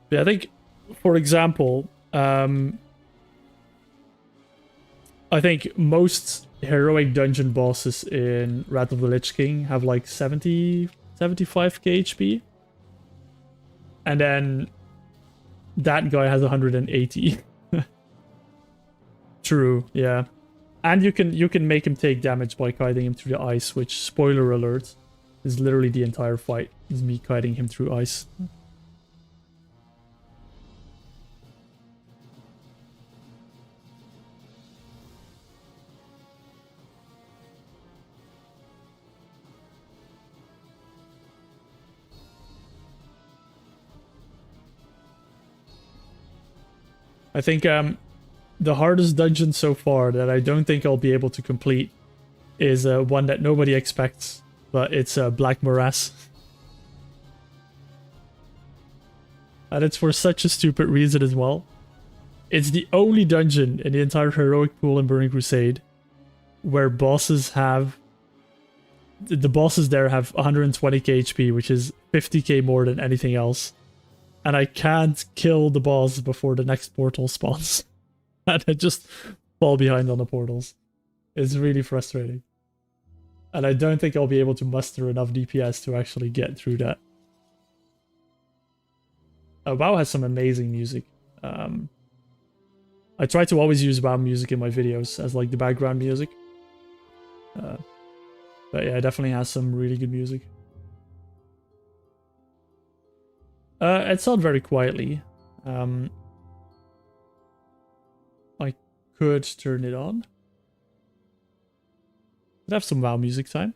Yeah, I think, for example, I think most heroic dungeon bosses in Wrath of the Lich King have like 75k HP. And then that guy has 180. True, yeah. And you can make him take damage by guiding him through the ice, which, spoiler alert, Is literally the entire fight. Is me kiting him through ice. I think the hardest dungeon so far that I don't think I'll be able to complete is one that nobody expects, but it's Black Morass. And it's for such a stupid reason as well. It's the only dungeon in the entire Heroic Pool in Burning Crusade where bosses have... The bosses there have 120k HP, which is 50k more than anything else. And I can't kill the boss before the next portal spawns. And I just fall behind on the portals. It's really frustrating. And I don't think I'll be able to muster enough DPS to actually get through that. WoW has some amazing music. I try to always use WoW music in my videos as like the background music. But yeah, it definitely has some really good music. It's not very quietly. I could turn it on. Could have some WoW music time.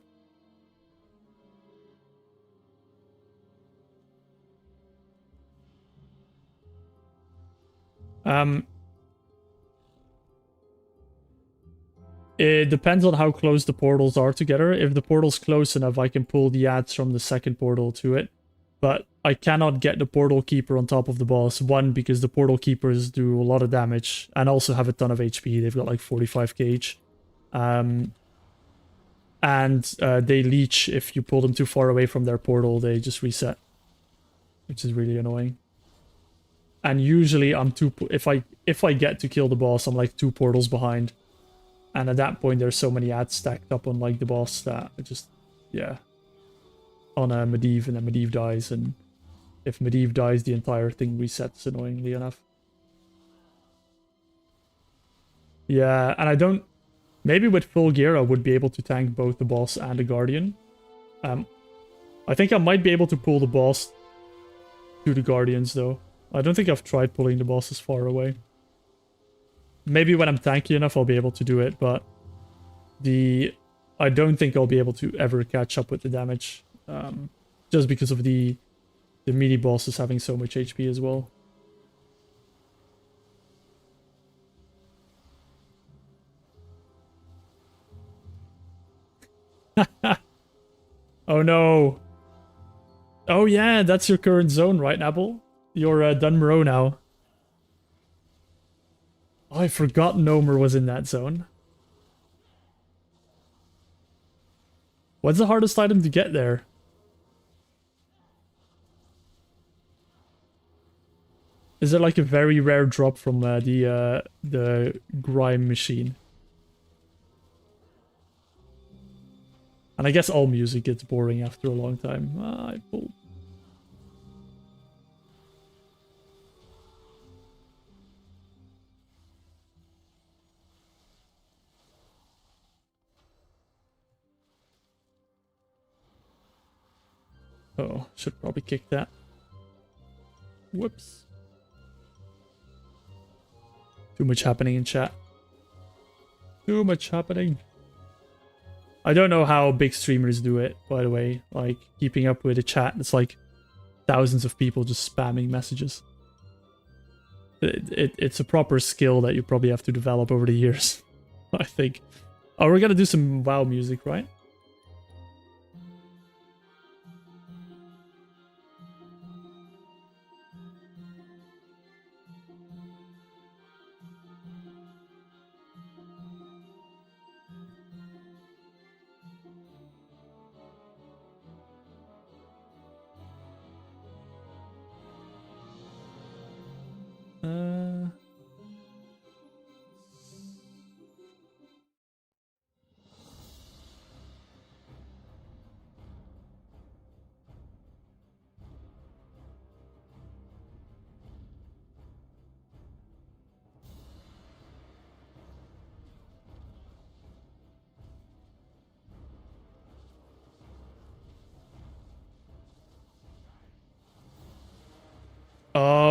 It depends on how close the portals are together. If the portal's close enough, I can pull the ads from the second portal to it. But I cannot get the portal keeper on top of the boss. One, because the portal keepers do a lot of damage and also have a ton of HP. They've got like 45k each. And they leech if you pull them too far away from their portal. They just reset, which is really annoying. And usually I'm if I get to kill the boss, I'm like 2 portals behind. And at that point, there's so many ads stacked up on like the boss that it just, yeah. On a Medivh, and then Medivh dies, and if Medivh dies, the entire thing resets, annoyingly enough. Yeah, and I don't... Maybe with full gear, I would be able to tank both the boss and the Guardian. I think I might be able to pull the boss to the Guardians, though. I don't think I've tried pulling the bosses far away. Maybe when I'm tanky enough, I'll be able to do it, but I don't think I'll be able to ever catch up with the damage. Just because of the mini bosses having so much HP as well. Oh no. Oh yeah, that's your current zone, right, Nabble? You're Dunmero now. Oh, I forgot Nomer was in that zone. What's the hardest item to get there? Is there like a very rare drop from the grime machine? And I guess all music gets boring after a long time. I pulled. Oh, should probably kick that. Whoops. Too much happening in chat. Too much happening. I don't know how big streamers do it, by the way. Like, keeping up with the chat. It's like thousands of people just spamming messages. It's a proper skill that you probably have to develop over the years, I think. Oh, we're gonna do some WoW music, right?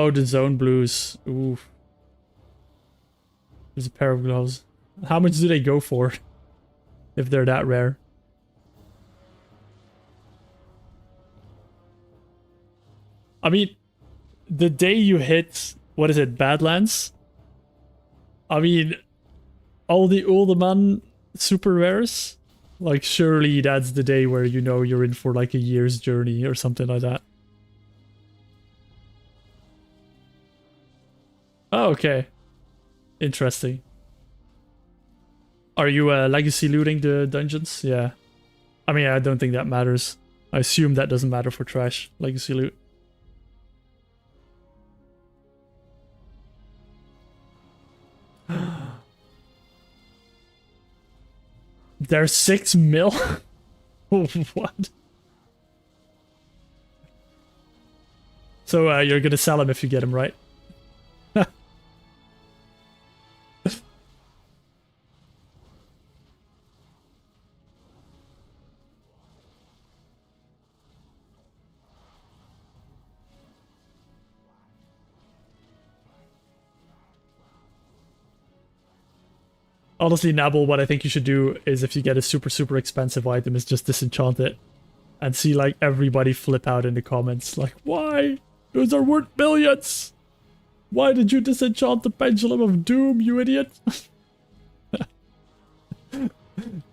Oh, the zone blues. Ooh. There's a pair of gloves. How much do they go for? If they're that rare. I mean, the day you hit, what is it, Badlands? I mean, all the Uldaman super rares? Like, surely that's the day where you know you're in for like a year's journey or something like that. Oh, okay. Interesting. Are you legacy looting the dungeons? Yeah. I mean, I don't think that matters. I assume that doesn't matter for trash legacy loot. There's 6 mil? What? So you're gonna sell him if you get him, right? Honestly, Nabble, what I think you should do is if you get a super expensive item is just disenchant it. And see like everybody flip out in the comments. Like, why? Those are worth millions! Why did you disenchant the Pendulum of Doom, you idiot?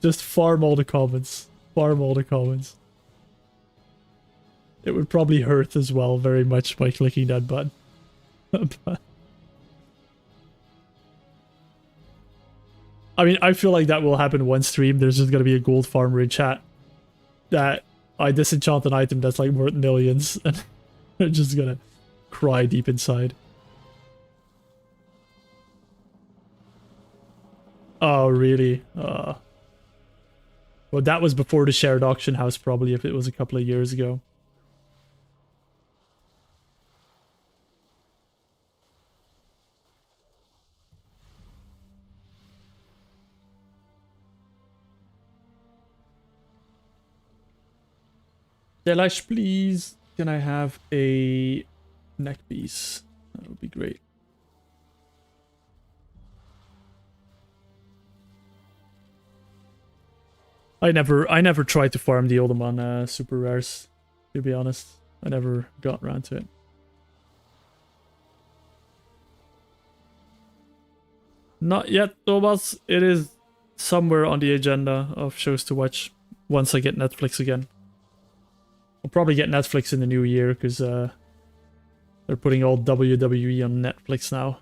Just farm all the comments. Farm all the comments. It would probably hurt as well very much by clicking that button. I mean, I feel like that will happen one stream. There's just gonna be a gold farmer in chat that I disenchant an item that's like worth millions, and they're just gonna cry deep inside. Oh, really? Well, that was before the shared auction house, probably, if it was a couple of years ago. Delish, please. Can I have a neck piece? That would be great. I never tried to farm the Uldaman super rares, to be honest. I never got around to it. Not yet, Thomas. It is somewhere on the agenda of shows to watch once I get Netflix again. I'll probably get Netflix in the new year because they're putting all WWE on Netflix now.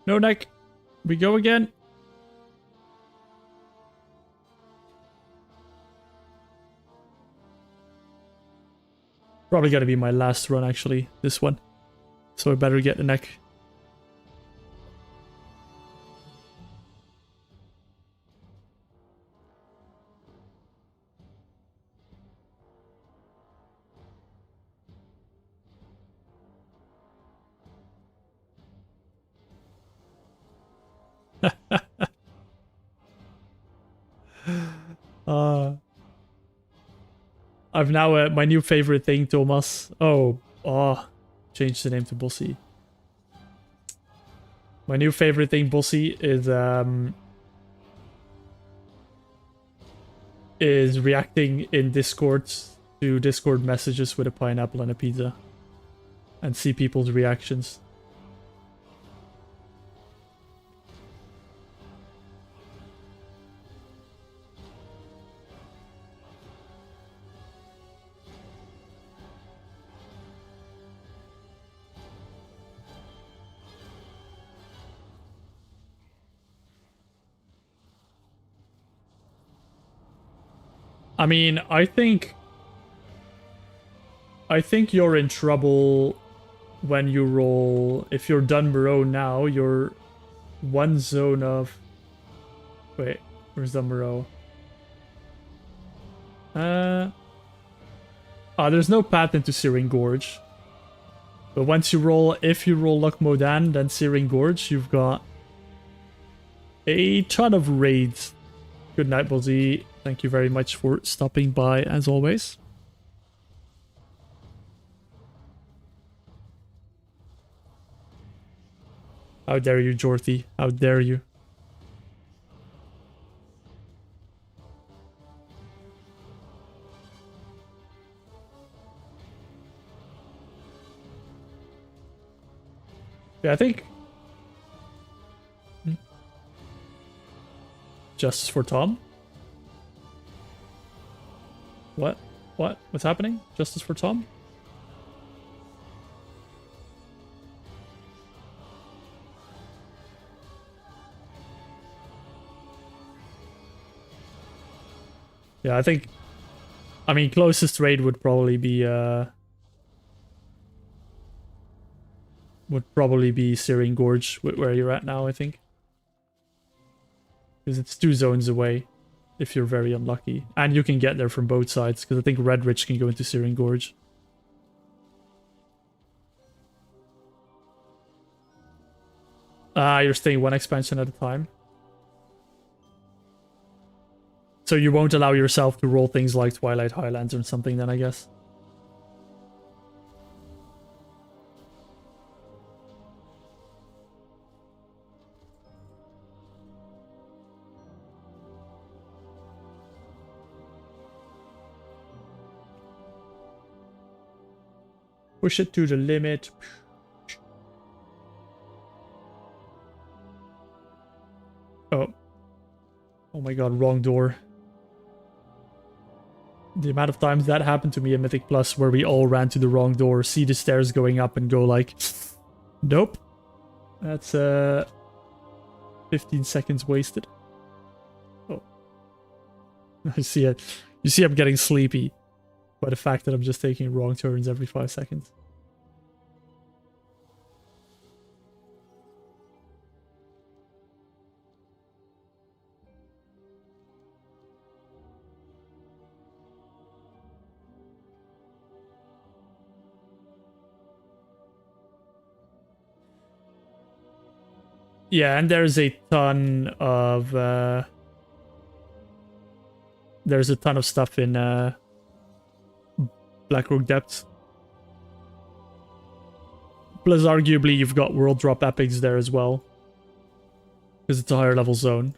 No neck. We go again. Probably gonna be my last run, actually, this one. So I better get the neck. I've now my new favorite thing, Thomas. Change the name to Bossy. My new favorite thing, Bossy, is reacting in Discord to Discord messages with a pineapple and a pizza, and see people's reactions. I mean, I think you're in trouble when you roll. If you're done Moreau now, you're one zone of. Wait, where's the Moreau? There's no path into Searing Gorge. But once you roll, if you roll Luck Modan, then Searing Gorge, you've got a ton of raids. Good night, Bozzy. Thank you very much for stopping by, as always. How dare you, Jorthy? How dare you? Yeah, I think... Justice for Tom? What? What? What's happening? Justice for Tom? Yeah, I think... I mean, closest raid would probably be, Searing Gorge, where you're at now, I think. Because it's 2 zones away, if you're very unlucky. And you can get there from both sides, because I think Red Ridge can go into Searing Gorge. You're staying 1 expansion at a time. So you won't allow yourself to roll things like Twilight Highlands or something then, I guess. Push it to the limit. Oh. Oh my god, wrong door. The amount of times that happened to me in Mythic Plus where we all ran to the wrong door, see the stairs going up and go like, nope. That's 15 seconds wasted. Oh. I see it. You see I'm getting sleepy by the fact that I'm just taking wrong turns every 5 seconds. Yeah, and there's a ton of stuff in Blackrock Depths. Plus, arguably, you've got World Drop Epics there as well. Because it's a higher level zone.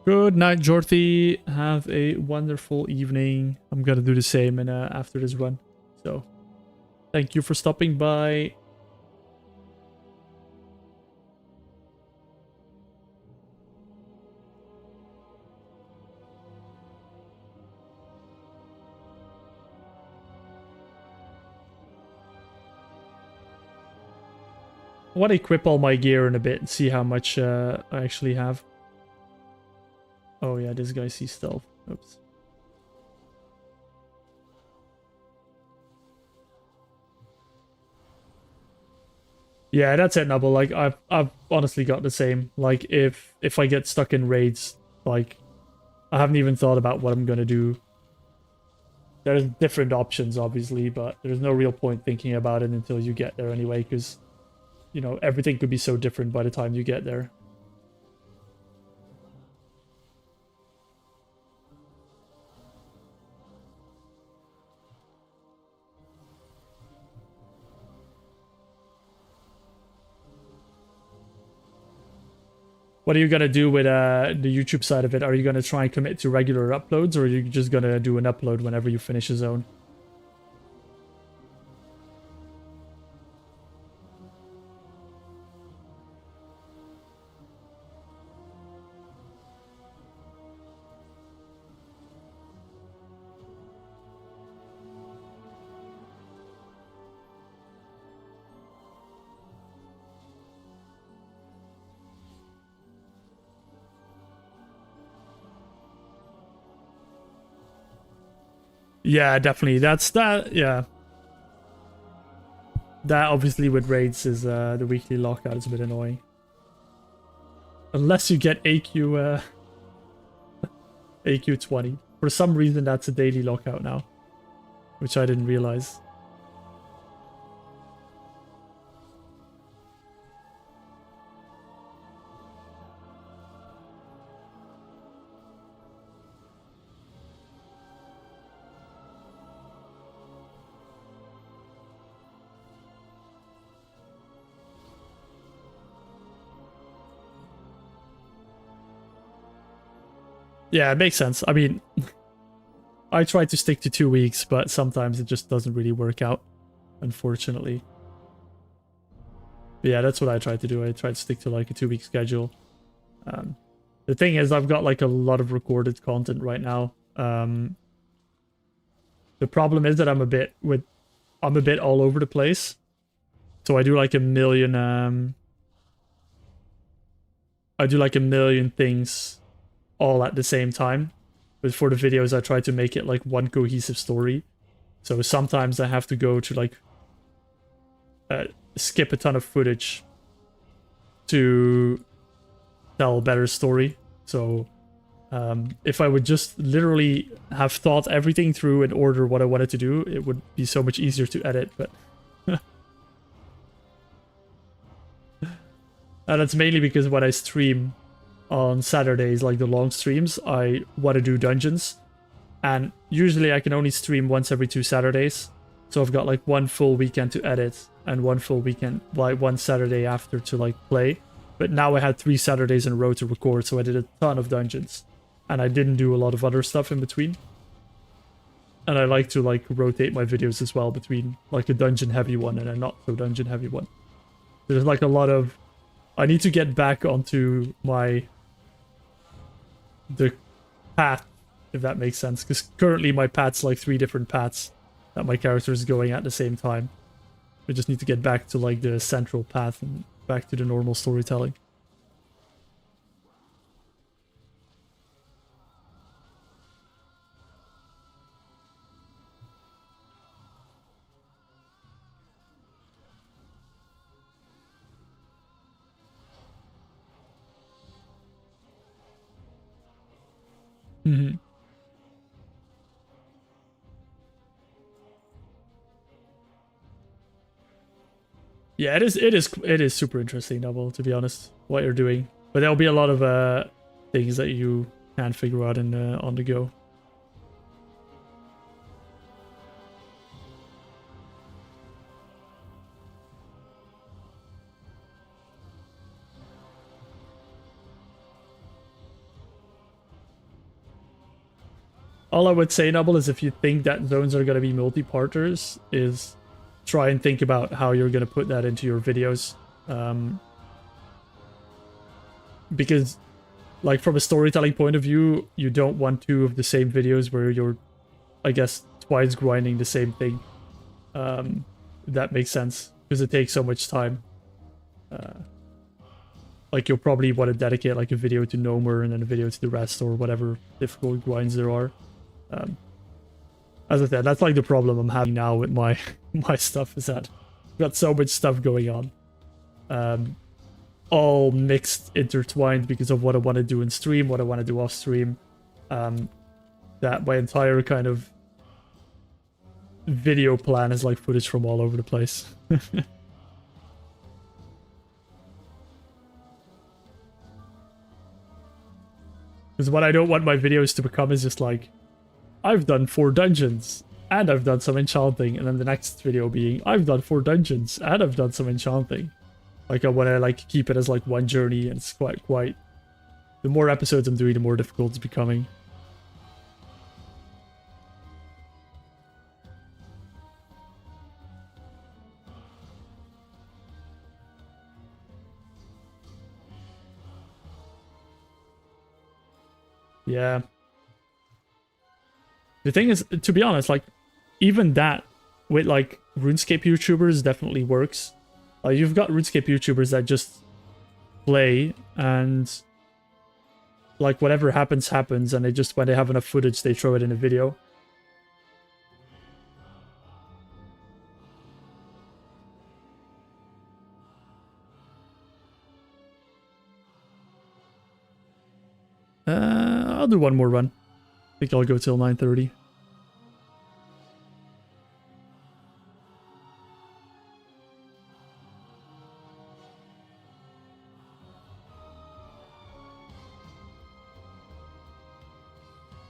Good night, Jorthy. Have a wonderful evening. I'm gonna do the same after this run. So, thank you for stopping by. I want to equip all my gear in a bit and see how much I actually have. Oh yeah, this guy sees stealth. Oops. Yeah, that's it, Nubble. Like I've honestly got the same. Like if I get stuck in raids, like I haven't even thought about what I'm gonna do. There's different options, obviously, but there's no real point thinking about it until you get there anyway, because you know, everything could be so different by the time you get there. What are you gonna do with the YouTube side of it? Are you gonna try and commit to regular uploads, or are you just gonna do an upload whenever you finish a zone? Yeah, definitely. That's that. Yeah. That obviously with raids is the weekly lockout is a bit annoying. Unless you get AQ AQ 20. For some reason that's a daily lockout now, which I didn't realize. Yeah, it makes sense. I mean, I try to stick to 2 weeks, but sometimes it just doesn't really work out, unfortunately. But yeah, that's what I try to do. I try to stick to like a 2-week schedule. The thing is, I've got like a lot of recorded content right now. The problem is that I'm a bit all over the place. So I do like a million things all at the same time. But for the videos, I try to make it like one cohesive story. So sometimes I have to go to like skip a ton of footage to tell a better story. So if I would just literally have thought everything through in order what I wanted to do, it would be so much easier to edit. But and that's mainly because when I stream on Saturdays, like the long streams, I want to do dungeons. And usually I can only stream once every 2 Saturdays. So I've got like one full weekend to edit and one full weekend, like one Saturday after to like play. But now I had 3 Saturdays in a row to record, so I did a ton of dungeons. And I didn't do a lot of other stuff in between. And I like to like rotate my videos as well between like a dungeon heavy one and a not so dungeon heavy one. There's like a lot of... I need to get back onto the path, if that makes sense, because currently my path's like 3 different paths that my character is going at the same time. I just need to get back to like the central path and back to the normal storytelling. Mm-hmm. Yeah, it is super interesting, Novel, to be honest, what you're doing. But there'll be a lot of things that you can't figure out in on the go. All I would say, Noble, is if you think that zones are going to be multi-parters, is try and think about how you're going to put that into your videos. Because, like, from a storytelling point of view, you don't want 2 of the same videos where you're, I guess, twice grinding the same thing. That makes sense, because it takes so much time. Like, you'll probably want to dedicate, like, a video to Nomer and then a video to the rest, or whatever difficult grinds there are. As I said, that's like the problem I'm having now with my stuff, is that I've got so much stuff going on. All mixed, intertwined because of what I want to do in stream, what I want to do off stream. That my entire kind of video plan is like footage from all over the place. Because what I don't want my videos to become is just like, I've done 4 dungeons, and I've done some enchanting, and then the next video being, I've done 4 dungeons, and I've done some enchanting. Like, I want to like keep it as like one journey, and it's quite... The more episodes I'm doing, the more difficult it's becoming. Yeah. The thing is, to be honest, like, even that with like RuneScape YouTubers definitely works. You've got RuneScape YouTubers that just play and like whatever happens, happens, and they just, when they have enough footage, they throw it in a video. I'll do one more run. I think I'll go till 9:30.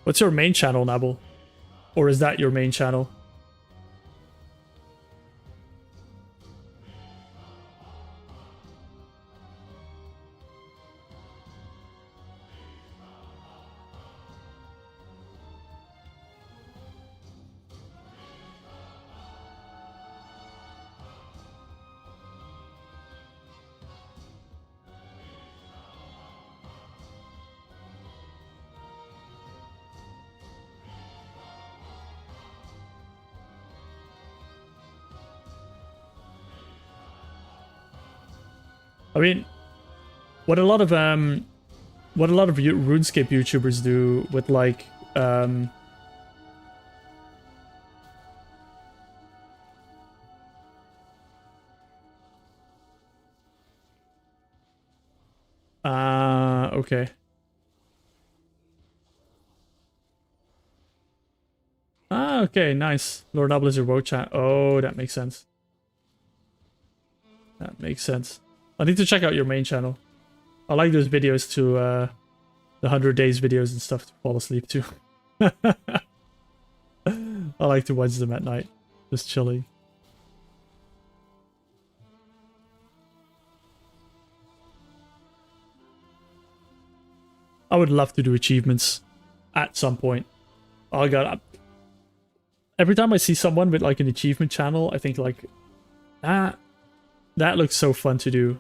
What's your main channel, Nabble? Or is that your main channel? I mean, what a lot of RuneScape YouTubers do with like okay. Okay, nice. Lord Noble is your WoW chat. Oh, that makes sense. That makes sense. I need to check out your main channel. I like those videos to, the 100 days videos and stuff to fall asleep to. I like to watch them at night. Just chilling. I would love to do achievements at some point. Oh god. Every time I see someone with like an achievement channel, I think like, that looks so fun to do.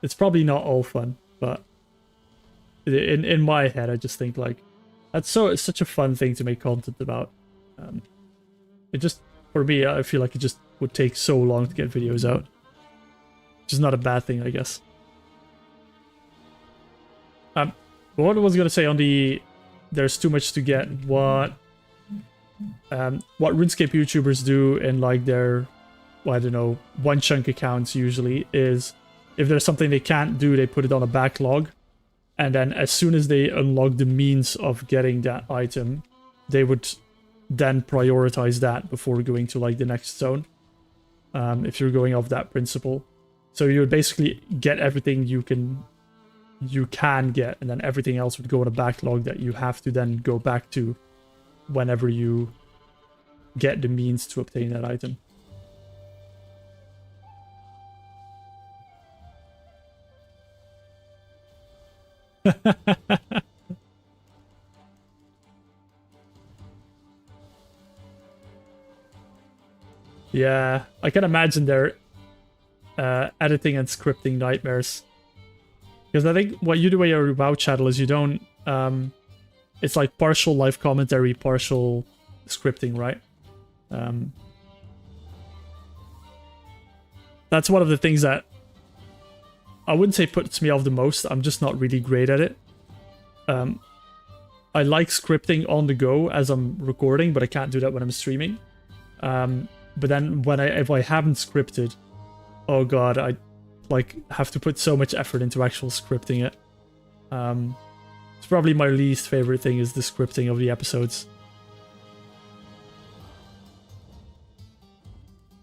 It's probably not all fun, but in my head, I just think like it's such a fun thing to make content about. It just, for me, I feel like it just would take so long to get videos out, which is not a bad thing, I guess. But what I was gonna say on the there's too much to get. What RuneScape YouTubers do in like their, well, I don't know, one chunk accounts usually is, if there's something they can't do, they put it on a backlog, and then as soon as they unlock the means of getting that item, they would then prioritize that before going to like the next zone, if you're going off that principle. So you would basically get everything you can get, and then everything else would go on a backlog that you have to then go back to whenever you get the means to obtain that item. Yeah, I can imagine their editing and scripting nightmares. Because I think what you do with your WoW channel is you don't... it's like partial live commentary, partial scripting, right? That's one of the things that I wouldn't say puts me off the most. I'm just not really great at it. I like scripting on the go as I'm recording, but I can't do that when I'm streaming. But then if I haven't scripted, oh god, I like have to put so much effort into actual scripting it. It's probably my least favorite thing, is the scripting of the episodes.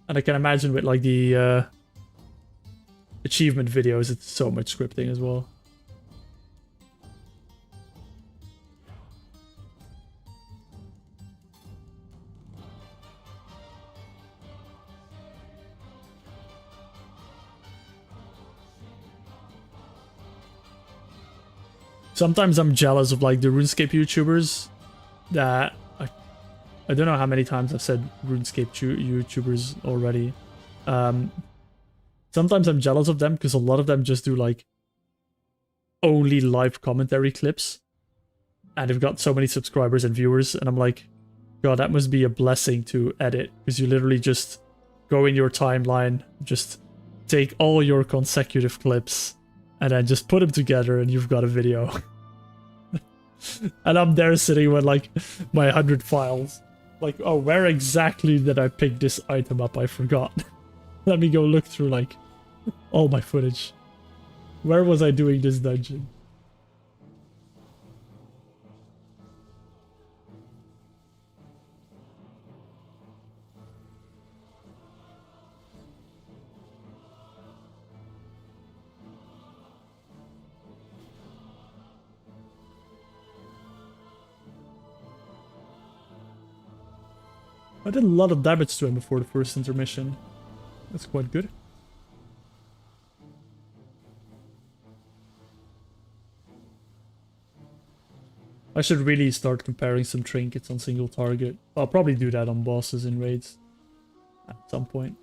And I can imagine with like the achievement videos, it's so much scripting as well. Sometimes I'm jealous of like the RuneScape YouTubers that I don't know how many times I've said RuneScape YouTubers already. Sometimes I'm jealous of them because a lot of them just do like only live commentary clips, and they've got so many subscribers and viewers, and I'm like, god, that must be a blessing to edit, because you literally just go in your timeline, just take all your consecutive clips, and then just put them together and you've got a video. And I'm there sitting with like my 100 files. Like, oh, where exactly did I pick this item up? I forgot. Let me go look through like all my footage. Where was I doing this dungeon? I did a lot of damage to him before the first intermission. That's quite good. I should really start comparing some trinkets on single target. I'll probably do that on bosses in raids at some point.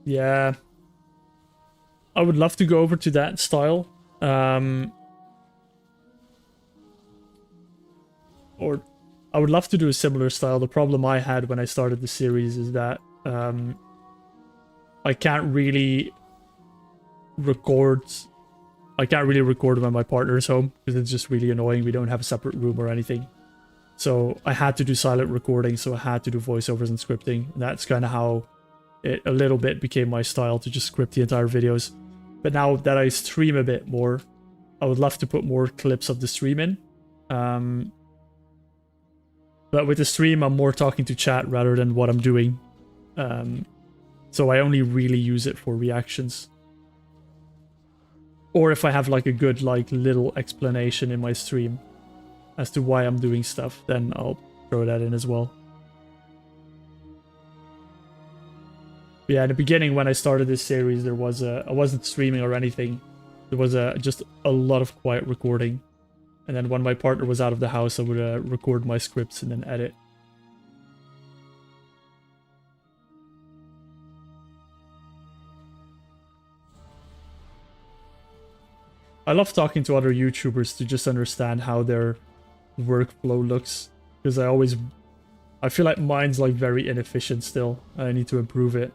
Yeah. I would love to go over to that style. Or I would love to do a similar style. The problem I had when I started the series is that I can't really record. I can't really record when my partner is home because it's just really annoying. We don't have a separate room or anything. So I had to do silent recording, so I had to do voiceovers and scripting. That's kind of how it a little bit became my style, to just script the entire videos. But now that I stream a bit more, I would love to put more clips of the stream in. But with the stream, I'm more talking to chat rather than what I'm doing. So I only really use it for reactions. Or if I have like a good like little explanation in my stream as to why I'm doing stuff, then I'll throw that in as well. But yeah, in the beginning when I started this series, there was I wasn't streaming or anything. There was just a lot of quiet recording. And then when my partner was out of the house, I would record my scripts and then edit. I love talking to other YouTubers to just understand how their workflow looks, because I feel like mine's like very inefficient still. I need to improve it,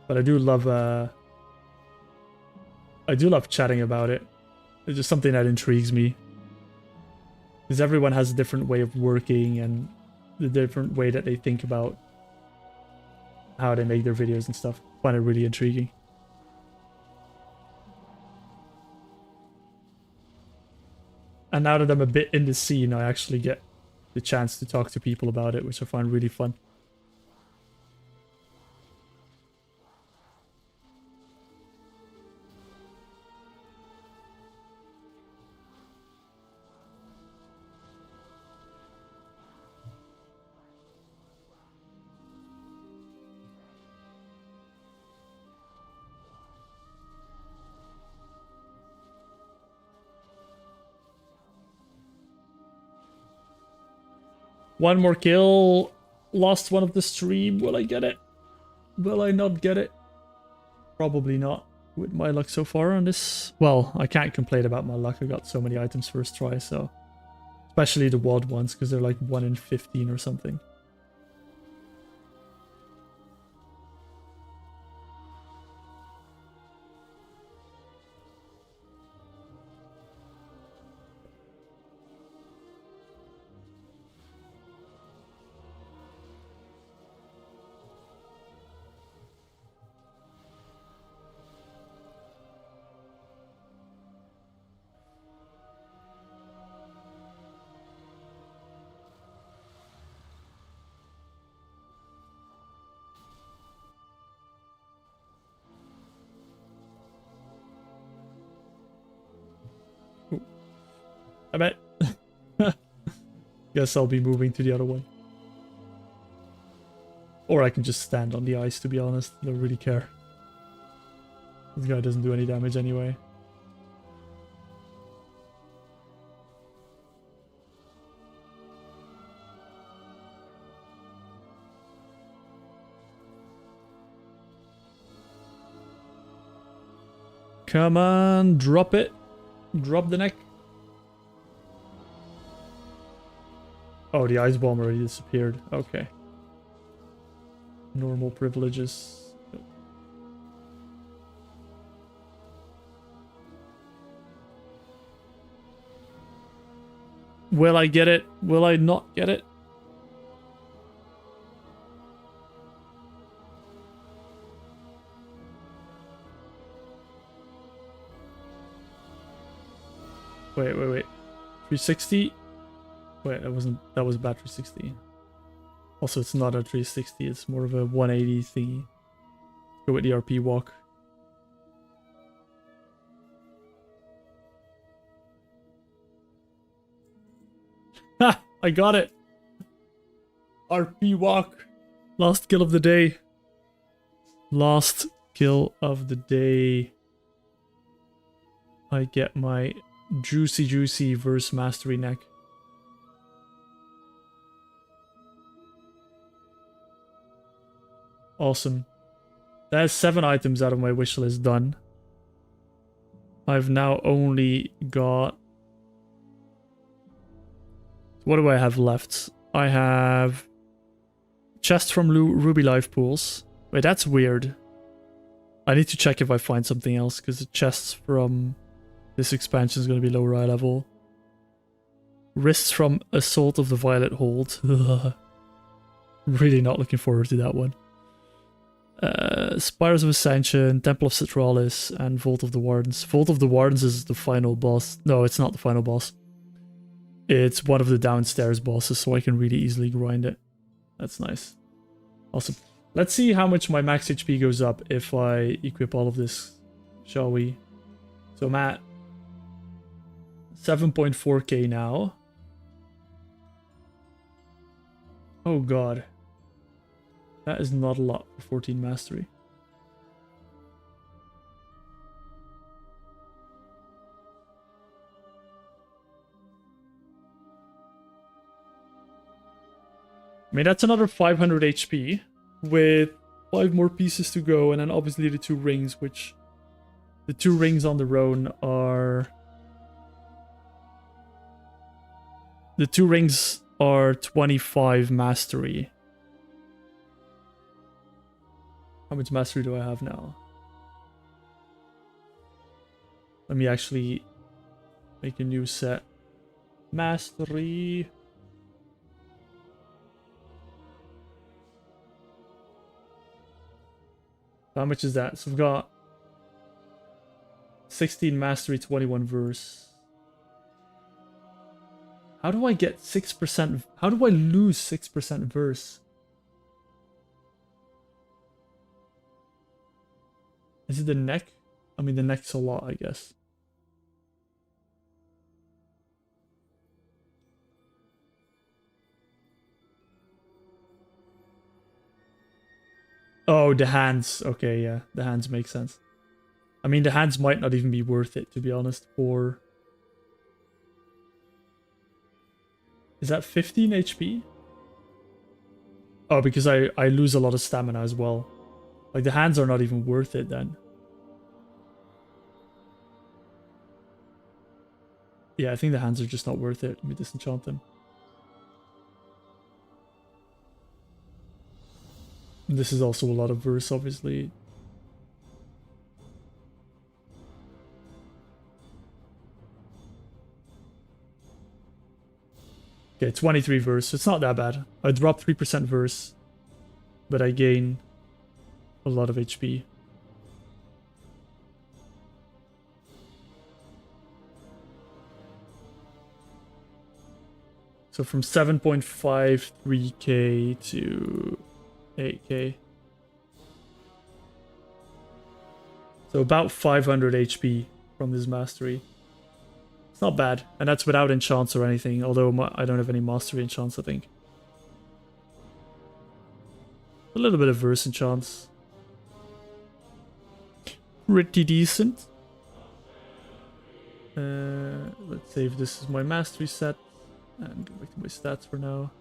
but I do love chatting about it. It's just something that intrigues me, because everyone has a different way of working and the different way that they think about how they make their videos and stuff. I find it really intriguing. And now that I'm a bit in the scene, I actually get the chance to talk to people about it, which I find really fun. One more kill. Lost one of the stream. Will I get it? Will I not get it? Probably not. With my luck so far on this. Well, I can't complain about my luck. I got so many items first try, so. Especially the WoD ones, because they're like 1 in 15 or something. I bet. Guess I'll be moving to the other one. Or I can just stand on the ice, to be honest. I don't really care. This guy doesn't do any damage anyway. Come on, drop it. Drop the neck. Oh, the ice bomb already disappeared. Okay. Normal privileges. Will I get it? Will I not get it? Wait. 360? Wait, that was a battery 60. Also, it's not a 360, it's more of a 180 thingy. Go with the RP walk. Ha! I got it! RP walk. Last kill of the day. Last kill of the day. I get my juicy verse mastery neck. Awesome. That's 7 items out of my wish list done. I've now only got... What do I have left? I have... Chest from Ruby Life Pools. Wait, that's weird. I need to check if I find something else, because the chests from this expansion is going to be lower eye level. Wrists from Assault of the Violet Hold. Really not looking forward to that one. Spires of Ascension, Temple of Citralis, and Vault of the Wardens. Vault of the Wardens is the final boss. No, it's not the final boss. It's one of the downstairs bosses, so I can really easily grind it. That's nice. Awesome. Let's see how much my max HP goes up if I equip all of this, shall we? So I'm at 7.4k now. Oh god. That is not a lot for 14 mastery. I mean, that's another 500 HP with 5 more pieces to go, and then obviously the 2 rings, which the 2 rings on their own are... The 2 rings are 25 mastery. How much mastery do I have now? Let me actually make a new set. Mastery. How much is that? So we've got 16 mastery, 21 verse. How do I get 6%? How do I lose 6% verse? Is it the neck? I mean, the neck's a lot, I guess. Oh, the hands. Okay, yeah. The hands make sense. I mean, the hands might not even be worth it, to be honest, for... Is that 15 HP? Oh, because I lose a lot of stamina as well. Like, the hands are not even worth it then. Yeah, I think the hands are just not worth it. Let me disenchant them. This is also a lot of verse, obviously. Okay, 23 verse. It's not that bad. I drop 3% verse, but I gain a lot of HP. So from 7.53k to 8k. So about 500 HP from this mastery. It's not bad. And that's without enchants or anything, although I don't have any mastery enchants, I think. A little bit of verse enchants. Pretty decent. Let's save this as my mastery set. And go back to my stats for now.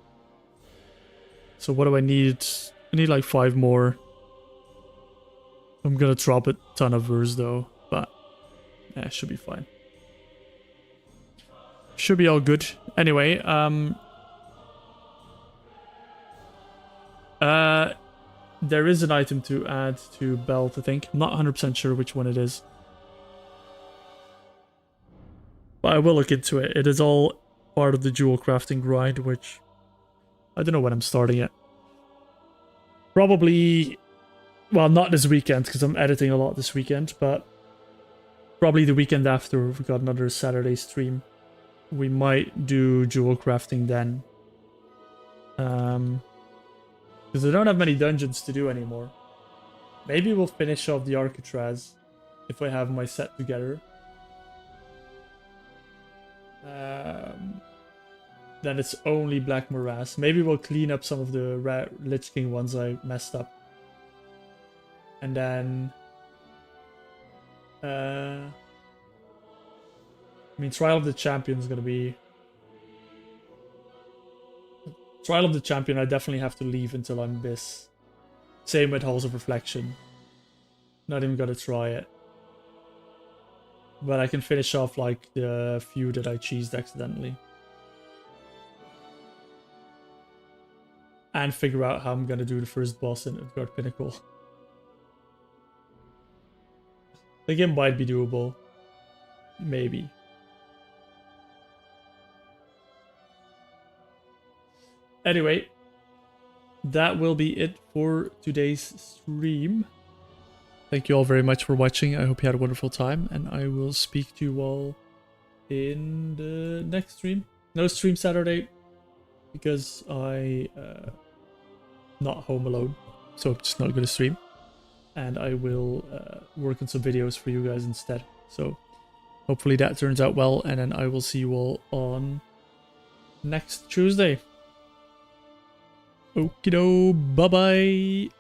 So what do I need? I need like 5 more. I'm gonna drop a ton of verse though, but yeah, it should be fine. Should be all good. Anyway, there is an item to add to belt, I think. I'm not 100% sure which one it is, but I will look into it. It is all part of the jewel crafting grind, which I don't know when I'm starting it. Probably, well, not this weekend because I'm editing a lot this weekend, but probably the weekend after. We've got another Saturday stream. we might do jewel crafting then. Because I don't have many dungeons to do anymore. Maybe we'll finish off the Arcatraz if I have my set together. Then it's only Black Morass. Maybe we'll clean up some of the Lich King ones I messed up. And then... I mean, Trial of the Champion is going to be... Trial of the Champion I definitely have to leave until I'm this. Same with Halls of Reflection. Not even going to try it. But I can finish off like the few that I cheesed accidentally. And figure out how I'm going to do the first boss in Utgard Pinnacle. I think it might be doable. Maybe. Anyway, that will be it for today's stream. Thank you all very much for watching. I hope you had a wonderful time, and I will speak to you all in the next stream. No stream Saturday, because I not home alone, so I'm just not going to stream. And I will work on some videos for you guys instead. So hopefully that turns out well, and then I will see you all on next Tuesday. Okie doke, bye bye.